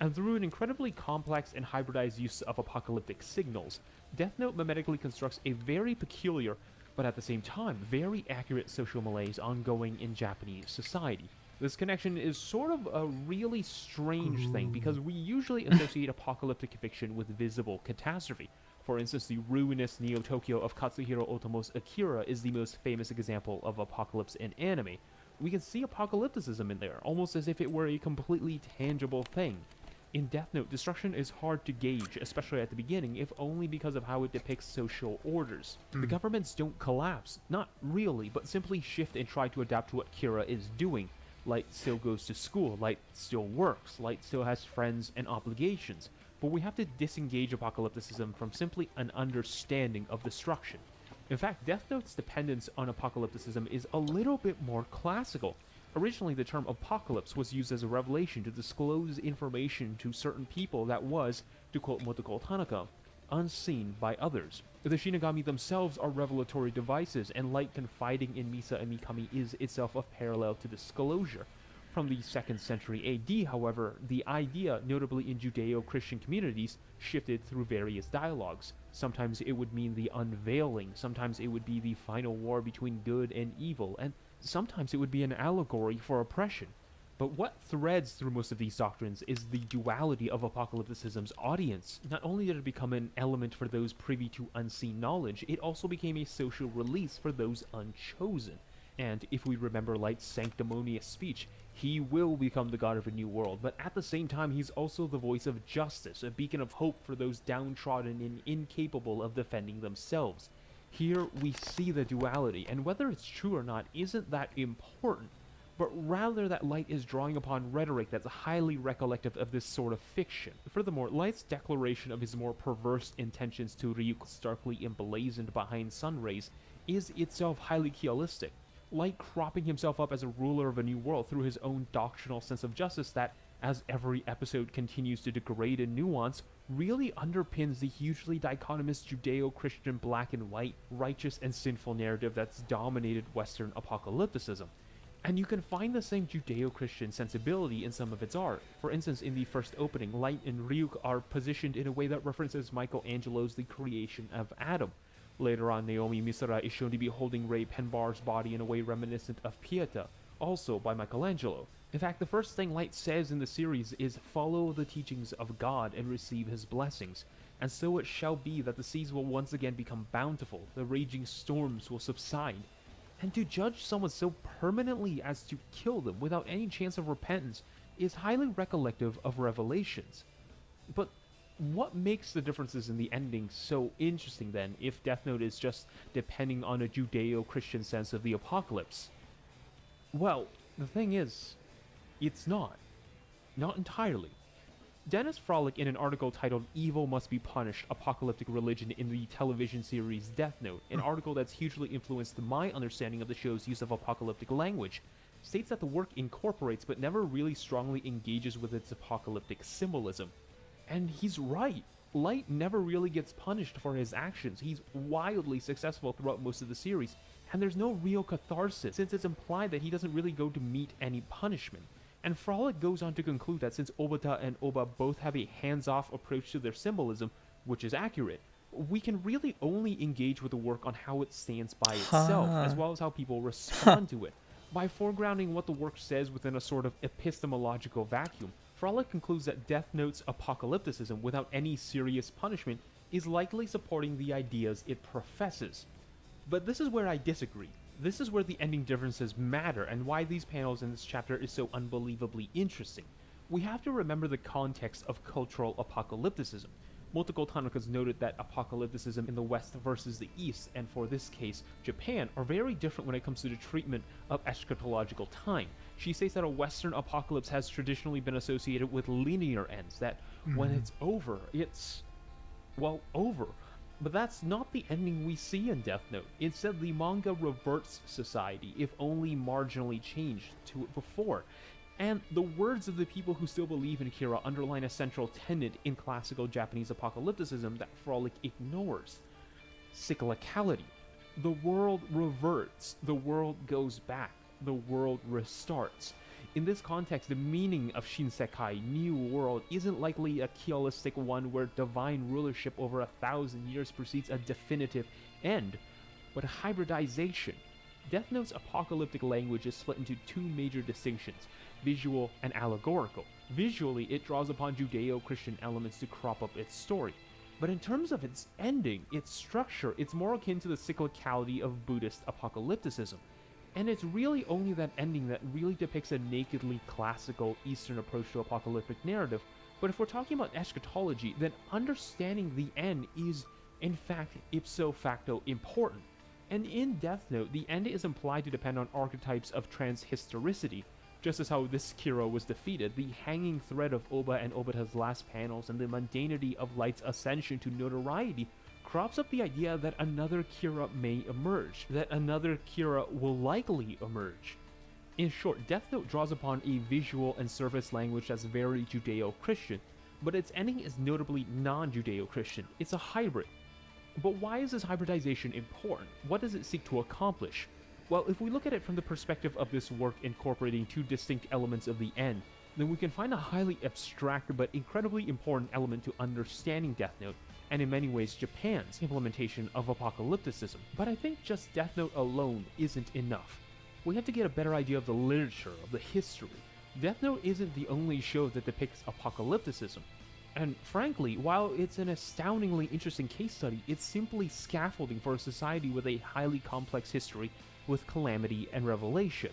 [SPEAKER 10] And through an incredibly complex and hybridized use of apocalyptic signals, Death Note mimetically constructs a very peculiar, but at the same time, very accurate social malaise ongoing in Japanese society. This connection is sort of a really strange thing, because we usually associate apocalyptic fiction with visible catastrophe. For instance, the ruinous Neo-Tokyo of Katsuhiro Otomo's Akira is the most famous example of apocalypse in anime. We can see apocalypticism in there, almost as if it were a completely tangible thing. In Death Note, destruction is hard to gauge, especially at the beginning, if only because of how it depicts social orders. The governments don't collapse, not really, but simply shift and try to adapt to what Kira is doing. Light still goes to school, Light still works, Light still has friends and obligations, but we have to disengage apocalypticism from simply an understanding of destruction. In fact, Death Note's dependence on apocalypticism is a little bit more classical. Originally, the term apocalypse was used as a revelation to disclose information to certain people that was, to quote Motoko Tanaka, unseen by others. The Shinigami themselves are revelatory devices, and Light confiding in Misa and Mikami is itself a parallel to disclosure. From the 2nd century AD, however, the idea, notably in Judeo-Christian communities, shifted through various dialogues. Sometimes it would mean the unveiling, sometimes it would be the final war between good and evil, and sometimes it would be an allegory for oppression. But what threads through most of these doctrines is the duality of apocalypticism's audience. Not only did it become an element for those privy to unseen knowledge, it also became a social release for those unchosen. And if we remember Light's sanctimonious speech, he will become the god of a new world, but at the same time he's also the voice of justice, a beacon of hope for those downtrodden and incapable of defending themselves. Here we see the duality, and whether it's true or not isn't that important, but rather that Light is drawing upon rhetoric that's highly recollective of this sort of fiction. Furthermore, Light's declaration of his more perverse intentions to Ryuk, starkly emblazoned behind sun rays, is itself highly Kyolistic. Light cropping himself up as a ruler of a new world through his own doctrinal sense of justice that, as every episode continues to degrade in nuance, really underpins the hugely dichotomous Judeo-Christian black and white, righteous and sinful narrative that's dominated Western apocalypticism. And you can find the same Judeo-Christian sensibility in some of its art. For instance, in the first opening, Light and Ryuk are positioned in a way that references Michelangelo's The Creation of Adam. Later on, Naomi Misora is shown to be holding Ray Penbar's body in a way reminiscent of Pieta, also by Michelangelo. In fact, the first thing Light says in the series is, "Follow the teachings of God and receive his blessings. And so it shall be that the seas will once again become bountiful, the raging storms will subside." And to judge someone so permanently as to kill them without any chance of repentance is highly recollective of Revelations. But what makes the differences in the ending so interesting then, if Death Note is just depending on a Judeo-Christian sense of the apocalypse? Well, the thing is, it's not. Not entirely. Dennis Frolic, in an article titled "Evil Must Be Punished, Apocalyptic Religion in the Television Series Death Note," an article that's hugely influenced my understanding of the show's use of apocalyptic language, states that the work incorporates but never really strongly engages with its apocalyptic symbolism. And he's right. Light never really gets punished for his actions. He's wildly successful throughout most of the series, and there's no real catharsis, since it's implied that he doesn't really go to meet any punishment. And Frolic goes on to conclude that since Obata and Oba both have a hands-off approach to their symbolism, which is accurate, we can really only engage with the work on how it stands by itself, as well as how people respond to it. By foregrounding what the work says within a sort of epistemological vacuum, Frolic concludes that Death Note's apocalypticism without any serious punishment is likely supporting the ideas it professes. But this is where I disagree. This is where the ending differences matter and why these panels in this chapter is so unbelievably interesting. We have to remember the context of cultural apocalypticism. Multiple Tanakas noted that apocalypticism in the West versus the East, and for this case, Japan, are very different when it comes to the treatment of eschatological time. She states that a Western apocalypse has traditionally been associated with linear ends, that when it's over, it's, well, over. But that's not the ending we see in Death Note. Instead, the manga reverts society, if only marginally changed to it before. And the words of the people who still believe in Kira underline a central tenet in classical Japanese apocalypticism that Frolic ignores: cyclicality. The world reverts, the world goes back, the world restarts. In this context, the meaning of Shinsekai, New World, isn't likely a Kyolistic one where divine rulership over 1,000 years precedes a definitive end, but a hybridization. Death Note's apocalyptic language is split into two major distinctions: visual and allegorical. Visually, it draws upon Judeo-Christian elements to crop up its story. But in terms of its ending, its structure, it's more akin to the cyclicality of Buddhist apocalypticism. And it's really only that ending that really depicts a nakedly classical Eastern approach to apocalyptic narrative. But if we're talking about eschatology, then understanding the end is, in fact, ipso facto important. And in Death Note, the end is implied to depend on archetypes of transhistoricity. Just as how this Kira was defeated, the hanging thread of Oba and Obata's last panels and the mundanity of Light's ascension to notoriety crops up the idea that another Kira may emerge, that another Kira will likely emerge. In short, Death Note draws upon a visual and surface language that's very Judeo-Christian, but its ending is notably non-Judeo-Christian. It's a hybrid. But why is this hybridization important? What does it seek to accomplish? Well, if we look at it from the perspective of this work incorporating two distinct elements of the end, then we can find a highly abstract but incredibly important element to understanding Death Note, and in many ways Japan's implementation of apocalypticism. But I think just Death Note alone isn't enough. We have to get a better idea of the literature, of the history. Death Note isn't the only show that depicts apocalypticism. And frankly, while it's an astoundingly interesting case study, it's simply scaffolding for a society with a highly complex history with calamity and revelation.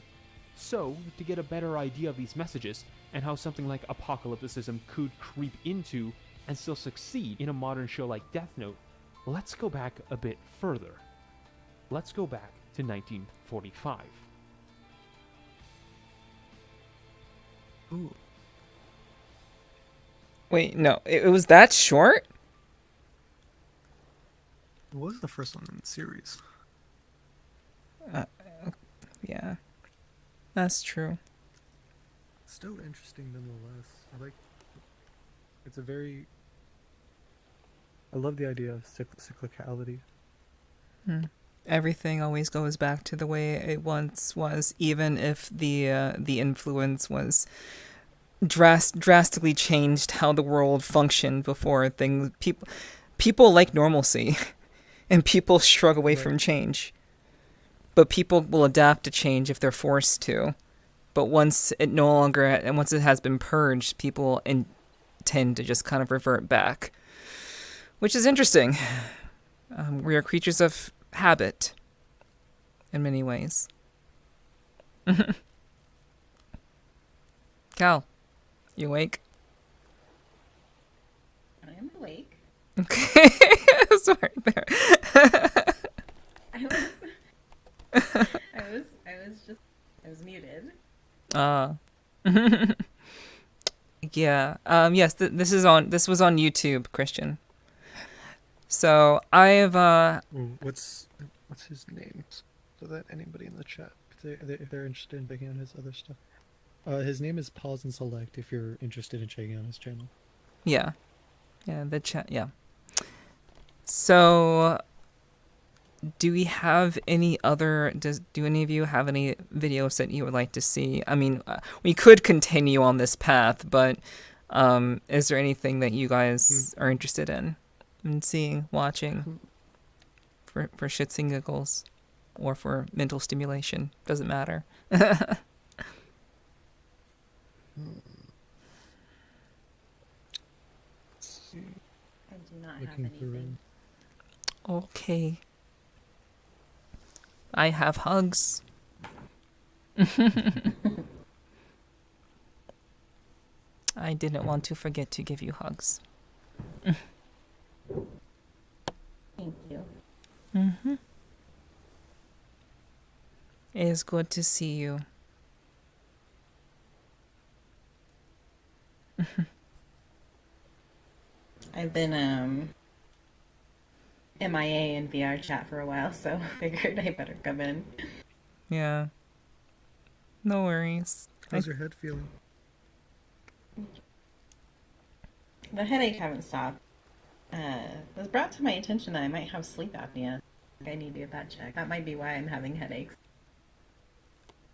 [SPEAKER 10] So, to get a better idea of these messages, and how something like apocalypticism could creep into and still succeed in a modern show like Death Note, let's go back a bit further. Let's go back to 1945.
[SPEAKER 9] Ooh.
[SPEAKER 1] Wait, no, it was that short?
[SPEAKER 9] It was the first one in the series.
[SPEAKER 1] Yeah, that's true.
[SPEAKER 9] Still interesting nonetheless. I like. It's a very. I love the idea of cyclicality.
[SPEAKER 1] Everything always goes back to the way it once was, even if the influence was drastically changed how the world functioned before. People like normalcy, and people shrug away from change. But people will adapt to change if they're forced to. But once it has been purged, people tend to just kind of revert back, which is interesting. We are creatures of habit in many ways. Cal, you awake?
[SPEAKER 11] I am awake.
[SPEAKER 1] Okay. Sorry there.
[SPEAKER 11] I was muted.
[SPEAKER 1] Yeah. Yes, this was on YouTube, Christian. So I've
[SPEAKER 9] What's his name? So that anybody in the chat, if they're interested in checking out his other stuff. His name is Pause and Select if you're interested in checking out his channel.
[SPEAKER 1] Yeah, the chat. Yeah. So, do we have any other? Do any of you have any videos that you would like to see? I mean, we could continue on this path, but is there anything that you guys are interested in seeing, watching, for shits and giggles, or for mental stimulation? Doesn't matter.
[SPEAKER 11] I do not have anything.
[SPEAKER 1] Okay. I have hugs. I didn't want to forget to give you hugs.
[SPEAKER 11] Thank you.
[SPEAKER 1] It is good to see you.
[SPEAKER 11] I've been MIA in VRChat for a while, so figured I better come in.
[SPEAKER 1] Yeah. No worries.
[SPEAKER 9] How's your head feeling?
[SPEAKER 11] The headache haven't stopped. It was brought to my attention that I might have sleep apnea. I need to get that checked. That might be why I'm having headaches.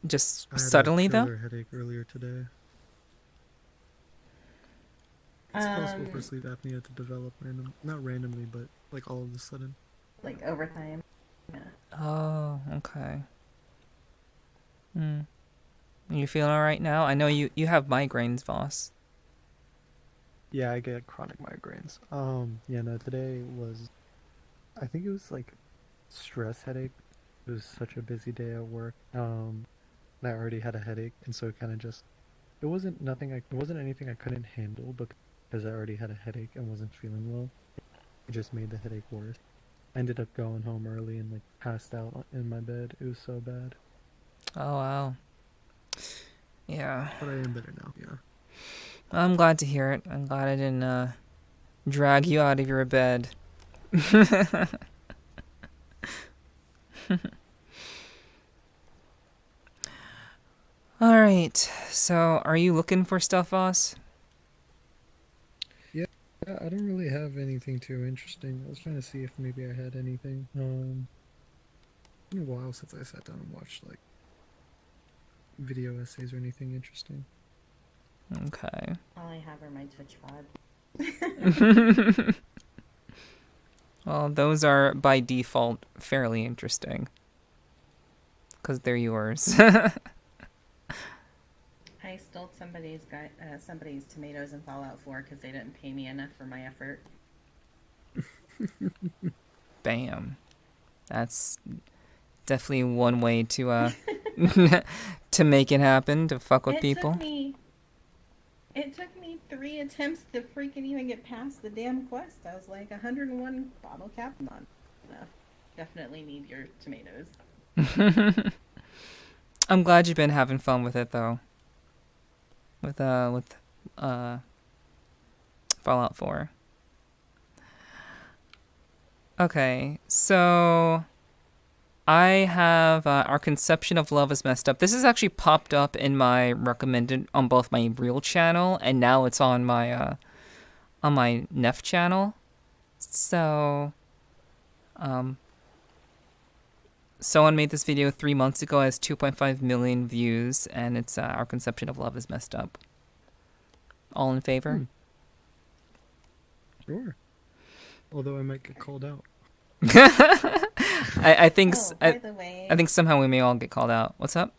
[SPEAKER 1] Just
[SPEAKER 9] I had
[SPEAKER 1] suddenly,
[SPEAKER 9] a
[SPEAKER 1] though?
[SPEAKER 9] killer headache earlier today. It's possible for sleep apnea to develop not randomly, but like all of a sudden.
[SPEAKER 11] Like over time. Yeah.
[SPEAKER 1] Oh, okay. You feeling alright now? I know you have migraines, Voss.
[SPEAKER 9] Yeah, I get chronic migraines. Yeah, no, today was, I think it was like stress headache. It was such a busy day at work. And I already had a headache, and so it kind of just, it wasn't anything I couldn't handle, but because I already had a headache and wasn't feeling well, it just made the headache worse. I ended up going home early and like passed out in my bed. It was so bad.
[SPEAKER 1] Oh, wow. Yeah.
[SPEAKER 9] But I am better now, yeah.
[SPEAKER 1] I'm glad to hear it. I'm glad I didn't drag you out of your bed. Alright, so are you looking for stuff, Voss?
[SPEAKER 9] Yeah, I don't really have anything too interesting. I was trying to see if maybe I had anything. It's been a while since I sat down and watched like video essays or anything interesting.
[SPEAKER 1] Okay.
[SPEAKER 11] All I have are my Twitch VOD.
[SPEAKER 1] Well, those are by default fairly interesting. Because they're yours.
[SPEAKER 11] I I stole somebody's tomatoes in Fallout 4 because they didn't pay me enough for my effort.
[SPEAKER 1] Bam. That's definitely one way to to make it happen, to fuck with people.
[SPEAKER 11] It took me 3 attempts to freaking even get past the damn quest. I was like, 101 bottle cap, not enough. Definitely need your tomatoes.
[SPEAKER 1] I'm glad you've been having fun with it though. With Fallout 4. Okay, so I have Our Conception of Love is Messed Up. This has actually popped up in my recommended on both my real channel and now it's on my Neph channel. So someone made this video 3 months ago, has 2.5 million views, and it's Our Conception of Love is Messed Up. All in favor?
[SPEAKER 9] Sure. Although I might get called out.
[SPEAKER 1] I think
[SPEAKER 11] by the way,
[SPEAKER 1] I think somehow we may all get called out. What's up?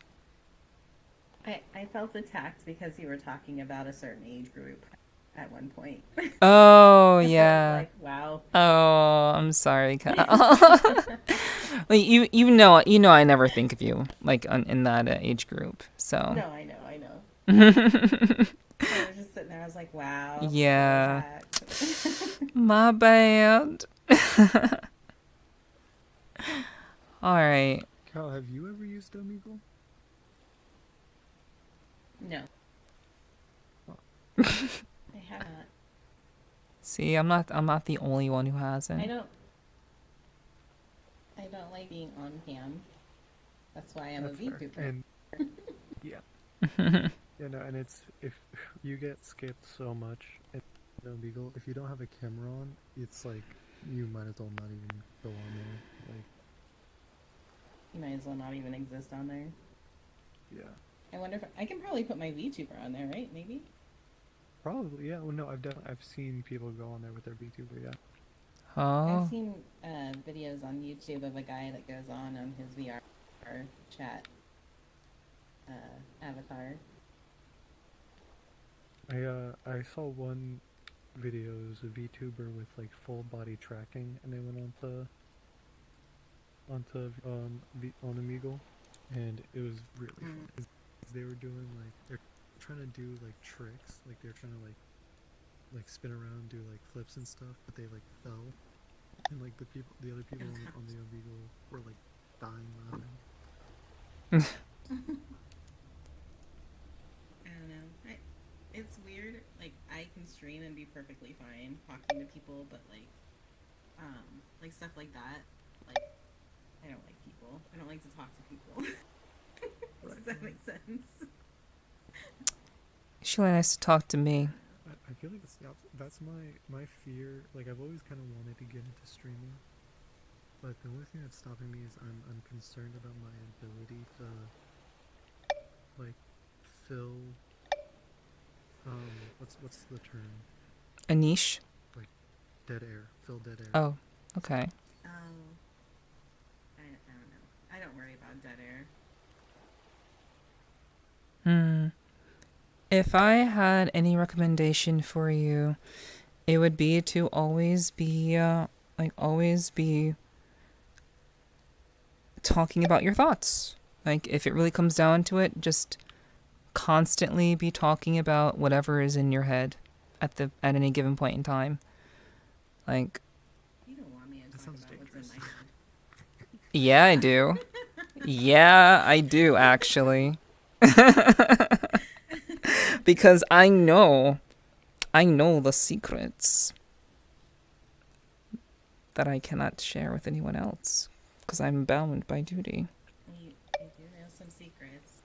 [SPEAKER 11] I felt attacked because you were talking about a certain age group at one point.
[SPEAKER 1] Oh yeah.
[SPEAKER 11] Like, wow.
[SPEAKER 1] Oh, I'm sorry, Kyle. Like, you know I never think of you like in that age group. So.
[SPEAKER 11] No, I know. I was just sitting there. I was like, wow.
[SPEAKER 1] Yeah. My bad. All right.
[SPEAKER 9] Cal, have you ever used Omegle?
[SPEAKER 11] No. I haven't.
[SPEAKER 1] See, I'm not the only one who hasn't.
[SPEAKER 11] I don't like being on cam. That's why I'm a VTuber.
[SPEAKER 9] And yeah. Yeah, no, and it's if you get skipped so much in Omegle, if you don't have a camera on, it's like you might as well not even go on there. Like
[SPEAKER 11] you might as well not even exist on there.
[SPEAKER 9] Yeah.
[SPEAKER 11] I wonder if I can probably put my VTuber on there, right? Maybe.
[SPEAKER 9] Probably, yeah. Well, no, I've seen people go on there with their VTuber, yeah.
[SPEAKER 1] Oh.
[SPEAKER 11] I've seen videos on YouTube of a guy that goes on his VRChat avatar.
[SPEAKER 9] I saw one video, it was a VTuber with like full body tracking, and they went on Omegle, and it was really fun. 'Cause they were doing like they're trying to do like tricks, like they're trying to like spin around, do like flips and stuff, but they like fell, and like the other people on the Omegle were like dying laughing.
[SPEAKER 11] I don't know. It's weird. Like I can stream and be perfectly fine talking to people, but like stuff like that. Like I don't like people. I don't like to talk to people. Does that make sense?
[SPEAKER 1] It's really nice to talk to me.
[SPEAKER 9] I feel like that's my fear. Like I've always kind of wanted to get into streaming, but the only thing that's stopping me is I'm concerned about my ability to like fill what's the term?
[SPEAKER 1] A niche?
[SPEAKER 9] Like dead air. Fill dead air.
[SPEAKER 1] Oh, okay.
[SPEAKER 11] I don't know. I don't worry about dead air.
[SPEAKER 1] If I had any recommendation for you, it would be to always be talking about your thoughts. Like if it really comes down to it, just constantly be talking about whatever is in your head at any given point in time. Like
[SPEAKER 11] You don't want me to talk about what's in my head.
[SPEAKER 1] yeah, I do. Yeah, I do actually. Because I know the secrets that I cannot share with anyone else because I'm bound by duty.
[SPEAKER 11] You do know some secrets.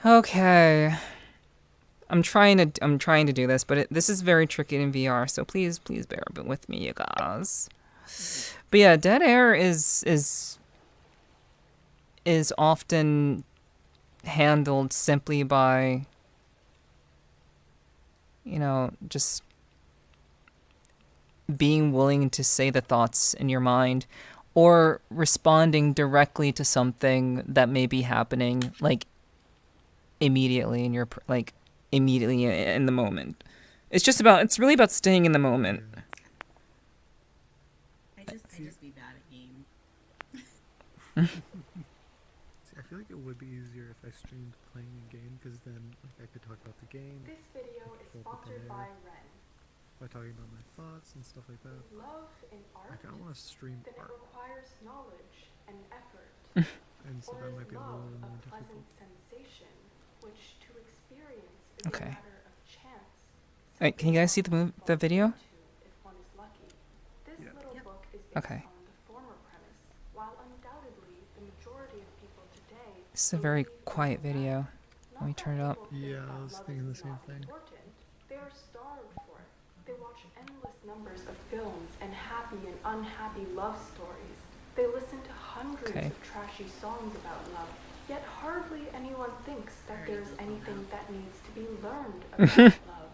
[SPEAKER 1] Okay. I'm trying to do this, but this is very tricky in VR, so please bear with me, you guys. But yeah, dead air is often handled simply by, just being willing to say the thoughts in your mind, or responding directly to something that may be happening, like immediately in your immediately in the moment. It's really about staying in the moment.
[SPEAKER 11] I just be bad at game.
[SPEAKER 9] See, I feel like it would be easier if I streamed playing a game, because then like I could talk about the game.
[SPEAKER 12] This video is sponsored by Ren.
[SPEAKER 9] By talking about my thoughts and stuff like that.
[SPEAKER 12] Love in art.
[SPEAKER 9] I kind of want to stream
[SPEAKER 12] then
[SPEAKER 9] art.
[SPEAKER 12] It requires knowledge and effort.
[SPEAKER 9] And so that might be a little more difficult.
[SPEAKER 12] Pleasant sensation, which to experience is
[SPEAKER 1] Okay.
[SPEAKER 12] a matter of chance.
[SPEAKER 1] Wait, can you guys see the video?
[SPEAKER 12] If one is lucky. This
[SPEAKER 9] Yeah.
[SPEAKER 12] little book is based
[SPEAKER 1] Okay.
[SPEAKER 12] on the former premise, while undoubtedly the majority of people today
[SPEAKER 1] This is a very quiet video. Let me turn it up.
[SPEAKER 9] Yeah, I was thinking the same thing.
[SPEAKER 12] they are starved for it. They watch endless numbers of films and happy and unhappy love stories. They listen to hundreds
[SPEAKER 1] Okay.
[SPEAKER 12] of trashy songs about love, yet hardly anyone thinks that there's anything that needs to be learned about love.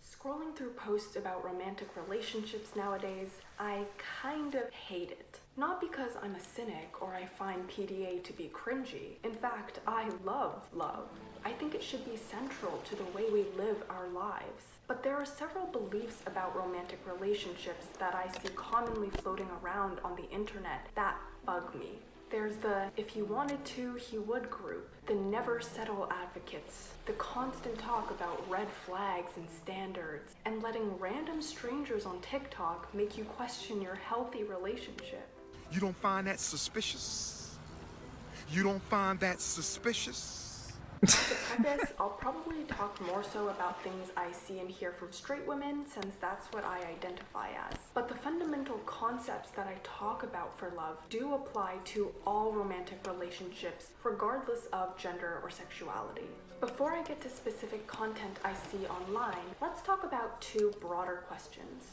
[SPEAKER 12] Scrolling through posts about romantic relationships nowadays, I kind of hate it. Not because I'm a cynic or I find PDA to be cringy. In fact, I love love. I think it should be central to the way we live our lives. But there are several beliefs about romantic relationships that I see commonly floating around on the internet that bug me. There's the if he wanted to, he would group, the never settle advocates, the constant talk about red flags and standards, and letting random strangers on TikTok make you question your healthy relationship.
[SPEAKER 13] You don't find that suspicious? You don't find that suspicious?
[SPEAKER 12] As a preface, I'll probably talk more so about things I see and hear from straight women, since that's what I identify as. But the fundamental concepts that I talk about for love do apply to all romantic relationships, regardless of gender or sexuality. Before I get to specific content I see online, let's talk about two broader questions.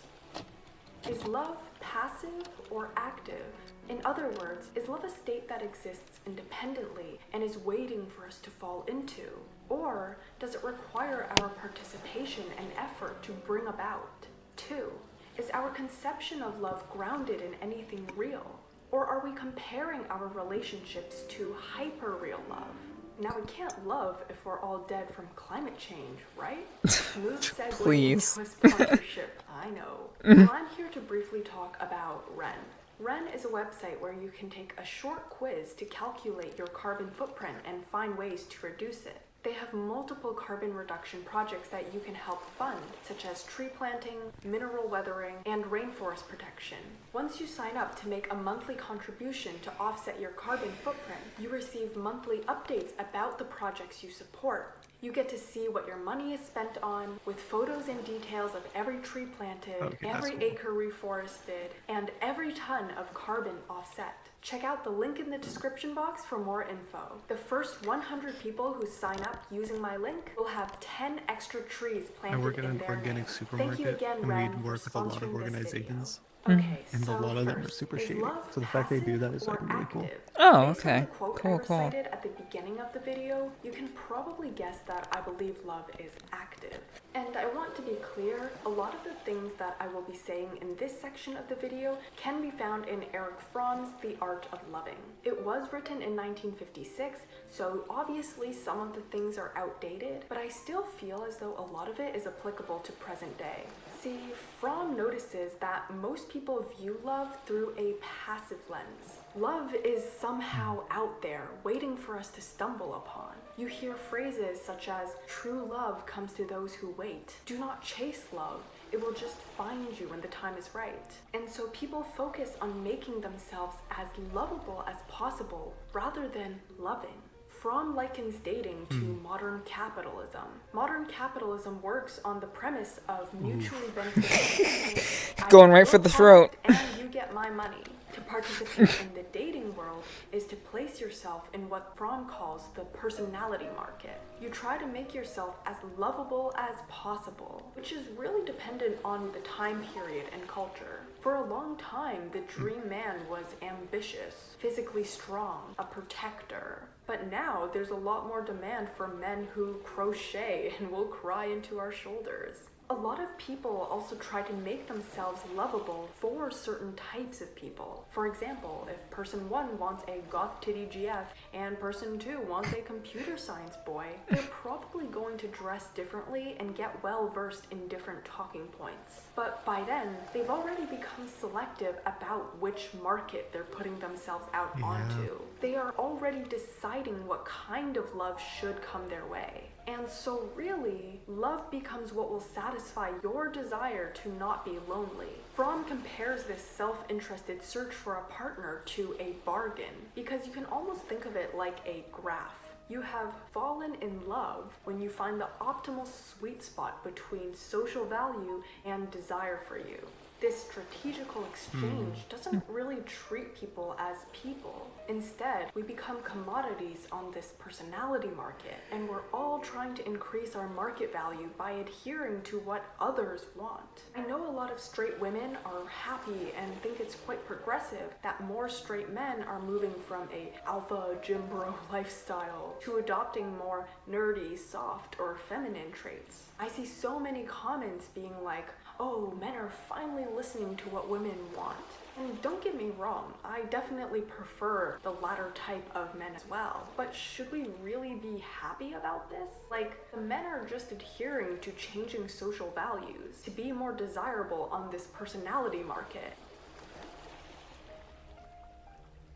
[SPEAKER 12] Is love passive or active? In other words, is love a state that exists independently and is waiting for us to fall into? Or does it require our participation and effort to bring about? 2. Is our conception of love grounded in anything real? Or are we comparing our relationships to hyper-real love? Now, we can't love if we're all dead from climate change, right? Smooth segue
[SPEAKER 1] Please.
[SPEAKER 12] into a sponsorship, I know. Well, I'm here to briefly talk about Ren. Ren is a website where you can take a short quiz to calculate your carbon footprint and find ways to reduce it. They have multiple carbon reduction projects that you can help fund, such as tree planting, mineral weathering, and rainforest protection. Once you sign up to make a monthly contribution to offset your carbon footprint, you receive monthly updates about the projects you support. You get to see what your money is spent on, with photos and details of every tree planted, every acre reforested, and every ton of carbon offset. Check out the link in the description box for more info. The first 100 people who sign up using my link will have 10 extra trees planted
[SPEAKER 9] I work at
[SPEAKER 12] in
[SPEAKER 9] an
[SPEAKER 12] their
[SPEAKER 9] organic
[SPEAKER 12] name.
[SPEAKER 9] supermarket,
[SPEAKER 12] Thank you again,
[SPEAKER 9] and
[SPEAKER 12] Ren,
[SPEAKER 9] we
[SPEAKER 12] for
[SPEAKER 9] work with a lot of
[SPEAKER 12] sponsoring this
[SPEAKER 9] organizations.
[SPEAKER 12] video. Okay,
[SPEAKER 9] And
[SPEAKER 12] so
[SPEAKER 9] a lot of them are
[SPEAKER 12] first,
[SPEAKER 9] super
[SPEAKER 12] is
[SPEAKER 9] shady.
[SPEAKER 12] love
[SPEAKER 9] So the fact they do that is
[SPEAKER 12] passive
[SPEAKER 9] like
[SPEAKER 12] or
[SPEAKER 9] really cool.
[SPEAKER 12] active?
[SPEAKER 1] Oh,
[SPEAKER 12] Based on
[SPEAKER 1] okay.
[SPEAKER 12] the quote
[SPEAKER 1] Cool,
[SPEAKER 12] I
[SPEAKER 1] cool.
[SPEAKER 12] recited at the beginning of the video, you can probably guess that I believe love is active. And I want to be clear, a lot of the things that I will be saying in this section of the video can be found in Erich Fromm's The Art of Loving. It was written in 1956, so obviously some of the things are outdated, but I still feel as though a lot of it is applicable to present day. See, Fromm notices that most people view love through a passive lens. Love is somehow out there, waiting for us to stumble upon. You hear phrases such as, true love comes to those who wait. Do not chase love. It will just find you when the time is right. And so people focus on making themselves as lovable as possible rather than loving. Fromm likens dating to modern capitalism. Modern capitalism works on the premise of mutually beneficial.
[SPEAKER 1] Going right for the throat.
[SPEAKER 12] And you get my money. To participate in the dating world is to place yourself in what Fromm calls the personality market. You try to make yourself as lovable as possible, which is really dependent on the time period and culture. For a long time, the dream man was ambitious, physically strong, a protector. But now there's a lot more demand for men who crochet and will cry into our shoulders. A lot of people also try to make themselves lovable for certain types of people. For example, if person 1 wants a goth titty GF and person 2 wants a computer science boy, they're probably going to dress differently and get well versed in different talking points. But by then, they've already become selective about which market they're putting themselves out onto. They are already deciding what kind of love should come their way. And so really, love becomes what will satisfy your desire to not be lonely. Fromm compares this self-interested search for a partner to a bargain, because you can almost think of it like a graph. You have fallen in love when you find the optimal sweet spot between social value and desire for you. This strategical exchange doesn't really treat people as people. Instead, we become commodities on this personality market, and we're all trying to increase our market value by adhering to what others want. I know a lot of straight women are happy and think it's quite progressive that more straight men are moving from a alpha gym bro lifestyle to adopting more nerdy, soft, or feminine traits. I see so many comments being like, oh, men are finally listening to what women want. And don't get me wrong, I definitely prefer the latter type of men as well. But should we really be happy about this? Like, the men are just adhering to changing social values to be more desirable on this personality market.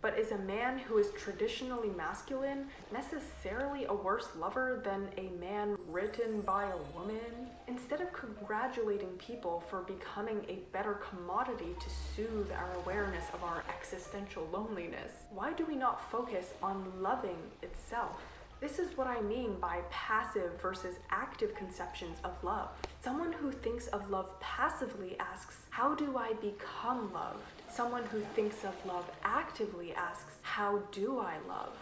[SPEAKER 12] But is a man who is traditionally masculine necessarily a worse lover than a man written by a woman? Instead of congratulating people for becoming a better commodity to soothe our awareness of our existential loneliness, why do we not focus on loving itself? This is what I mean by passive versus active conceptions of love. Someone who thinks of love passively asks, how do I become loved? Someone who thinks of love actively asks, how do I love?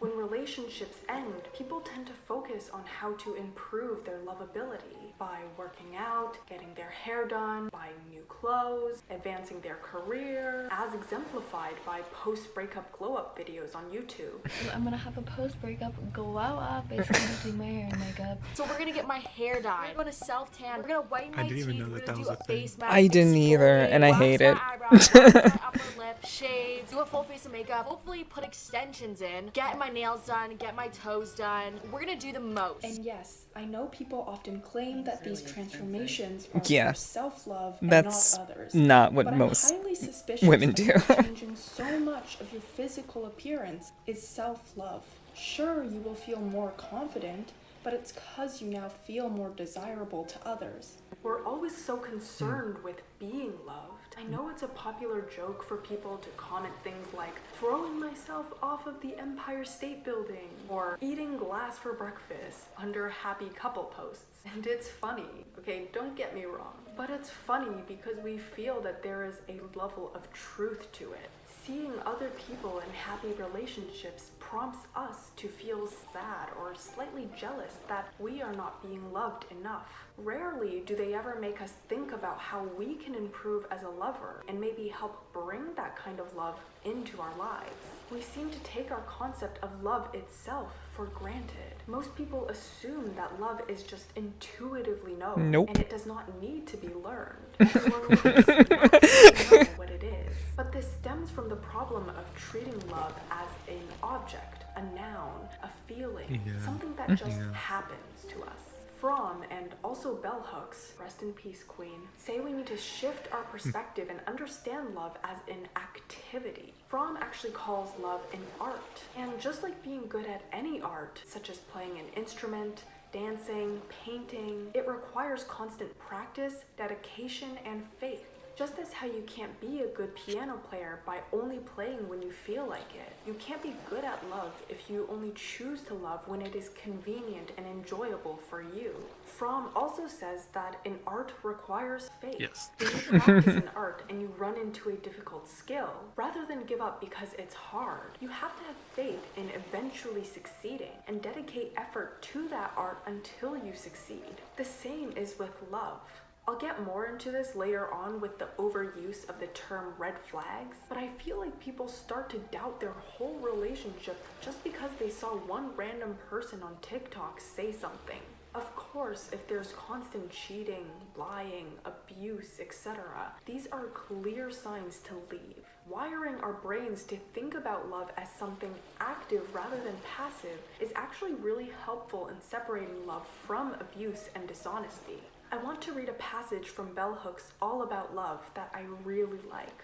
[SPEAKER 12] When relationships end, people tend to focus on how to improve their lovability by working out, getting their hair done, buying new clothes, advancing their career, as exemplified by post-breakup glow-up videos on YouTube.
[SPEAKER 14] I'm gonna have a post-breakup glow-up, basically doing my hair and makeup.
[SPEAKER 15] So we're gonna get my hair dyed, we're gonna self-tan, we're gonna whiten my teeth, we're gonna do a face mask,
[SPEAKER 1] I didn't either, and I hate it.
[SPEAKER 15] Eyebrows, wax my upper lip, shades, do a full face of makeup, hopefully put extensions in, get my nails done, get my toes done. We're gonna do the most.
[SPEAKER 12] And yes, I know people often claim that these transformations are
[SPEAKER 1] Yeah.
[SPEAKER 12] for self-love and
[SPEAKER 1] That's
[SPEAKER 12] not others.
[SPEAKER 1] not what
[SPEAKER 12] but
[SPEAKER 1] most
[SPEAKER 12] I'm highly suspicious
[SPEAKER 1] women do.
[SPEAKER 12] that changing so much of your physical appearance is self-love. Sure, you will feel more confident, but it's because you now feel more desirable to others. We're always so concerned with being loved. I know it's a popular joke for people to comment things like throwing myself off of the Empire State Building or eating glass for breakfast under happy couple posts. And it's funny, okay, don't get me wrong. But it's funny because we feel that there is a level of truth to it. Seeing other people in happy relationships prompts us to feel sad or slightly jealous that we are not being loved enough. Rarely do they ever make us think about how we can improve as a lover and maybe help bring that kind of love into our lives. We seem to take our concept of love itself for granted. Most people assume that love is just intuitively known,
[SPEAKER 1] Nope.
[SPEAKER 12] and it does not need to be learned. Everyone will just know what it is. But this stems from the problem of treating love as an object, a noun, a feeling, something that just happens to us. Fromm and also bell hooks, rest in peace queen, say we need to shift our perspective and understand love as an activity. Fromm actually calls love an art. And just like being good at any art, such as playing an instrument, dancing, painting, it requires constant practice, dedication, and faith. Just as how you can't be a good piano player by only playing when you feel like it, you can't be good at love if you only choose to love when it is convenient and enjoyable for you. Fromm also says that an art requires faith.
[SPEAKER 5] Yes.
[SPEAKER 12] When you practice an art and you run into a difficult skill, rather than give up because it's hard, you have to have faith in eventually succeeding and dedicate effort to that art until you succeed. The same is with love. I'll get more into this later on with the overuse of the term red flags, but I feel like people start to doubt their whole relationship just because they saw one random person on TikTok say something. Of course, if there's constant cheating, lying, abuse, etc., these are clear signs to leave. Wiring our brains to think about love as something active rather than passive is actually really helpful in separating love from abuse and dishonesty. I want to read a passage from Bell Hooks' All About Love that I really like.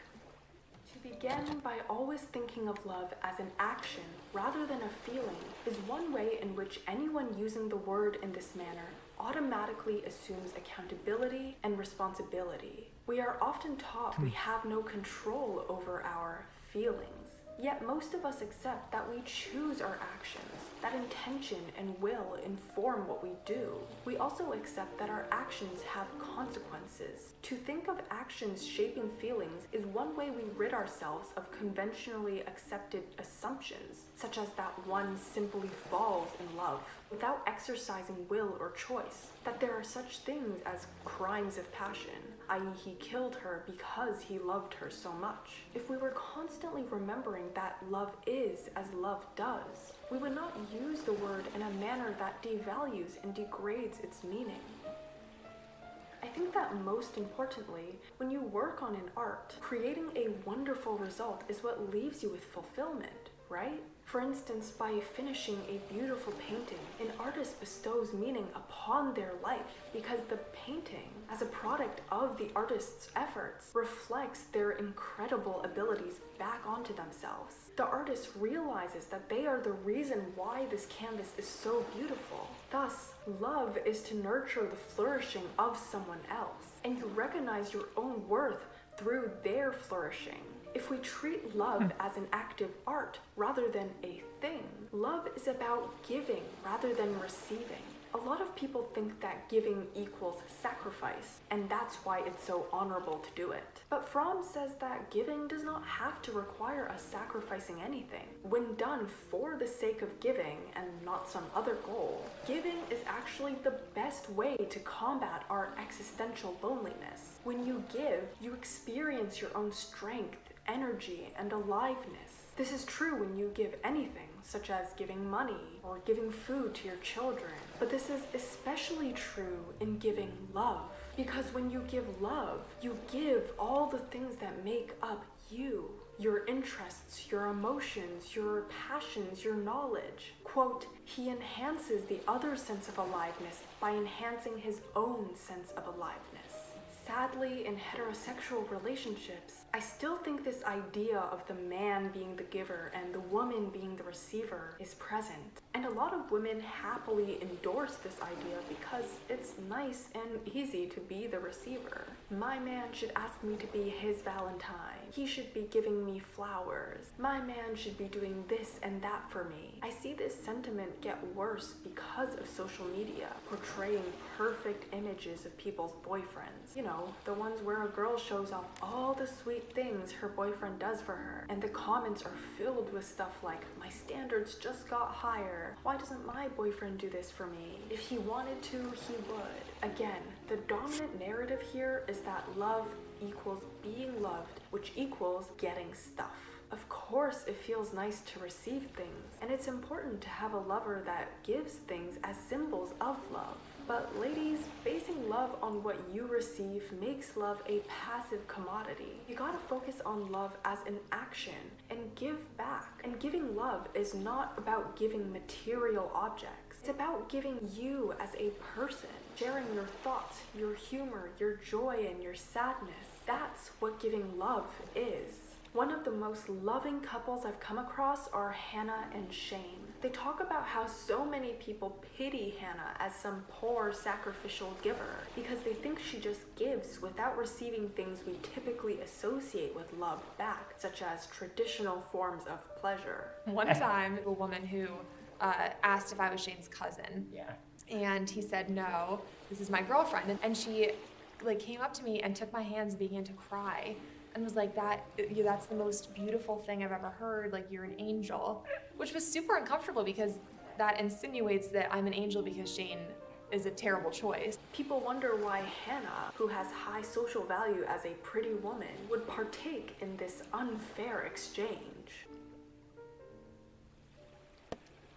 [SPEAKER 12] To begin by always thinking of love as an action rather than a feeling is one way in which anyone using the word in this manner automatically assumes accountability and responsibility. We are often taught we have no control over our feelings. Yet most of us accept that we choose our actions, that intention and will inform what we do. We also accept that our actions have consequences. To think of actions shaping feelings is one way we rid ourselves of conventionally accepted assumptions, such as that one simply falls in love, without exercising will or choice, that there are such things as crimes of passion, i.e. he killed her because he loved her so much. If we were constantly remembering that love is as love does, we would not use the word in a manner that devalues and degrades its meaning. I think that most importantly, when you work on an art, creating a wonderful result is what leaves you with fulfillment, right? For instance, by finishing a beautiful painting, an artist bestows meaning upon their life because the painting, as a product of the artist's efforts, reflects their incredible abilities back onto themselves. The artist realizes that they are the reason why this canvas is so beautiful. Thus, love is to nurture the flourishing of someone else, and you recognize your own worth through their flourishing. If we treat love as an active art rather than a thing, love is about giving rather than receiving. A lot of people think that giving equals sacrifice, and that's why it's so honorable to do it. But Fromm says that giving does not have to require us sacrificing anything. When done for the sake of giving and not some other goal, giving is actually the best way to combat our existential loneliness. When you give, you experience your own strength, energy, and aliveness. This is true when you give anything, such as giving money or giving food to your children. But this is especially true in giving love. Because when you give love, you give all the things that make up you. Your interests, your emotions, your passions, your knowledge. Quote, he enhances the other's sense of aliveness by enhancing his own sense of aliveness. Sadly, in heterosexual relationships, I still think this idea of the man being the giver and the woman being the receiver is present. And a lot of women happily endorse this idea because it's nice and easy to be the receiver. My man should ask me to be his Valentine. He should be giving me flowers. My man should be doing this and that for me. I see this sentiment get worse because of social media, portraying perfect images of people's boyfriends. You know, the ones where a girl shows off all the sweet things her boyfriend does for her, and the comments are filled with stuff like, my standards just got higher. Why doesn't my boyfriend do this for me? If he wanted to, he would. Again, the dominant narrative here is that love equals being loved, which equals getting stuff. Of course, it feels nice to receive things, and it's important to have a lover that gives things as symbols of love. But ladies, basing love on what you receive makes love a passive commodity. You gotta focus on love as an action and give back. And giving love is not about giving material objects. It's about giving you as a person, sharing your thoughts, your humor, your joy, and your sadness. That's what giving love is. One of the most loving couples I've come across are Hannah and Shane. They talk about how so many people pity Hannah as some poor sacrificial giver because they think she just gives without receiving things we typically associate with love back, such as traditional forms of pleasure.
[SPEAKER 16] One time, a woman who asked if I was Shane's cousin. Yeah. And he said, no, this is my girlfriend. And she came up to me and took my hands and began to cry. And was like, that's the most beautiful thing I've ever heard, like, you're an angel. Which was super uncomfortable because that insinuates that I'm an angel because Shane is a terrible choice.
[SPEAKER 12] People wonder why Hannah, who has high social value as a pretty woman, would partake in this unfair exchange.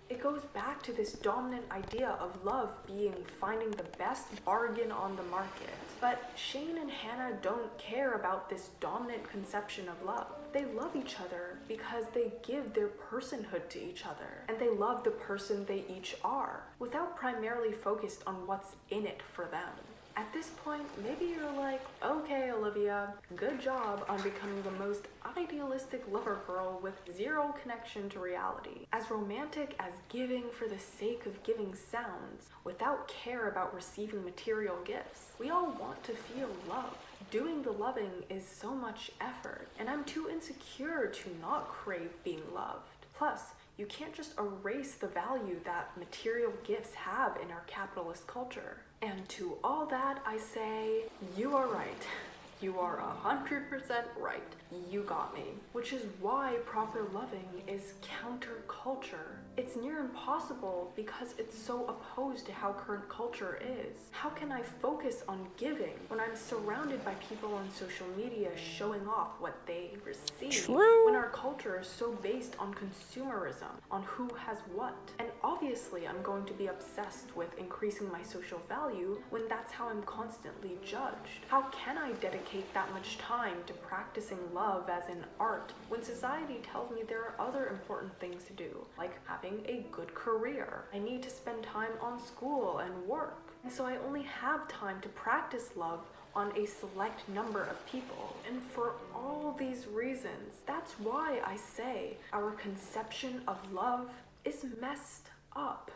[SPEAKER 12] It goes back to this dominant idea of love being finding the best bargain on the market. But Shane and Hannah don't care about this dominant conception of love. They love each other because they give their personhood to each other, and they love the person they each are, without primarily focused on what's in it for them. At this point, maybe you're like, okay, Olivia, good job on becoming the most idealistic lover girl with zero connection to reality. As romantic as giving for the sake of giving sounds, without care about receiving material gifts, we all want to feel love. Doing the loving is so much effort, and I'm too insecure to not crave being loved. Plus, you can't just erase the value that material gifts have in our capitalist culture. And to all that I say, you are right. You are 100% right. You got me. Which is why proper loving is counterculture. It's near impossible because it's so opposed to how current culture is. How can I focus on giving when I'm surrounded by people on social media showing off what they receive?
[SPEAKER 1] True.
[SPEAKER 12] When our culture is so based on consumerism, on who has what. And obviously I'm going to be obsessed with increasing my social value when that's how I'm constantly judged. How can I dedicate that much time to practicing love as an art when society tells me there are other important things to do, like having a good career? I need to spend time on school and work. And so I only have time to practice love on a select number of people. And for all these reasons, that's why I say our conception of love is messed up.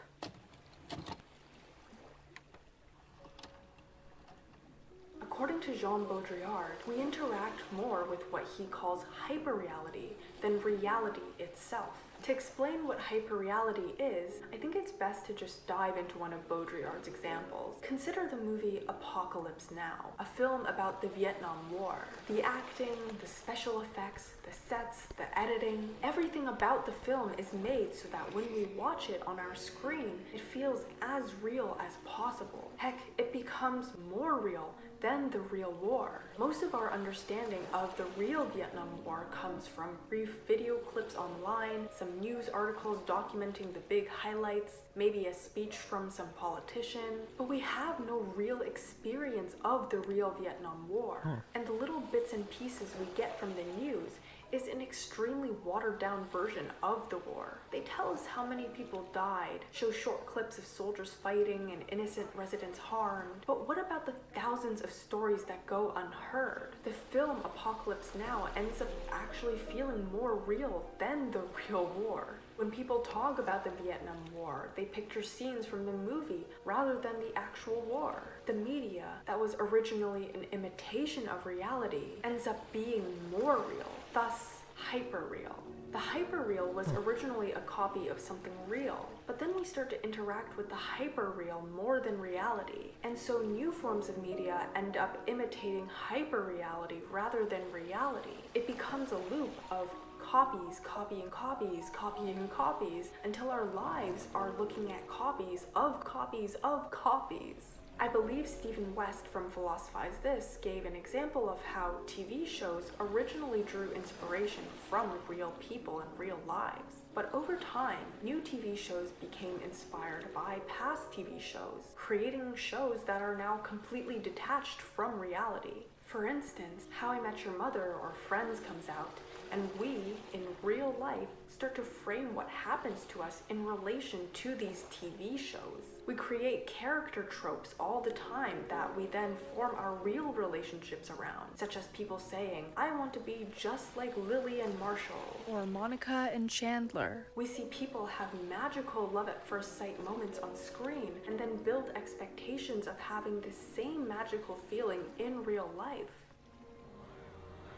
[SPEAKER 12] According to Jean Baudrillard, we interact more with what he calls hyperreality than reality itself. To explain what hyperreality is, I think it's best to just dive into one of Baudrillard's examples. Consider the movie Apocalypse Now, a film about the Vietnam War. The acting, the special effects, the sets, the editing, everything about the film is made so that when we watch it on our screen, it feels as real as possible. Heck, it becomes more real than the real war. Most of our understanding of the real Vietnam War comes from brief video clips online, some news articles documenting the big highlights, maybe a speech from some politician, but we have no real experience of the real Vietnam War. And the little bits and pieces we get from the news is an extremely watered down version of the war. They tell us how many people died, show short clips of soldiers fighting and innocent residents harmed, but what about the thousands of stories that go unheard? The film Apocalypse Now ends up actually feeling more real than the real war. When people talk about the Vietnam War, they picture scenes from the movie rather than the actual war. The media, that was originally an imitation of reality, ends up being more real, thus hyperreal. The hyperreal was originally a copy of something real, but then we start to interact with the hyperreal more than reality, and so new forms of media end up imitating hyperreality rather than reality. It becomes a loop of copies, copying copies, copying copies, until our lives are looking at copies of copies of copies. I believe Stephen West from Philosophize This gave an example of how TV shows originally drew inspiration from real people and real lives. But over time, new TV shows became inspired by past TV shows, creating shows that are now completely detached from reality. For instance, How I Met Your Mother or Friends comes out, and we, in real life, start to frame what happens to us in relation to these TV shows. We create character tropes all the time that we then form our real relationships around, such as people saying, I want to be just like Lily and Marshall.
[SPEAKER 2] Or Monica and Chandler.
[SPEAKER 12] We see people have magical love at first sight moments on screen and then build expectations of having the same magical feeling in real life.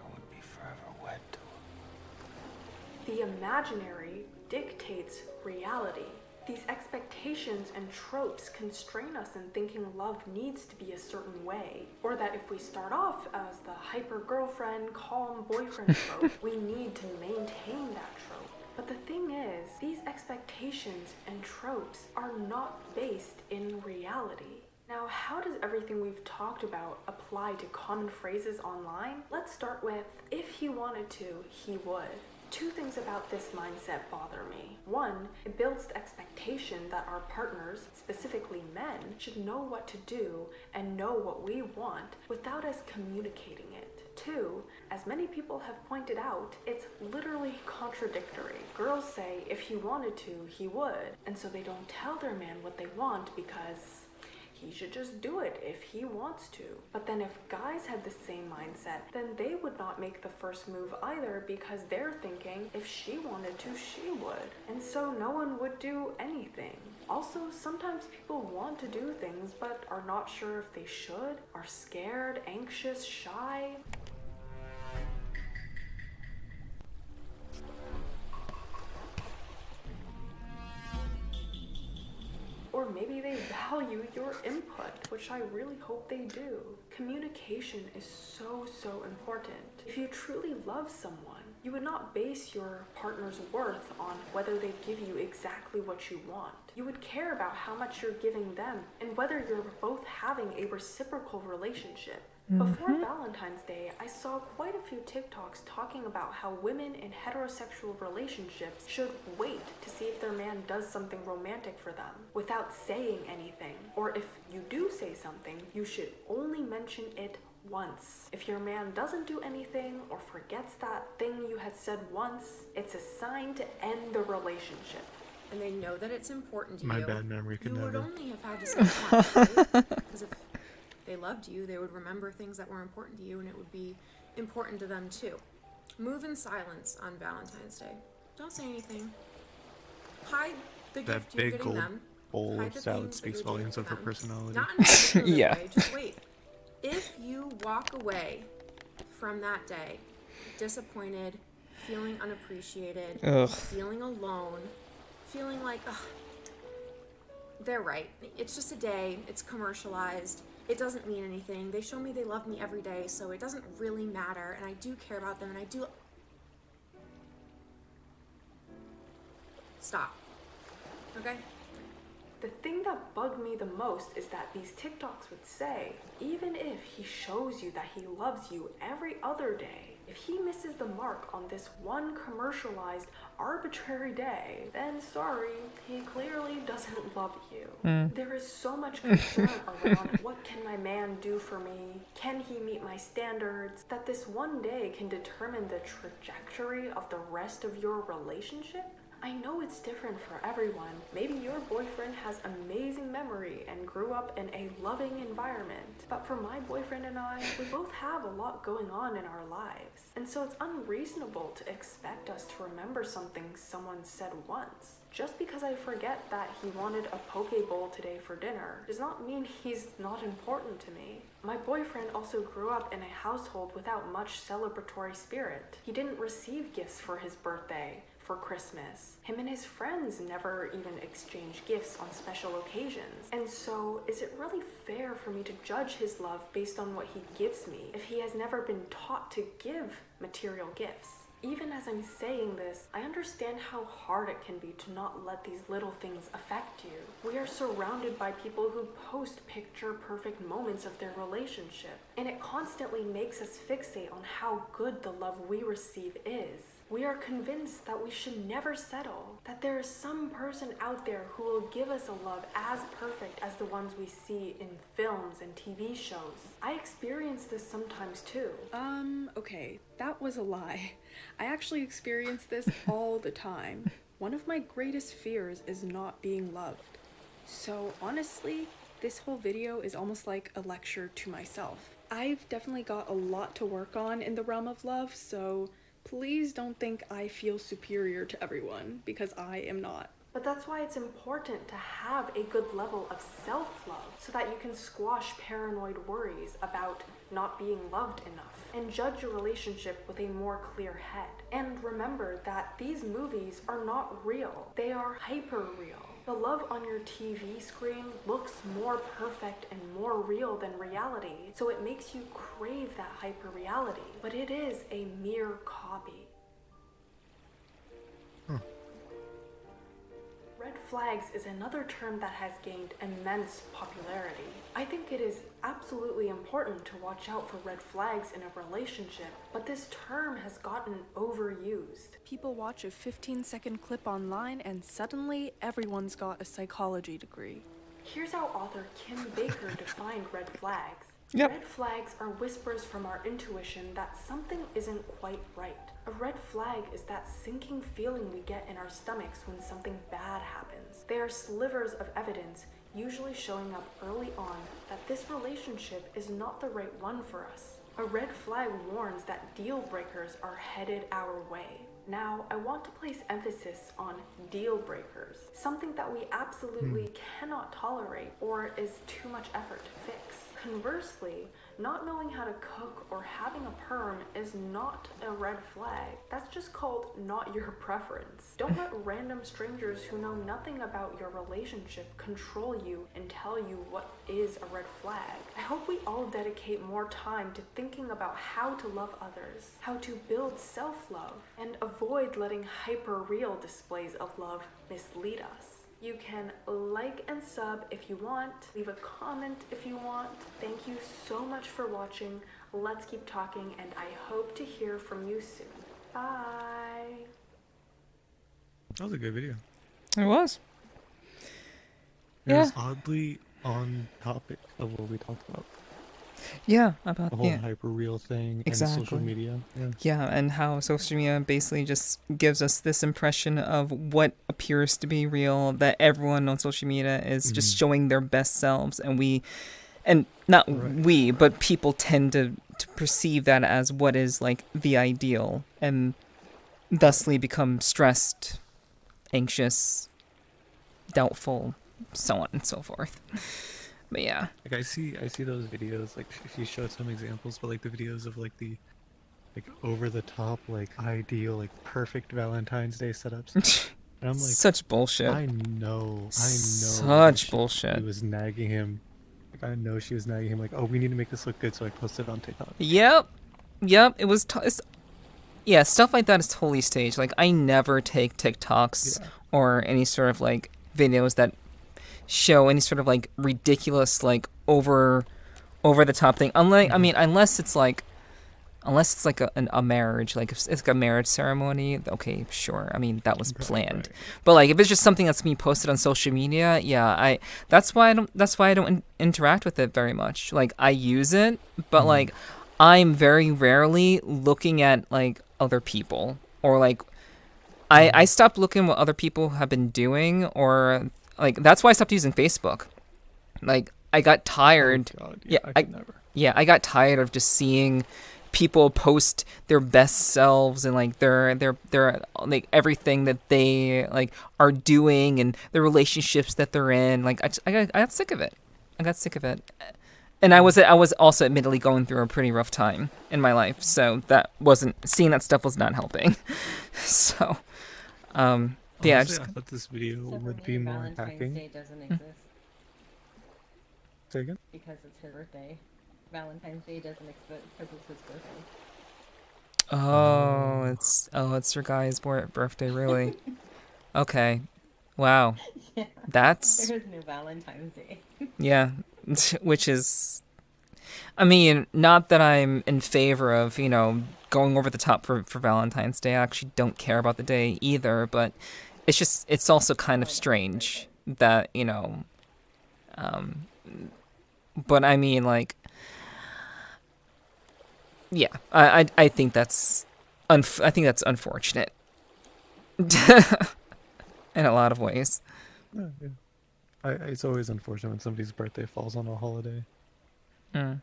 [SPEAKER 17] I would be forever wed to
[SPEAKER 12] The imaginary dictates reality. These expectations and tropes constrain us in thinking love needs to be a certain way, or that if we start off as the hyper girlfriend, calm boyfriend trope, we need to maintain that trope. But the thing is, these expectations and tropes are not based in reality. Now, how does everything we've talked about apply to common phrases online? Let's start with, if he wanted to, he would. Two things about this mindset bother me. One, it builds the expectation that our partners, specifically men, should know what to do and know what we want without us communicating it. Two, as many people have pointed out, it's literally contradictory. Girls say if he wanted to, he would, and so they don't tell their man what they want because he should just do it if he wants to. But then if guys had the same mindset, then they would not make the first move either because they're thinking if she wanted to, she would. And so no one would do anything. Also, sometimes people want to do things but are not sure if they should, are scared, anxious, shy. Or maybe they value your input, which I really hope they do. Communication is so important. If you truly love someone, you would not base your partner's worth on whether they give you exactly what you want. You would care about how much you're giving them and whether you're both having a reciprocal relationship. Before Valentine's Day, I saw quite a few TikToks talking about how women in heterosexual relationships should wait to see if their man does something romantic for them without saying anything. Or if you do say something, you should only mention it once. If your man doesn't do anything or forgets that thing you had said once, it's a sign to end the relationship.
[SPEAKER 18] And they know that it's important to
[SPEAKER 9] My
[SPEAKER 18] you.
[SPEAKER 9] bad memory could
[SPEAKER 18] You would
[SPEAKER 9] never.
[SPEAKER 18] only have had to say it once, right? Because if they loved you, they would remember things that were important to you, and it would be important to them too. Move in silence on Valentine's Day. Don't say anything. Hide the
[SPEAKER 9] That
[SPEAKER 18] gift you're
[SPEAKER 9] big
[SPEAKER 18] getting
[SPEAKER 9] gold
[SPEAKER 18] them.
[SPEAKER 9] bowl
[SPEAKER 18] Hide
[SPEAKER 9] of
[SPEAKER 18] the
[SPEAKER 9] salad
[SPEAKER 18] things that
[SPEAKER 9] speaks
[SPEAKER 18] you're doing
[SPEAKER 9] volumes
[SPEAKER 18] for
[SPEAKER 9] of her
[SPEAKER 18] them.
[SPEAKER 9] personality.
[SPEAKER 18] Not in a particular
[SPEAKER 1] Yeah.
[SPEAKER 18] way, just wait. If you walk away from that day disappointed, feeling unappreciated,
[SPEAKER 1] Ugh.
[SPEAKER 18] feeling alone, feeling like, ugh, they're right. It's just a day. It's commercialized. It doesn't mean anything. They show me they love me every day, so it doesn't really matter. And I do care about them, and I do... Stop. Okay?
[SPEAKER 12] The thing that bugged me the most is that these TikToks would say, even if he shows you that he loves you every other day, if he misses the mark on this one commercialized, arbitrary day, then sorry, he clearly doesn't love you. There is so much concern around what can my man do for me? Can he meet my standards? That this one day can determine the trajectory of the rest of your relationship? I know it's different for everyone. Maybe your boyfriend has amazing memory and grew up in a loving environment. But for my boyfriend and I, we both have a lot going on in our lives. And so it's unreasonable to expect us to remember something someone said once. Just because I forget that he wanted a poke bowl today for dinner does not mean he's not important to me. My boyfriend also grew up in a household without much celebratory spirit. He didn't receive gifts for his birthday, for Christmas. Him and his friends never even exchange gifts on special occasions. And so, is it really fair for me to judge his love based on what he gives me if he has never been taught to give material gifts? Even as I'm saying this, I understand how hard it can be to not let these little things affect you. We are surrounded by people who post picture-perfect moments of their relationship, and it constantly makes us fixate on how good the love we receive is. We are convinced that we should never settle, that there is some person out there who will give us a love as perfect as the ones we see in films and TV shows. I experience this sometimes too.
[SPEAKER 2] Okay, that was a lie. I actually experience this all the time. One of my greatest fears is not being loved. So honestly, this whole video is almost like a lecture to myself. I've definitely got a lot to work on in the realm of love, so please don't think I feel superior to everyone, because I am not.
[SPEAKER 12] But that's why it's important to have a good level of self-love so that you can squash paranoid worries about not being loved enough and judge your relationship with a more clear head. And remember that these movies are not real. They are hyper-real. The love on your TV screen looks more perfect and more real than reality, so it makes you crave that hyper-reality, but it is a mere copy. Red flags is another term that has gained immense popularity. I think it is absolutely important to watch out for red flags in a relationship, but this term has gotten overused.
[SPEAKER 2] People watch a 15-second clip online and suddenly everyone's got a psychology degree.
[SPEAKER 12] Here's how author Kim Baker defined red flags.
[SPEAKER 1] Yep.
[SPEAKER 12] Red flags are whispers from our intuition that something isn't quite right. A red flag is that sinking feeling we get in our stomachs when something bad happens. They are slivers of evidence, usually showing up early on, that this relationship is not the right one for us. A red flag warns that deal breakers are headed our way. Now, I want to place emphasis on deal breakers, something that we absolutely cannot tolerate or is too much effort to fix. Conversely, not knowing how to cook or having a perm is not a red flag. That's just called not your preference. Don't let random strangers who know nothing about your relationship control you and tell you what is a red flag. I hope we all dedicate more time to thinking about how to love others, how to build self-love, and avoid letting hyper-real displays of love mislead us. You can like and sub if you want, leave a comment if you want. Thank you so much for watching. Let's keep talking, and I hope to hear from you soon. Bye!
[SPEAKER 9] That was a good video.
[SPEAKER 1] It was.
[SPEAKER 9] It was oddly on topic of what we talked about.
[SPEAKER 1] Yeah, about
[SPEAKER 9] the whole hyper-real thing and social media.
[SPEAKER 1] Yeah, and how social media basically just gives us this impression of what appears to be real, that everyone on social media is just showing their best selves, and not we, but people tend to perceive that as what is like the ideal, and thusly become stressed, anxious, doubtful, so on and so forth. But yeah,
[SPEAKER 9] like I see those videos, like if you showed some examples, but like the videos of like the over the top, like ideal, like perfect Valentine's Day setups, and I'm like,
[SPEAKER 1] such bullshit.
[SPEAKER 9] I know
[SPEAKER 1] such bullshit.
[SPEAKER 9] She was nagging him. Like I know she was nagging him. Like, oh, we need to make this look good, so I posted it on TikTok.
[SPEAKER 1] Yep. It was yeah, stuff like that is totally staged. Like I never take TikToks or any sort of like videos that show any sort of like ridiculous, like over the top thing. Unlike, I mean, unless it's like a marriage, like if it's like a marriage ceremony, okay, sure. I mean, that was planned. But like if it's just something that's being posted on social media, yeah, that's why I don't interact with it very much. Like I use it, but like I'm very rarely looking at like other people, or like I stopped looking what other people have been doing, or like that's why I stopped using Facebook. Like I got tired.
[SPEAKER 9] Oh God, yeah, I could never.
[SPEAKER 1] I got tired of just seeing people post their best selves and like their like everything that they like are doing and the relationships that they're in. Like I got sick of it. And I was also admittedly going through a pretty rough time in my life, so seeing that stuff was not helping. So yeah,
[SPEAKER 9] Honestly, I thought this video would be more hacking.
[SPEAKER 11] Day doesn't exist.
[SPEAKER 9] Say again?
[SPEAKER 11] Because it's his birthday. Valentine's Day doesn't exist because it's his birthday.
[SPEAKER 1] Oh, it's your guy's birthday, really? Okay, wow.
[SPEAKER 11] Yeah.
[SPEAKER 1] That's
[SPEAKER 11] There's no Valentine's Day.
[SPEAKER 1] Yeah, which is, I mean, not that I'm in favor of going over the top for Valentine's Day. I actually don't care about the day either, but it's also kind of strange that but I mean, like, yeah, I think that's unfortunate in a lot of ways.
[SPEAKER 9] Yeah. It's always unfortunate when somebody's birthday falls on a holiday. But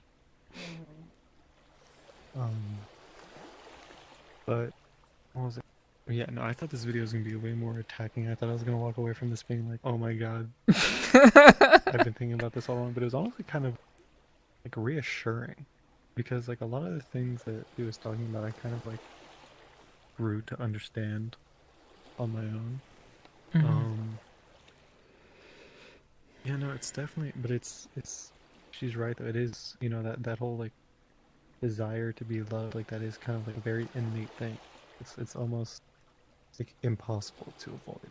[SPEAKER 9] what was it? Yeah, no, I thought this video was gonna be way more attacking. I thought I was gonna walk away from this being like, oh my god. I've been thinking about this all along, but it was honestly kind of like reassuring, because like a lot of the things that he was talking about, I kind of like grew to understand on my own. Yeah, no, it's definitely, but it's she's right though. It is, that whole like desire to be loved, like that is kind of like a very innate thing. It's almost like impossible to avoid.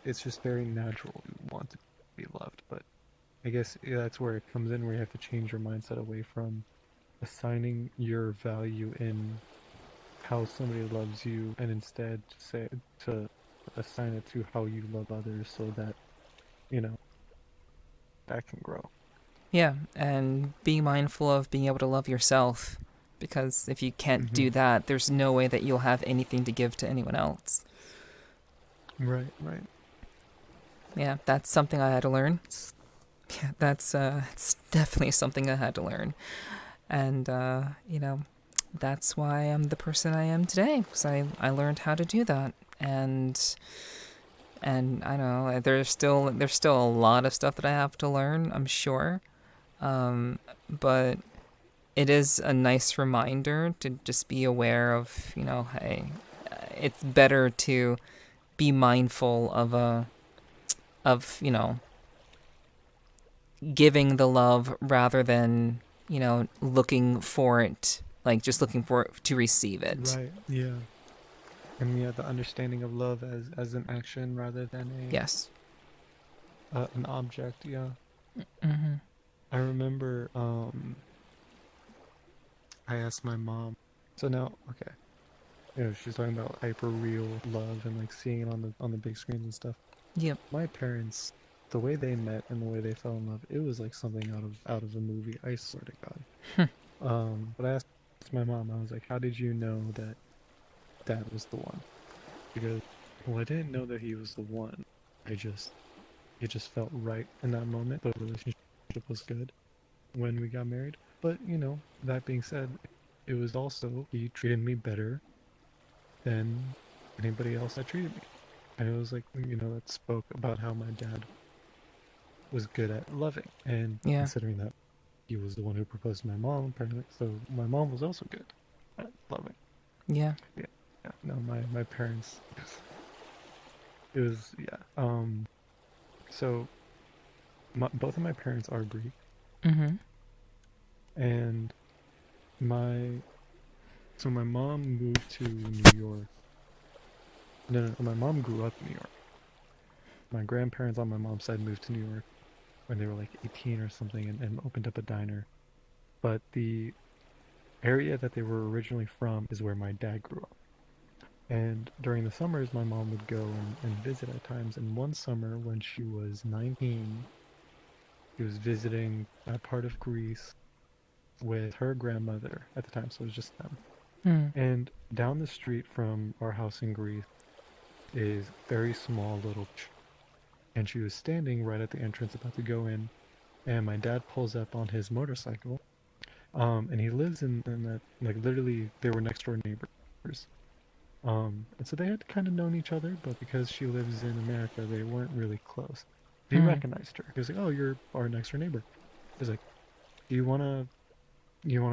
[SPEAKER 7] it's just very natural to want to be loved. But I guess that's where it comes in, where you have to change your mindset away from assigning your value in how somebody loves you, and instead to assign it to how you love others, so that that can grow.
[SPEAKER 1] Yeah, and be mindful of being able to love yourself, because if you can't do that, there's no way that you'll have anything to give to anyone else.
[SPEAKER 7] Right.
[SPEAKER 1] Yeah, that's something I had to learn. Yeah, that's it's definitely something I had to learn. And, that's why I'm the person I am today, because I learned how to do that. And I know there's still a lot of stuff that I have to learn, I'm sure. But it is a nice reminder to just be aware of, hey, it's better to be mindful of giving the love rather than, looking for it, like just looking for it to receive it.
[SPEAKER 7] Right. Yeah. And the understanding of love as an action rather than an object. Yeah.
[SPEAKER 1] Mm-hmm.
[SPEAKER 7] I remember I asked my mom. So now, okay, she's talking about hyper real love and like seeing it on the big screens and stuff.
[SPEAKER 1] Yep.
[SPEAKER 7] My parents, the way they met and the way they fell in love, it was like something out of a movie. I swear to God. But I asked my mom. I was like, "How did you know that Dad was the one?" Because, well, I didn't know that he was the one. It just felt right in that moment. The relationship was good when we got married. But that being said, it was also he treated me better than anybody else that treated me. And it was like, that spoke about how my dad was good at loving. And considering that he was the one who proposed to my mom, apparently, so my mom was also good at loving.
[SPEAKER 1] Yeah.
[SPEAKER 7] Yeah. No, my parents, it was, so both of my parents are Greek.
[SPEAKER 1] Mm-hmm.
[SPEAKER 7] And my mom moved to New York. No, my mom grew up in New York. My grandparents on my mom's side moved to New York when they were like 18 or something and opened up a diner. But the area that they were originally from is where my dad grew up. And during the summers, my mom would go and visit at times. And one summer when she was 19, she was visiting that part of Greece with her grandmother at the time, so it was just them. And down the street from our house in Greece is very small little and she was standing right at the entrance about to go in, and my dad pulls up on his motorcycle, and he lives in that, like, literally they were next door neighbors. And so they had kind of known each other, but because she lives in America, they weren't really close. He recognized her. He was like, "Oh, you're our next door neighbor." He was like, "Do you wanna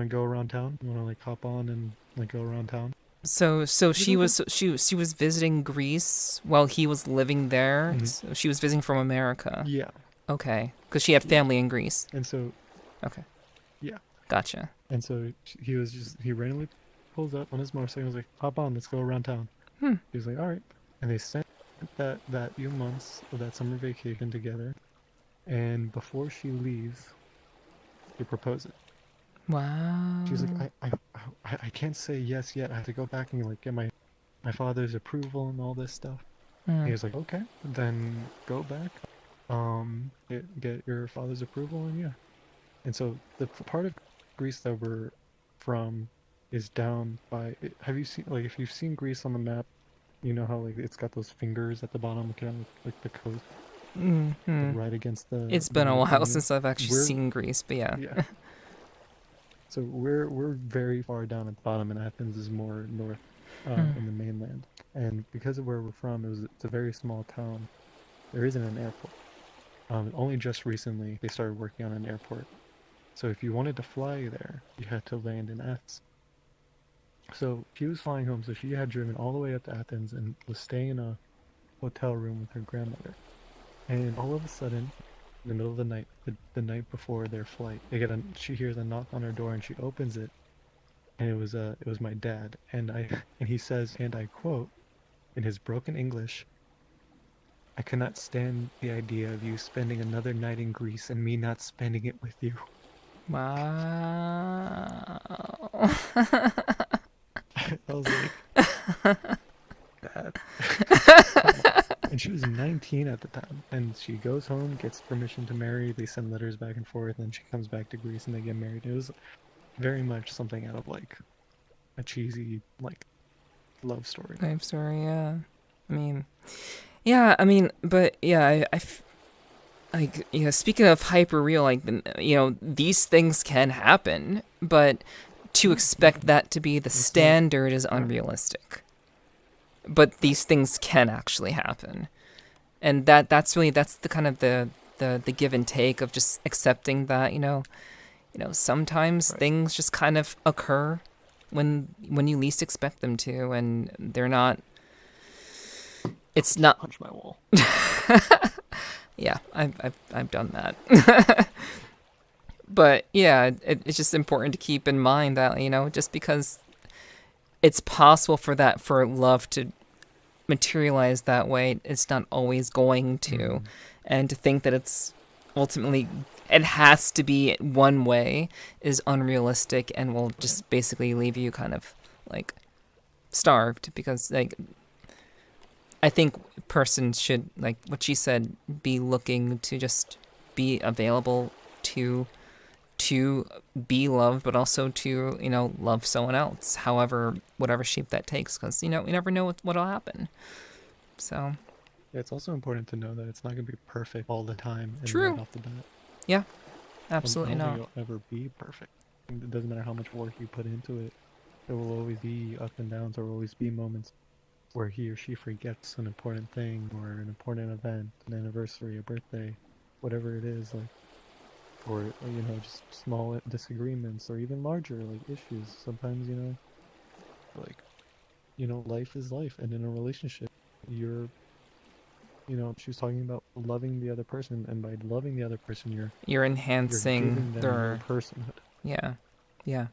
[SPEAKER 7] go around town? You wanna like hop on and like go around town?"
[SPEAKER 1] So she was visiting Greece while he was living there.
[SPEAKER 7] Mm-hmm.
[SPEAKER 1] So she was visiting from America.
[SPEAKER 7] Yeah.
[SPEAKER 1] Okay, because she had family in Greece.
[SPEAKER 7] And so.
[SPEAKER 1] Okay.
[SPEAKER 7] Yeah.
[SPEAKER 1] Gotcha.
[SPEAKER 7] And so he randomly pulls up on his motorcycle and was like, "Hop on, let's go around town." He was like, "All right." And they spent that few months of that summer vacation together. And before she leaves, he proposes.
[SPEAKER 1] Wow.
[SPEAKER 7] She's like, I can't say yes yet. I have to go back and like get my father's approval and all this stuff. He was like, "Okay, then go back, get your father's approval, and yeah." And so the part of Greece that we're from is down by. Have you seen, like, if you've seen Greece on the map, you know how like it's got those fingers at the bottom, kind of like the coast, like right against the.
[SPEAKER 1] It's been a while since I've actually seen Greece, but yeah.
[SPEAKER 7] Yeah. So we're very far down at the bottom, and Athens is more north in the mainland. And because of where we're from, it's a very small town. There isn't an airport. Only just recently they started working on an airport. So if you wanted to fly there, you had to land in Athens. So she was flying home, so she had driven all the way up to Athens and was staying in a hotel room with her grandmother. And all of a sudden, in the middle of the night, the night before their flight, she hears a knock on her door, and she opens it, and it was my dad, and he says, and I quote, in his broken English, I cannot stand the idea of you spending another night in Greece and me not spending it with you.
[SPEAKER 1] Wow.
[SPEAKER 7] I was like, Dad. And she was 19 at the time. And she goes home, gets permission to marry. They send letters back and forth, and she comes back to Greece and they get married. It was very much something out of like a cheesy like love story.
[SPEAKER 1] Life story, yeah. I mean, but yeah, like, you know, speaking of hyper real, like, you know, these things can happen, but to expect that to be the standard is unrealistic. But these things can actually happen, and that's the kind of the give and take of just accepting that, you know, sometimes things just kind of occur when you least expect them to, and they're not. It's not.
[SPEAKER 7] Punch my wall.
[SPEAKER 1] Yeah, I've done that. But yeah, it's just important to keep in mind that, you know, just because it's possible for love to materialize that way, it's not always going to. And to think that it's ultimately, it has to be one way is unrealistic and will just basically leave you kind of like starved, because like I think persons should, like what she said, be looking to just be available to be loved, but also to, you know, love someone else, however, whatever shape that takes, because, you know, you never know what'll happen. So
[SPEAKER 7] yeah, it's also important to know that it's not going to be perfect all the time. And
[SPEAKER 1] True.
[SPEAKER 7] Right off the bat.
[SPEAKER 1] Yeah, absolutely
[SPEAKER 7] I don't
[SPEAKER 1] not.
[SPEAKER 7] think it'll ever be perfect. It doesn't matter how much work you put into it. There will always be ups and downs. There will always be moments where he or she forgets an important thing or an important event, an anniversary, a birthday, whatever it is, like, or you know, just small disagreements or even larger like issues. Sometimes, you know, like, you know, life is life, and in a relationship, you're, you know, she was talking about loving the other person, and by loving the other person, you're
[SPEAKER 1] enhancing
[SPEAKER 7] giving them
[SPEAKER 1] their
[SPEAKER 7] your personhood.
[SPEAKER 1] Yeah.
[SPEAKER 7] Yeah,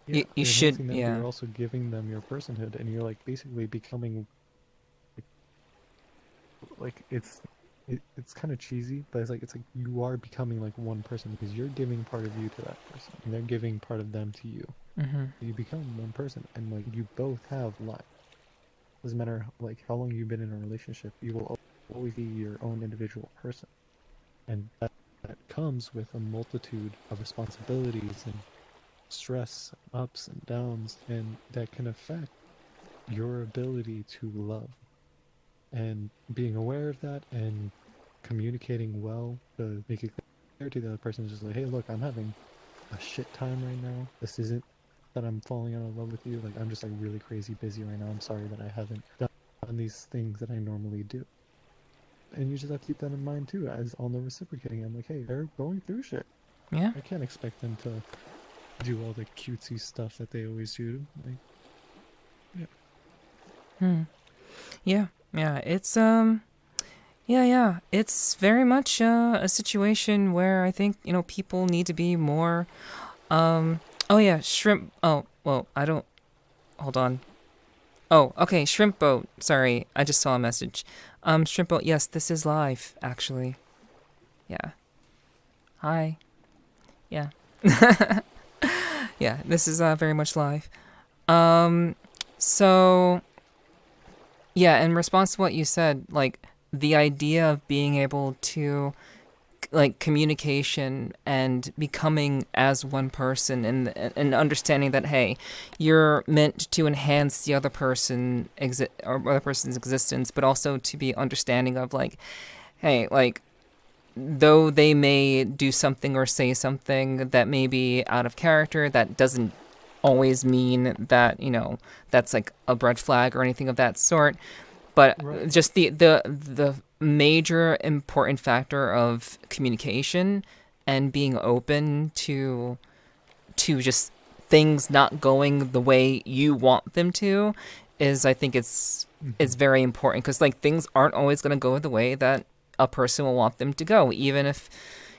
[SPEAKER 1] You should,
[SPEAKER 7] enhancing them,
[SPEAKER 1] yeah.
[SPEAKER 7] You're also giving them your personhood, and you're like basically becoming like it's kind of cheesy, but it's like you are becoming like one person, because you're giving part of you to that person, and they're giving part of them to you.
[SPEAKER 1] Mhm.
[SPEAKER 7] You become one person, and like you both have life. Doesn't matter like how long you've been in a relationship, you will always be your own individual person, and that comes with a multitude of responsibilities and stress, ups and downs, and that can affect your ability to love. And being aware of that and communicating well to make it clear to the other person, is just like, hey, look, I'm having a shit time right now. This isn't that I'm falling out of love with you. Like, I'm just like really crazy busy right now. I'm sorry that I haven't done these things that I normally do. And you just have to keep that in mind too, as on the reciprocating. I'm like, hey, they're going through shit.
[SPEAKER 1] Yeah.
[SPEAKER 7] I can't expect them to do all the cutesy stuff that they always do. Like, yeah.
[SPEAKER 1] Yeah, it's it's very much a situation where I think, you know, people need to be more oh yeah, shrimp. Oh, well, I don't, hold on. Oh, okay, Shrimp Boat. Sorry, I just saw a message. Shrimp Boat, yes, this is live, actually. Yeah. Hi. Yeah. Yeah, this is very much live. So yeah, in response to what you said, like the idea of being able to like communication and becoming as one person, and understanding that, hey, you're meant to enhance the other person or other person's existence, but also to be understanding of like, hey, like, though they may do something or say something that may be out of character, that doesn't always mean that, you know, that's like a red flag or anything of that sort. But
[SPEAKER 7] Right.
[SPEAKER 1] just the major important factor of communication and being open to just things not going the way you want them to is, I think it's very important, because like things aren't always going to go the way that a person will want them to go, even if,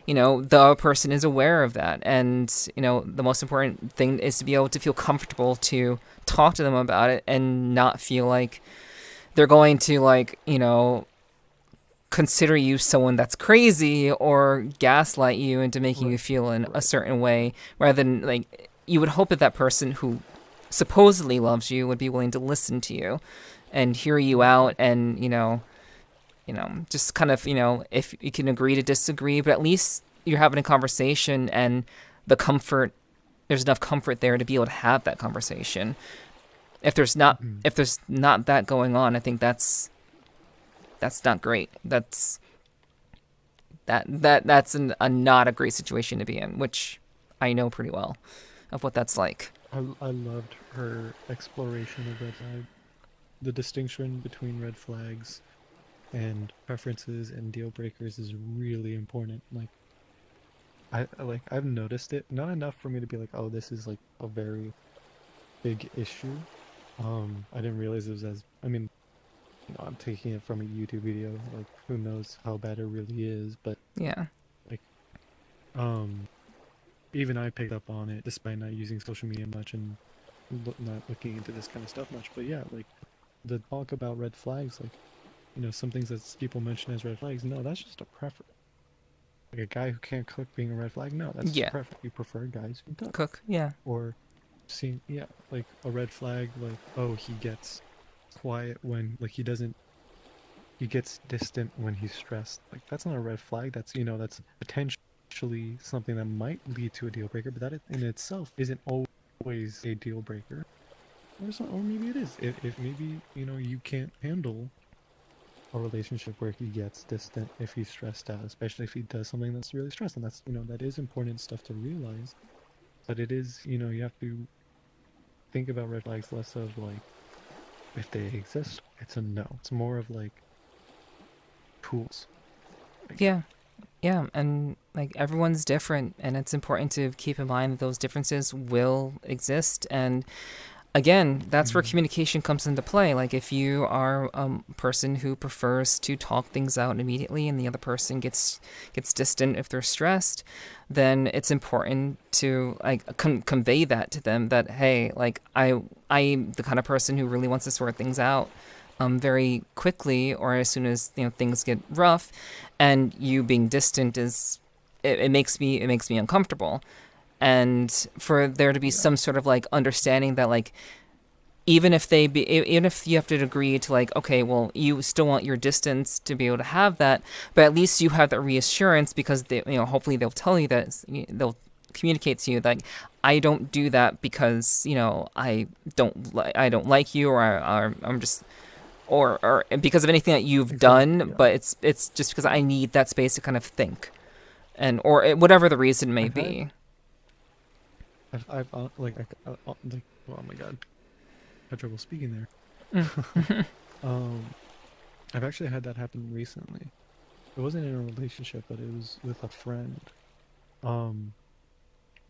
[SPEAKER 1] you know, the other person is aware of that. And, you know, the most important thing is to be able to feel comfortable to talk to them about it and not feel like they're going to, like, you know, consider you someone that's crazy or gaslight you into making you feel in a certain way, rather than like you would hope that that person who supposedly loves you would be willing to listen to you and hear you out, and just kind of, if you can agree to disagree, but at least you're having a conversation, and there's enough comfort there to be able to have that conversation. If there's not that going on, I think that's not great. That's not a great situation to be in, which I know pretty well of what that's like.
[SPEAKER 7] I loved her exploration of red flag. The distinction between red flags and preferences and deal breakers is really important. I've noticed it, not enough for me to be like, oh, this is like a very big issue. I didn't realize it was I'm taking it from a YouTube video, like who knows how bad it really is, but
[SPEAKER 1] yeah,
[SPEAKER 7] even I picked up on it despite not using social media much and not looking into this kind of stuff much. But yeah, like the talk about red flags, some things that people mention as red flags, no, that's just a preference. Like a guy who can't cook being a red flag, no, that's just a preference. You prefer guys who
[SPEAKER 1] cook, yeah.
[SPEAKER 7] Or like a red flag, like, oh, he gets quiet when, like, he gets distant when he's stressed. Like, that's not a red flag. That's, that's potentially something that might lead to a deal breaker, but that in itself isn't always a deal breaker. Or maybe it is. If maybe, you can't handle a relationship where he gets distant if he's stressed out, especially if he does something that's really stressed, and that's, that is important stuff to realize. But it is, you have to think about red flags less of like, if they exist, it's a no. It's more of like tools.
[SPEAKER 1] Yeah, and like everyone's different, and it's important to keep in mind that those differences will exist. And again, that's where communication comes into play. Like if you are a person who prefers to talk things out immediately, and the other person gets distant if they're stressed, then it's important to like convey that to them, that hey, like I'm the kind of person who really wants to sort things out very quickly, or as soon as things get rough, and you being distant it makes me uncomfortable. And for there to be some sort of like understanding that like even if you have to agree to like, okay, well, you still want your distance to be able to have that, but at least you have that reassurance, because they, hopefully they'll tell you that, they'll communicate to you that I don't do that because I don't like you, or I'm just or because of anything that you've done, but it's just because I need that space to kind of think, and or whatever the reason may be.
[SPEAKER 7] I've oh my god, I had trouble speaking there. I've actually had that happen recently. It wasn't in a relationship, but it was with a friend.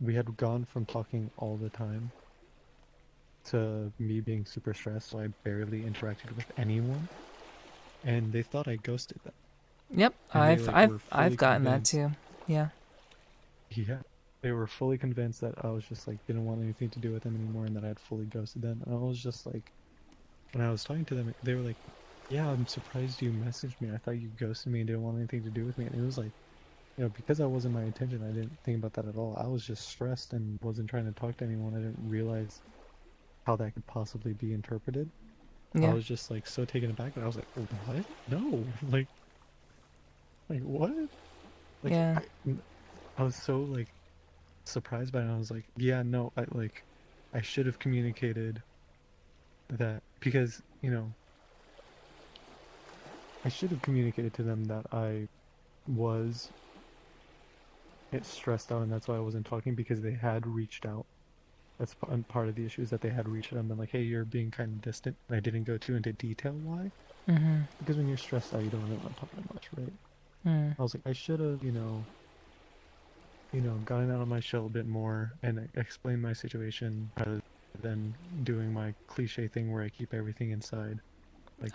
[SPEAKER 7] We had gone from talking all the time to me being super stressed, so I barely interacted with anyone, and they thought I ghosted them.
[SPEAKER 1] Yep, I've gotten that too. Yeah.
[SPEAKER 7] Yeah. They were fully convinced that I was just like didn't want anything to do with them anymore, and that I had fully ghosted them. And I was just like, when I was talking to them, they were like, "Yeah, I'm surprised you messaged me. I thought you ghosted me and didn't want anything to do with me." And it was like, because that wasn't my intention. I didn't think about that at all. I was just stressed and wasn't trying to talk to anyone. I didn't realize how that could possibly be interpreted.
[SPEAKER 1] Yeah.
[SPEAKER 7] I was just like so taken aback that I was like, oh, "What? No, like what?" Like,
[SPEAKER 1] yeah.
[SPEAKER 7] I was so like surprised by it. I was like, yeah, no, I should have communicated that, because I should have communicated to them that I was stressed out, and that's why I wasn't talking, because they had reached out. That's part of the issue, is that they had reached out and been like, hey, you're being kind of distant, and I didn't go too into detail why. Because when you're stressed out, you don't really want to talk that much, right? I was like, I should have gotten out of my shell a bit more and explained my situation, rather than doing my cliche thing where I keep everything inside. Like,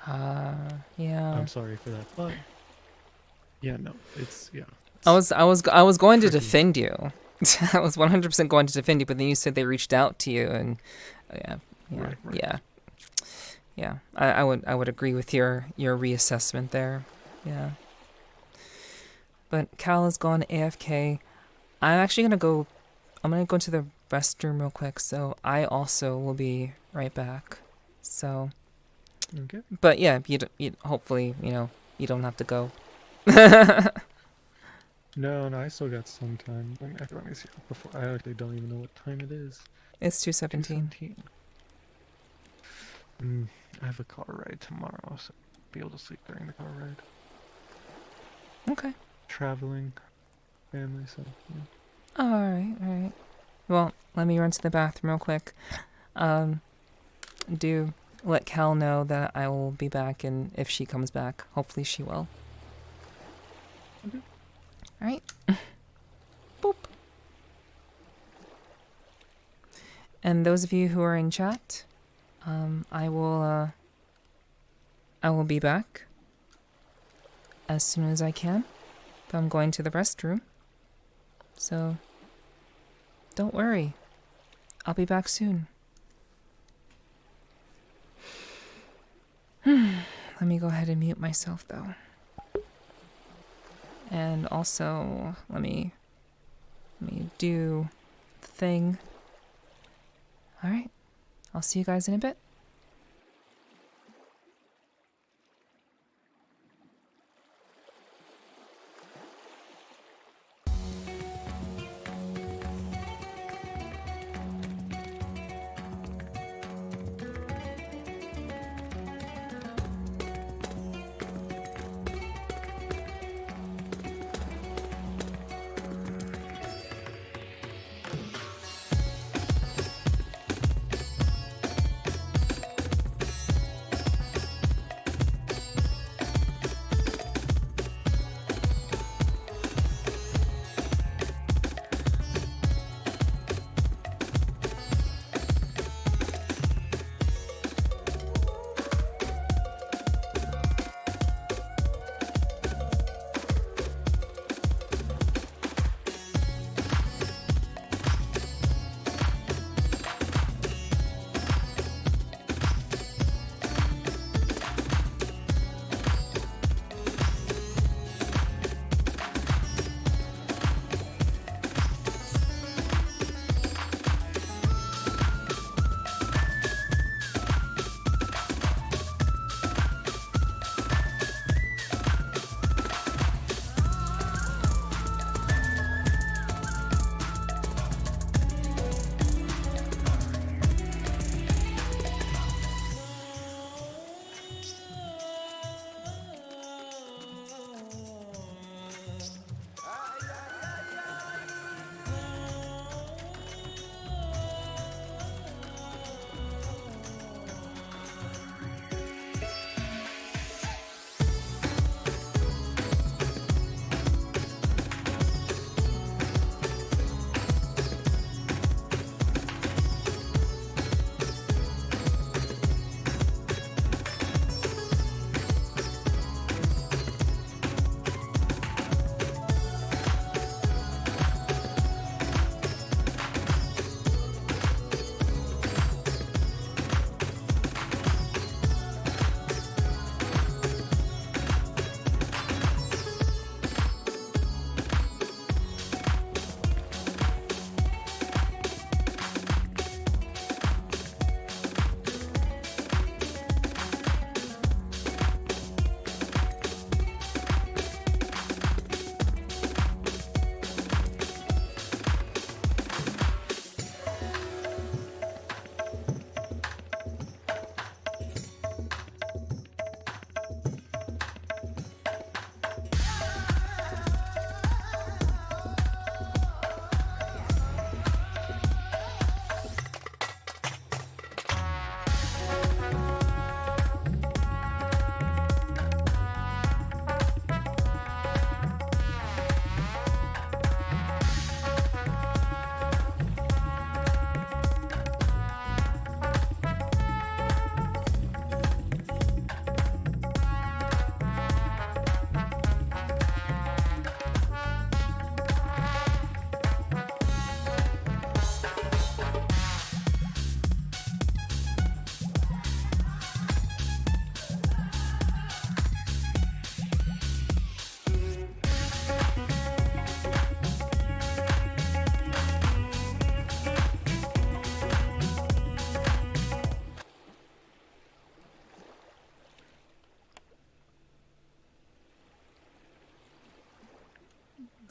[SPEAKER 1] yeah.
[SPEAKER 7] I'm sorry for that, but yeah, no,
[SPEAKER 1] I was going to defend you. I was 100% going to defend you, but then you said they reached out to you, and yeah. I would agree with your reassessment there. Yeah. But Cal has gone AFK. I'm actually gonna go. I'm gonna go to the restroom real quick. So I also will be right back. So.
[SPEAKER 7] Okay.
[SPEAKER 1] But yeah, you hopefully you don't have to go.
[SPEAKER 7] No, I still got some time. Let me see. Before I actually don't even know what time it is.
[SPEAKER 1] It's 2:17.
[SPEAKER 7] I have a car ride tomorrow, so I'll be able to sleep during the car ride.
[SPEAKER 1] Okay.
[SPEAKER 7] Traveling, family, so yeah.
[SPEAKER 1] Alright. Well, let me run to the bathroom real quick. Do let Cal know that I will be back, and if she comes back, hopefully she will. Alright. Boop. And those of you who are in chat, I will be back as soon as I can. But I'm going to the restroom. So don't worry. I'll be back soon. Let me go ahead and mute myself though. And also, let me do the thing. Alright. I'll see you guys in a bit.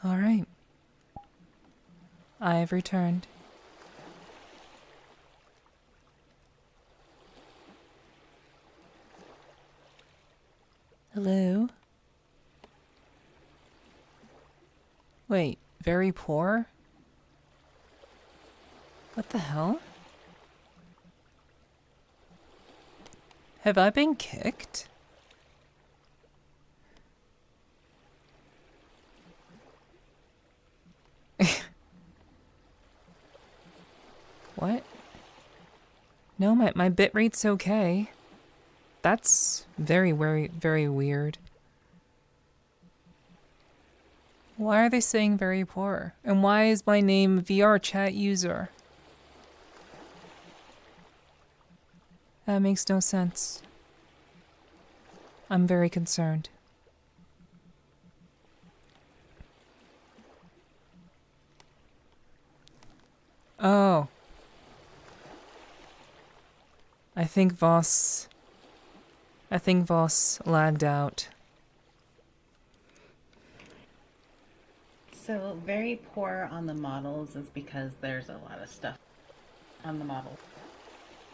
[SPEAKER 1] All right. I have returned. Hello? Wait, very poor? What the hell? Have I been kicked? What? No, my bit rate's okay. That's very, very weird. Why are they saying very poor? And why is my name VRChat user? That makes no sense. I'm very concerned. Oh. I think Voss lagged out.
[SPEAKER 11] So very poor on the models is because there's a lot of stuff on the model.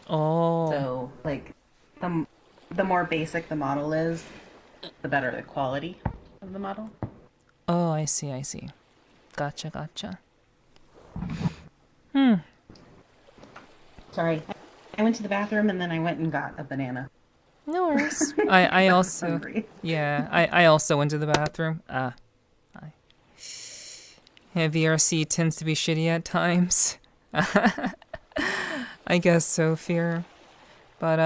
[SPEAKER 1] Oh.
[SPEAKER 11] So like the more basic the model is, the better the quality of the model.
[SPEAKER 1] Oh, I see. Gotcha.
[SPEAKER 11] Sorry. I went to the bathroom and then I went and got a banana.
[SPEAKER 1] No worries. I also
[SPEAKER 11] hungry.
[SPEAKER 1] Yeah, I also went to the bathroom. Yeah, VRC tends to be shitty at times. I guess so, Fear. But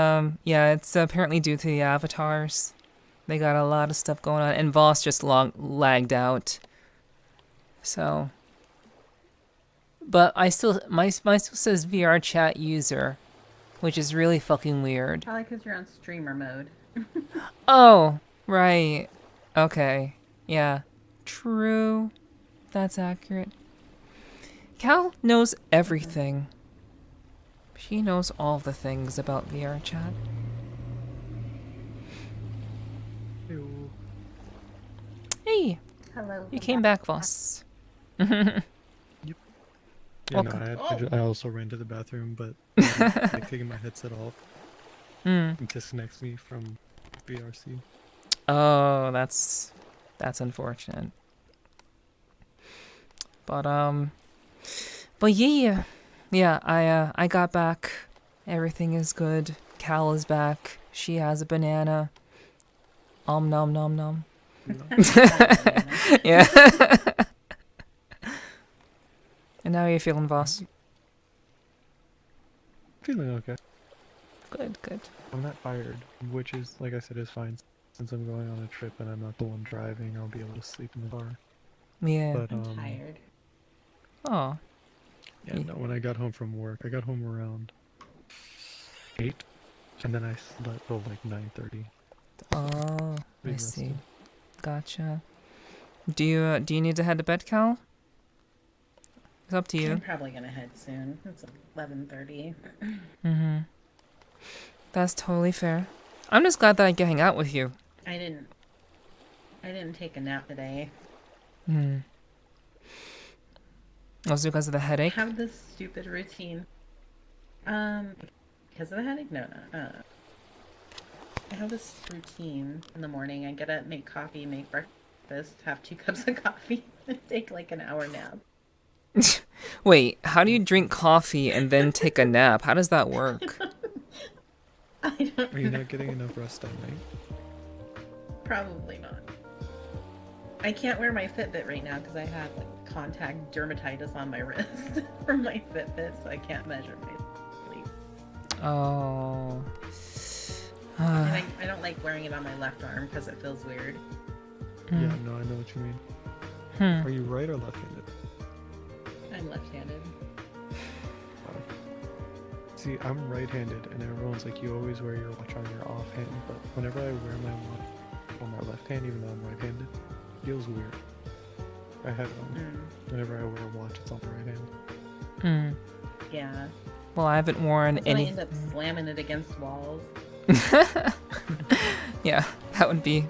[SPEAKER 1] yeah, it's apparently due to the avatars. They got a lot of stuff going on, and Voss just lagged out. So, but my still says VRChat user, which is really fucking weird.
[SPEAKER 11] Probably because you're on streamer mode.
[SPEAKER 1] Oh, right. Okay. Yeah. True. That's accurate. Cal knows everything. She knows all the things about VRChat. Hey.
[SPEAKER 11] Hello.
[SPEAKER 1] You came back, Voss.
[SPEAKER 7] Yeah,
[SPEAKER 1] Welcome.
[SPEAKER 7] no, I also ran to the bathroom, but like taking my headset off. It disconnects me from VRC.
[SPEAKER 1] Oh, that's unfortunate. But yeah, I got back. Everything is good. Cal is back. She has a banana. Nom nom nom. Yeah. And now you're feeling, Voss?
[SPEAKER 7] Feeling okay.
[SPEAKER 1] Good.
[SPEAKER 7] I'm not tired, which is, like I said, is fine. Since I'm going on a trip and I'm not the one driving, I'll be able to sleep in the car.
[SPEAKER 1] Yeah.
[SPEAKER 7] But,
[SPEAKER 11] I'm tired.
[SPEAKER 1] Oh.
[SPEAKER 7] Yeah, no, when I got home from work, I got home around 8, and then I slept till like 9:30.
[SPEAKER 1] Oh, I
[SPEAKER 7] Big
[SPEAKER 1] see.
[SPEAKER 7] rested.
[SPEAKER 1] Gotcha. Do you need to head to bed, Cal? It's up to you.
[SPEAKER 11] I'm probably gonna head soon. It's 11:30.
[SPEAKER 1] That's totally fair. I'm just glad that I can hang out with you.
[SPEAKER 11] I didn't take a nap today.
[SPEAKER 1] Also because of the headache?
[SPEAKER 11] I have this stupid routine. Because of the headache? No. I have this routine in the morning. I gotta make coffee, make breakfast, have 2 cups of coffee, and take like an hour nap.
[SPEAKER 1] Wait, how do you drink coffee and then take a nap? How does that work?
[SPEAKER 7] Are you not getting enough rest at night?
[SPEAKER 11] Probably not. I can't wear my Fitbit right now because I have like contact dermatitis on my wrist from my Fitbit, so I can't measure my sleep.
[SPEAKER 1] Oh.
[SPEAKER 11] And I don't like wearing it on my left arm because it feels weird.
[SPEAKER 7] Yeah, no, I know what you mean. Are you right or left-handed?
[SPEAKER 11] I'm left-handed.
[SPEAKER 7] See, I'm right-handed, and everyone's like, you always wear your watch on your off hand, but whenever I wear my watch on my left hand, even though I'm right-handed, it feels weird. I have it on. Whenever I wear a watch, it's on the right hand.
[SPEAKER 11] Yeah.
[SPEAKER 1] Well, I haven't worn
[SPEAKER 11] That's when
[SPEAKER 1] any.
[SPEAKER 11] I end up slamming it against walls.
[SPEAKER 1] Yeah, that would be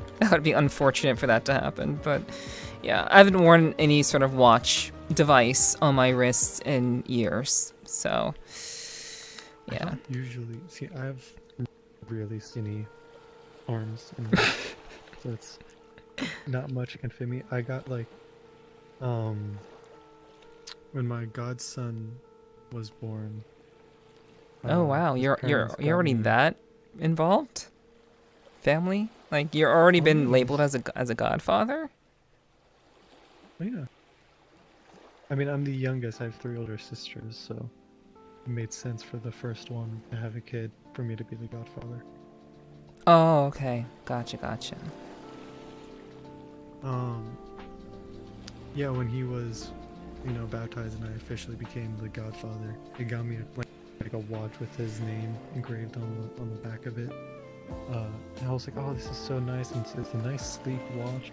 [SPEAKER 1] unfortunate for that to happen, but yeah, I haven't worn any sort of watch device on my wrists in years, so yeah.
[SPEAKER 7] Usually, see, I have really skinny arms, and so it's not much can fit me. I got like, when my godson was born.
[SPEAKER 1] Oh wow,
[SPEAKER 7] his
[SPEAKER 1] you're
[SPEAKER 7] parents got
[SPEAKER 1] already
[SPEAKER 7] me-
[SPEAKER 1] that involved? Family? Like you're already been
[SPEAKER 7] yes.
[SPEAKER 1] labeled as a godfather?
[SPEAKER 7] Yeah. I mean, I'm the youngest. I have 3 older sisters, so it made sense for the first one to have a kid for me to be the godfather.
[SPEAKER 1] Oh, okay. Gotcha.
[SPEAKER 7] Yeah, when he was, baptized and I officially became the godfather, it got me like a watch with his name engraved on the back of it. And I was like, oh, this is so nice, and it's a nice sleek watch.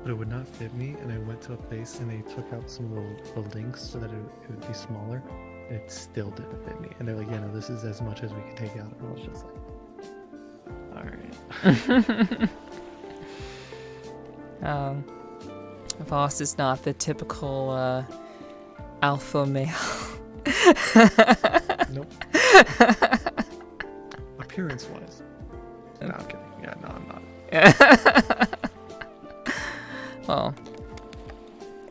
[SPEAKER 7] But it would not fit me, and I went to a place and they took out some of the links so that it would be smaller. It still didn't fit me, and they're like, yeah, no, this is as much as we can take out. And I was just like, all right.
[SPEAKER 1] Voss is not the typical alpha male.
[SPEAKER 7] Nope. Appearance-wise. No, I'm kidding. Yeah, no, I'm not.
[SPEAKER 1] Well,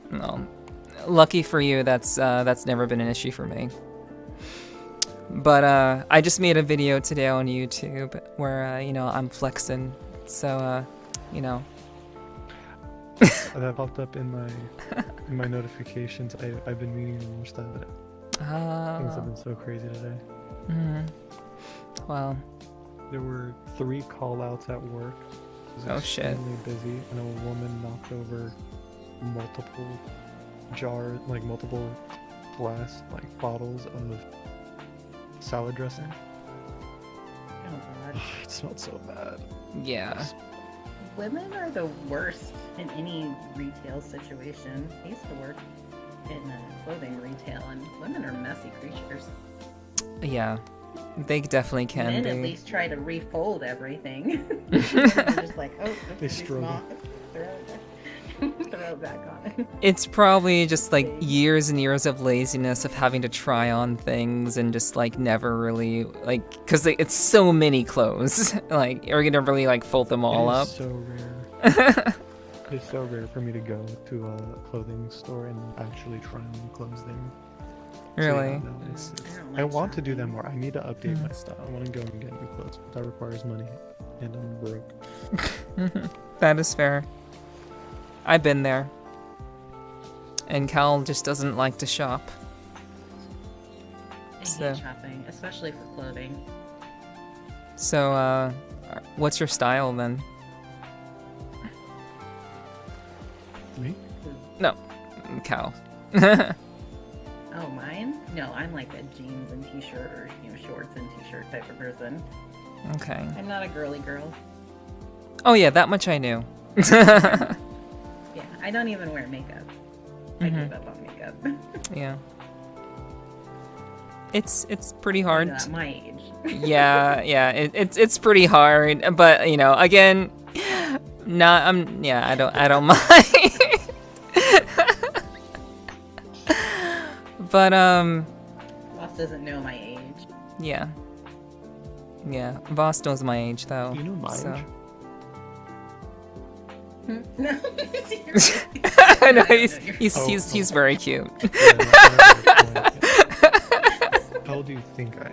[SPEAKER 1] no. Lucky for you, that's never been an issue for me. But I just made a video today on YouTube where I'm flexing, so
[SPEAKER 7] That popped up in my notifications. I've been meaning to watch that, but things have been so crazy today.
[SPEAKER 1] Well,
[SPEAKER 7] there were 3 call-outs at work. It was
[SPEAKER 1] Oh, shit.
[SPEAKER 7] extremely busy, and a woman knocked over multiple jars, like multiple glass, bottles of salad dressing.
[SPEAKER 19] Oh god.
[SPEAKER 7] It smelled so bad.
[SPEAKER 1] Yeah.
[SPEAKER 19] Women are the worst in any retail situation. I used to work in clothing retail, and women are messy creatures.
[SPEAKER 1] Yeah, they definitely can
[SPEAKER 19] Men
[SPEAKER 1] be.
[SPEAKER 19] at least try to refold everything. They're just like, oh,
[SPEAKER 7] They
[SPEAKER 19] this is
[SPEAKER 7] struggle.
[SPEAKER 19] small. Throw it back on.
[SPEAKER 1] It's probably just years and years of laziness of having to try on things and just never really because it's so many clothes. You're gonna really fold them all
[SPEAKER 7] It
[SPEAKER 1] up.
[SPEAKER 7] is so rare. It's so rare for me to go to a clothing store and actually try on clothes there.
[SPEAKER 1] Really?
[SPEAKER 7] So, yeah, no, I want to do that more. I need to update my style. I want to go and get new clothes, but that requires money, and I'm broke.
[SPEAKER 1] That is fair. I've been there. And Cal just doesn't like to shop.
[SPEAKER 19] I
[SPEAKER 1] So-
[SPEAKER 19] hate shopping, especially for clothing.
[SPEAKER 1] So, what's your style then?
[SPEAKER 7] Me?
[SPEAKER 1] No, Cal.
[SPEAKER 19] Oh, mine? No, I'm like a jeans and t-shirt or shorts and t-shirt type of person.
[SPEAKER 1] Okay.
[SPEAKER 19] I'm not a girly girl.
[SPEAKER 1] Oh yeah, that much I knew.
[SPEAKER 19] Yeah, I don't even wear makeup. I gave up on makeup.
[SPEAKER 1] Yeah. It's pretty hard.
[SPEAKER 19] At my age.
[SPEAKER 1] Yeah, it's pretty hard, but again, I don't mind. But
[SPEAKER 19] Boss doesn't know my age.
[SPEAKER 1] yeah. Voss knows my age though.
[SPEAKER 7] You know my age?
[SPEAKER 19] No.
[SPEAKER 1] I know he's very cute.
[SPEAKER 7] How old do you think I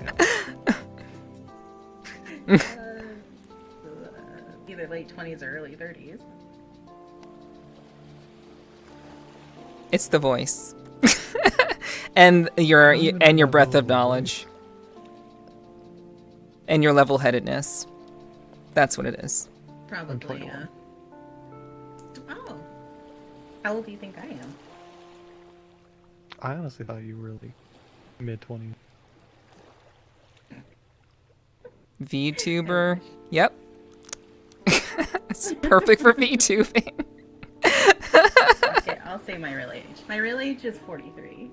[SPEAKER 7] am?
[SPEAKER 19] Either late 20s or early 30s.
[SPEAKER 1] It's the voice. and your breadth of knowledge. And your level-headedness. That's what it is.
[SPEAKER 19] Probably, yeah. Oh. How old do you think I am?
[SPEAKER 7] I honestly thought you were mid-20s.
[SPEAKER 1] VTuber. Yep. It's perfect for VTubing.
[SPEAKER 19] Okay, I'll say my real age. My real age is 43.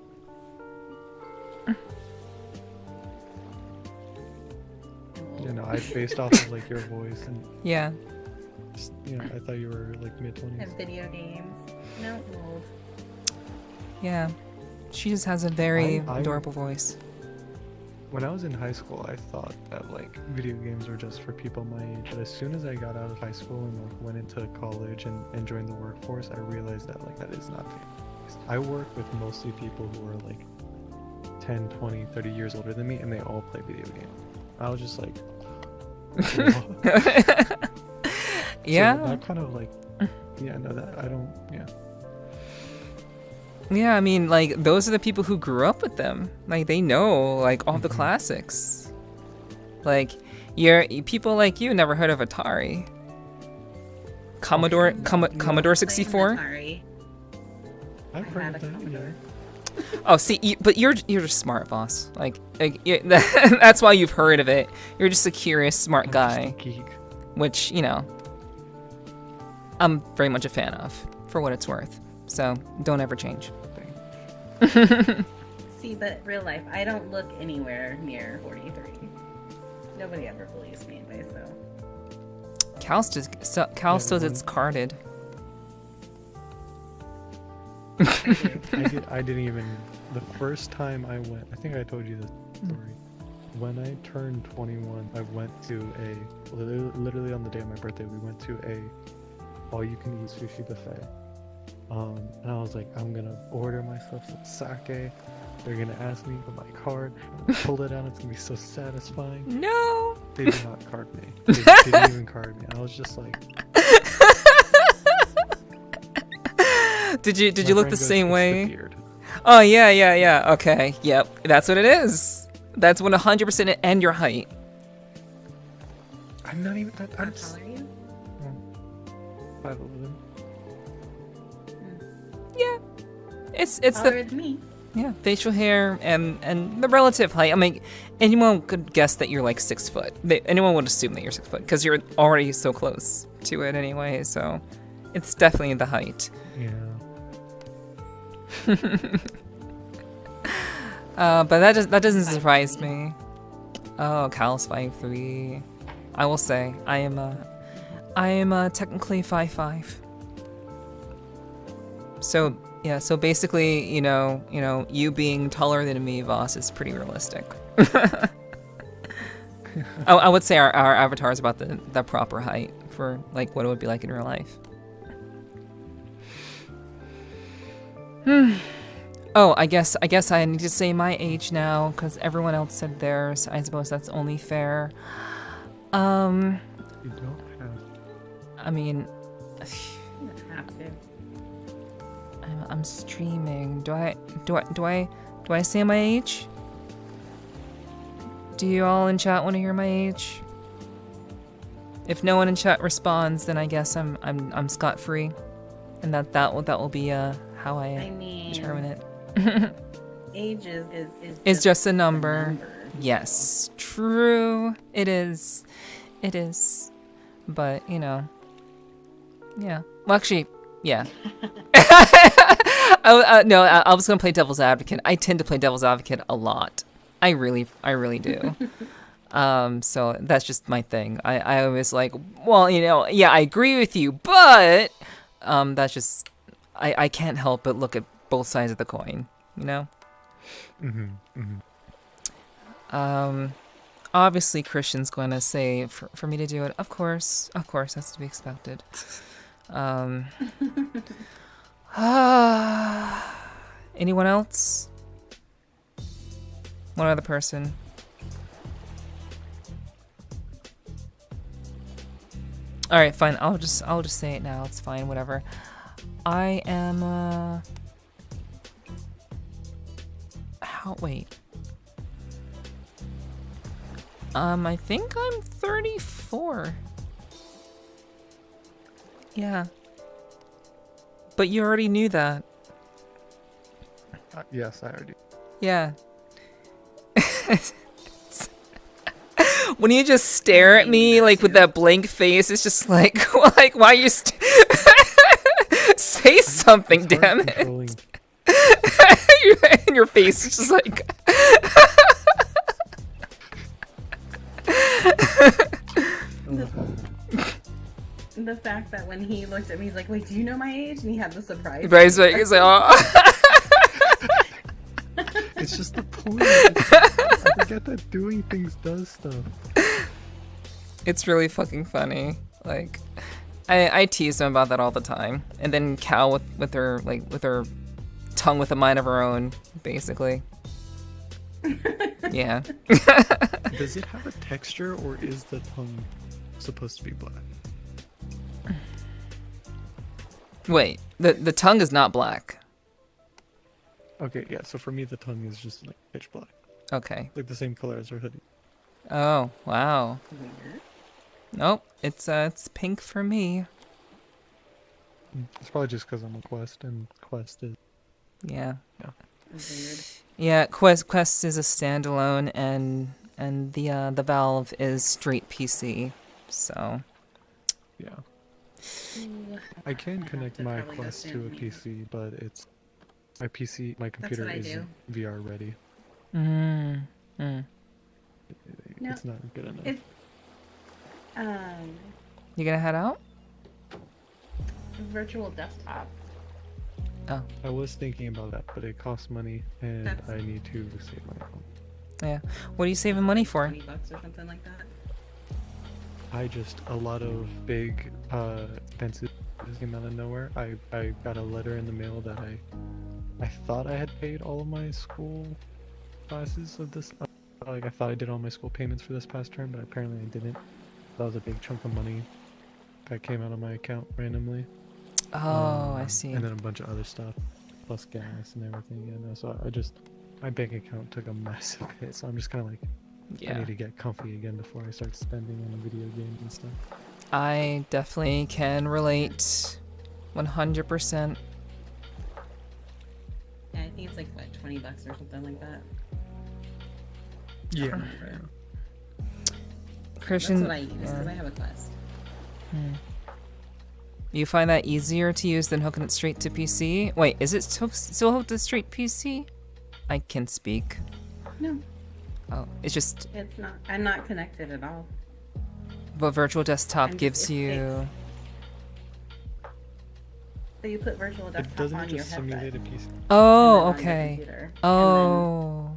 [SPEAKER 7] You know, I based off of like your voice and
[SPEAKER 1] Yeah.
[SPEAKER 7] just, you know, I thought you were like mid-20s.
[SPEAKER 19] And video games. No, old.
[SPEAKER 1] Yeah. She just has a very
[SPEAKER 7] I-
[SPEAKER 1] adorable voice.
[SPEAKER 7] When I was in high school, I thought that like video games were just for people my age. But as soon as I got out of high school and like went into college and joined the workforce, I realized that like that is not the case. I work with mostly people who are like 10, 20, 30 years older than me, and they all play video games. I was just like, what?
[SPEAKER 1] Yeah.
[SPEAKER 7] So that kind of like, yeah, no, that I don't, yeah.
[SPEAKER 1] Yeah, I mean, like, those are the people who grew up with them. Like, they know, like, all the classics. Like, people like you never heard of Atari. Commodore 64?
[SPEAKER 7] I've heard of that, yeah.
[SPEAKER 1] Oh, see, but you're just smart, boss. Like that's why you've heard of it. You're just a curious, smart guy.
[SPEAKER 7] Just a geek.
[SPEAKER 1] Which, you know, I'm very much a fan of, for what it's worth. So, don't ever change.
[SPEAKER 19] See, but real life, I don't look anywhere near 43. Nobody ever believes me, so.
[SPEAKER 1] Cal says it's carded.
[SPEAKER 7] I didn't even. The first time I went, I think I told you this story. When I turned 21, I went to literally on the day of my birthday, we went to a all-you-can-eat sushi buffet. And I was like, I'm gonna order myself some sake. They're gonna ask me for my card. I'm gonna pull it out. It's gonna be so satisfying.
[SPEAKER 1] No.
[SPEAKER 7] They did not card me. They didn't even card me. I was just like.
[SPEAKER 1] Did you look the same way? Oh yeah. Okay, yep. That's what it is. That's 100% and your height.
[SPEAKER 7] I'm not even that.
[SPEAKER 19] How tall are you?
[SPEAKER 7] 5'11".
[SPEAKER 1] Yeah. It's
[SPEAKER 19] Taller than me.
[SPEAKER 1] Yeah, facial hair and the relative height. I mean, anyone could guess that you're like 6 foot. Anyone would assume that you're 6 foot because you're already so close to it anyway. So, it's definitely the height.
[SPEAKER 7] Yeah.
[SPEAKER 1] But that doesn't surprise me. Oh, Cal's 5'3". I will say I am technically 5'5". So yeah, so basically, you know, you being taller than me, Voss, is pretty realistic. I would say our avatar is about the proper height for like what it would be like in real life. Oh, I guess I need to say my age now because everyone else said theirs. I suppose that's only fair.
[SPEAKER 7] You don't have.
[SPEAKER 1] I mean,
[SPEAKER 19] You don't have to.
[SPEAKER 1] I'm streaming. Do I say my age? Do you all in chat want to hear my age? If no one in chat responds, then I guess I'm scot-free, and that will be how I determine it.
[SPEAKER 19] Age
[SPEAKER 1] is just a number. Yes, true. It is. But you know, yeah. Well, actually, yeah. No, I was gonna play devil's advocate. I tend to play devil's advocate a lot. I really do. So that's just my thing. I always like, well, you know, yeah, I agree with you, but that's just I can't help but look at both sides of the coin, you know. Obviously Christian's going to say for me to do it. Of course, that's to be expected. Anyone else? One other person. All right, fine. I'll just say it now. It's fine. Whatever. I am. Wait. I think I'm 34. Yeah. But you already knew that.
[SPEAKER 7] Yes, I already.
[SPEAKER 1] Yeah. When you just stare at me like with that blank face, it's just like why you say something, damn it. And your face is just like
[SPEAKER 19] The fact that when he looked at me, he's like, "Wait, do you know my age?" And he had the surprise.
[SPEAKER 1] But he's like, oh.
[SPEAKER 7] It's just the point. I forget that doing things does stuff.
[SPEAKER 1] It's really fucking funny. Like, I tease him about that all the time, and then Cal with her tongue with a mind of her own, basically. Yeah.
[SPEAKER 7] Does it have a texture, or is the tongue supposed to be black?
[SPEAKER 1] Wait, the tongue is not black.
[SPEAKER 7] Okay, yeah. So for me, the tongue is just like pitch black.
[SPEAKER 1] Okay.
[SPEAKER 7] Like the same color as her hoodie.
[SPEAKER 1] Oh wow.
[SPEAKER 19] Weird.
[SPEAKER 1] Nope, it's pink for me.
[SPEAKER 7] It's probably just because I'm a Quest, and Quest is.
[SPEAKER 1] Yeah.
[SPEAKER 7] Yeah.
[SPEAKER 19] Weird.
[SPEAKER 1] Yeah, Quest is a standalone, and the Valve is straight PC. So.
[SPEAKER 7] Yeah. I can connect my
[SPEAKER 19] probably go
[SPEAKER 7] Quest to a
[SPEAKER 19] stand me.
[SPEAKER 7] PC, but it's my computer
[SPEAKER 19] what I
[SPEAKER 7] isn't VR ready.
[SPEAKER 1] No.
[SPEAKER 7] It's not good enough.
[SPEAKER 19] If,
[SPEAKER 1] You gonna head out?
[SPEAKER 19] virtual desktop.
[SPEAKER 1] Oh.
[SPEAKER 7] I was thinking about that, but it costs money, and I need to save my phone.
[SPEAKER 1] Yeah. What are you saving money for?
[SPEAKER 19] $20 or something like that.
[SPEAKER 7] A lot of big expenses just came out of nowhere. I got a letter in the mail that I thought I had paid all of my school classes of this. Like I thought I did all my school payments for this past term, but apparently I didn't. That was a big chunk of money that came out of my account randomly.
[SPEAKER 1] Oh, I see.
[SPEAKER 7] And then a bunch of other stuff, plus gas and everything. You know, so my bank account took a massive hit. So I'm just kind of like, I need to get comfy again before I start spending on video games and stuff.
[SPEAKER 1] I definitely can relate 100%.
[SPEAKER 19] Yeah, I think it's like what, $20 or something like that.
[SPEAKER 7] Yeah.
[SPEAKER 1] Christian,
[SPEAKER 19] That's what I use because I have a Quest.
[SPEAKER 1] You find that easier to use than hooking it straight to PC? Wait, is it still hooked to straight PC? I can speak.
[SPEAKER 19] No.
[SPEAKER 1] Oh, it's just.
[SPEAKER 19] It's not. I'm not connected at all.
[SPEAKER 1] But virtual desktop gives you.
[SPEAKER 19] So you put virtual desktop
[SPEAKER 7] Doesn't
[SPEAKER 19] on
[SPEAKER 7] it
[SPEAKER 19] your
[SPEAKER 7] just
[SPEAKER 19] headset.
[SPEAKER 7] simulate a PC?
[SPEAKER 1] Oh,
[SPEAKER 19] and then on your
[SPEAKER 1] okay.
[SPEAKER 19] computer,
[SPEAKER 1] Oh.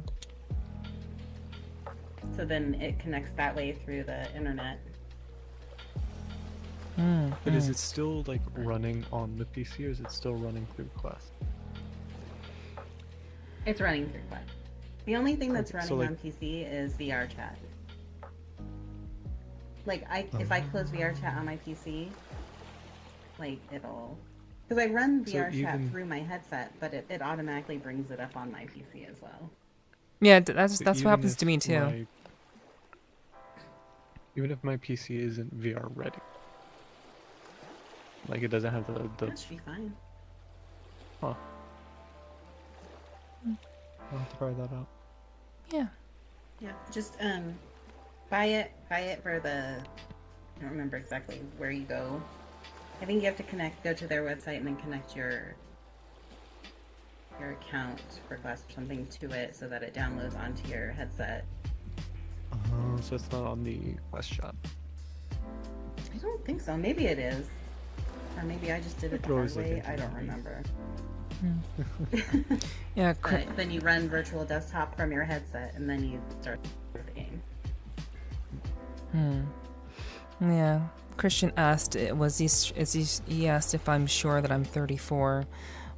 [SPEAKER 19] So then it connects that way through the internet.
[SPEAKER 7] But is it still like running on the PC, or is it still running through Quest?
[SPEAKER 19] It's running through Quest. The only thing that's
[SPEAKER 7] Okay,
[SPEAKER 19] running
[SPEAKER 7] so, like-
[SPEAKER 19] on PC is VRChat. Like if I close VRChat on my PC, like it'll, because I run
[SPEAKER 7] So
[SPEAKER 19] VRChat
[SPEAKER 7] even-
[SPEAKER 19] through my headset, but it automatically brings it up on my PC as well.
[SPEAKER 1] Yeah, that's
[SPEAKER 7] So
[SPEAKER 1] what
[SPEAKER 7] even
[SPEAKER 1] happens to
[SPEAKER 7] if
[SPEAKER 1] me too.
[SPEAKER 7] Even if my PC isn't VR ready, like it doesn't have the.
[SPEAKER 19] That should be fine.
[SPEAKER 7] Huh. I'll have to try that out.
[SPEAKER 1] Yeah.
[SPEAKER 19] Yeah, just buy it for the, I don't remember exactly where you go. I think you have to go to their website and then connect your account for Quest or something to it so that it downloads onto your headset.
[SPEAKER 7] So it's not on the Quest shop.
[SPEAKER 19] I don't think so. Maybe it is. Or maybe I just did it the hard way. I don't remember.
[SPEAKER 1] Yeah,
[SPEAKER 19] But then you run virtual desktop from your headset and then you start the game.
[SPEAKER 1] Yeah. Christian asked, he asked if I'm sure that I'm 34.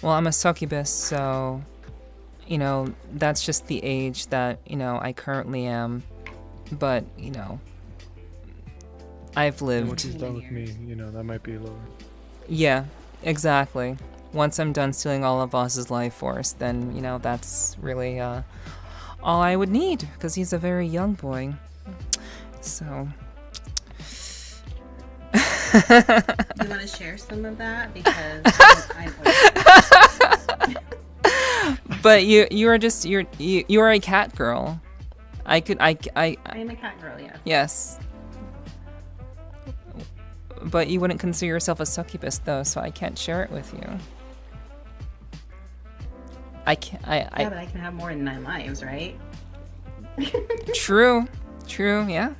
[SPEAKER 1] Well, I'm a succubus, so, you know, that's just the age that, you know, I currently am. But, you know, I've lived.
[SPEAKER 7] Once he's done with me, you know, that might be lower.
[SPEAKER 1] Yeah, exactly. Once I'm done stealing all of Voss's life force, then, you know, that's really all I would need, because he's a very young boy. So.
[SPEAKER 19] Do you want to share some of that? Because
[SPEAKER 1] But you are a Catgirl. I am a
[SPEAKER 19] Catgirl, yeah.
[SPEAKER 1] Yes. But you wouldn't consider yourself a succubus, though, so I can't share it with you.
[SPEAKER 19] Yeah, but I can have more than 9 lives, right?
[SPEAKER 1] True, yeah.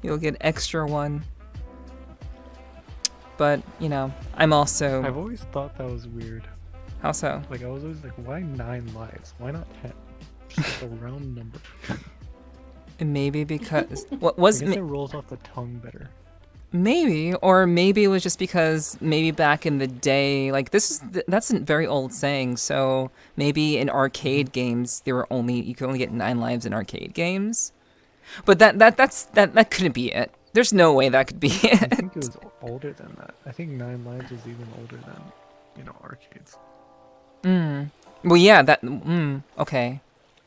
[SPEAKER 1] You'll get extra one. But, you know, I'm also...
[SPEAKER 7] I've always thought that was weird.
[SPEAKER 1] How so?
[SPEAKER 7] Like, I was always like, why 9 lives? Why not 10? Just like a round number.
[SPEAKER 1] Maybe because... What was...
[SPEAKER 7] I guess it rolls off the tongue better.
[SPEAKER 1] Maybe, or maybe it was just because maybe back in the day, like that's a very old saying. So maybe in arcade games you could only get 9 lives in arcade games. But that couldn't be it. There's no way that could be it.
[SPEAKER 7] I think it was older than that. I think 9 lives was even older than, arcades.
[SPEAKER 1] Well, yeah. Okay.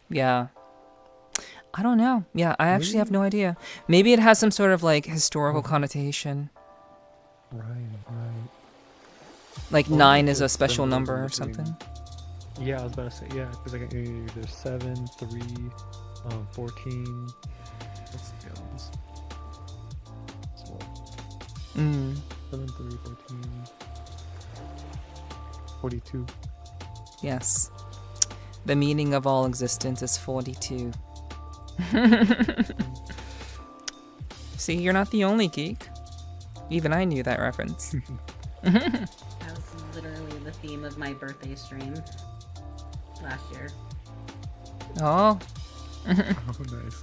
[SPEAKER 1] Yeah. I don't know. Yeah, I actually have no idea. Maybe it has some sort of like historical connotation.
[SPEAKER 7] Right.
[SPEAKER 1] Like 9 is a special number or something.
[SPEAKER 7] Yeah, I was about to say, yeah, because like there's 7, 3, 14. What's the other ones? 7, 3, 14. 42. Yes.
[SPEAKER 1] The meaning of all existence is 42. See, you're not the only geek. Even I knew that reference.
[SPEAKER 19] That was literally the theme of my birthday stream last year.
[SPEAKER 1] Oh.
[SPEAKER 7] Nice.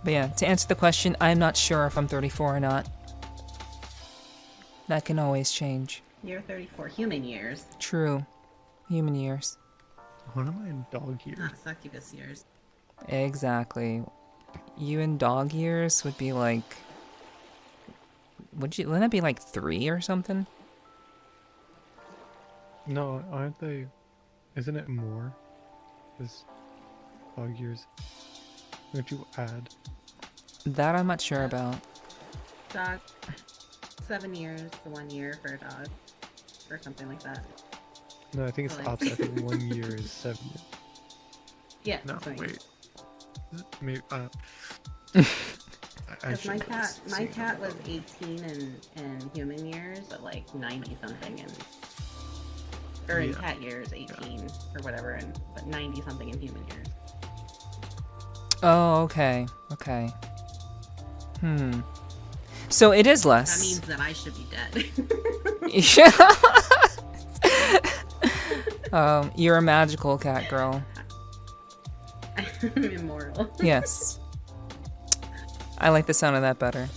[SPEAKER 1] But yeah, to answer the question, I'm not sure if I'm 34 or not. That can always change.
[SPEAKER 19] You're 34 human years.
[SPEAKER 1] True. Human years.
[SPEAKER 7] What am I in dog years?
[SPEAKER 19] Not succubus years.
[SPEAKER 1] Exactly. You in dog years would be like... Wouldn't that be like 3 or something?
[SPEAKER 7] No, aren't they? Isn't it more? Because dog years. Don't you add?
[SPEAKER 1] That I'm not sure about.
[SPEAKER 19] Dog. 7 years, the 1 year for a dog. Or something like that.
[SPEAKER 7] No, I think it's the opposite. I think 1 year is 7 years.
[SPEAKER 19] Yeah.
[SPEAKER 7] No, wait. Maybe.
[SPEAKER 19] Because my cat was 18 in human years, but like 90 something in, or in cat years 18 or whatever, but 90 something in human years.
[SPEAKER 1] Oh, okay. Okay. So it is less.
[SPEAKER 19] That means that I should be dead.
[SPEAKER 1] You're a magical cat girl.
[SPEAKER 19] I'm immortal.
[SPEAKER 1] Yes. I like the sound of that better.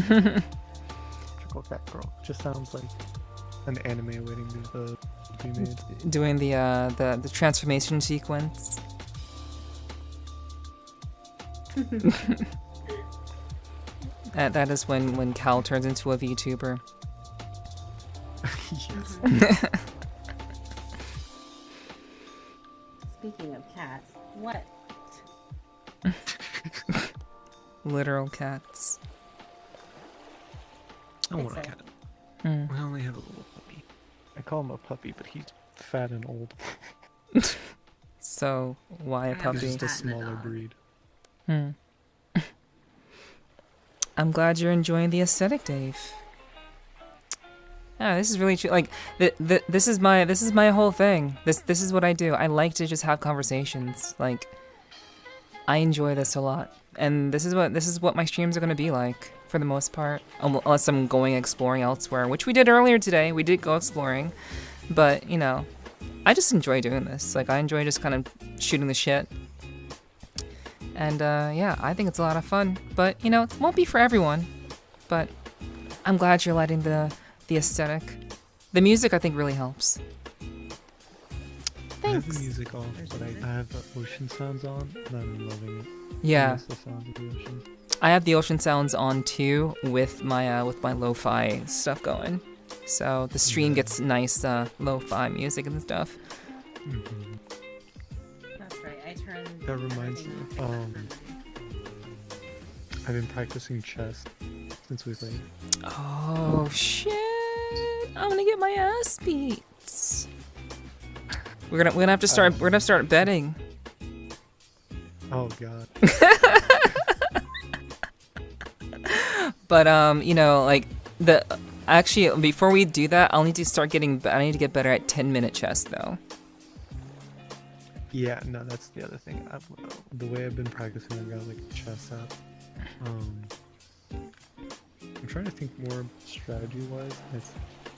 [SPEAKER 7] Magical cat girl. Just sounds like an anime waiting to be made.
[SPEAKER 1] Doing the transformation sequence. That is when Cal turns into a VTuber.
[SPEAKER 7] Yes.
[SPEAKER 19] Speaking of cats, what?
[SPEAKER 1] Literal cats.
[SPEAKER 7] I want a cat.
[SPEAKER 1] Hmm.
[SPEAKER 7] We only have a little puppy. I call him a puppy, but he's fat and old.
[SPEAKER 1] So why a puppy?
[SPEAKER 7] He's just a smaller breed.
[SPEAKER 1] I'm glad you're enjoying the aesthetic, Dave. Yeah, this is really true. Like, this is my whole thing. This is what I do. I like to just have conversations. Like, I enjoy this a lot, and this is what my streams are gonna be like for the most part, unless I'm going exploring elsewhere, which we did earlier today. We did go exploring, but you know, I just enjoy doing this. Like, I enjoy just kind of shooting the shit. And yeah, I think it's a lot of fun. But you know, it won't be for everyone. But I'm glad you're liking the aesthetic. The music, I think, really helps.
[SPEAKER 7] I have the music off, but I have the ocean sounds on, and I'm loving it.
[SPEAKER 1] Yeah.
[SPEAKER 7] I miss the sound of the ocean.
[SPEAKER 1] I have the ocean sounds on too, with my lo-fi stuff going. So the stream gets nice lo-fi music and stuff.
[SPEAKER 7] Mm-hmm.
[SPEAKER 19] That's right. I turned.
[SPEAKER 7] That reminds me. I've been practicing chess since we played.
[SPEAKER 1] Oh shit! I'm gonna get my ass beat. We're gonna have to start. We're gonna start betting.
[SPEAKER 7] Oh god.
[SPEAKER 1] But you know, like actually, before we do that, I need to get better at 10-minute chess though.
[SPEAKER 7] Yeah, no, that's the other thing. The way I've been practicing, I've got like a chess app. I'm trying to think more strategy-wise.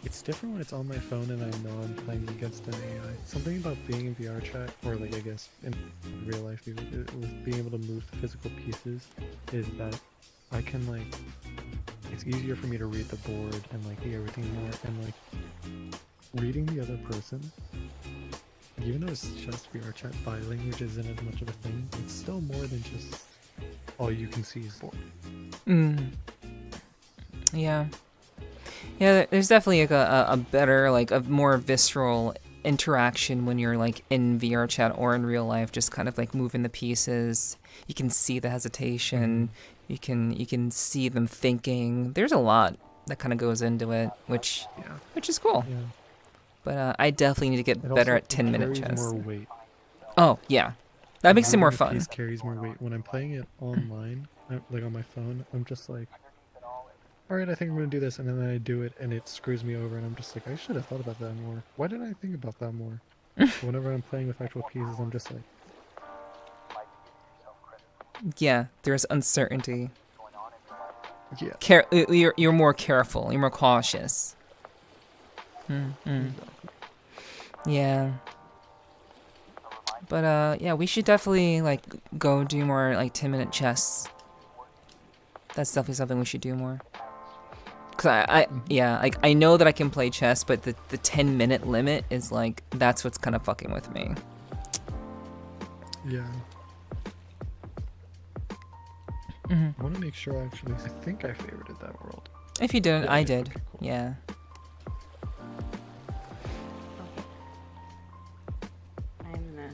[SPEAKER 7] It's different when it's on my phone and I know I'm playing against an AI. Something about being in VRChat, or like I guess in real life, with being able to move the physical pieces, is that I can like, it's easier for me to read the board and like see everything more, and like reading the other person. Even though it's just VRChat, bi-language isn't as much of a thing. It's still more than just all you can see is board.
[SPEAKER 1] Yeah. Yeah, there's definitely like a better, like a more visceral interaction when you're like in VRChat or in real life, just kind of like moving the pieces. You can see the hesitation. You can see them thinking. There's a lot that kind of goes into it, which is cool.
[SPEAKER 7] Yeah.
[SPEAKER 1] But I definitely need to get
[SPEAKER 7] It
[SPEAKER 1] better
[SPEAKER 7] also
[SPEAKER 1] at 10-minute
[SPEAKER 7] carries
[SPEAKER 1] chess.
[SPEAKER 7] more weight.
[SPEAKER 1] Oh, yeah. That makes it more
[SPEAKER 7] The
[SPEAKER 1] fun.
[SPEAKER 7] piece carries more weight. When I'm playing it online, like on my phone, I'm just like, alright, I think I'm going to do this, and then I do it, and it screws me over, and I'm just like, I should have thought about that more. Why didn't I think about that more? Whenever I'm playing with actual pieces, I'm just like...
[SPEAKER 1] Yeah, there's uncertainty.
[SPEAKER 7] Yeah.
[SPEAKER 1] You're more careful. You're more cautious. Yeah. But yeah, we should definitely like go do more like 10-minute chess. That's definitely something we should do more. Cause I know that I can play chess, but the 10-minute limit is like, that's what's kind of fucking with me.
[SPEAKER 7] Yeah.
[SPEAKER 1] Mm-hmm.
[SPEAKER 7] I want to make sure actually, I think I favorited that world.
[SPEAKER 1] If you didn't,
[SPEAKER 7] Yeah,
[SPEAKER 1] I
[SPEAKER 7] yeah,
[SPEAKER 1] did.
[SPEAKER 7] okay, cool.
[SPEAKER 1] Yeah.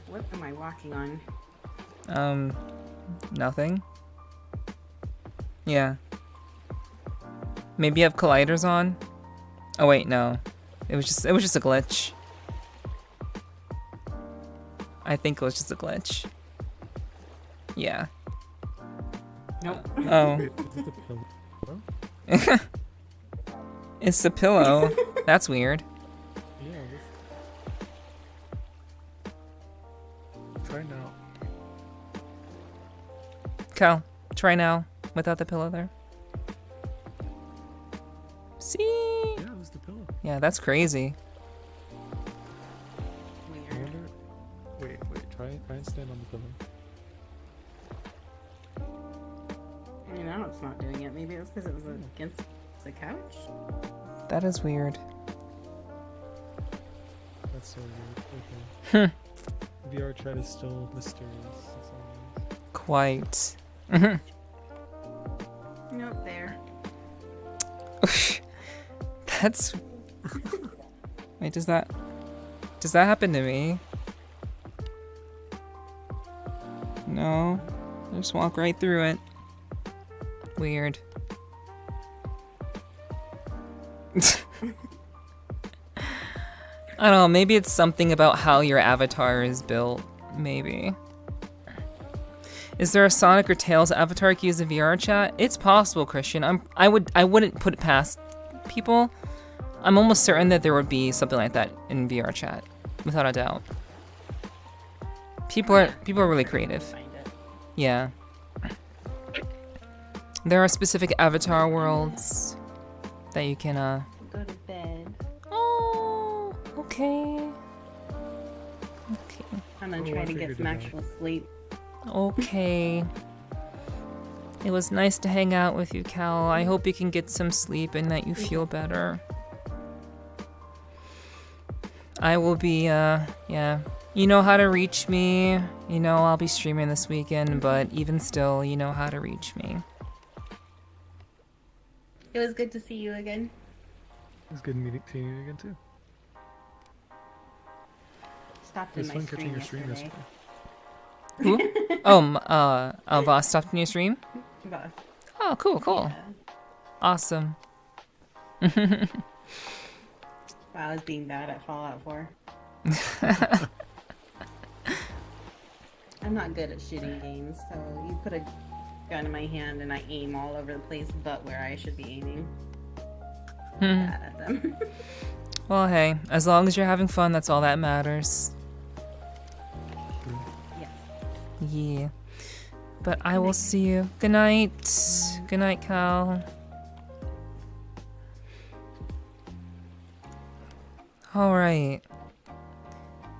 [SPEAKER 19] What am I walking on?
[SPEAKER 1] Nothing. Yeah. Maybe you have colliders on? Oh wait, no. It was just a glitch. I think it was just a glitch. Yeah.
[SPEAKER 19] Nope.
[SPEAKER 1] Oh.
[SPEAKER 7] Wait, is it the pillow?
[SPEAKER 1] It's the pillow. That's weird.
[SPEAKER 7] Yeah. Try now.
[SPEAKER 1] Cal, try now without the pillow there. See?
[SPEAKER 7] Yeah, it was the pillow.
[SPEAKER 1] Yeah, that's crazy.
[SPEAKER 7] I wonder... Wait, try and stand on the pillow.
[SPEAKER 19] I mean, now it's not doing it. Maybe it was because it was against the couch?
[SPEAKER 1] That is weird.
[SPEAKER 7] That's so weird. Okay. VRChat is still mysterious. That's all it is.
[SPEAKER 1] Quite.
[SPEAKER 19] Nope, there.
[SPEAKER 1] That's... Wait, does that happen to me? No. I just walk right through it. Weird. I don't know, maybe it's something about how your avatar is built. Maybe. Is there a Sonic or Tails avatar you can use in VRChat? It's possible, Christian. I wouldn't put it past people. I'm almost certain that there would be something like that in VRChat, without a doubt. People are really creative. Yeah. There are specific avatar worlds that you can
[SPEAKER 19] Go to bed.
[SPEAKER 1] Oh, okay. Okay.
[SPEAKER 19] I'm gonna try to get some actual sleep.
[SPEAKER 1] Okay. It was nice to hang out with you, Cal. I hope you can get some sleep and that you feel better. I will be, yeah. You know how to reach me. You know I'll be streaming this weekend, but even still, you know how to reach me.
[SPEAKER 19] It was good to see you again.
[SPEAKER 7] It was good seeing you again too.
[SPEAKER 19] Stopped
[SPEAKER 7] It
[SPEAKER 19] in
[SPEAKER 7] was
[SPEAKER 19] my
[SPEAKER 7] fun catching
[SPEAKER 19] stream
[SPEAKER 7] your stream
[SPEAKER 19] yesterday.
[SPEAKER 7] yesterday.
[SPEAKER 1] Who? Voss stopped in your stream?
[SPEAKER 19] Boss.
[SPEAKER 1] Oh, cool.
[SPEAKER 19] Yeah.
[SPEAKER 1] Awesome.
[SPEAKER 19] I was being bad at Fallout 4. I'm not good at shooting games, so you put a gun in my hand and I aim all over the place but where I should be aiming. Bad at them.
[SPEAKER 1] Well, hey, as long as you're having fun, that's all that matters. Yeah. But I will see you. Good night. Good night, Cal. All right.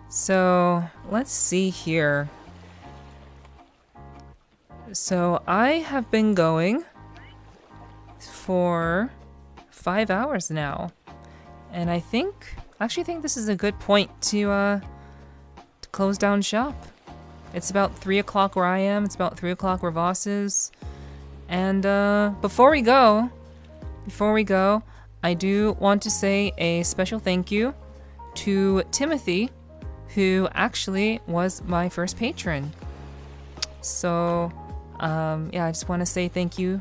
[SPEAKER 1] So let's see here. So I have been going for 5 hours now, and I actually think this is a good point to close down shop. It's about 3 o'clock where I am. It's about 3 o'clock where Voss is. And before we go, I do want to say a special thank you to Timothy, who actually was my first patron. So, yeah, I just want to say thank you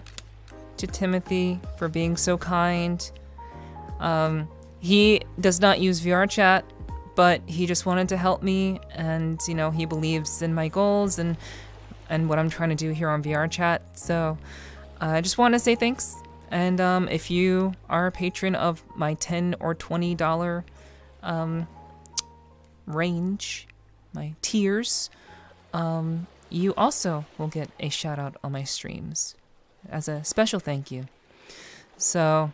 [SPEAKER 1] to Timothy for being so kind. He does not use VRChat, but he just wanted to help me, and you know, he believes in my goals and what I'm trying to do here on VRChat. So I just want to say thanks. And if you are a patron of my $10 or $20 range, my tiers, you also will get a shout out on my streams as a special thank you. So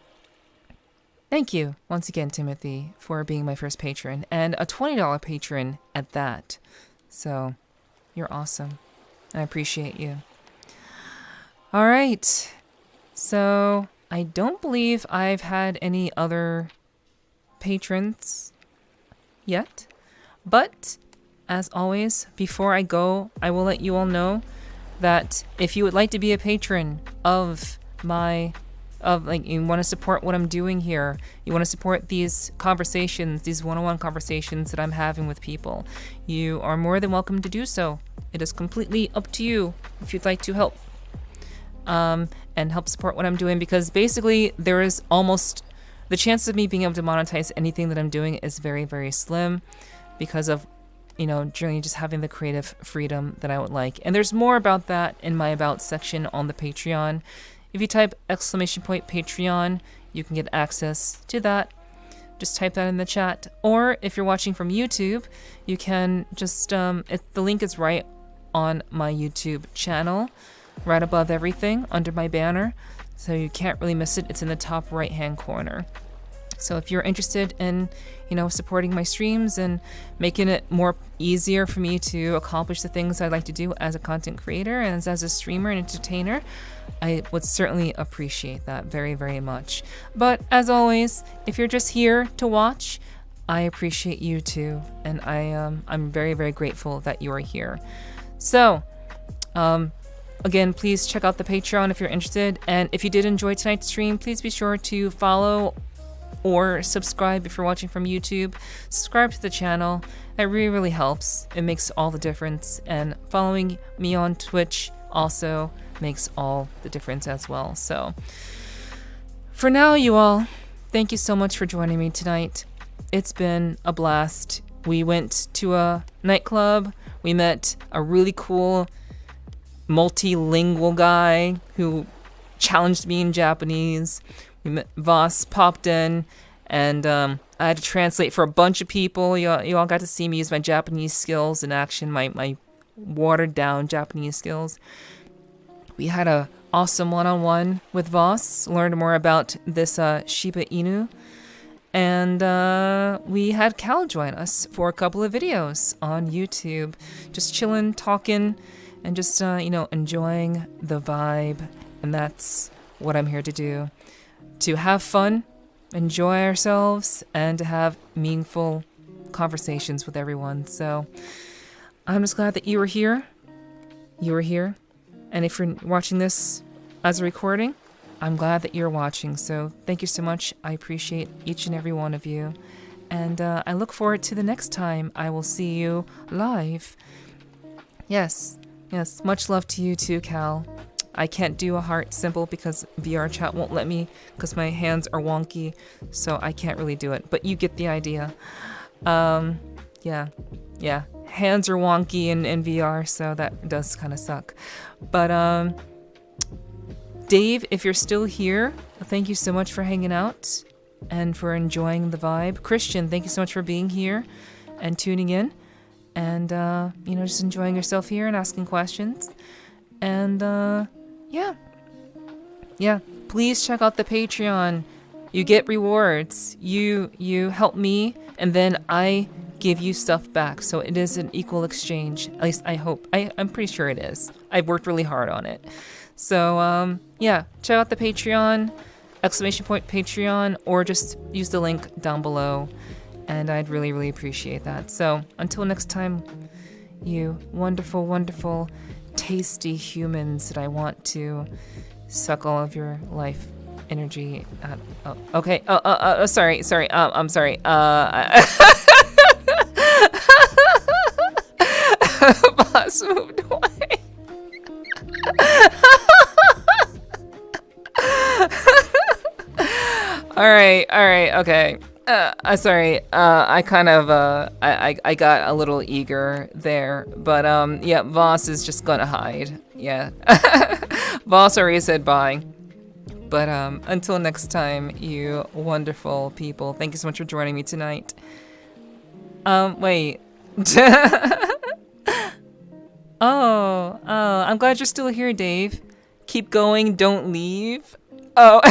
[SPEAKER 1] thank you once again, Timothy, for being my first patron, and a $20 patron at that. So you're awesome. I appreciate you. All right. So I don't believe I've had any other patrons yet, but as always, before I go, I will let you all know that if you would like to be a patron of you want to support what I'm doing here, you want to support these conversations, these one-on-one conversations that I'm having with people, you are more than welcome to do so. It is completely up to you if you'd like to help and help support what I'm doing, because basically there is almost the chance of me being able to monetize anything that I'm doing is very, very slim because of, you know, generally just having the creative freedom that I would like. And there's more about that in my About section on the Patreon. If you type !Patreon, you can get access to that. Just type that in the chat. Or if you're watching from YouTube, you can just, the link is right on my YouTube channel, right above everything, under my banner. So you can't really miss it. It's in the top right-hand corner. So if you're interested in, you know, supporting my streams and making it more easier for me to accomplish the things I'd like to do as a content creator and as a streamer and entertainer, I would certainly appreciate that very, very much. But as always, if you're just here to watch, I appreciate you too, and I'm very, very grateful that you are here. So, again, please check out the Patreon if you're interested, and if you did enjoy tonight's stream, please be sure to follow or subscribe if you're watching from YouTube. Subscribe to the channel. It really, really helps. It makes all the difference. And following me on Twitch also makes all the difference as well. So for now, you all, thank you so much for joining me tonight. It's been a blast. We went to a nightclub. We met a really cool multilingual guy who challenged me in Japanese. Voss popped in, and I had to translate for a bunch of people. You all got to see me use my Japanese skills in action, my watered-down Japanese skills. We had a awesome one-on-one with Voss, learned more about this Shiba Inu, and we had Cal join us for a couple of videos on YouTube, just chilling, talking, and just, you know, enjoying the vibe, and that's what I'm here to do. To have fun, enjoy ourselves, and to have meaningful conversations with everyone. So I'm just glad that you were here. You were here. And if you're watching this as a recording, I'm glad that you're watching. So thank you so much. I appreciate each and every one of you. And I look forward to the next time I will see you live. Yes, much love to you too, Cal. I can't do a heart symbol because VRChat won't let me because my hands are wonky, so I can't really do it. But you get the idea. Yeah. Hands are wonky in VR, so that does kind of suck. But Dave, if you're still here, thank you so much for hanging out and for enjoying the vibe. Christian, thank you so much for being here and tuning in. and you know, just enjoying yourself here and asking questions. And yeah, please check out the Patreon. You get rewards. You help me, and then I give you stuff back. So it is an equal exchange. At least I hope. I'm pretty sure it is. I've worked really hard on it. So yeah, check out the Patreon, !Patreon, or just use the link down below, and I'd really, really appreciate that. So until next time, you wonderful, wonderful, tasty humans that I want to suck all of your life energy out. Oh, okay. Sorry. I'm sorry. Boss moved away. All right, okay. Sorry. I kind of I got a little eager there, but yeah, Voss is just gonna hide. Yeah. Voss already said bye. But until next time, you wonderful people. Thank you so much for joining me tonight. Wait. Oh, I'm glad you're still here, Dave. Keep going, don't leave. Oh.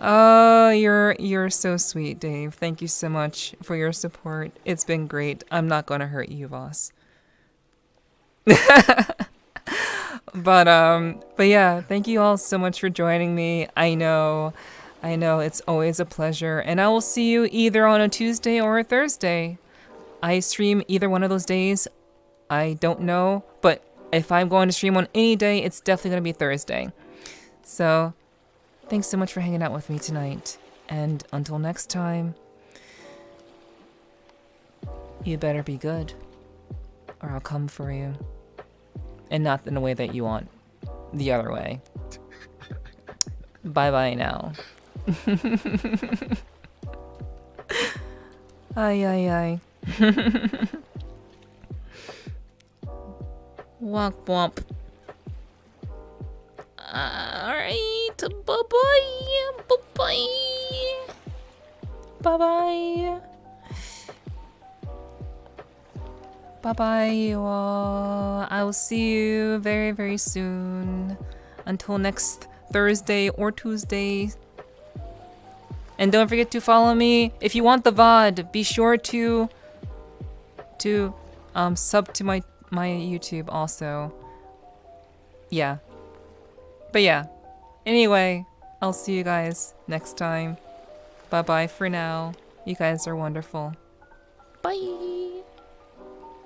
[SPEAKER 1] Oh, you're so sweet, Dave. Thank you so much for your support. It's been great. I'm not gonna hurt you, Voss. But yeah, thank you all so much for joining me. I know it's always a pleasure, and I will see you either on a Tuesday or a Thursday. I stream either one of those days. I don't know, but if I'm going to stream on any day, it's definitely gonna be Thursday. So thanks so much for hanging out with me tonight, and until next time, you better be good, or I'll come for you. And not in the way that you want. The other way. Bye-bye now. Ay. Womp womp. Alright. Bye-bye. Bye-bye. Bye-bye. Bye-bye, you all. I will see you very, very soon. Until next Thursday or Tuesday. And don't forget to follow me. If you want the VOD, be sure to sub to my YouTube also. Yeah. But yeah. Anyway, I'll see you guys next time. Bye-bye for now. You guys are wonderful. Bye.